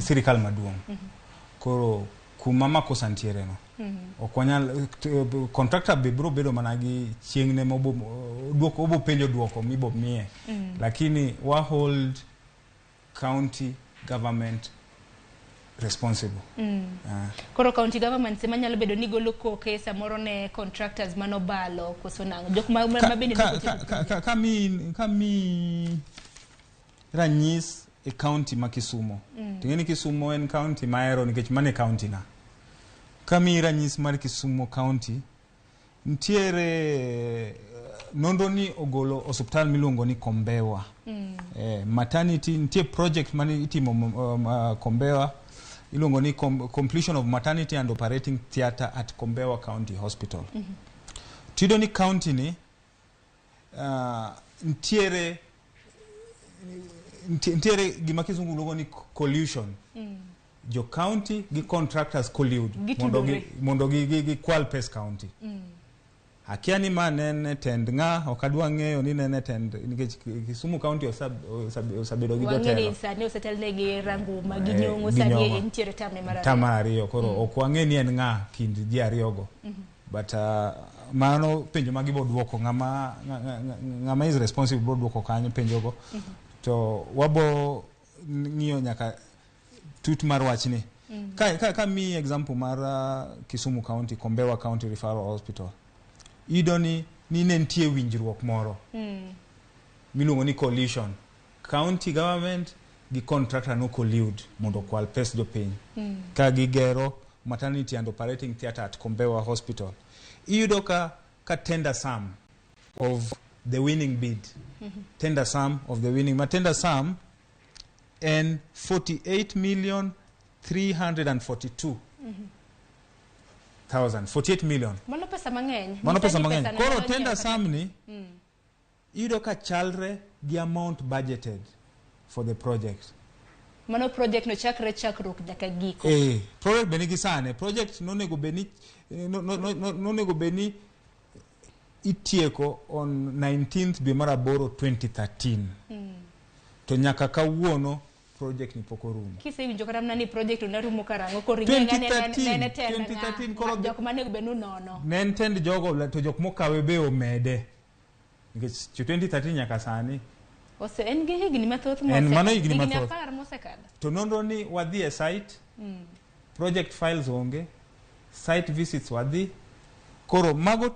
sirikal maduong'. Koro kuma makosa ntiere no. Okwanyal contractor be bro bedo mana gi chieng'ne duoko obo penjo duoko mibo miye. Lakini wa hold county government responsible. Koro county government sema nyalo bedo ni golo koke samoro ne contractors manobalo koso nango jok mabende kami ranyis e county ma Kisumo. Tingeni Kisumo en county maero nikech mane county na. Kami ranyis mar Kisumo county ntiere nonro ni ogolo hospital miluongo ni Kombewa. Maternity ntie project mani itimo Kombewa ilongo ni completion of maternity and operating theater at Kombewa County Hospital. Tido ni county ni ntiere gima kizungu logo ni collusion. Jo county gi contractors collude mondo gi kwal pes county. Akia ni manene tend nga okadwa ng'eyo ni nene tend nikech Kisumu County osabedo gi jotelo. Wang'e sani osetelne gi rangu maginyongo sani ntiere tama ariyo koro ok wang'e ni en ng'a kind ji ariyogo. But mano penjo magibo duoko ng'ama is responsible bro duoko kanyo penjogo. To wabo ng'iyo nyaka tut mar wachni. Ka mi example mar Kisumu County, Kombewa County Referral Hospital. Idoni ni nentie winjruok moro. Miluongo ni coalition. County government gi contractor no collude mondo kwal pes jopiny. Ka gigero maternity and operating theater at Kombewa Hospital. Iyudo ka tender sum of the winning bid. Tender sum of the winning. Ma tender sum and 48,342,000. 48 million. Mano pesa mang'eny. Mano pesa mang'eny. Koro tender sum ni iyudo ka chalre gi amount budgeted for the project. Mano project no chakruok nyaka giko. Project beni gi sane. Project nonego beni itieko on 19th dwe mar aboro 2013 to nyaka kawuono project ni pok orumo. Kisewinjo kata mana ni project onarumo karango koringa nene tena 2013 koro jok mane benu nono nen tend jogo to jok mokawe be omede nikech 2013 nyaka sani ose en gi higni mathoth mose en mano higni mathoth mosekalo to nonro ni wadhi e site project files onge site visits wadhi koro mago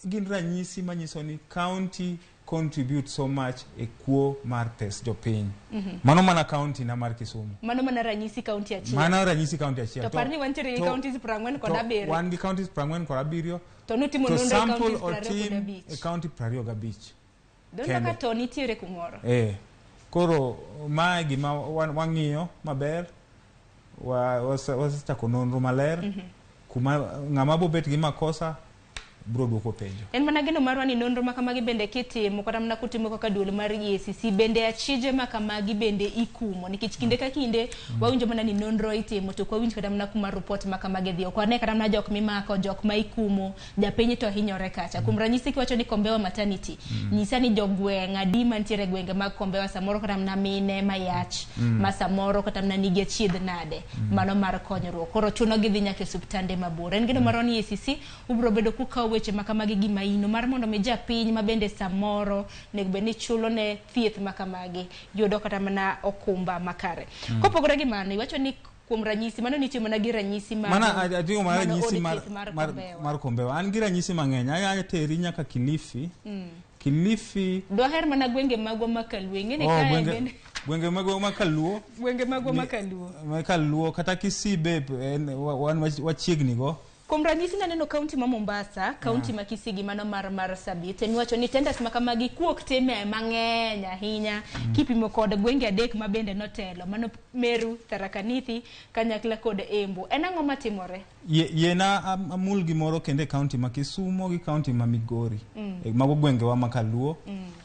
gin ranyisi manyiso ni county contribute so much e kuo mar pes jopiny. Mano mana county na mar Kisumu. Mano mana ranyisi county achiel. Mana ranyisi county achiel. To parni wantiere counties 40 kod 7. Wan gi counties 40 kod 7. To nutimo nonro sample counties 25. E county 25. Dondo ka to nitiere kumoro. Koro ma gima wang'iyo maber wasechako nonro maler kuma ng'ama bobet gi makosa bro duoko penjo. En mana geno marwa ni nonro makamagi bende kitimo kata mana kutimo kaka duol mar EACC bende achije makamagi bende ikumo nikech kinde ka kinde wawinjo mana ni nonro itimo to kwa winjo kata mana kuma report makamagi dhi kwa ne kata mana jok mimako jok ma ikumo japiny to hinyore kacha kuom ranyisi kiwacho ni Kombewa maternity nyisa ni jogweng' adi mantiere gwenge mag Kombewa samoro kata mana mine mayach ma samoro kata mana nige chiedh nade mano mar konyruok koro chuno gidhi nyaka suptande mabor. En geno marwa ni EACC ubro bedo kukaw weche makamagi gima ino mar mondo me japiny mabende samoro negbe ni chulo ne thieth makamagi yudo kata mana okumba makare. Kopogore gi mano iwacho ni kuom ranyisi mano nitie mana gi ranyisi mar mana adigo mar ranyisi mar Kombewa an gi ranyisi mang'eny anya teri nyaka Kilifi. Kilifi doher mana gwenge magwa makalwe ngene kaya bende gwenge magwa makaluo makaluo kata Kisibe wan wachiegni go. Kuom ranyisi naneno county ma Mombasa, county ma Kisigi mano mar Sabit, niwacho ni tenders makamagi kuok time mang'eny ahinya kipimo kod gwenge adek mabende notelo mano Meru, Tharaka Nithi, kanyakla kod Embu. En ang'o matimore? Yena amul gimoro kende county ma Kisumo gi county ma Migori. Mago gwenge wa makaluo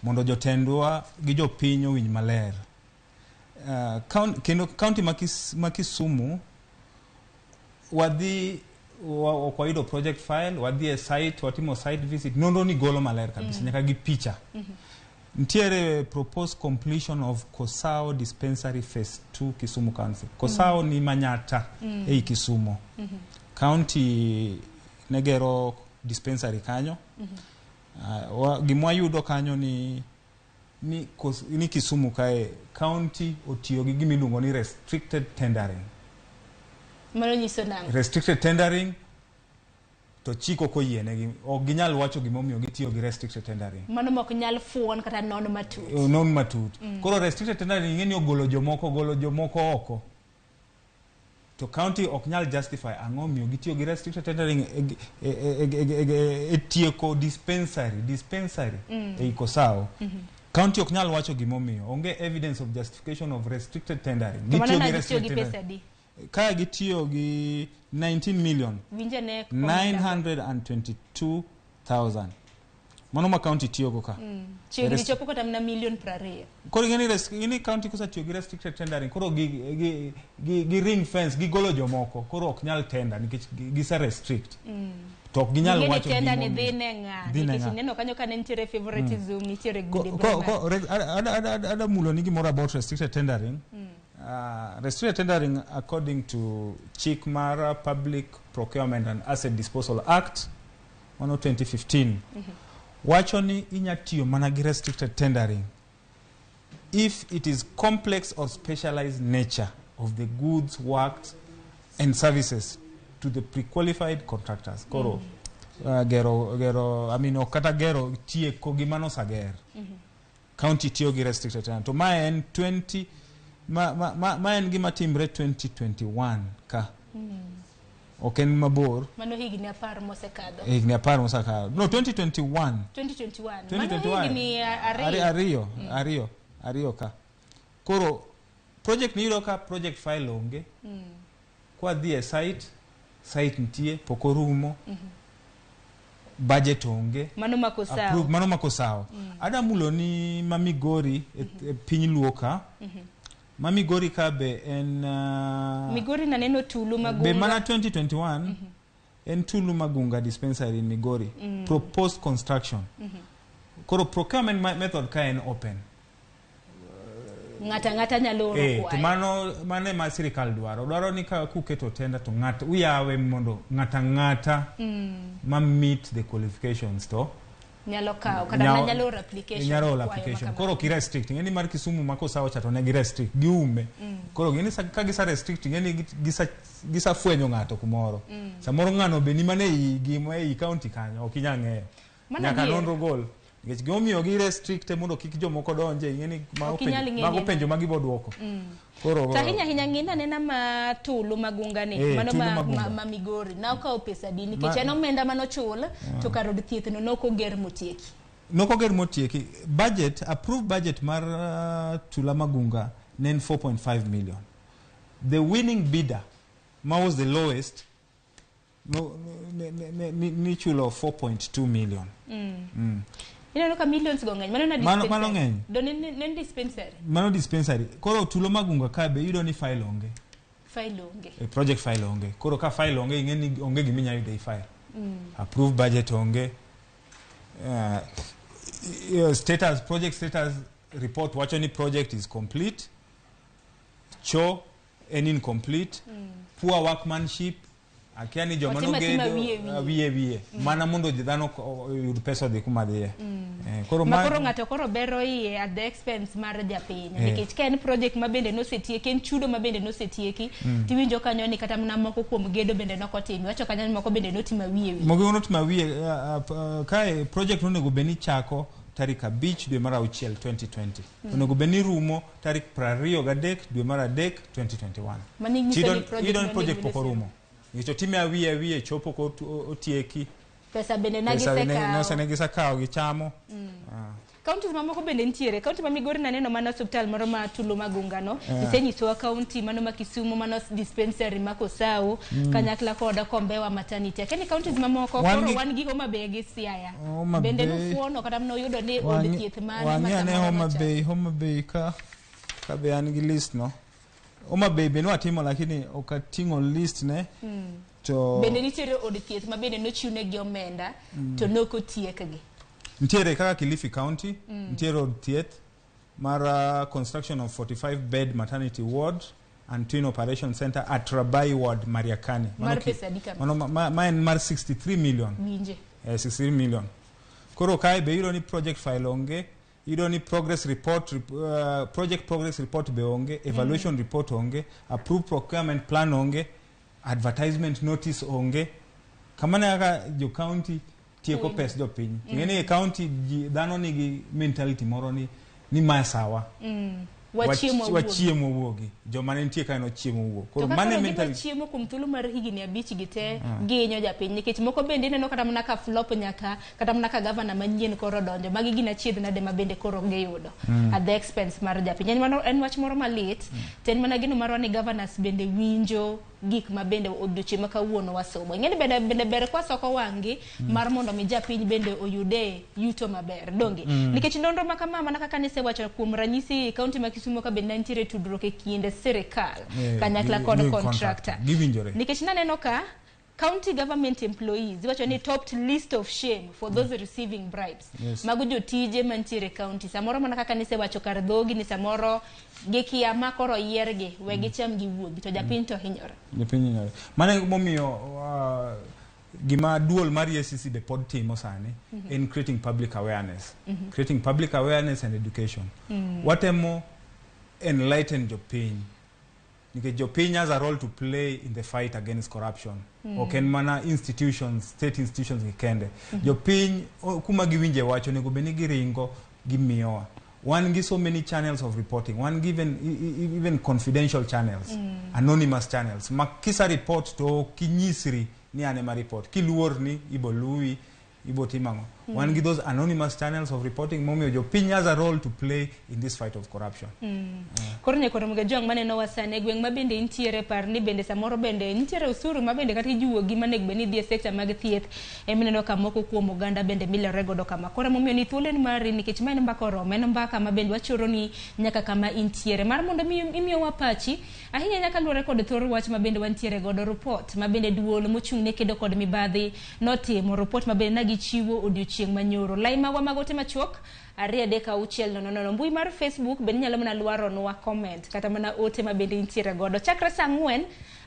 mondo jotendwa gi jopiny owinj maler. Kendo county ma Kisumu wadhi kwa ido project file wadhi e site watimo site visit nonro ni golo maler kabisa nyaka gi picha. Ntiere proposed completion of Kosao dispensary phase 2 Kisumu Council. Kosao ni Manyata ei Kisumu. County negero dispensary kanyo. Gimwa yudo kanyo ni Kisumu kae county otiyo gi gimiluongo ni restricted tendering. Mano nyiso nango restricted tendering to chiko koyiene gi ok ginyal wacho gimomiyo gitiyo gi restricted tendering. Mano mok nyal fuon kata non matut. Non matut. Koro restricted tendering ngeni ogolo jomoko oko. To county ok nyal justify ang'o miyo gitiyo gi restricted tendering tieko dispensary e Kosao. County ok nyal wacho gimomiyo onge evidence of justification of restricted tendering. Gitiyo gi restricted tendering. Kaya gitiyo gi 19 million 922,000 mano ma county tiyo go ka chiegni chopo kata na million 20. Koro ngeni county kusa tiyo gi restricted tendering koro gi ring fence gi golo jomoko koro ok nyal tender nikech gisa restrict to ok ginyal wacho tender ni dhine nikech neno kanyo ka nentiere favoritism nitiere good ada mulo ni gimoro about restricted tendering. Restricted tendering according to Chikmara Public Procurement and Asset Disposal Act 2015 wacho ni inyatiyo mana gi restricted tendering if it is complex or specialized nature of the goods, works and services to the pre-qualified contractors. Koro gero okata gero tieko gimano sager. County tiyo gi restricted tendering to ma en 20 ma en gima timre 2021 ka oken mabor mano higni 10 mosekadho no 2021 mano higni ariyo ka koro project ni iro ka project file onge kwa dhi e site nitie pokorumo budget onge mano makosao ada mulo ni Mamigori e piny Luoka Mamigori ka be en Migori na neno Tulu Magunga be mana 2021 en Tulu Magunga dispensary in Migori. Proposed construction. Koro procurement method ka en open. Ngata nyalo to mano ma sirikal dwaro ni ka kuketo tender to ngata uyawe mondo ngata ma meet the qualifications to nyalo kawo kada nyalo application koro ki restricting yani mar Kisumu mako sawa chato ne gi restrict giume koro gini ka gisa restricting yani gisa fwenyo ngato kumoro samoro ngano be ni mane i county kanyo okinyang'eyo nyaka nonro gol nikech gomio gi restrict mondo kik jomoko donje yani mago penjo magibo duoko koro tahinya ng'ina nena ma Tulu Magunga ni mano ma Migori na okawo pesa dini nikech en omenda manochul to karod thieth no nokoger motieki budget approved budget mar Tula Magunga nen 4.5 million. The winning bidder was the lowest ni chulo 4.2 million. Ino ka millions go ng'eny mano ng'eny do nen dispensary mano dispensary koro Tula Magunga ka be yudo ni file onge project file onge koro ka file onge ng'eni onge giminya yudo i file approved budget onge project status report wacho ni project is complete cho en incomplete poor workmanship akiani joma no gedo wiye mana mondo dhano yud pesa dhi kuma dhiye koro ng'ato koro bero iye at the expense mar japiny nikech ka en project ma bende nosetieki en chudo ma bende nosetieki tiwinjo kanyo ni kata mna moko kuom gedo bende nokotimi wacho kanyo moko bende notima wiye kae project onego beni chako tarik 5 dwe mar 6 2020 onego beni rumo tarik 23 dwe mar 3 2021 idon project poko rumo Ito time wiye chopo ko otieki pesa bende nagisa kawo gichamo counties mamoko bende ntiere county ma Migori naneno mana hospital moro ma Tulu Magunga no isenyisowa county mano ma Kisumu mano dispensary ma Kosau kanyakla koda Kombewa maternity akeni counties mamoko koro wan gi Homa Bay gi Siaya bende nufuono kata mno yudo ni od thieth mane Homa Bay ka be an gi list no Homa Bay beno atimo lakini okatingo list ne to bende nitiere od thieth ma bende nochiune gi omenda to nokotiekgi ntiere kaka Kilifi County ntiere od thieth mar construction of 45 bed maternity ward and twin operation center at Rabai ward Mariakani mar pesa dika mar 63 million 63 million koro kai be iro ni project file onge iro ni progress report project progress report be onge evaluation report onge approved procurement plan onge advertisement notice onge kamana aka jo county tieko pes jo piny ngene county dhano nigi mentality moro ni masawa wachiemo wuogi joma ne nitie kae no chiemo wuok koro mane mentality chiemo kum tulu mar higini abich gite ginyo japiny nikech moko bende neno kata mna ka flop nyaka kata mna ka governor manyien koro donjo magi gina chiedh nade ma bende koro giyudo at the expense mar japiny en wach moro malit ten mana gino marwa ni governors bende winjo gik ma bende oduche ma kawuono wasomo ngene bende ber kwa soko wangi mar mondo mi japiny bende oyude yuto maber donge nikech nonro ma kama mana kaka ne sewacho kuom ranyisi county ma Kisumu ka bende nitiere tudruok e kinde serikal kanyakla kod contractor nikech naneno ka county government employees wacho ni top list of shame for those receiving bribes mago jotije mantiere county samoro mana kaka nisewacho kar dhogi ni samoro gikia makoro yiergi wegi cham gi wuogi to japiny to hinyore mane momiyo gima duol mar EACC be pod timo sani in creating public awareness and education watemo enlighten jopiny because jopiny has a role to play in the fight against corruption okay mana institutions state institutions kende jopiny kuma giwinje wacho nego beni giringo gimiyowa one gives so many channels of reporting one given even confidential channels anonymous channels makisa report to kinyisri ni ane ma report kiluor ni ibolui ibotimango One give those anonymous channels of reporting. Mommy jo piny has a role to play in this fight of corruption. Korne Ramogi jong maneno wasane gweng mabende intiere par ni bende samoro bende intiere usuru mabende kata ijuo gi manego beni dhie sector mag thieth emineno kamoko kuom oganda bende milore godo kama. Koro momiyo ni thuolo ni mari nikech maen mbaka rom en mbaka mabende wachoro ni nyaka kama intiere mar mondo imiyo wapachi ahinya nyaka luore kod thor wach mabende wantiere godo report mabende duol mochung' ne kedo kod mibadhi notimo report mabende nagichiwo odiochieng' manyoro lai magwa magote machuok 2:6 mbui mar Facebook bende nyalo mana luaro nwa comment kata mana ote mabende intiere godo chakra saa 4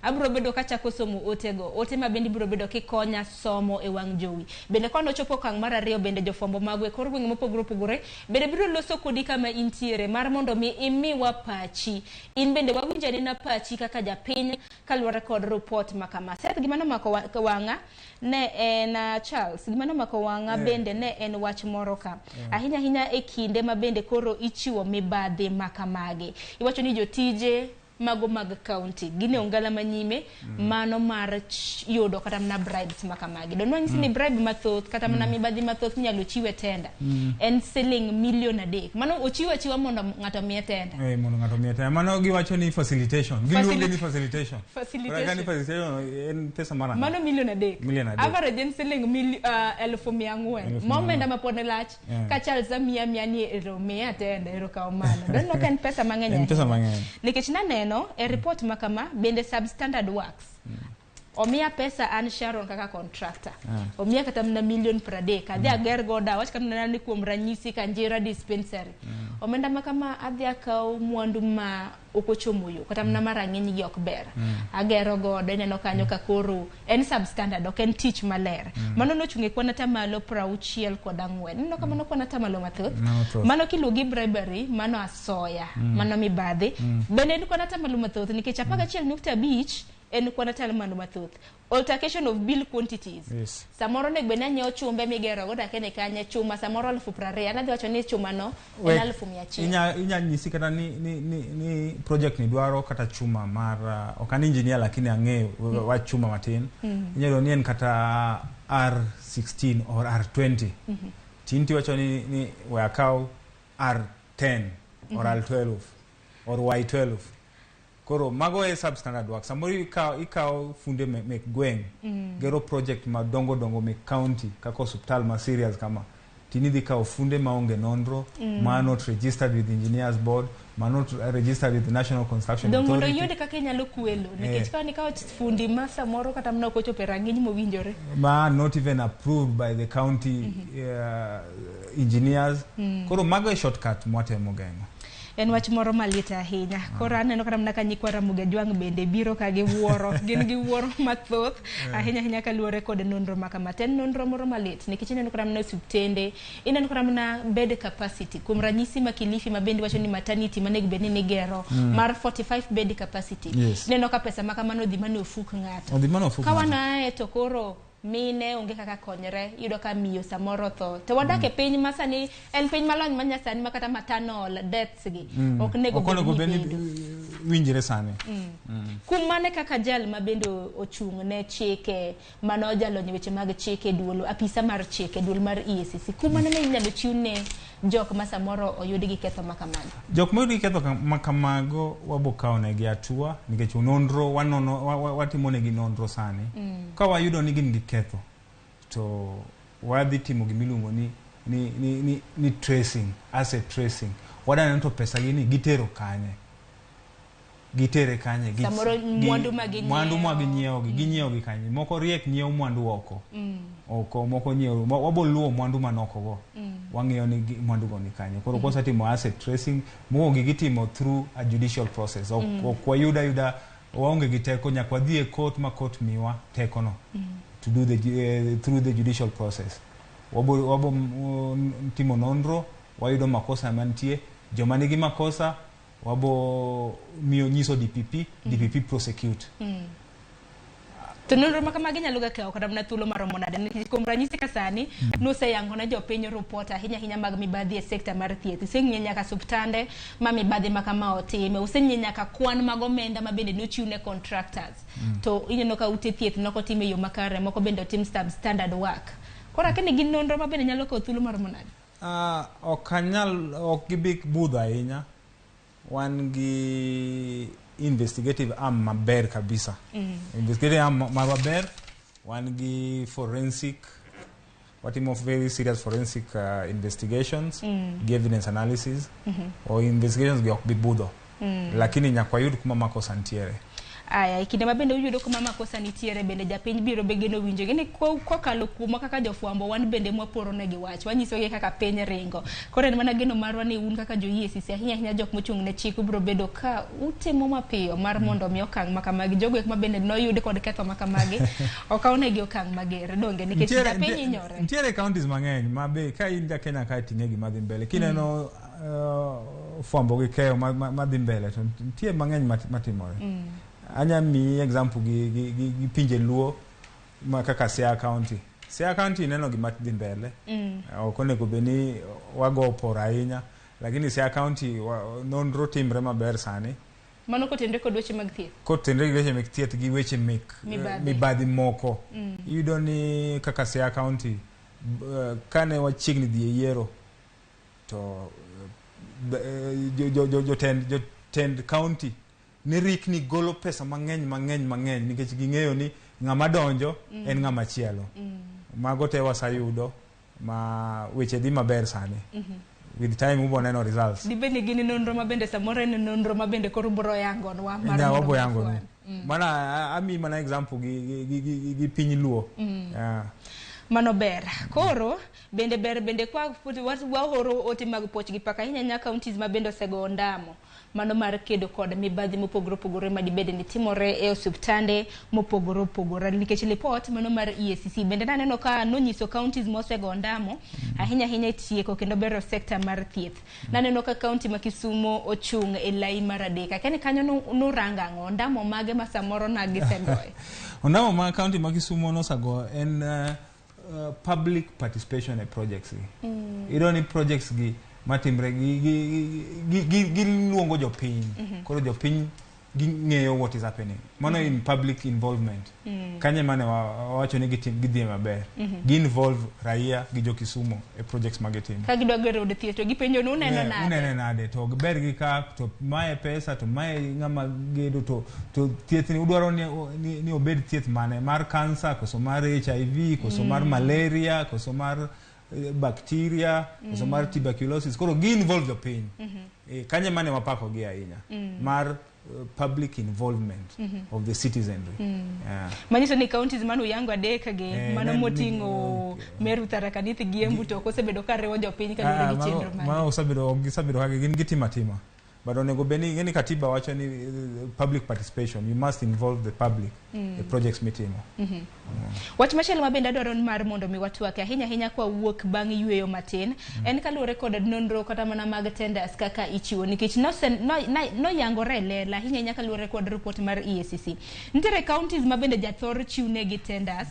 abro bedo kachako somo otego ote mabende bro bedo kikonya somo e wang jowi bende kono chopo kang mar 2 bende jofombo magwe kor gweng mopogore opogore bende biro loso kodi kama intiere mar mondo mi imiwa pachi in bende wawinjani na pachi kaka japiny kaluwore kod report makama Seth gimano mako wanga ne en Charles gimano mako wanga bende ne en wach moro ka ahinya hinya e kinde mabende koro ichiwo mibadhi makamage iwacho ni jotije mago mag county gine ongala manyime mano mar yudo kata na bribes makamagi don wang sini bribe mathoth kata na mibadhi mathoth nyalo chiwe tenda en selling million a day mano ochiwa mondo ngato miye tenda mondo ngato miye tenda mano giwacho ni facilitation giluonge ni facilitation en pesa mara mano million a day average en selling 1,400 momenda mapone lach ka Charles mia ni mia tenda ero ka mano don no kan pesa mang'eny en pesa mang'eny nikech naneno e report makama bende substandard works omia pesa an Sharon kaka contractor omia kata mna million per day kadhi ager goda wach kama nani kuom ranyisi Kanjira dispensary omenda makama adhi akaw mwandu ma okochomoyo kata mna marang'eny gi okber agero godo neno kanyo ka koro en substandard ok en tich maler mano nochunge kwana tamalo 64 neno kama no kwana tamalo mathoth mano kilugi bribery mano asoya mano mibadhi bende ni kwana tamalo mathoth nikech 11.5 en kwana tamalo mathoth altercation of bill quantities samoro ne gbena nyo chumbe migero goda kene kanye chuma samoro 20,000 anadhi wacho ni chuma no en 1,100 inya nyisi kata ni project ni dwaro kata chuma mar okan engineer lakini ang'e wa chuma matin inyalo ni en kata R16 or R20 tinti wacho ni we akaw R10 or R12 or Y12 koro mago e substandard work samoro ikaw funde mek gweng gero project madongo mek county kako hospital ma serious kama tinidhi kaw funde maonge nonro ma not registered with engineers board ma not registered with the National Construction Authority dongo yode kaka nyalo kwelo nikech ka ni kaw fundi ma samoro kata mna okochope rang'iny mowinjore ma not even approved by the county engineers koro mago e shortcut mwatemo gengo en wach moro malita ahinya koro aneno kata mna kanyikwa Ramogi jwang bende biro ka gi wuoro gin gi wuoro mathoth ahinya kaluore kod nonro makama ten nonro moro malit nikech ineno kata mna osuptende ineno kata mna bed capacity kuom ranyisi ma Kilifi mabende wacho ni maternity manego beni ni gero mar 45 bed capacity ineno ka pesa makamano dhi mane ofuk ng'ato kawana to koro mine onge kaka konyre yudo ka miyo samoro tho to wadake piny masani en piny malony manyasani makata maternal deaths gi ok nego winjire sani kum mane kaka jal mabende ochung' ne chike mano jalony weche mag chike duolo apisa mar chike duol mar EACC kum mane inyalo chiwne jok ma samoro oyudi gi ketho makamago jok moyudi gi ketho makamago wabokawo negi atua nikech nonro watimo negi nonro sani ka wayudo ni gin gi ketho to wadhi timo gimiluongo ni tracing asset tracing wadaneno to pesa gi ni gitere kanye samoro mwandu ma ginyiewo gi kanye moko riek nyiewo mwandu oko moko nyiewo waboluwo mwandu manoko go wang'iyo ni mwandu go ni kanye koro kosa timo asset tracing mogi gitimo through a judicial process ok wayuda waonge gi teko nyaka wadhi e court ma court miwa teko no to do through the judicial process wabo timo nonro wayudo makosa mantie joma nigi makosa wabo miyo nyiso DPP prosecute to nonro makamagi nyalo ga kawo kata mna thuolo maromo nade nikech kuom ranyisi ka sani noseyango na jopiny report ahinya mag mibadhi e sekta mar thieth useng'e nyaka subtande ma mibadhi makama otime useng'e nyaka kwan mag omenda ma bende nochiwne contractors to ineno ka ute thieth noko time yo makare moko bende otim substandard work Kora kene gin nonro mabende nyalo kawo thuolo mar monade? Ok gibik budho ahinya. Wan gi investigative arm maber kabisa. Investigative arm maber. Wan gi forensic, watimo very serious forensic investigations, gi evidence analysis, or investigations gi ok bi budho. Lakini nyaka wayud kuma makosa nitiere. Aya, kinde mabende uyudo kuma makosa nitiere bende japiny biro begeno winjo gini kokalo kuoma kaka jofwambo wan bende mwaporo negi wach wanyisogi kaka piny ringo. Koro en mana geno marwa ni un kaka jo-EACC ahinya jok mochung' ne chik biro bedo ka utimo mapiyo mar mondo mi okang' makamagi jogo ek mabende noyude kod ketho makamagi okawnegi okang' mager donge nikech japiny inyore. Nitiere counties mang'eny mabe ka in ja Kenya ka ting'egi madhi mbele kineno fwambo gi keyo madhi mbele to nitie mang'eny matimore. Anya mi example gi pinje luo ma kaka Siaya County. Siaya County neno gima dhi mbele. Okonego beni wago por ahinya, lakini Siaya County nonro timre maber sani. Mano kotenre kod weche mag thieth. Kotenre gi weche mag thieth gi weche mibadhi moko. Iyudo ni kaka Siaya County kane wachiegni dhi e yiero to jotend county ni golo pesa mang'eny nikech ging'eyo ni ng'ama donjo en ng'ama chielo. Mago te wasayudo ma weche dhi maber sani. With time ubo neno results. Dibende gini nonro mabende samoro en nonro mabende koro bro yangonwa mar wabo yangonwa. Mana ami mana example gi piny luo. Mano ber. Koro bende kwa wahoro ote mag poch gi paka hinya counties mabende osego ndamo. Mano mar kedo kod mibadhi mopogore opogore madibede ni timore e osuptande mopogore opogore nikech report mano mar EACC bende naneno ka nonyiso counties mosego ndamo ahinya tieko kendo bero sector mar thieth. Naneno ka county ma Kisumo ochung' e lai mar adek. Kani kanyo nuranga ngo ndamo mage ma samoro na gisegoye. Ndamo ma county ma Kisumo nosago en public participation e projects gi. Ironi projects gi matimre gi luongo jopiny. Koro jopiny ging'eyo what is happening. Mano in public involvement. Kanye mane wawacho ni gidhi maber. Gi involve raia gi jo Kisumo e projects magitimo. Ka gidwa gero od thieth to gipenjo no uneno nade. Uneno nade to ber gi ka to mae pesa to mae ng'ama gedo to thieth ni udwaro ni obed thieth mane mar cancer koso mar HIV koso mar malaria koso mar bacteria koso mar tuberculosis. Koro gi involve the pain. Kanye mane wapako gi ahinya mar public involvement of the citizenry. Manyiso ni counties manu yango adeka ge mano motingo Meru, Tharaka Nithi gi Embu to kosebedo ka rewo jopiny ka dwaro gi chenro mane. Ma osabedo kage gin gitimatima. But onego beni ngeni katiba wacho ni public participation, you must involve the public the projects mitimo. Wach machielo mabende adwaro mar mondo mi watwake ahinya kwa wuok bang' yweyo matin en kaluwore kod nonro kata mana mag tenders kaka ichiwo nikech no yangore lela ahinya kaluwore kod report mar EACC. Nitiere counties mabende jathor chiwne gi tenders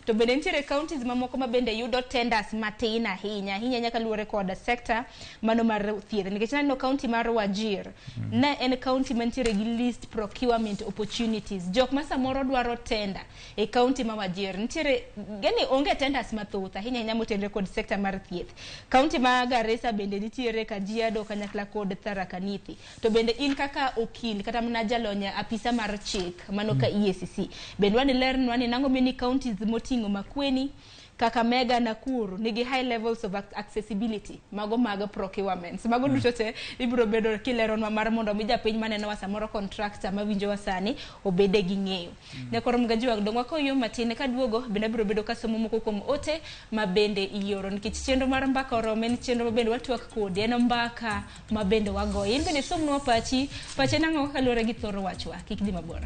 to bende nitiere counties mamoko mabende yudo tenders matin ahinya kaluwore kod sector mano mar thieth nikech naneno county mar Wajir na en county mantiere gi least procurement opportunities. Jok ma samoro dwaro tender e county ma Wajir nitiere gani onge tenders mathoth ahinya motendre kod sector mar thieth. County ma Garissa bende nitiere Kajiado kanyakla kod Tharaka Nithi. To bende in kaka okil kata mana jalonya apisa mar chik mano ka EACC bende wani ler nwani nango mini counties motingo Makueni Kakamega, Nakuru nigi high levels of accessibility mago procurements mago duto te ibro bedo kilero mar mondo mi japiny maneno wa samoro contractor mawinjo wasani obede gi ng'eyo. Ne koro mgaji wa dongwa ko yo matin ka duogo bende biro bedo kasomo moko kuom ote mabende ioro nikech chenro mar mbaka oromen chenro mabende watwak kodi en mbaka mabende wago in bende somnwa pache nango kalore gi thoro wachwa kik di mabor.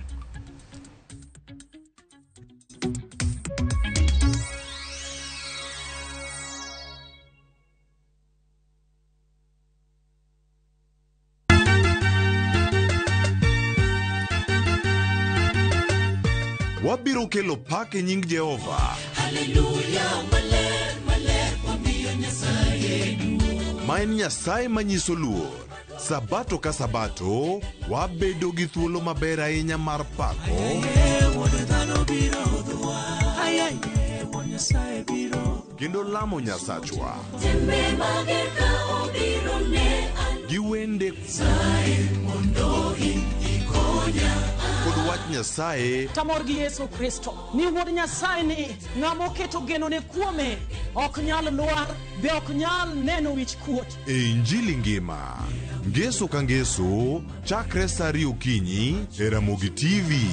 Wabiro kelo pak e nying Jehova. Hallelujah, maler, wamiyo Nyasaye duong'. Ma en Nyasaye manyiso luor. Sabato ka sabato, wabedo gi thuolo maber ahinya mar pako. Wuod dhano biro dhwa. Wuod Nyasaye biro. kendo lamo Nyasachwa. Tembe mager ka obiro ne an. Giwende mondo ikonya. kod wach Nyasaye. Tamor gi Yesu Kristo. Ni wuod Nyasaye ni ng'amo keto geno ne kuome ok nyal lwar be ok nyal neno wich kuot. E Injili ngima. Ngeso ka ngeso chakre saa 2 okinyi e Ramogi TV.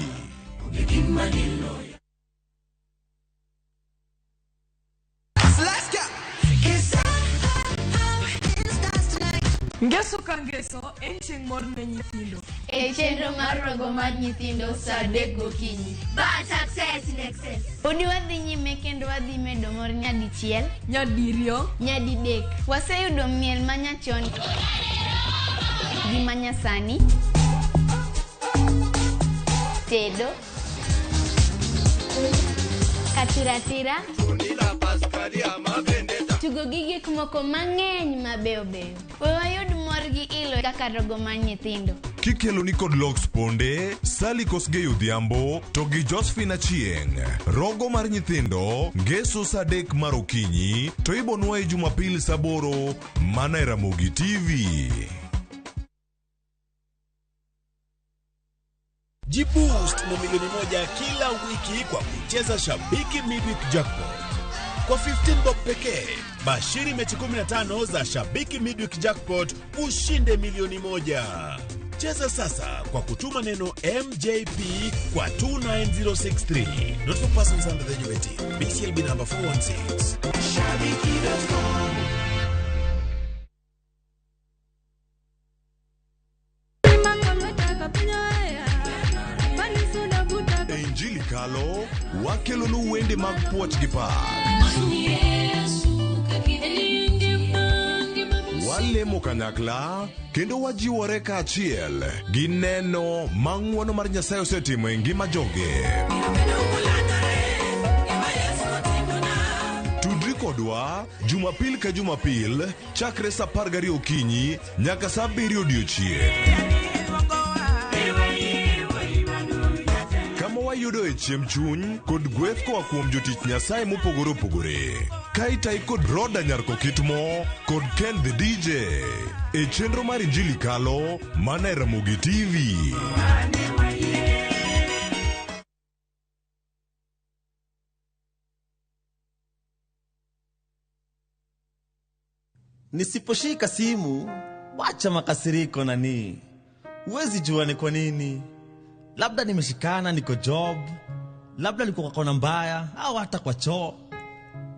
Ngeso ka ngeso en chieng' mor ne nyithindo. E chenro mar rogo mar nyithindo saa 3 gokinyi. But success in excess. Odi wadhi nyime kendo wadhi medo mor nyadichiel, nyadiriyo, nyadidek. Waseyudo miel manyachon gi manyasani, tedo, katiratira, tugo gi gik moko mang'eny mabeyo beyo. We wayud mor gi ilo kaka rogo mar nyithindo. Kikelo ni kod Logs Ponde, Sally Kosgei Odhiambo, to gi Josephine Achieng'. Rogo mar nyithindo, ngeso saa 3 mar okinyi, to ibonwa e Jumapil saa 8 mana e Ramogi TV. Jiboost na milioni 1 kila wiki kwa kucheza Shabiki Midweek Jackpot. Kwa 15 bob pekee, bashiri mechi 15 za Shabiki Midweek Jackpot ushinde milioni 1. Cheza sasa kwa kutuma neno MJP kwa 29063. Not for persons under the age of 18. BCLB number 416. Shabiki.com. Injili kalo, wakelo nu wende mag puoch gi pak. Walemo kanyakla, kendo wajiwore ka achiel, gi neno mang'wono mar Nyasaye osetimo e ngima joge. Tudri kodwa, Jumapil ka Jumapil, chakre saa 12 okinyi, nyaka saa 7 odiechieng'. Wayudo e chiem chuny kod gweth koa kuom jotich Nyasaye mopogore opogore. Kaitai kod Roda Nyarko Kitmo kod Ken the DJ. E chenro mar Injili kalo mana e Ramogi TV. Nisiposhika simu, wacha makasiriko nani. Huwezi jua ni kwa nini. Labda nimeshikana niko job, labda niko kwa kona mbaya, au hata kwa choo.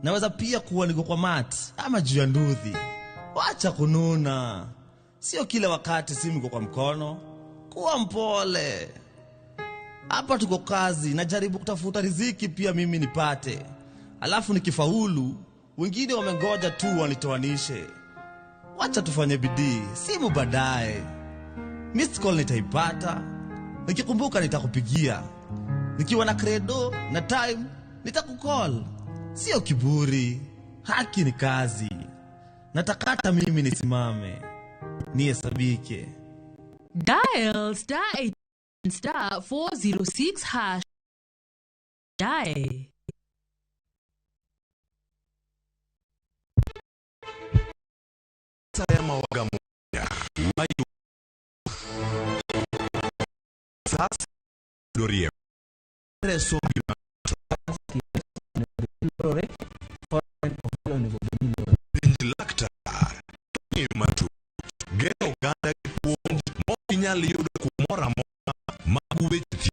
Naweza pia kuwa niko kwa mat, ama juu ya nduthi. Wacha kununa. Sio kila wakati simu iko kwa mkono. Kuwa mpole. Hapa tuko kazi, najaribu kutafuta riziki pia mimi nipate. Alafu nikifaulu, wengine wamengoja tu wanitoanishe. Wacha tufanye bidii, simu baadaye. Missed call nitaipata. Nikikumbuka nitakupigia. Nikiwa na credo na time nitakukall. Sio kiburi, haki ni kazi. Natakata mimi nisimame, nihesabike. Dial *406#. Die. Sayama wagamoja. Sasa dorie. Reso bina. Injilakta. Matu. Gero ganda kuonj. Mokinyali yudo kumora mora. Maguwechiti.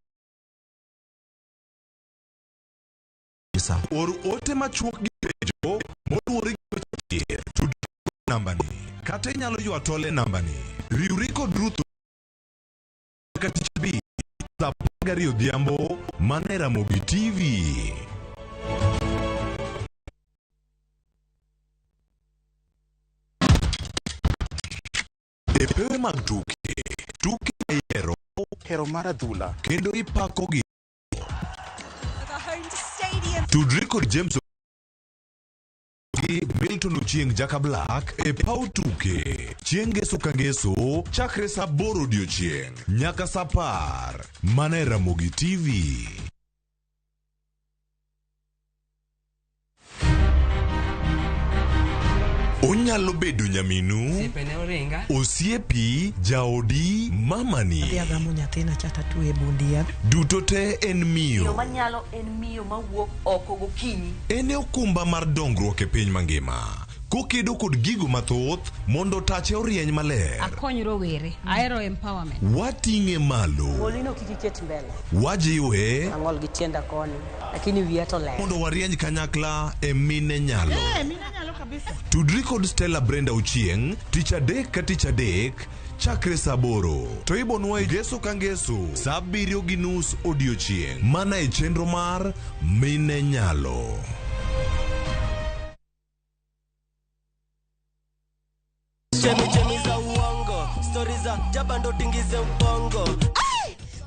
Oru ote machuok gi pejo. Moluori gi nambani. Kata inyalo ywa tole nambani. Riuri kod Ruth Katichabi. Zapagari Odhiambo mana Ramogi TV. Epewe mag tuke hero mar adhula kendo ipakogi. Tudri kod James Milton Ochieng Jaka Black e pau tuke chieng' ngeso ka ngeso chakre saa 8 odiechieng' nyaka saa 10 mana e Ramogi TV. Onyalo bedo nyaminu, osiepi, jaodi, mamani. Duto te en miyo. Manyalo en miyo mawuok oko gokinyi. En okumba mar dongruok e piny mangima. Kokedo kod gigo mathoth mondo tache orieny maler. Akony rowere, aero empowerment. Wating'e malo. Molino kikiket mbele. Wajiwe. Ang'ol gi tienda koni, lakini wiya to ler. Mondo warieny kanyakla e mine nyalo. Mine nyalo kabisa. Tudri kod Stella Brenda Ochieng, tich adek ka tich adek, chakre saa 8. To ibonwa e Ngeso ka Ngeso, saa 7:30 odiochieng'. Mana e chenro mar Mine Nyalo. Chemi za uongo, stories za jabando tingize ubongo.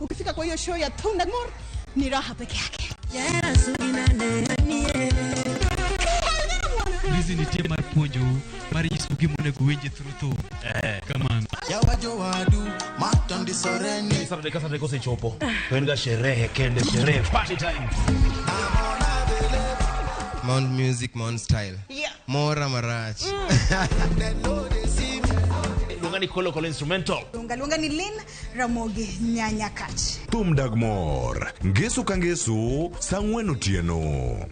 Ukifika kwa hiyo show ya Thunda Ngor ni raha peke yake. Hizi ni tema ponjo mari isugi mone kuwenje through kama ya wajo wadu matandi soreni Saturday kose chopo tuenga sherehe kende sherehe party time. Mount music, Mount style. Yeah. Mora marach. Lungani kolo instrumental. Lungani Lin Ramogi nyanya kach. Thum Dagmor, Ngeso ka Ngeso, saa 4 otieno.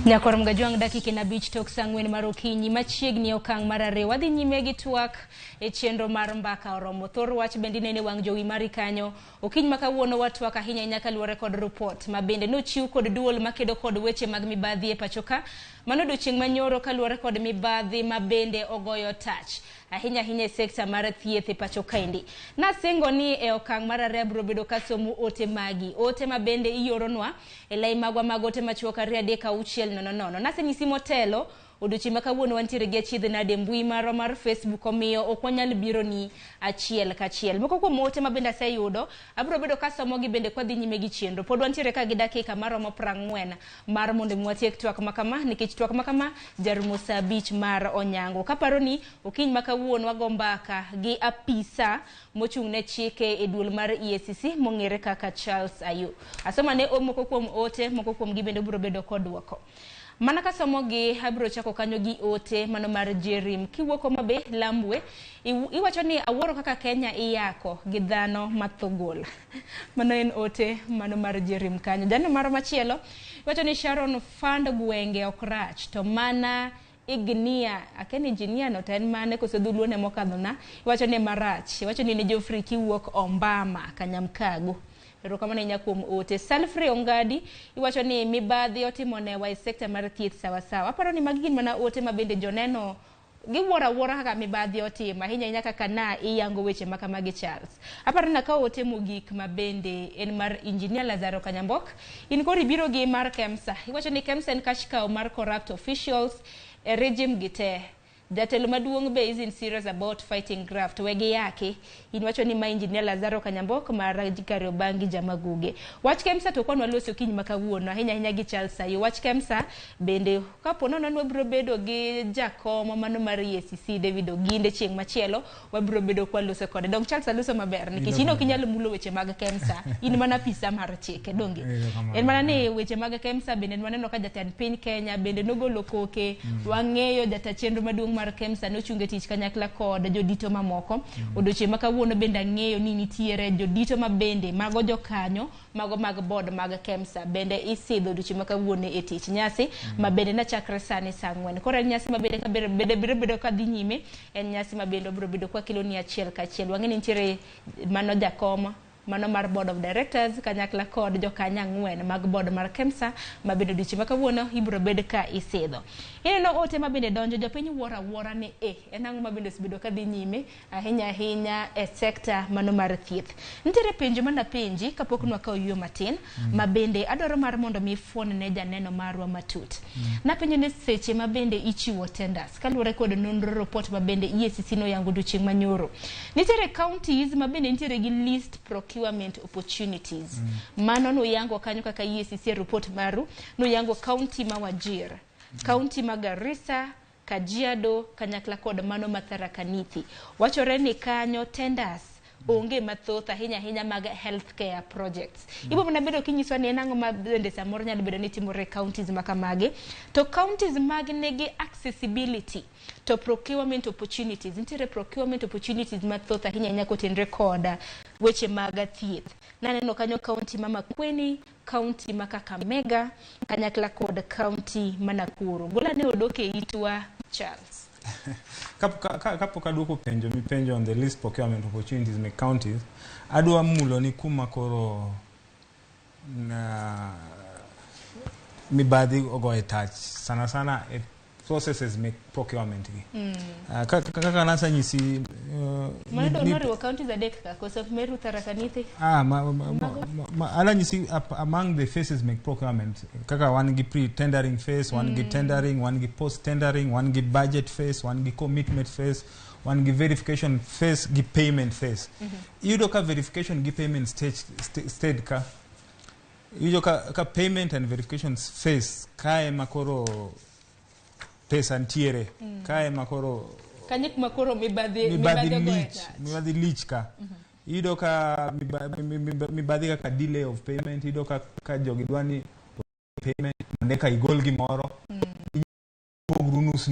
Nyakor mgajwang dakika na beach tok sangwen marokinyi machiegni okang marare wadhi nyime gi twak e chenro mar mbaka oromo thor wach bendi nene wang jowi mari kanyo okiny makawuono watwak ahinya nyaka luore kod report mabende nochiw kod duol makedo kod weche mag mibadhi e pachoka manodo chieng manyoro kaluore kod mibadhi mabende ogoyo touch ahinya e sekta mar thieth e pachoka indi nasengo ni e okang marare bro bedo kasomo ote magi ote mabende ioronwa e lai magwa magote machuoka ria deka uchiel no nasenyisi motelo oduchi makawuono wantiere gi achiedh nade mbui mar Facebook omiyo okwanyal biro ni achiel kachiel moko kuom ote mabende aseyudo abro bedo kasomo gi bende kwadhi nyime gi chenro pod wantiere ka gi dakika maromo 40 mar mondo mwatiek twak makama nikech twak makama jarumo saa 5 mar onyango kaparo ni okiny makawuono wagombaka gi apisa mochung ne chike e duol mar EACC mongere kaka Charles Ayu asoma ne moko kuom ote moko kuom gi bende bro bedo kod duoko Mana kasomo gi abro chako kanyo gi ote mano mar Jerim kiwuoko mabe Lambwe iwacho ni awuoro kaka Kenya iyako gi dhano mathogol mano en ote mano mar Jerim kanyo jano maro machielo iwacho ni Sharon Fund gwenge okrach to mana ignia akeni engineer no ten mane kosedhuluone mokadhona iwacho ni marach iwacho ni ne Jofrey kiwuok Ombama Kanyamkago Rokamane nyakuom ote Salfrey Ongadi iwacho ni mibadhi otimone wa sekta mar thieth sawa sawa aparo ni magi gin mana ote mabende joneno giwora kaka mibadhi otima ahinya nyaka kana iyango weche maka magi Charles aparo na ka ote mogik mabende en mar engineer Lazaro Kanyambok in kori biro gi mar Kemsa iwacho ni Kemsa en kashkao mar corrupt officials e regime gite Jatelo maduong be is in serious about fighting graft wege yake inwacho ni ma engineer Lazaro Kanyambok mar jikari obangi jamaguge wach Kemsa to konwa loso kiny makawuono ahinya gi Charles Ayo wach Kemsa bende kapono nonwa bro bedo gi jakom mano mar EACC David Oginde chieng machielo wabro bedo kwa loso kode dong Charles aluso maber nikech ino kinyalo mulo weche mag Kemsa in mana pisa mar chike donge en mana ne weche mag Kemsa bende waneno ka jatend piny Kenya bende nogolo koke wang'eyo jatachenro maduong mar Kemsa nochunge tich kanyakla kod jodito mamoko odoche makawuono bende ng'eyo ni nitiere jodito mabende mago jokanyo mago mag board mag Kemsa bende isidho odoche makawuono e tich nyasi mabende na chakre sani saa 4 kora nyasi mabende ka bedo ka dhi nyime en nyasi mabende bro bedo kwa kilo ni achiel kachiel wang'e ni nitiere mano jakoma mano mar board of directors kanyakla kod jokanya 4 mag board mar Kemsa mabende dichi makawuono ibro bed ka isidho ineno ote mabende donjo jopiny wuora ni enang mabende sibedo ka dhi nyime ahinya e sekta mano mar thieth nitiere penjo mana penji kapok nwa ka oyo matin mabende adwaro mar mondo mi fuon ne janeno marwa matut napenjo ne seche mabende ichiwo tenders kaluore kod nonro report mabende EACC no yango duching manyoro nitiere counties mabende nitiere gi list procurement opportunities mano no yango kanyo kaka EACC report maru no yango county ma Wajir county ma Garissa Kajiado kanyakla kod mano Mathara Kanithi wachore ni kanyo tenders onge mathoth ahinya mag healthcare projects. Ibo mana bedo kinyiso ni enango ma bende samoro nyalo bedo ni timore counties makamage. To counties mag negi accessibility to procurement opportunities. Nitiere procurement opportunities mathoth ahinya kotenre koda weche mag thieth. Naneno kanyo county mama Kweni, county maka Kakamega, kanyakla kod county Manakuru. Gola ne odoke itwa Charles. Kapo kaduoko penjo mi penjo on the least procurement opportunities me counties, adwa mulo ni kuma koro na mibadhi ogo touch sana processes make procurement gi. Kaka nasa nyisi Mano donori wa counties adek ka kosa Meru Tharaka Nithi. Ala nyisi among the phases make procurement. Kaka one gi pre-tendering phase, one gi tendering, one gi post-tendering, one gi budget phase, one gi commitment phase, one gi verification phase, gi payment phase. Yudo ka verification gi payment stage ka. Yudo ka payment and verification phase kae makoro pesa ntiere kae makoro kanyik makoro mibadhi lich ka ido ka mibadhi ka delay of payment ido ka jogi dwani payment ndeka igol gimoro pogru nus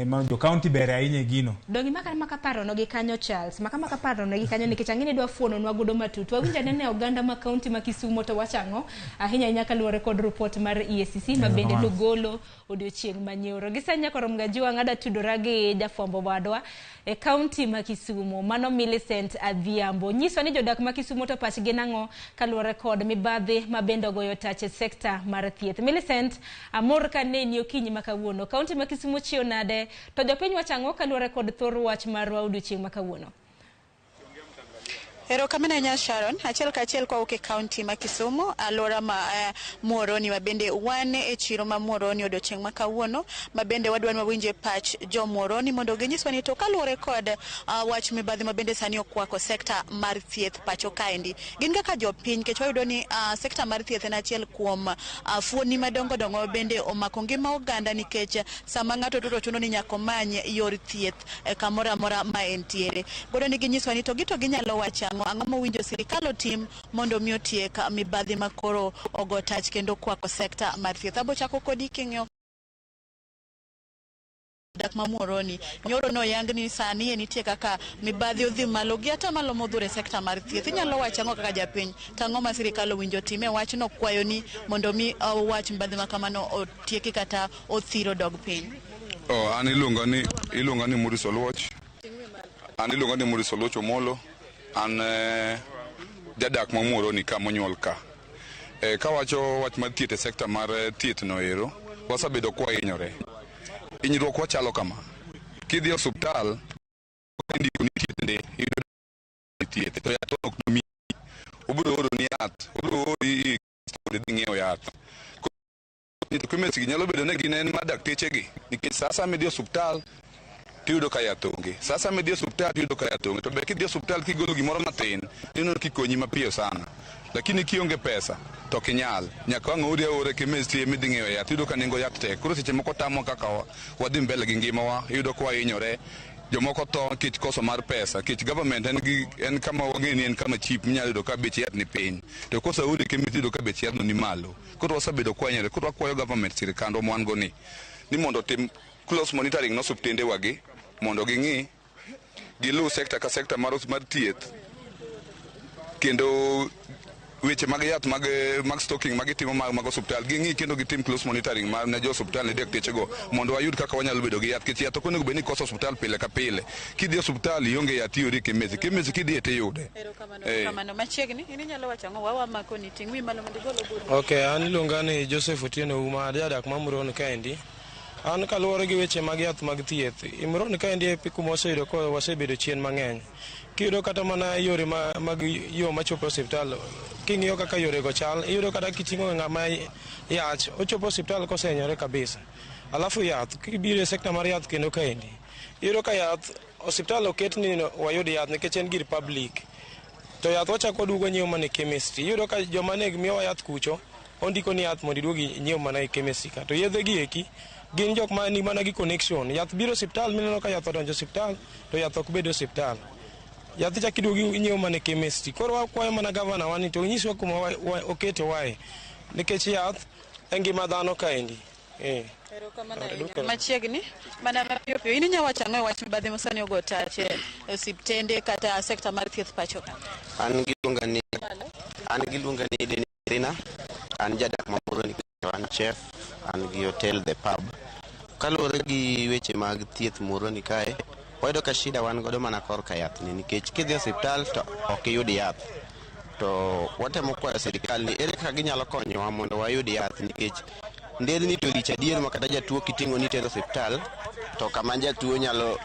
ma jo county bere ahinya gino dongi maka paro no gi kanyo Charles maka paro no gi kanyo nikech angine dwa fuono nwa godo matut wawinja nene oganda ma county ma Kisumo to wachango ahinya nyaka luore kod report mar EACC ma bende lugolo odiochieng manyoro gisanya korom gajiwa ngada tudora gi jafombo wadwa e county ma Kisumo mano Millicent Adhiambo nyiso ni jodak ma Kisumo to pachgi nango kaluore kod mibadhi ma bende ogoyo tach e sector mar thieth. Millicent amor ka ne ni okinyi makawuono county ma Kisumo chio nade to jopiny wachango kaluore kod thor wach mar odiochieng makawuono. Ero kamena nya Sharon, achiel ka achiel kwa uke county ma Kisumo, alora ma Muoroni mabende wane e chiro ma Muoroni odiochieng makawuono, mabende wadwan wawinje pach jo Muoroni mondo ginyiswa ni to kaluore kod wach mibadhi mabende sani okwako sekta mar thieth pacho kaendi. Gin kaka jopiny kech wayudo ni sekta mar thieth en achiel kuom fuoni madongo bende omako ngima oganda nikech sama ng'ato to chuno ni nyaka many yor thieth kamoro amora ma entiere. Godo ni ginyiswa ni to ginyalo wacha ang'o mowinjo sirikal otim mondo mi otiek mibadhi makoro ogo tach kendo kwako sekta mar thieth. Abo chako kodi king'yo dak ma Muoroni nyoro no yang ni sani nitie kaka mibadhi odhi malo gi ata malo modhure sekta mar thieth. Inyalo wacha ang'o kaka japiny tang'o ma sirikal owinjo time wach no kwayo ni mondo mi wach mibadhi makamano otieki kata othiro dog piny. An iluonga ni Muris Oluoch. An iluonga ni Muris Oluoch Omolo. An jadak ma Muoroni ka monyuol ka. Kawacho wach mar thieth e sekta mar thieth no ero, wasabedo kwa hinyore. Hinyruok wachalo kama. Kidhi osuptal, indiko ni thieth iyudo thieth to yath ok nomi. Obiro oro ni yath, obiro ori dhi ng'iewo yath. Kumesi nyalo bedo ne gin en madakteche gi nikech sasa midhi osuptal tiyudo ka yath onge. Sasa midhi osuptal tiyudo ka yath onge. To be kidhi osuptal kigolo gimoro matin, tineno kikonyi mapiyo sana. Lakini kionge pesa to kinyal nyaka ng'ori ore kemesti midhi ng'iewo yath tiyudo ka nengo yath tek. Koro seche moko tamo kaka wadhi mbele gi ngimawa iyudo kwa hinyore. Jomoko to kich koso mar pesa, kich government en kama wageni en kama cheap minyalo yudo ka bech yath ni piny. To kosa udi kemiti yudo ka bech yath no ni malo. Koro wasabedo kwanyore, koro wakwayo government sirikando mwango ni mondo tim close monitoring no suptende wagi mondo ging'i gilu sekta ka sekta mar thieth kendo weche mag yath mag stocking mag timo mag osuptal ging'i kendo gitim close monitoring mar ne jo osuptal ne dakteche go mondo wayud kaka wanyalo bedo gi yath kich yath okonego bed ni koso osuptal pile ka pile. Kidhi osuptal ionge yath yori kemezi kidhi ete yude. Kamano machiegni ini nyalo wacho ang'o wawa mako ni ting'wi malo mondo igolo buru. Okay, an iluonga ni Joseph Otieno Uma jadak ma Muoroni kaendi. An kaluwore gi weche mag yath mag thieth Muoroni kaendi e kuma waseyudo ko wasebedo chien mang'eny. Kiyudo kata mana yore mag yo machopo osiptal king'iyo kaka yore go chal iyudo kata kiting'o ng'ama yach ochopo osiptal kosenyore kabisa. Alafu yath kibiro e sekta mar yath kendo kaendi iyudo ka yath osiptal oket ni wayud yath nikech en gir public. To yath wachako duogo nyiewo mana e chemistry. Iyudo ka joma ne miyowa yath kucho ondiko ni yath mondo iduogi nyiewo mana e chemistry ka. To yedhe gi eki gin jok mani mana gi connection. Yath biro osiptal mineno ka yath odonjo osiptal to yath ok bedo osiptal. yath cha kiduogi inyiewo mana chemistry. Koro wakwayo mana gavana wani to nyiswa kuma okete wae nikech yath e ngima dhano kaendi. Machiegni mana mapiyo piyo in inya wacho ang'o wach mibadhi mosani ogo tache osiptende kata sekta mar thieth pacho ka? An giluonga ni Denirina, an jadak mamoro ni an chef, an gi hotel The Pub. Kaluwore gi weche mag thieth moro ni kae, wayudo ka shida wan godo mana korka yath ni nikech kidhi osiptal to ok iyud yath. To watemo kwayo sirikal ni ere kaka ginyalo konyowa mondo wayud yath nikech ndedni to lich adier ma kata jatuo kiting'o ni tero osiptal to kama jatuo nyalo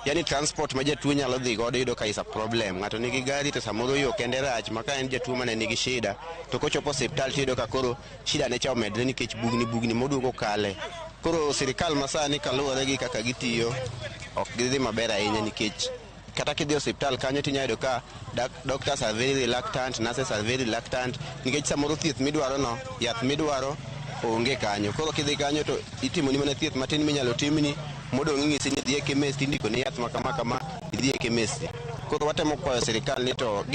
yani transport ma jatuo nyalo dhi godo yudo ka is a problem. Ng'ato nigi gari to samoro yo kende rach ma ka en jatuo mane nigi shida to kochopo osiptal to yudo ka koro shida ne cha omedre nikech bugni moduogo kale. Koro sirikal masani kaluwore gi kaka gitiyo ok gidhi maber ahinya nikech kata kidhi osiptal kanyo tinya yudo ka doctors are very reluctant, nurses are very reluctant nikech samoro thieth midwaro no, yath midwaro onge kanyo. Koro kidhi kanyo to itimo ni mana thieth matin minyalo timni modong' ing'isi ni dhie chemist indiko ni yath makama idhie chemist. Koro watemo kwayo sirikal ni to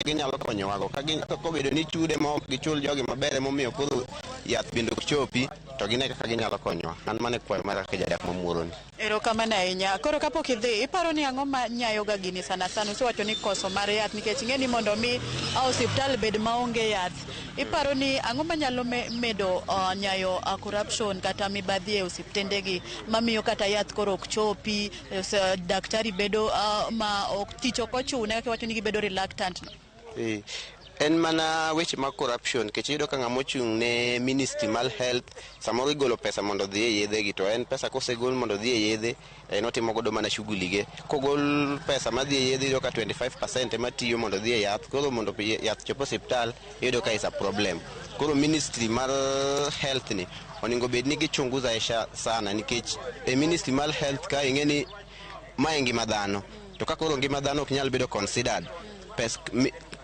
ginyalo konyowago ka kobedo ni chude ma ok gichul jogi maber momiyo koro yath bende ok chopi to gine kaka ginyalo konyowa. An mane kwayo mar kaka jadak mamoroni. Erokamano ahinya. Koro kapok idhi iparo ni ang'o ma nyayo ga gini sana usewacho ni koso mar yath nikech ing'e ni mondo mi osiptal bed maonge yath. Iparo ni ang'o manyalo medo nyayo corruption kata mibadhi e osiptende gi mamiyo kata yath koro ok chopi, daktari bedo ma ok tich ok ochune kaka wacho ni gibedo reluctant. En mana weche mag corruption kech iyudo ka ng'ama ochung' ne ministry mar health samoro igolo pesa mondo odhi e yedhe gi to en pesa kosegol mondo odhi e yedhe notimo godo mana shughuli ge. Kogol pesa madhi e yedhe iyudo ka 25% ema tiyo mondo odhi e yath. Koro mondo yath chop osiptal iyudo ka is a problem. Koro ministry mar health ni oningo bed ni gichunguza sana nikech e ministry mar health ka ing'e ni mae ngima dhano to ka koro ngima dhano ok nyal bedo considered.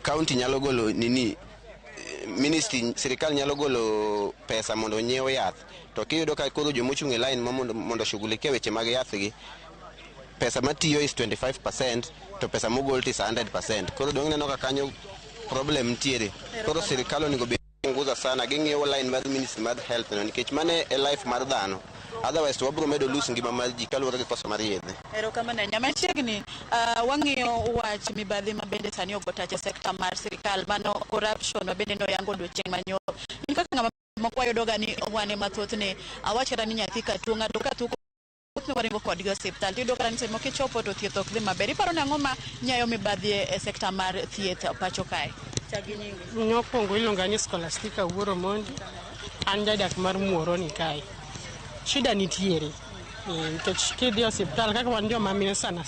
County nyalo golo ministry sirikal nyalo golo pesa mondo nyiew yath to kiyudo ka koro jomochung' e line mondo shughulike weche mag yath gi pesa matiyo is 25% to pesa mogol is 100%. Koro dong' neno ka kanyo problem nitiere. Koro sirikal onego bed nguza sana ging'iyo line mar ministry mar health no nikech mane e life mar dhano. Otherwise to wabro medo lose ngima mar ji kaluwore gi koso mar yedhe. Erokamano ahinya. Machiegni wang'iyo wach mibadhi ma bende sani ogo tache sekta mar sirikal mano corruption ma bende noyango odiochieng' manyoro. In kaka ng'ama mokwayo doga ni wane mathoth ne awachra ni nyathi ka tuo ng'ato ka tuo ne waringo kodgi osiptal tiyudo ka ni semo kichopo to thieth ok dhi maber. Iparo ni ang'o ma nyayo mibadhi e sekta mar thieth pacho kae? Chagi nyingi. Mokwongo iluonga ni Scholastica Wuoro Mondi. An jadak mar Muoroni kae. Shida nitiere nikech kidhi osiptal kaka wan joma mine sana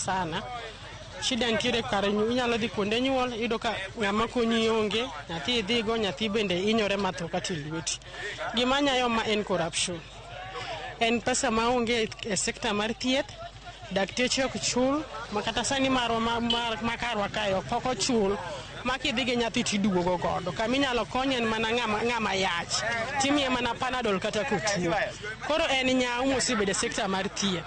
shida nitiere kare inyalo dhi kuonde nyuol iyudo ka ng'ama konyi onge nyathi idhigo nyathi bende inyore matho kata lweti. Gima nyayo ma en corruption, en pesa ma onge e sekta mar thieth, dakteche ok chul makata sani marwa makarwa kae ok ochul makidhi gi nyathi tiduogo godo kaminyalo konye en mana ng'ama yach timiye mana panadol kata kotuo. Koro en nyawo mosebedo e sekta mar thieth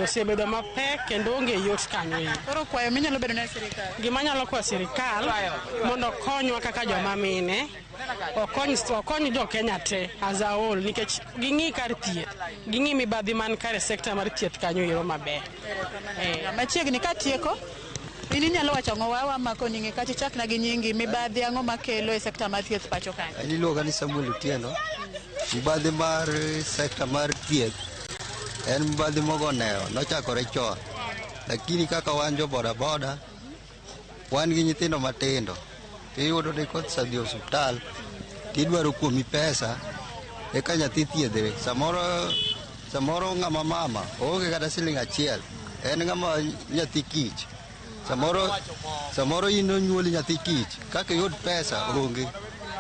osebedo mapek kendo onge yot kanyo. Koro kwayo minyalo bedo ne sirikal, gima nyalo kwayo sirikal mondo konywa kaka joma mine okony jo Kenya te as a whole nikech ging'i kar thieth ging'i mibadhi man kare sekta mar thieth kanyo ero maber. Machiegni ka tieko ini nyalo wacho ang'o wawa mako ninge kati chakna gi nyingi mibadhi ang'o makelo e sekta mar thieth pacho kae? Iluonga ni Samuel Otieno. Mibadhi mar sekta mar thieth en mibadhi mogoneo nochakore chon lakini kaka wan jo boda wan gi nyithindo matindo iyudo ni kosedhi osiptal tidwaro kuomi pesa eka nyathi thiedhre. Samoro ng'ama mama oonge kata siling achiel en ng'ama nyathi kich. Samoro in onyuoli nyathi kich kaka yud pesa onge.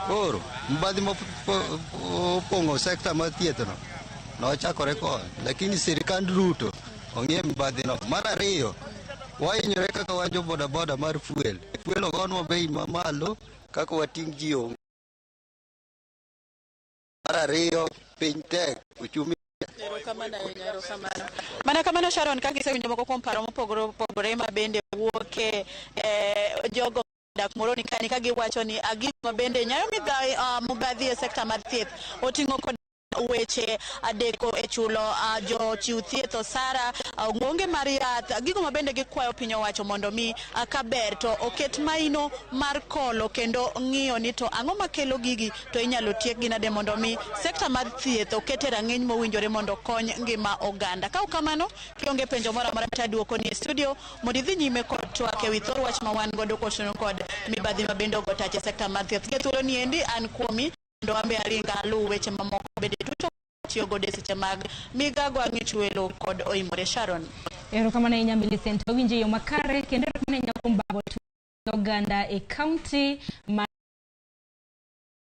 Koro mibadhi mopong'o sekta mar thiethno nochakore kon lakini sirikand Ruto ong'e mibadhi no. Mar ariyo wahinyore kaka wan jo boda mar fuel ogonwa bei mamalo kaka wating' ji onge. Mar ariyo piny tek uchumi Mana kamano Sharon kaka isewinjo moko kuom paro mopogore opogore ma bende wuoke jogo dak Muhoroni kani ka giwacho ni agik ma bende nyayo mibadhi e sekta mar thieth oting'o kod weche adeko e chulo jo chiw thieth osara onge mar yath gigo ma bende gikwayo piny owacho mondo mi kaber to oket maino mar kolo kendo ng'iyo ni to ang'o makelo gigi to inyalo tiek gi nade mondo mi sekta mar thieth okete rang'iny mowinjore mondo kony ngima oganda. Ka kamano kionge penjo moro amora ta duoko ni e studio mondo idhi nyime kod twak ewi thor wach ma wan godo koshino kod mibadhi ma bende ogotache sekta mar thieth. Thuolo ni endi an kuomi ndo ambe aringa lu weche mamoko bende tuto tiyo gode seche mag migago ang'ich welo kod oimore Sharon. Erokamano ahinya Millicent, owinje yo makare kendo erokamano ahinya kuom bago oganda e county ma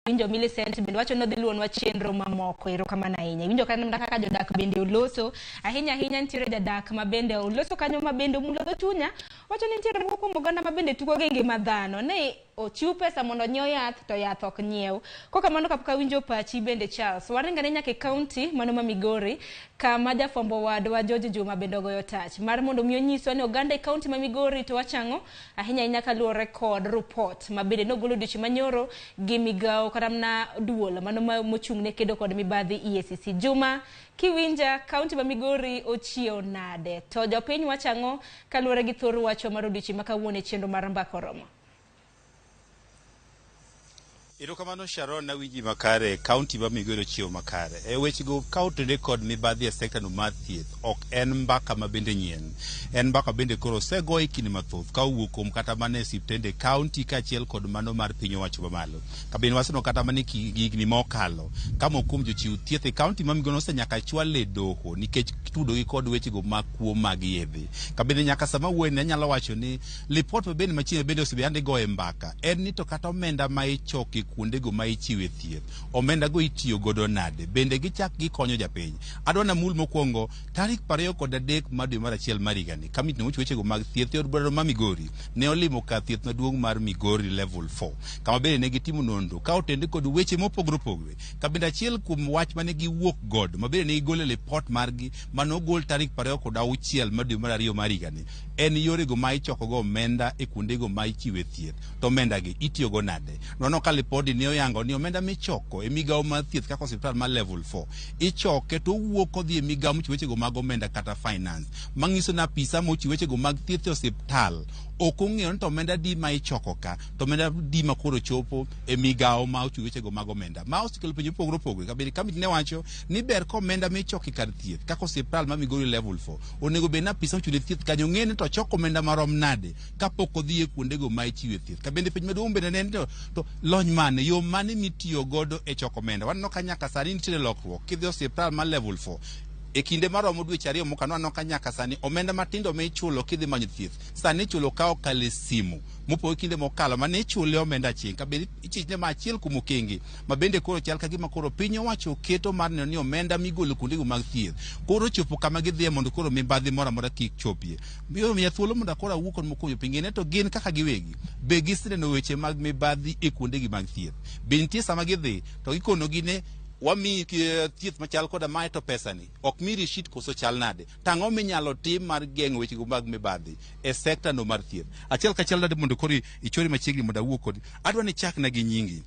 winjo Millicent bende wacho nodhi luonwa chenro mamoko. Erokamano ahinya. Winjo kaka jodak bende oloso ahinya nitiere jadak ma bende oloso kanyo ma bende mulo dho chunya wacho ni nitiere moko kuom oganda ma bende tugo gi ngima dhano ne ochiw pesa mondo nyiew yath to yath ok nyiew. Kokamano kapok awinjo pachi bende Charles waringane nyaka e county mano ma Migori kama jafwambo wadwa George Juma bende ogoyo tach mar mondo mi onyiswa ni oganda e county ma Migori to wachang'o ahinya kaluwore kod report ma bende nogolo odiochieng' manyoro gi migawo kata na duol mano mochung' ne kedo kod mibadhi EACC. Juma kiwinja county ma Migori ochiew nade to jopiny wachang'o kaluwore gi thor wacho mar odiochieng' ma kawuono e chenro mar mbaka romo. Erokamano Sharon na winji makare county ma Migori chiew makare e weche go kautende kod mibadhi e sekta no mar thieth ok en mbaka ma bende nyien en mbaka bende koro sego ikini mathoth ka wuok kuom kata mane siptende county kachiel kod mano mar piny owacho mamalo ka bende waseno kata mane gigni mokalo kama kuom jochiw thieth e county ma Migori osenyaka chwale doho nikech tudo gi kod weche go makuo mag yedhe ka bende nyaka sama wuone nyalo wacho ni report ma bende machiegni bende osebende go e mbaka en ni to kata omenda ma ichoki kuonde go ma ichiwe thieth omenda go itiyo godo nade bende gichak gikonyo japiny. Adwana mul mokwongo tarik 23 mar dwe mar achiel mar higani kamiti no weche go mag thieth e od bura ma Migori ne olimo ka thieth maduong' mar Migori level 4 kama bende ne gitimo nonro ka otende kod weche mopogore opogore ka bende achiel kuom wach mane giwuok god ma bende ne gigolo report margi manogol tarik 26 mar dwe mar ariyo mar higani en yore go ma ichoko go omenda e kuonde go ma ichiwe thieth to omenda gi itiyo go nade. Nono ka report ne oyango ni omenda michoko e migawo mar thieth kaka hospital mar level 4 ichoke to wuok odhi e migawo mochiw weche go mag omenda kata finance mangiso na pisa mochiw weche go mag thieth e hospital ok ong'eyo ni to omenda di ma ichoko ka to omenda di ma koro chopo e migawo ma ochiw weche go mag omenda ma osekelo penjo pogore opogore ka bende kamiti ne wacho ni ber ka omenda michoki kar thieth kaka hospital ma Migori level 4 onego bed na pisa mochiw thieth kanyo ng'e ni to choko omenda marom nade kapok odhi e kuonde go ma ichiwe thieth ka bende penjo maduong' bende ne to lony mane yo mane mitiyo godo e choko omenda. Waneno ka nyaka sani nitiere lokruok kidhi hospital ma level 4 e kinde maromo dweche ariyo mokalo aneno ka nyaka sani omenda matindo ma ichulo kidhi manyo thieth sani ichulo ka okale simu mopo kinde mokalo mane ichule omenda chieng' ka bende ichichne ma achiel kuom okenge ma bende koro chal ka gima koro piny owacho keto mar neno ni omenda migolo kuonde go mag thieth koro chopo kama gidhiye mondo koro mibadhi moro amora kik chopie. Miyo miya thuolo mondo koro awuo kod mokonyo pinge ne to gin kaka giwegi be giseneno weche mag mibadhi e kuonde gi mag thieth be nitie sama gidhi to gikono gi ne wami thieth machal koda mae to pesani ok mi rishit koso chal nade tang'o minyalo tim mar geng'o weche go mag mibadhi e sekta no mar thieth achiel kachiel nade mondo koro ichori machiegni mondo awuo kodi adwa ni chak na gi nyingi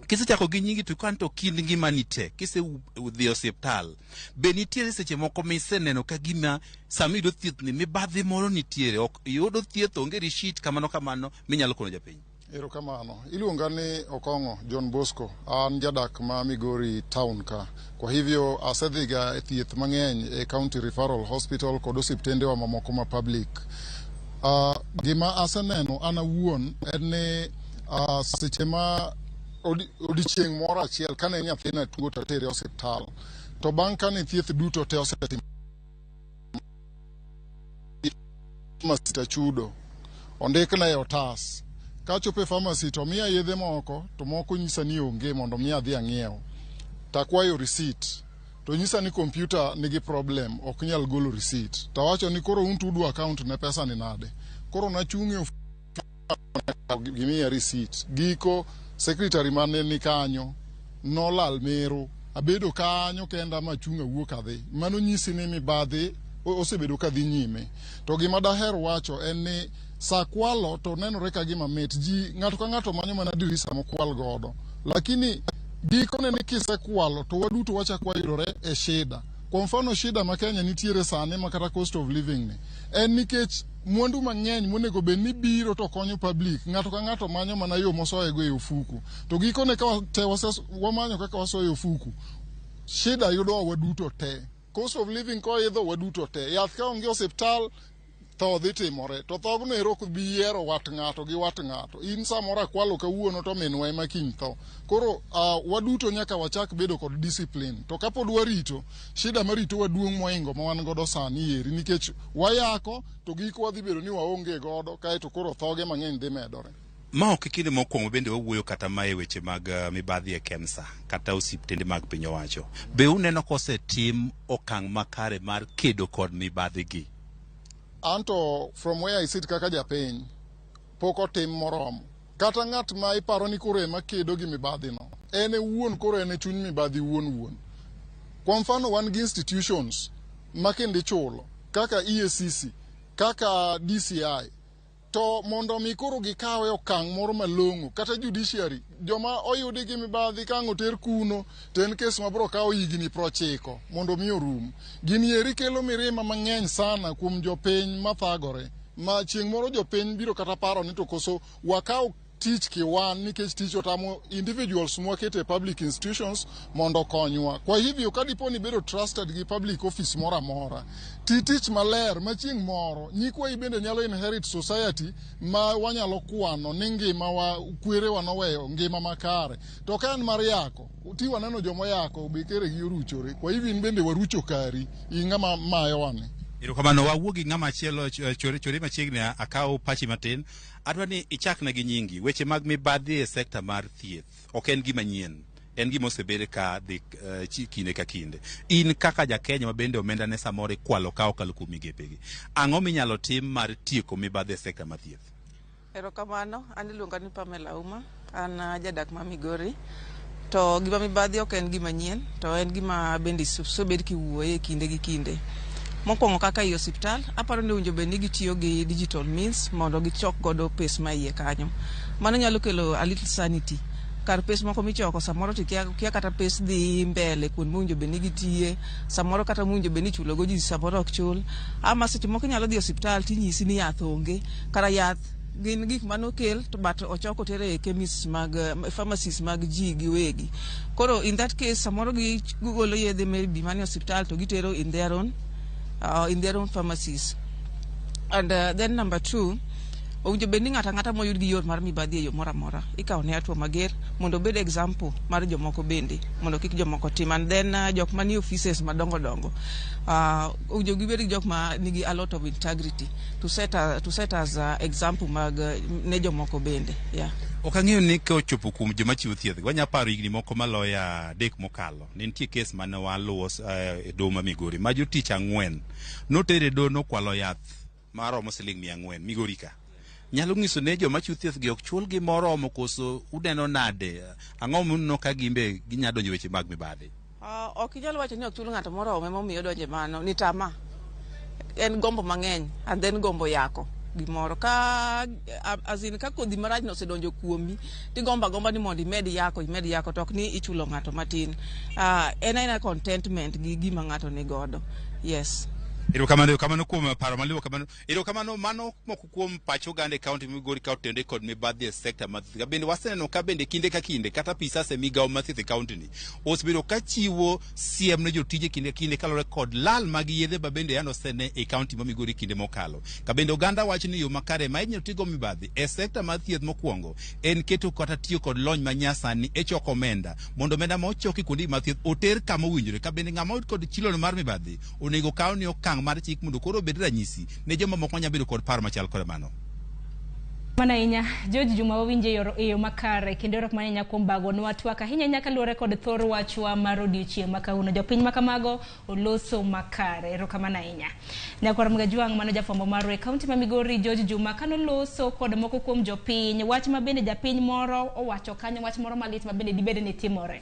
kisechako gi nyingi to kanto kind ngimani te kisedhi osiptal be nitiere seche moko miseneno ka gima sami yudo thieth ni mibadhi moro nitiere ok yudo thieth onge rishit kamano minyalo kono japiny. Erokamano. Iluonga ni Okongo John Bosco. An jadak ma Migori town ka. Kwa hivyo asedhiga thieth mang'eny e County Referral Hospital kod osiptende wa mamoko ma public. Gima aseneno ana wuon en ni seche ma odiochieng' moro achiel kane nyathina tuo to tere osiptal. To bang' kane thieth duto te osetimo masita chudo. Ondikna e otas. Kachopo e pharmacy to miya yedhe moko to moko nyisa ni onge mondo miya adhi ang'iew. Takwayo receipt. To nyisa ni computer nigi problem ok nyal golo receipt. Tawacho ni koro un tudo account ne pesa ni nade. Koro nachung'e gimiya receipt. Giko secretary mane ni kanyo nolal mero abedo kanyo kenda machunga wuok adhi mano nyisi ni mibadhi osebedo ka dhi nyime to gima daher wacho en ni sa kwalo to nenore ka gima mit ji ng'ato ka ng'ato manyo mana dirisa mokwal godo lakini gikone ni kisekwalo to waduto wachako wayudore e shida. Kwa mfano shida ma Kenya nitiere sani ma kata cost of living ni en nikech mwandu mang'eny monego bed ni biro to konyo public ng'ato ka ng'ato manyo mana yo mosoyego e ofuku to gikone ka wamanyo kaka wasoyo ofuku shida yudo waduto te. Cost of living ko idho waduto te yath ka onge osiptal tho dhi timore to thogno ero bi yiero wat ng'ato gi wat ng'ato in samora kwalo kawuono to minwa ema kiny tho koro waduto nyaka wachak bedo kod discipline to kapod warito shida marito waduong' moingo ma wan godo sani eri nikech wayako to giko wadhi bedo ni waonge godo kaeto koro thoge mang'eny dhi medore. Ma ok kinde mokwongo bende wawuoyo kata mae weche mag mibadhi e KEMSA kata osiptende mag piny owacho. Be uneno kosetim okang' makare mar kedo kod mibadhi gi? Anto from where I sit kaka japiny pok otim moromo kata ng'at ma iparo ni koro ema kedo gi mibadhi no en wuon koro en chuny mibadhi wuon. Kwa mfano wan gi institutions makende chulo kaka EACC kaka DCI to mondo mi koro gikawe okang' moro malong'o kata judiciary joma oyudi gi mibadhi ka oter kuno to en kes mabro kawo higni 90 mondo mi orum. Gini eri kelo mirima mang'eny sana kuom jopiny mathagore ma chieng' moro jopiny biro kata paro ni to koso wakaw tich kiwan nikech tich otamo individuals mwakete public institutions mondo konywa. Kwa hivyo kadipo ni bedo trusted gi public office mora mora tich maler ma chieng' moro nyikwa ibende nyalo inherit society ma wanyalo kwano ni ngima wa kwere wanoweyo ngima makare to kan mar yako ti waneno jomo yako bekere gi oruchore. Kwa hivyo bende warucho kari ing'ama mayo wane. Erokamano wawuogi ng'ama achielo chore machiegni akaw pachi matin adwa ni ichakna gi nyingi weche mag mibadhi e sekta mar thieth ok en gima nyien en gima osebede ka dhi kinde ka kinde. In kaka jakenya ma bende omenda ne samore kwalo ka okalo kuom migepegi ang'o minyalo tim mar tieko mibadhi e sekta mar thieth? Erokamano an iluonga ni Pamela Uma an jadak ma Migori to gima mibadhi ok en gima nyien to en gima bende sobed kiwuoye kinde gi kinde. Mokwongo kaka i hospital aparo ni winjo bed ni gitiyo gi digital means mondo gichok godo pes ma iye kanyo. Mano nyalo kelo a little sanity. Kar pes moko michoko samoro to kia kata pes dhi mbele kuon mwinjo bed ni gitiye samoro kata mwinjo bed ni chulo go ji samoro ok chul ama seche moko nyalo dhi hospital tinyisi ni yath onge kara yath gin gik manokel to but ochoko tere e chemists mag pharmacies mag ji giwegi. Koro in that case samoro gi golo yedhe maybe mani hospital to gitero in their own pharmacies. And then number 2 owinjo bed ni ng'ata moyud gi yor mar mibadhi e yo mora mora ikaw ne atwo mager mondo bed example mar jomoko bende mondo kik jomoko tim. And then jok mani offices madongo owinjo gibed jok ma nigi a lot of integrity to set as example mag ne jomoko bende. Yeah. Ok ang'eyo ni ka ochopo kuom joma chiwo thieth wanya paro higni moko maloyo adek mokalo ne nitie kes mane waluwo e doho ma Migori ma jotich 4 notere doho nokwalo yath maromo Sh400 Migori ka. Nyalo ng'iso ne joma chiwo thieth gi ok chul gi moromo koso uneno nade ang'o muno ka gimbe ginyadonjo weche mag mibadhi? Ok inyalo wacho ni ok chul ng'ato moromo emomiyo donje mano ni tama en gombo mang'eny and then gombo yako gimoro ka azin ka kodhi maraj no sedonjo kuomi ti gomba ni mondo imed yako to ok ni ichulo ng'ato matin. En contentment gi gima ng'ato ni godo. Yes. Erokamano kuom paro maliwo kamano. Erokamano mano moko kuom pacho gande kaunti Migori ka otende kod mibadhi e sekta mar thieth. Bende waseneno ka bende kinde ka kinde kata pisa se migawo mar thieth e kaunti ni osebedo ka chiwo siem ne jotije kinde kalore kod lal mag yedhe ba bende yano sene e kaunti ma Migori kinde mokalo. Ka bende oganda wacho ni yo makare ma inyalo tigo mibadhi e sekta mar thieth mokwongo en keto kata tiyo kod lony ma nyasani e choko omenda mondo omenda ma ochoki kuonde mag thieth oter kama owinjore. Ka bende ng'ama oyud kod chilo mar mibadhi onego kaw ni okang' mar chik mondo koro bed ranyisi ne joma moko nya bedo kod paro machal kore mano. Mana inya George Juma wawinje eyo makare kendo rok manya kuom bago nwa twaka hinya nyaka luore kod thor wachwa mar odiochieng' makauno jopiny makamago oloso makare erokamana inya nyakwar mgajuang' mano jafwambo mar e kaunti ma Migori George Juma kano loso kod moko kuom jopiny wach ma bende japiny moro owacho kanyo wach moro malit ma bende dibede ni timore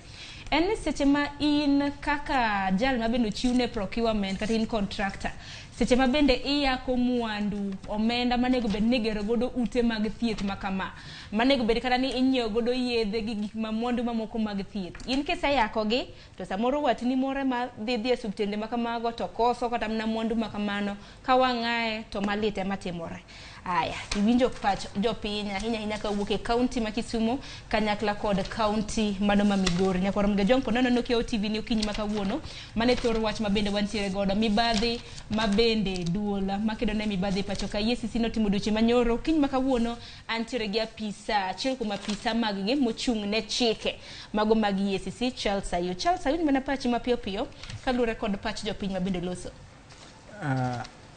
en ni seche ma in kaka jal ma bende chiwne procurement kata in contractor seche ma bende iyako mwandu omenda manego bed ni gero godo ute mag thieth makama manego bed kata ni inyiewo godo yedhe gi gik ma mwandu mamoko mag thieth in kiseyako gi to samoro watni more ma dhi e subtende makamago to koso kata mna mwandu makamano ka wang'aye to malite matimore. Aya, iwinjo pach jopiny ahinya ka wuok e county ma Kisumu kanyakla kod county mano ma Migori. Nyakwarom mga jong ponono nokio TV ni okinyi makawuono mane thor wach mabende wantiere godo mibadhi mabende duola makedo ne mibadhi pacho ka EACC notimo duche manyoro okinyi makawuono antiere gi apisa achiel kuom apisa mag gi mochung' ne chike mago mag EACC Charles Sayun mana pachi mapiyo piyo kalure kod pach jopiny mabende loso.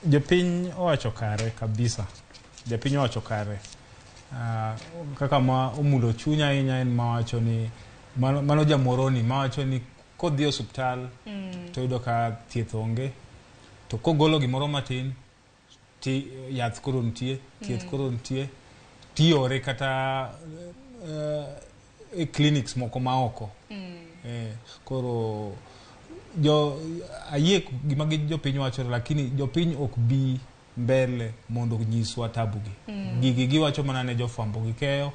Jopiny owacho kare kabisa. Jopiny owacho kare. Kaka ma omulo chunya ahinya en mawacho ni mano jamoroni mawacho ni kodhi osuptal to yudo ka thieth onge to kogolo gimoro matin ti yath koro nitie thieth koro nitie tiore kata e clinics moko maoko koro ayie gima jopiny wacho lakini jopiny ok bi mbele mondo nyiswa tabugi gigi giwacho mana ne jofwambo gi keyo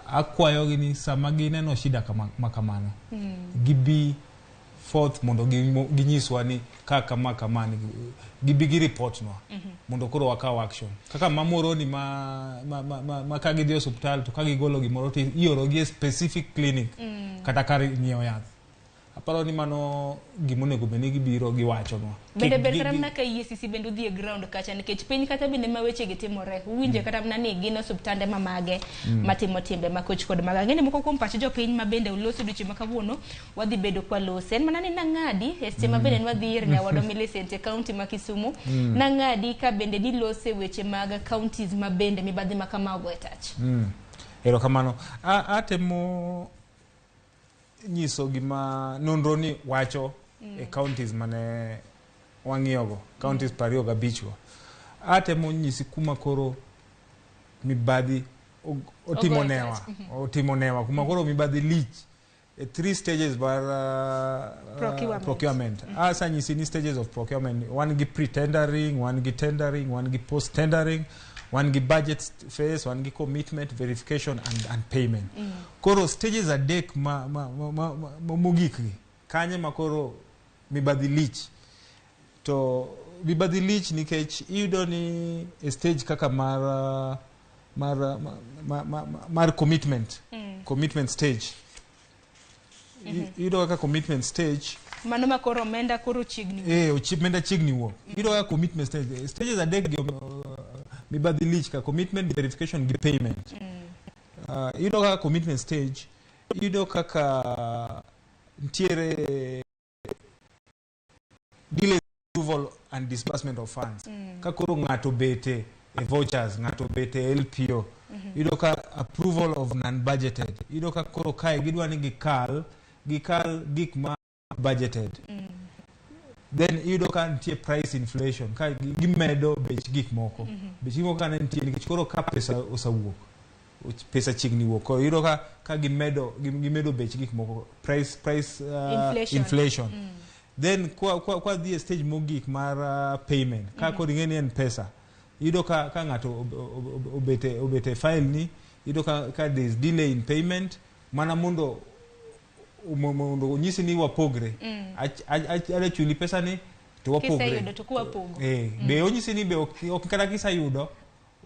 akwayo gi ni sama gineno shida makamano gibi forth mondo ginyiswa ni kaka makamani gibi gi report no mondo koro wakaw action kaka mamoroni ma ka gidhi hospital to ka gigolo gimoro to ioro gi specific clinic kata kar nyiewo yath aparo ni mano gimonego bende gibiro giwacho no bende ber kata mna ka EACC bende udhi e ground kacha nikech piny kata bende ma weche gitimore uwinje kata mna ni gin osuptande mamage matimo timbe makoch kod magangene moko kuom pach jopiny ma bende uloso duche makawuono wadhi bedo kwa lose en mana ni nang'adi este ma bende wadhi ir nyawado Millicent e county ma Kisumu nang'adi ka bende ni lose weche mag counties ma bende mibadhi makamago e tach ero kamano atemo nyiso gima nonro ni wacho e counties mane wang'iyogo counties 25 go atemo nyisi kuma koro mibadhi otimonewa kuma koro mibadhi lich e 3 stages bar procurement asa nyisi ni stages of procurement one gi pre-tendering one gi tendering one gi post-tendering one gi budget phase one gi commitment verification and payment koro stages adek mogikgi kanye makoro mibadhi lich to mibadhi lich nikech iyudo ni a stage kaka mar commitment stage iyudo kaka commitment stage mano makoro omenda koro chiegni omenda chiegni wuok iyudo kaka commitment stage stages adek gi mibadhi lich ka commitment verification gi payment iyudo kaka commitment stage iyudo kaka ntiere delay approval and disbursement of funds ka koro ng'ato bete e vouchers ng'ato bete LPO iyudo ka approval of non-budgeted iyudo ka koro kae gidwa ni gikal gik ma budgeted then iyudo ka nitie price inflation ka gimedo bech gik moko bech gik moko ka nitie nikech koro ka pesa osawuok pesa chiegni wuok iyudo ka gimedo bech gik moko price inflation then kwa dhi stage mogik mar payment ka koro ing'eni en pesa iyudo ka ng'ato obete file ni iyudo ka there is delay in payment mana mondo nyisi ni wapogre ada chuli pesa ni to wapogre be onyisi ni be ok kata kisayudo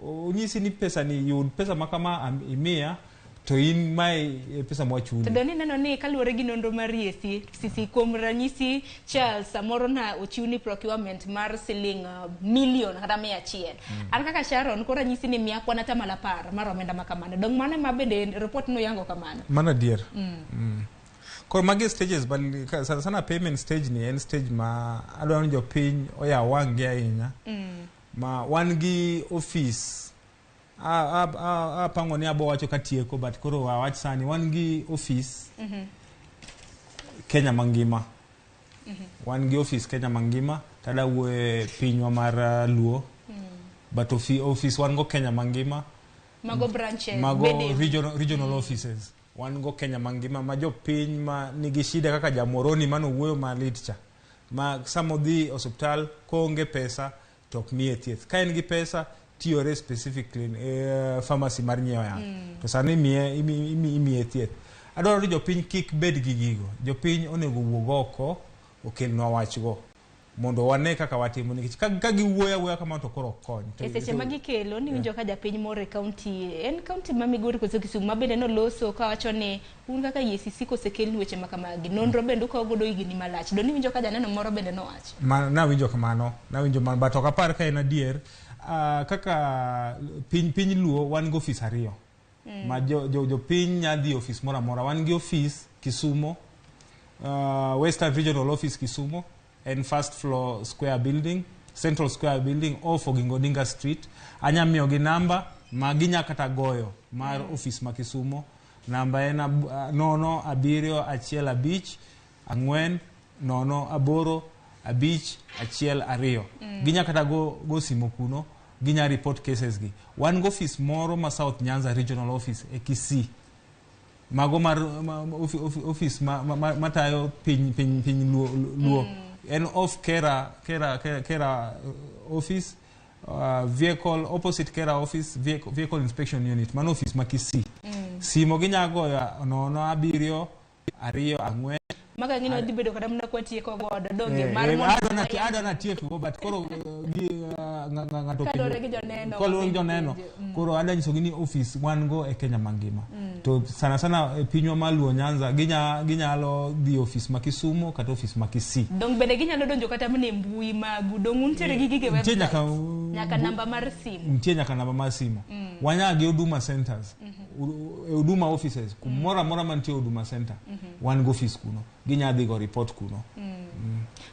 onyisi ni pesa ni yud pesa makama imiya to in mai pesa mwachuli to doni neno ni kaluore gi nonro mar EACC kuom ranyisi Charles samoro na ochiwni procurement mar siling million kata 100 an kaka Sharon ko ranyisi ni miya kwana tamala par mar omenda makamano dong mane ma bende report no yango kamano mana dier kor magi stages but sana payment stage ni en stage ma adwaro ni jopiny oya wangi ahinya ma wan gi office pango ni abo wacho katieko but koro wawach sani wan gi office Kenya mangima wan gi office Kenya mangima tada wuo pinywa mar Luo but office wan go Kenya mangima mago branches mago regional offices wan go Kenya mangima ma jopiny ma nigi shida kaka jamoroni mano wuoyo malit cha ma samodhi osuptal koonge pesa tok miye thieth ka en gi pesa tiyore specifically pharmacy mar nyiewo yath to sani imiye thieth. Adwaro ni jopiny kik bed gi gigo, jopiny onego wuog oko okelnwa wachgo mondo wane kaka watimo nikech ka giwuoyo awuoya kamano to koro kony. Seche ma gikelo ni winjo ka japiny moro e kaunti en kaunti ma Migori koso Kisumu ma bende noloso ka wacho ni un kaka EACC kosekelni weche ma kamagi nonro bende ukawo godo higni malach. Do ni winjo ka janeno moro bende nowacho? Nawinjo kamano, but ok apar ka en adier. Kaka piny Luo wan gi ofis ariyo ma jopiny nyadhi ofis moro amora. Wan gi ofis Kisumo, Western Regional Office Kisumo and first floor square building, Central Square building off Oginga Street. Anya miyo gi namba ma ginya kata goyo mar office ma Kisumo. Namba en 075408512. Ginya kata go simo kuno, ginya report cases gi. Wan go office moro ma South Nyanza Regional Office e Kisii. Mago mar office matayo piny Luo. En off Kera office, vehicle opposite Kera office, vehicle inspection unit, man office ma Kisii. Simo ginya goyo 07224. Maka ngino dibedo kada mna kwa tieko godo donge adona tieko but koro ngato joneno koro ada nyiso gini office wan go e Kenya mangima to sana pinywa maluo Nyanza ginyalo di office ma Kisumo kata office ma Kisii dong bende ginyalo donjo kata mne mbui magu dong untere gi gige website nyaka namba mar simu nyaka namba mar simu wanya gi Huduma centers Huduma offices kumora mantie Huduma center wan go office kuno ginya dhi go report kuno.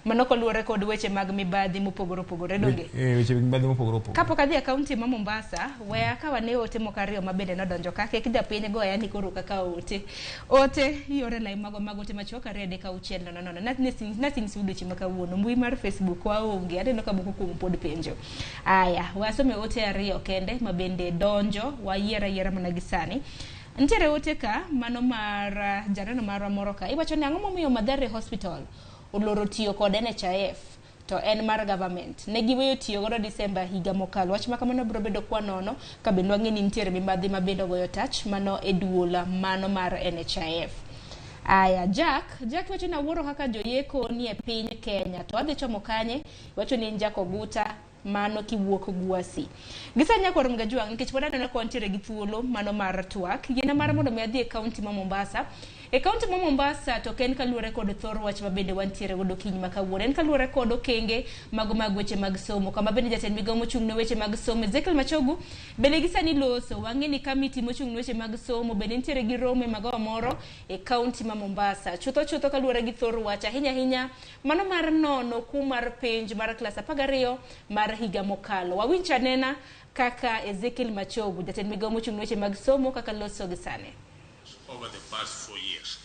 Mano koluwore kod weche mag mibadhi mopogore opogore donge. Weche mag mibadhi mopogore opogore. Kapo kadhi e kaunti ma Mombasa, weya ka wane ote mokariyo mabende nodonjo kake kida piny go yani koro kaka ote yore lai mago te machoka rede ka uchendo no nothing sudo chima kawuono mbui mar Facebook waonge aneno ka moko kuom pod penjo. Aya wasome ote ariyo kende mabende donjo wayiera mana gisani. Ntiere ote ka mano mar janeno mar moro ka iwacho ni ang'o momiyo Mathare Hospital oloro tiyo kod NHIF to en mar government ne giweyo tiyo godo Disemba higa mokalo wach makamano biro bedo kwa nono ka bende wang'eni ntiere mibadhi mabendo goyo touch mano e duola mano mar NHIF. Aya Jack wacho na wuoro kaka joyeko ni e piny Kenya to adhi chomo kanye wacho ni Jack Oguta mano kiwuok Gwasi. Gisanya kwa rumga juang nikech pod aneno ko ntiere gi thuolo mano mar twak yena mar mondo mi adhi e kaunti ma Mombasa. E kaunti ma Mombasa to ken kaluore kod thoro wach mabende wantiere godo kiny makawuono en kaluore kod okenge mag weche mag somo kama bende jatend migawo mochung' ne weche mag somo Ezekiel Machogu bende gisani loso wang'eni kamiti mochung' ne weche mag somo bende ntiere gi romo e magawa moro e kaunti ma Mombasa chutho kaluore gi thoro wach ahinya mano mar nono kumar penj mar klas 12 mar higa mokalo wawincha nena kaka Ezekiel Machogu jatend migawo mochung' ne weche mag somo kaka loso gisane. Over the past 4 years,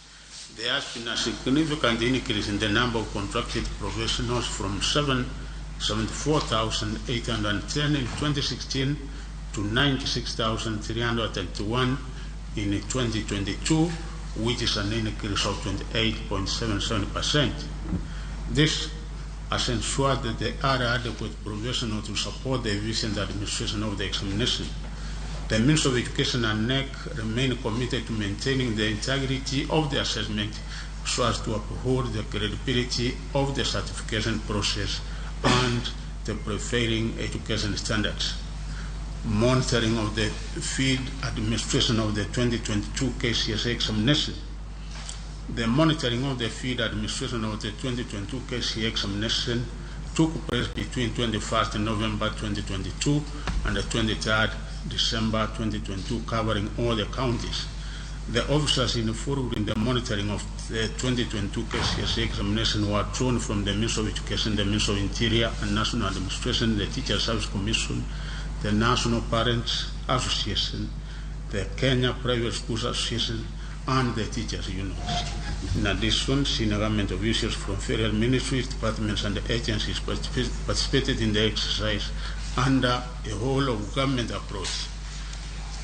there has been a significant increase in the number of contracted professionals from 74,810 in 2016 to 96,331 in 2022, which is an increase of 28.77%. This has ensured that there are adequate professionals to support the efficient administration of the examination. The Ministry of Education and NEC remain committed to maintaining the integrity of the assessment so as to uphold the credibility of the certification process and the prevailing education standards. Monitoring of the field administration of the 2022 KCSE examination. The monitoring of the field administration of the 2022 KCSE examination took place between 21st November 2022 and the 23rd December 2022, covering all the counties. The officers involved in the monitoring of the 2022 KCSE examination were drawn from the Ministry of Education, the Ministry of Interior and National Administration, the Teacher Service Commission, the National Parents Association, the Kenya Private Schools Association, and the Teachers Unions. In addition, senior government officials from federal ministries, departments, and agencies participated in the exercise under a whole of government approach.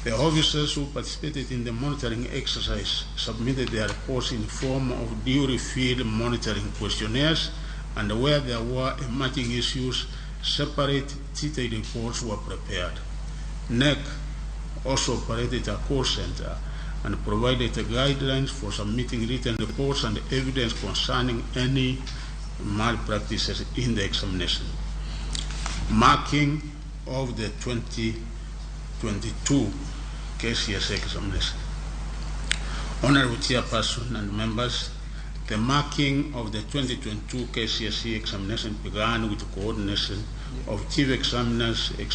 The officers who participated in the monitoring exercise submitted their reports in the form of duly filled monitoring questionnaires, and where there were emerging issues, separate detailed reports were prepared. NEC also operated a call center and provided guidelines for submitting written reports and evidence concerning any malpractices in the examination. Marking of the 2022 KCSE examination. Honorable Chairperson and members, the marking of the 2022 KCSE examination began with coordination of chief examiners in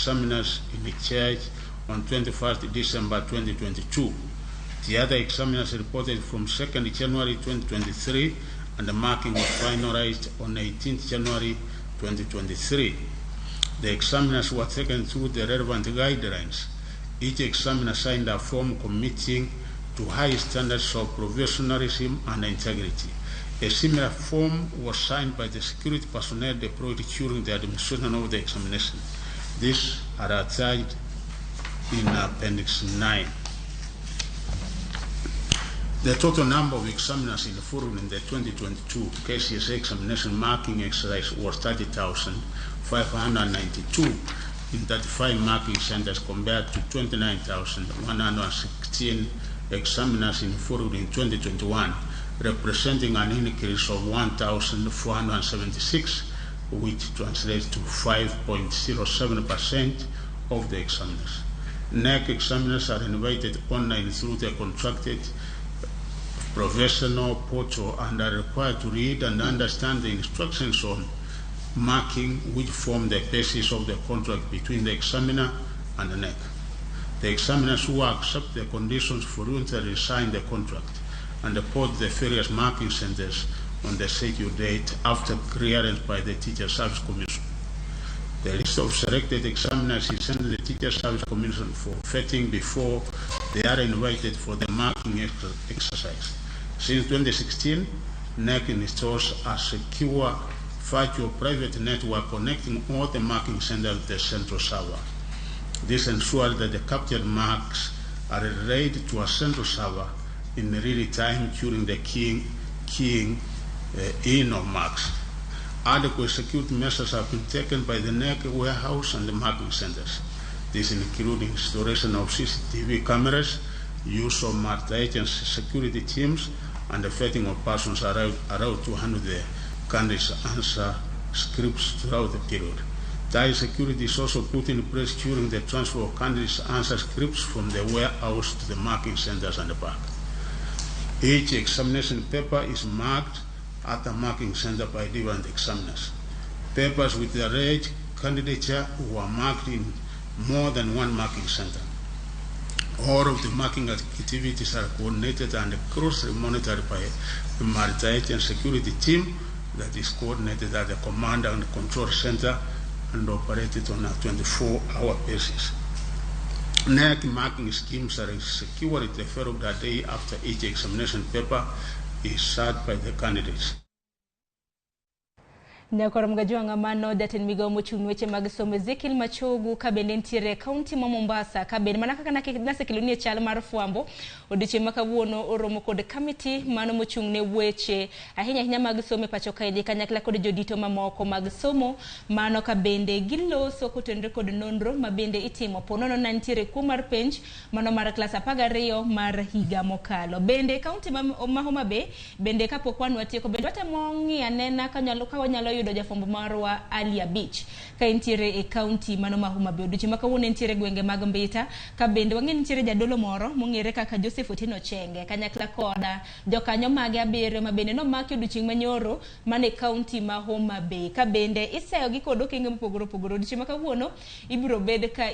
charge on 21st December 2022. The other examiners reported from 2nd January 2023, and the marking was finalized on 18th January 2023. The examiners were taken through the relevant guidelines. Each examiner signed a form committing to high standards of professionalism and integrity. A similar form was signed by the security personnel deployed during the administration of the examination. These are attached in Appendix 9. The total number of examiners involved in the 2022 KCSE examination marking exercise was 30,592 in 35 marking centers compared to 29,116 examiners involved in 2021, representing an increase of 1,476, which translates to 5.07% of the examiners. NEC examiners are invited online through the contracted professional portal and are required to read and understand the instructions on marking, which form the basis of the contract between the examiner and the NEC. The examiners who accept the conditions voluntarily sign the contract and report the various marking centers on the scheduled date after clearance by the Teacher Service Commission. The list of selected examiners is sent to the Teacher Service Commission for vetting before they are invited for the marking exercise. Since 2016, NEC installs a secure virtual private network connecting all the marking centers to the central server. This ensures that the captured marks are relayed to a central server in real time during the keying in of marks. Adequate security measures have been taken by the NEC warehouse and the marking centers. This includes installation of CCTV cameras, use of multi-agency security teams, and the vetting of persons allowed to handle the candidates' answer scripts throughout the period. Tight security is also put in place during the transfer of candidates' answer scripts from the warehouse to the marking centers and the back. Each examination paper is marked at the marking center by different examiners. Papers with the alleged candidature were marked in more than one marking center. All of the marking activities are coordinated and closely monitored by a multi-agency security team that is coordinated at the command and control center and operated on a 24-hour basis. NEC marking schemes are secured developed a day after each examination paper is served by the candidates. Nyakoro mgajua ngamano daten migo mochung weche mag somo Ezekiel Machogu kabende ntiere kaunti ma Mombasa kabende manaka kana nase kilunie chal mar fwambo odiche makawuono oromo kod committee mano mochung ne weche ahinya mag somo pacho kaidi kanyakla kod jodito mamoko mag somo mano kabende giloso kotendre kod nonro mabende itimo ponono na ntiere kuo mar penj mano mar klas 12 mar higa mokalo bende kaunti ma Homa Bay bende kapok wan watieko bende watemongi anena kawanyalo yudo jafombo marwa Alia Beach ka intiere e county mano ma Homa Bay odiche makawuono intiere gwenge mag Mbita ka bende wang'e intiere jadolo moro mong'ere kaka Joseph Otino Chenge kanyakla koda jokanyo mage abiriyo ma bende no maki odichieng' manyoro mane county ma Homa Bay ka bende iseyo gi kod okenge mopogore opogore odiche makawuono ibiro bed ka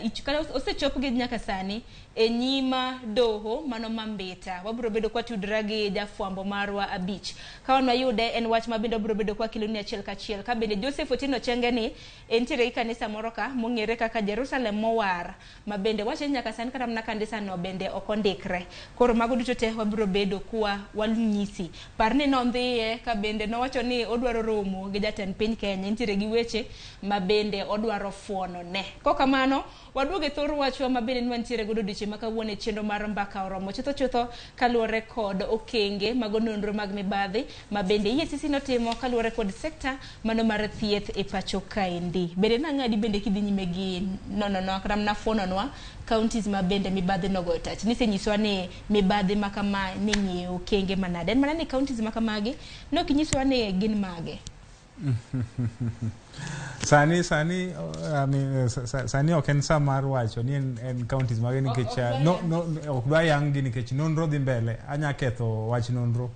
osechop gi nyaka sani e nyima doho mano Mbita wabiro bedo kwa tudra gi jafwambo marwa Abich ka wanwa yude en wach ma bende wabiro bedo kwa kiloni achiel achiel ka bende Joseph Otieno Chenge ni entiere gi kanisa moro ka mong'ere kaka Jerusalem Mowar ma bende wacho ni nyaka sani kata mana kanisa no bende ok ondikre. Koro mago duto te wabiro bedo kuwa walunyisi. Parni nondhiye ka bende nowacho ni odwaro romo gi jatend piny Kenya, entiere gi weche ma bende odwaro fuono ne. Kokamano waduoge thor wachwa ma bende nwantiere godo diche ma kawuono e chenro mar mbaka oromo chutho kaluwore kod okenge mago nonro mag mibadhi ma bende EACC notimo kaluwore kod sekta mano mar thieth e pacho kaendi. Bende nang'adi bende kidhi nyime gi nono kata mna fuononwa counties ma bende mibadhi nogo touch. Nisenyiswa ni mibadhi makama ni okenge manade. En mana ni counties makamagi nokinyiswa ni gin mage. Sani ok en sa mar wacho ni en counties mage nikech ok dwa yang gi nikech nonro dhi mbele anya ketho wach nonro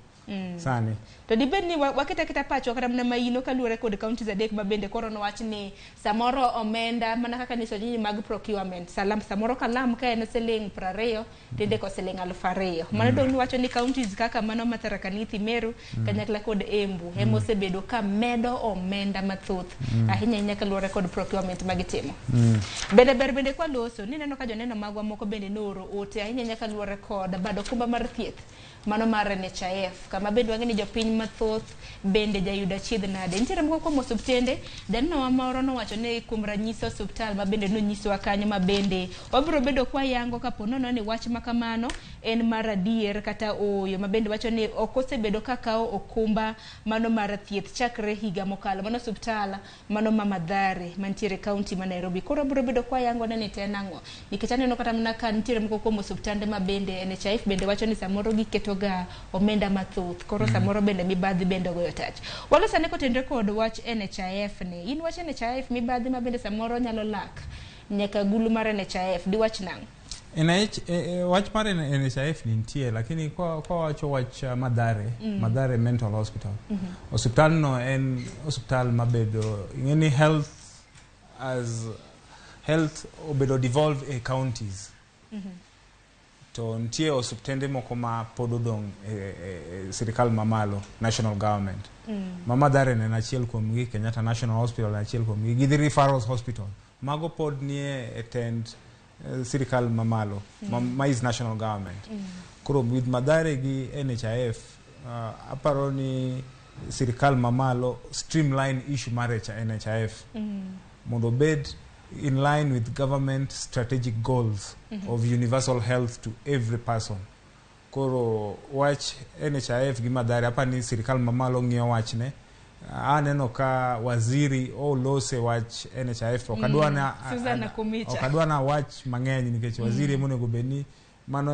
sani. To dibed ni waketa pacho kata mna maino kaluwore kod counties adek ma bende koro nowach ni samoro omenda mana kaka niso nyinyi mag procurement samoro kalam ka en siling 20 tinde ko siling 2,000. Mano dong ni wacho ni counties kaka mano Tharaka Nithi, Meru, kanyakla kod Embu emosebedo ka medo omenda mathoth ahinya kaluwore kod procurement magitimo. Bende kwa loso ni neno ka joneno magwa moko bende noro ote ahinya kaluwore kod bado kumba mar thieth mano mar NHIF kama bende wang'eni jopiny mathoth bende jayudo achiedh nade. Nitiere moko kuom osuptende dano moro nowacho ni kuom ranyisi osuptal ma bende nonyiswa kanyo ma bende wabiro bedo kwa yango kapo nono ni wach makamano en mar adier kata oyo ma bende wacho ni ok osebedo kakao okumba mano mar thieth chakre higa mokalo mano osuptal mano Mamadhare mantiere kaunti ma Nairobi. Koro biro bedo kwa yango ni tenang'o nikech aneno kata mana ka nitiere moko kuom osuptande ma bende NHIF bende wacho ni samoro giketo ga omenda mathoth. Koro samoro bende mibadhi bende goyo tach. Walo sane kotendre kod wach NHIF ni. In wach NHIF mibadhi ma bende samoro nyalo lak nyaka gulu mar NHIF di wach nang. Wach mar NHIF ni nitie lakini kwa wacho wach Madhare Mental Hospital. Hospital no en hospital mabedo ngeni health obedo devolve e counties. To nitie osuptende moko ma pododong sirikal mamalo national government. Mamadhare en achiel kuom gi, Kenyatta National Hospital achiel kuom gi, Githirai Referral Hospital mago pod nie attend sirikal mamalo ma is national government. Koro with Madhare gi NHIF aparo ni sirikal mamalo streamline issue mar NHIF mondo bed in line with government strategic goals of universal health to every person. Koro wach NHIF gi Madhare apani sirikal mamalo ng'iyo wachne. Aneno ka waziri lose wach NHIF okadwa na wach mang'eny nikech waziri monego bedni mano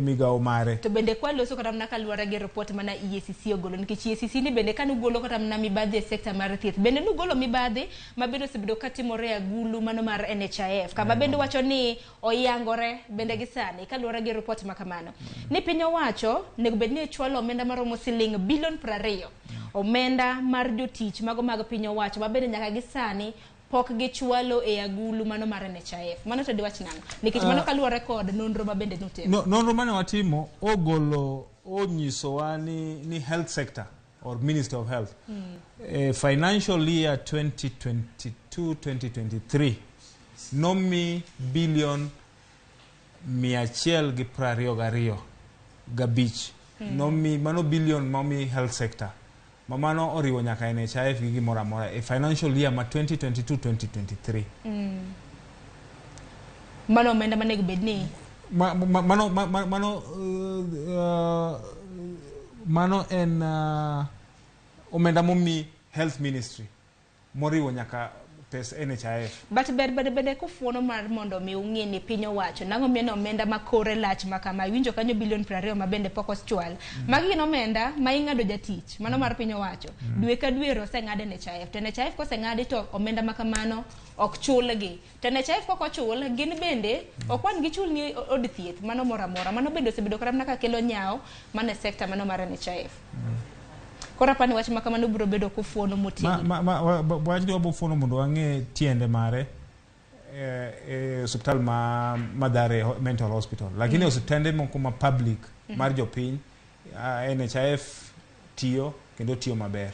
migao mare. To bende kwa loso kata mna kaluwara gi report mana EACC ogolo nikech EACC ni bende kan ugolo kata mna mibadhi e sekta mar thieth bende nugolo mibadhi ma bende osebedo katimore agulu mano mar NHIF kama bende wacho ni oyangore bende gi sani kaluwara gi report makamano ni piny owacho nego bedni chwalo omenda maromo siling bilion 20 omenda mar jotich mago mag piny owacho ma bende nyaka gi sani pok gichwalo e agulu mano mar NHIF. Mano to diwach nang nikech mano kaluwore kod nonro ma bende notimo. Nonro mane watimo ogolo onyisowa ni health sector or Ministry of Health financial year 2022-2023 nomi bilion 122 gabich nomi mano bilion momi health sector mamano oriwo nyaka NHIF gi gimoro amora e financial year ma 2022-2023. Mano omenda manego bedni mano en omenda momi health ministry moriwo nyaka pes NHIF. But bede kufuono mar mondo mi ung'e ni piny owacho nang'o mieno omenda makore lach makama winjo kanyo bilion 20 ma bende pok oschwal. Magi gin omenda ma ing'ado jatich mano mar piny owacho dwe ka dwe oseng'ad NHIF. To NHIF koseng'adi to omenda makamano ok chulgi. To NHIF kok ochul gin bende ok wan gichul ni od thieth mano mora mora mano bende osebedo kata mna ka kelo nyao mane sekta mano mar NHIF. Kora pani wach makamano biro bedo kufuono motini. Wach do bufuono mondo wang'e tiende mare hospital ma Madhare Mental Hospital. Lakini osiptende moko ma public mar jopiny NHIF tiyo kendo tiyo maber.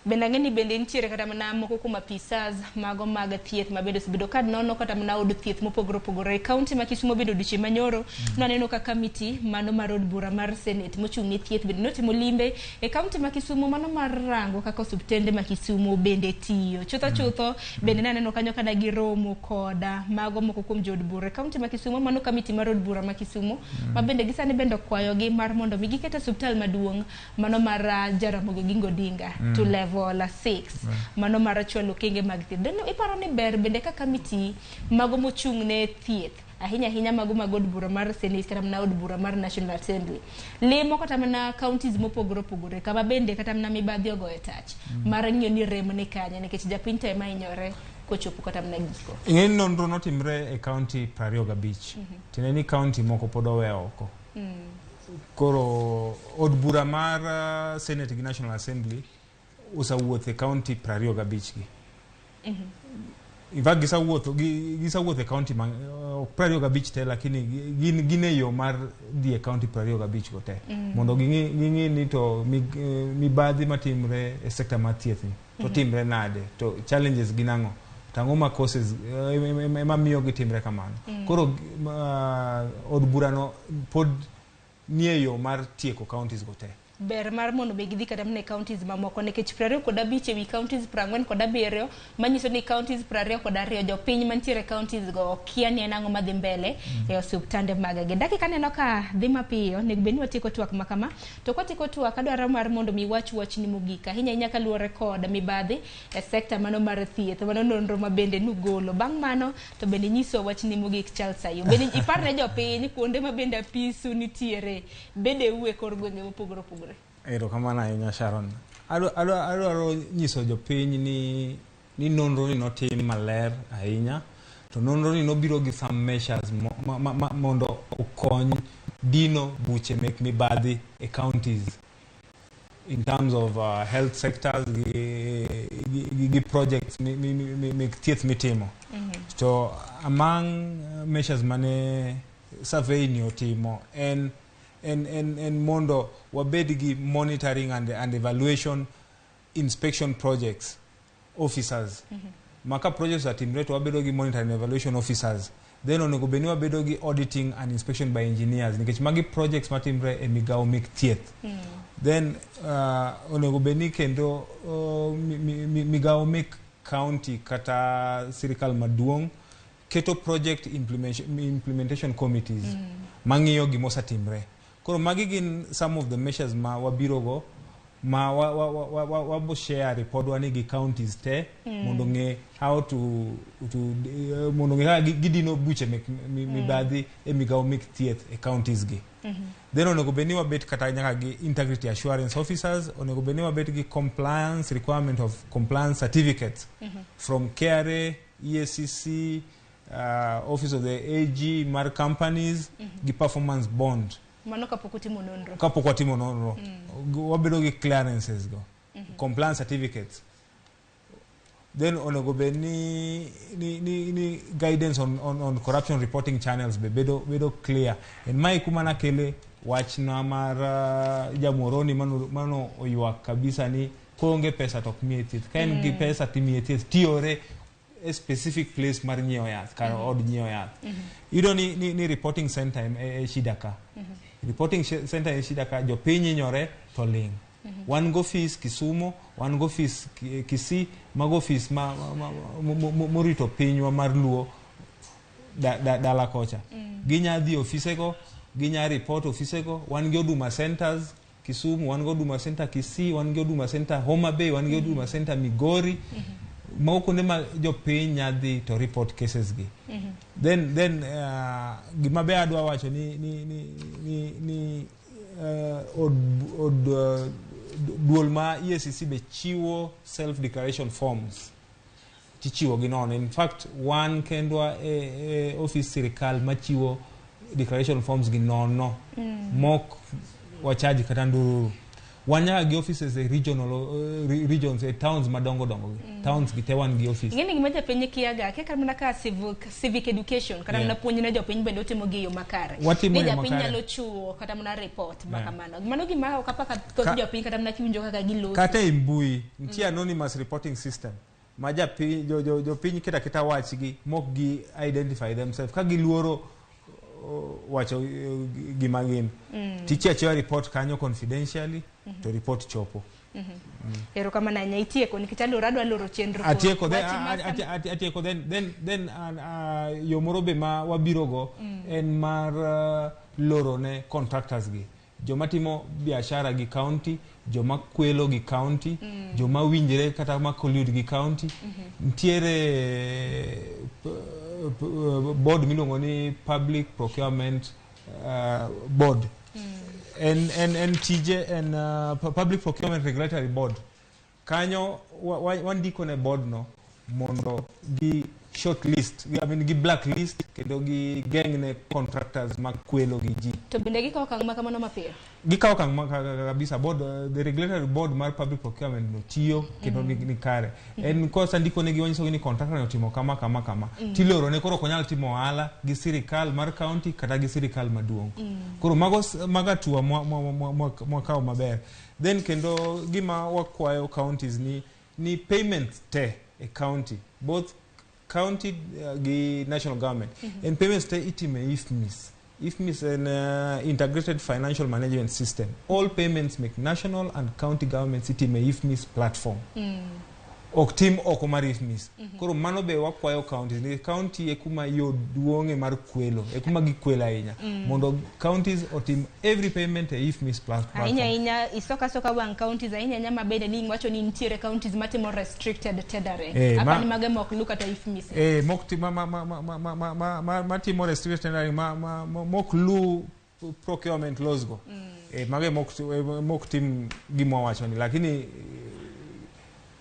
bende ng'eni bende nitiere kata mana moko kuom apisas mago mag thieth mabedo osebedo kad nono kata mana od thieth mopogore opogore e kaunti ma Kisumu bedo odiochieng' manyoro naneno ka kamiti mano mar od bura mar Senate mochung' ne thieth bende notimo limbe e kaunti ma Kisumu mano mar rango kaka osuptende ma Kisumu bende tiyo chutho bende naneno kanyo kada giromo koda mago moko kuom jod bura e kaunti ma Kisumu mano kamiti mar od bura ma Kisumu ma bende gisani bende kwayogi mar mondo mi giketa osuptal maduong' mano mar Jaramogi Gingo Odinga to level 6 mano mar chwalo kenge mag thieth deno iparo ni ber bende ka kamiti mago mochung' ne thieth ahinya mago mag od bura mar Senate kata mana od bura mar National Assembly limo kata mana counties mopogore opogore kama bende kata mana mibadhi ogoye tach mar ng'iyo ni rem ne kanya nikech japiny te ma inyore kochopo kata mana giko. Ing'eni nonro notimre e county 25 tineni county moko pod owe oko. Koro od bura mar Senate gi National Assembly usawuotho e county 25 gi. In fact gisawuotho e county 25 te lakini gine yo mar dhi e county 25 go te mondo ging'i ni to mibadhi matimre e sector mar thieth ni to timre nade to challenges ginang'o tango ma causes ema miyo gitimre kamano. Koro od burano pod nie yo mar tieko counties go te. Ber mar mondo be gidhi kata mne counties mamoko nikech 25 ewi counties 47 manyiso ni counties 22 jopiny mantiere counties go kia ni enang'o madhi mbele e osuptande magagi. Dakika neno ka dhi mapiyo nego beni watieko twak makama to kwatieko twak adwaro mar mondo mi wach ni mogika ahinya kaluwore kod mibadhi e sekta mano mar thieth mano nonro ma bende nugolo bang' mano to bende nyiso wach ni mogik Charles Sayo bende iparne jopiny kuonde ma bende apisu nitiere bende uwe kor gwenge mopogore opogore. Ero kamana ahinya Sharon. Adwaro nyiso jopiny ni nonro ni notim maler ahinya to nonro ni nobiro gi some measures mondo okony dino buche mek mibadhi e counties in terms of health sectors gi projects mek thieth mitimo. To among measures mane survey ni otimo en mondo wabed gi monitoring and evaluation inspection projects officers maka projects atimre to wabedo gi monitoring and evaluation officers then onego beni wabedo gi auditing and inspection by engineers nikech magi projects matimre e migao mek thieth then onego beni kendo migao mek county kata sirikal maduong' keto project implementation committees mang'iyo gimosatimre. Koro magi gin some of the measures ma wabirogo ma wabo share report wani gi counties te mondo ng'e how to mondo ng'e gidino buche mibadhi e migao mek thieth e counties gi. Then onego beni wabet kata nyaka gi integrity assurance officers onego beni wabet gi compliance requirement of compliance certificates from KRA, EACC, Office of the AG mar companies gi performance bond mano kapok utimo nonro wabedo gi clearances go compliance certificates. Then onego be ni guidance on corruption reporting channels be bedo clear and mai kumana kele wach na mar jamoroni mano oyuak kabisa ni konge pesa tok mietith kaen gi pesa timietith tiore a specific place mar nyiewo yath kar od nyiewo yath ido ni reporting center e Shidaka reporting center e Shidaka jopiny inyore to ling one go office Kisumu one go office Kisii mago office morito pinywa mar Luo dala kocha ginya dhi ofisego ginya report ofisego one gi Huduma centers Kisumu one gi Huduma center Kisii one gi Huduma center Homa Bay one gi Huduma center Migori moko ne ma jopiny nyadhi to report cases gi then gima be adwa wacho ni duol ma EACC be chiwo self declaration forms tichiwo gi nono. In fact one kendwa office sirikal machiwo declaration forms gi nono mok wachaji kata ndururu wanya gi offices e regions e towns madongo towns gi tewan gi office ngene gima japiny kiaga ke kamna ka civic education kada na puonj ne jopiny bende otimo gi yo makare ne japiny nyalo chuo kata mna report makamano mano gima okapaka thoth jopiny kata mna kiwinjo kaka giloso kata imbui ntie anonymous reporting system ma jopiny kita wachgi mok gi identify themselves ka giluoro wacho gima gin tichacho report kanyo confidentially to report chopo ero kama na nyaitieko nikichalo rado aloro chenro atieko then yomoro be ma wabirogo en mar loro ne contractors gi joma timo biashara gi county joma kwelo gi county joma winjre kata ma collude gi county ntiere board miluongo ni public procurement board and tije and public procurement regulatory board kanyo wandiko ne board no mondo gi short list gi black list kendo gi gang ne contractors makwelo gi ji to bende gikaw kang makamano mapiyo gikaw kang kabisa board the regulatory board mar public procurement no tiyo kendo ni kare en kosa ndiko ne giwanyiso ni contractor no timo kama tiloro ne koro konyal timo ohala gi sirikal mar county kata gi sirikal maduong koro maga tuwa mwakaw maber then kendo gima wakwayo counties ni payments te e county both county the national government and payments to itime IFMIS an integrated financial management system. All payments make national and county governments itime IFMIS platform. Ok team okomar IFMIS. Koro mano be wakwayo counties. Ni county ekuma yo duonge mar kwelo. Ekuma gikwela inya. Mondo counties otim every payment e IFMIS platform. Inya isoka wang counties inya nyama bede ni ngwacho ni ntiere counties matimo restricted tendering. Apa ni mage mok look at IFMIS. Mok matimo restricted tendering mok lu procurement laws go. Mage mok tim gimo wacho ni lakini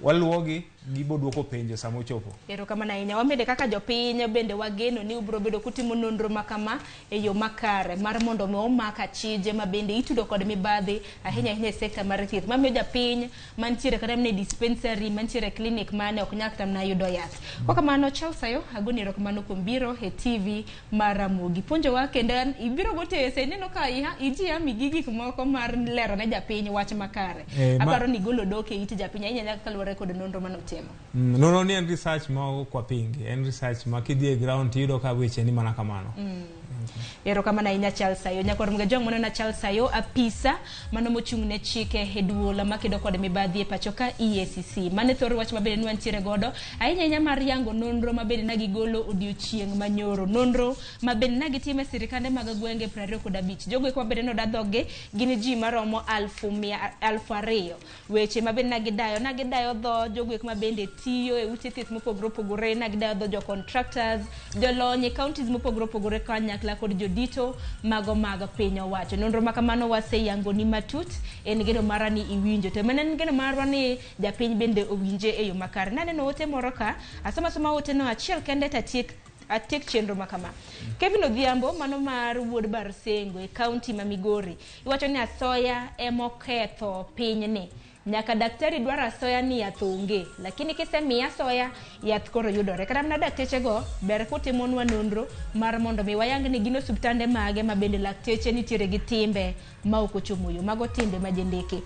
waluogi gibo duoko penjo samo chopo ero kama na inya wamede kaka jopiny bende wageno ni ubro bedo kutimo nonro makama e yo makare mar mondo me omaka chije ma bende itudo kod mibadhi ahinya sekta mar thieth mamiyo japiny mantiere kata mne dispensary mantiere clinic mane ok nyak tamna yudo yath kwa kamano Chalsayo agoni ero kamano kumbiro he TV mar Ramogi ponjo wake ndan ibiro gotese neno ka iji ami gigi moko mar lero ne japiny wach makare aparo ni golo doke iti japiny inya nyak kalore kod nonro manotimo no ni en research ma kwa pingi en research ma kidie ground tido ka weche ni mana kamano ero kama na inya Chalsayo nyakor mga jong mona na Chalsayo apisa mano mochungne chike heduola makedo kod mibadhi e pachoka EACC mane thoro wach mabede nwantiere godo ahinya mar yango nonro mabede na gigolo odiochieng manyoro nonro mabede na gitime sirikande mag gwenge 25 jogo kwa bede no dadhoge gini ji maromo 200,000 weche mabede na gidayo dho jogo kwa bende tiyo e ute thieth mopogore na gidayo dho jo contractors jolonye counties mopogore kanyakla kod jodito mago piny owacho nonro makamano wase yango ni matut en geno marani iwinjo to menen geno marani japiny bende owinje e yo makare naneno ote moroka asoma ote no achiel kende atiek chenro makama Kevin Odhiambo mano mar wuod Barsengo e county ma Migori iwacho ni asoya emoketho pinyni nyaka daktari dwaro asoya ni yath onge lakini kisemiya asoya yath koro yudore kata mna dakteche go ber kutimonwa nonro mar mondo mi wayang ni gino subtande mage ma bende lakteche nitiere gi timbe ma ok ochomo yo mago timbe ma jendiki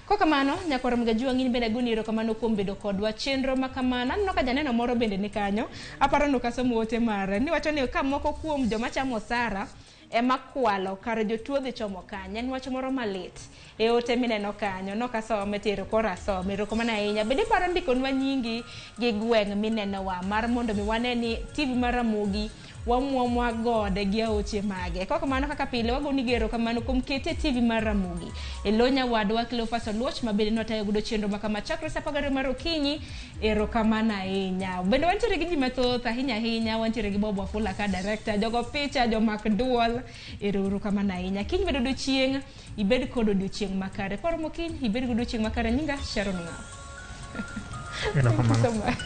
kwa kamano nyakoro mga juangini bende guniro kamano kuom bedo kodwa chenro makamana no ka janeno moro bende ni kanyo aparo no kasomo ote mare ni wacho ni ka moko kuom joma chamo sara emakwalo kar jotuo dhi chomo kanyo en wach moro malit e ote mineno kanyo no kasome tero kora some ero kamana ahinya bende paro ndikonwa nyingi gi gweng mineno wa mar mondo mi wane ni TV mar Ramogi wamwomwa gode gi aoche mage kwa kamano kaka pile wagoni gero kamano kuom kete TV mar Ramogi elonya wadwa Cleophas Oluoch mabende notayo gudo chenro makama chakre sa 10 mar okinyi ero kamana ahinya bende wantiere gi ji mathoth ahinya wantiere gi Bob Wafula ka director jogo picha jo makduol ero kamana ahinya kiny bedo do chieng ibed kodo do chieng makare paro mokiny ibed godo chieng makare nyinga Sharon Ngao. Ero kamano.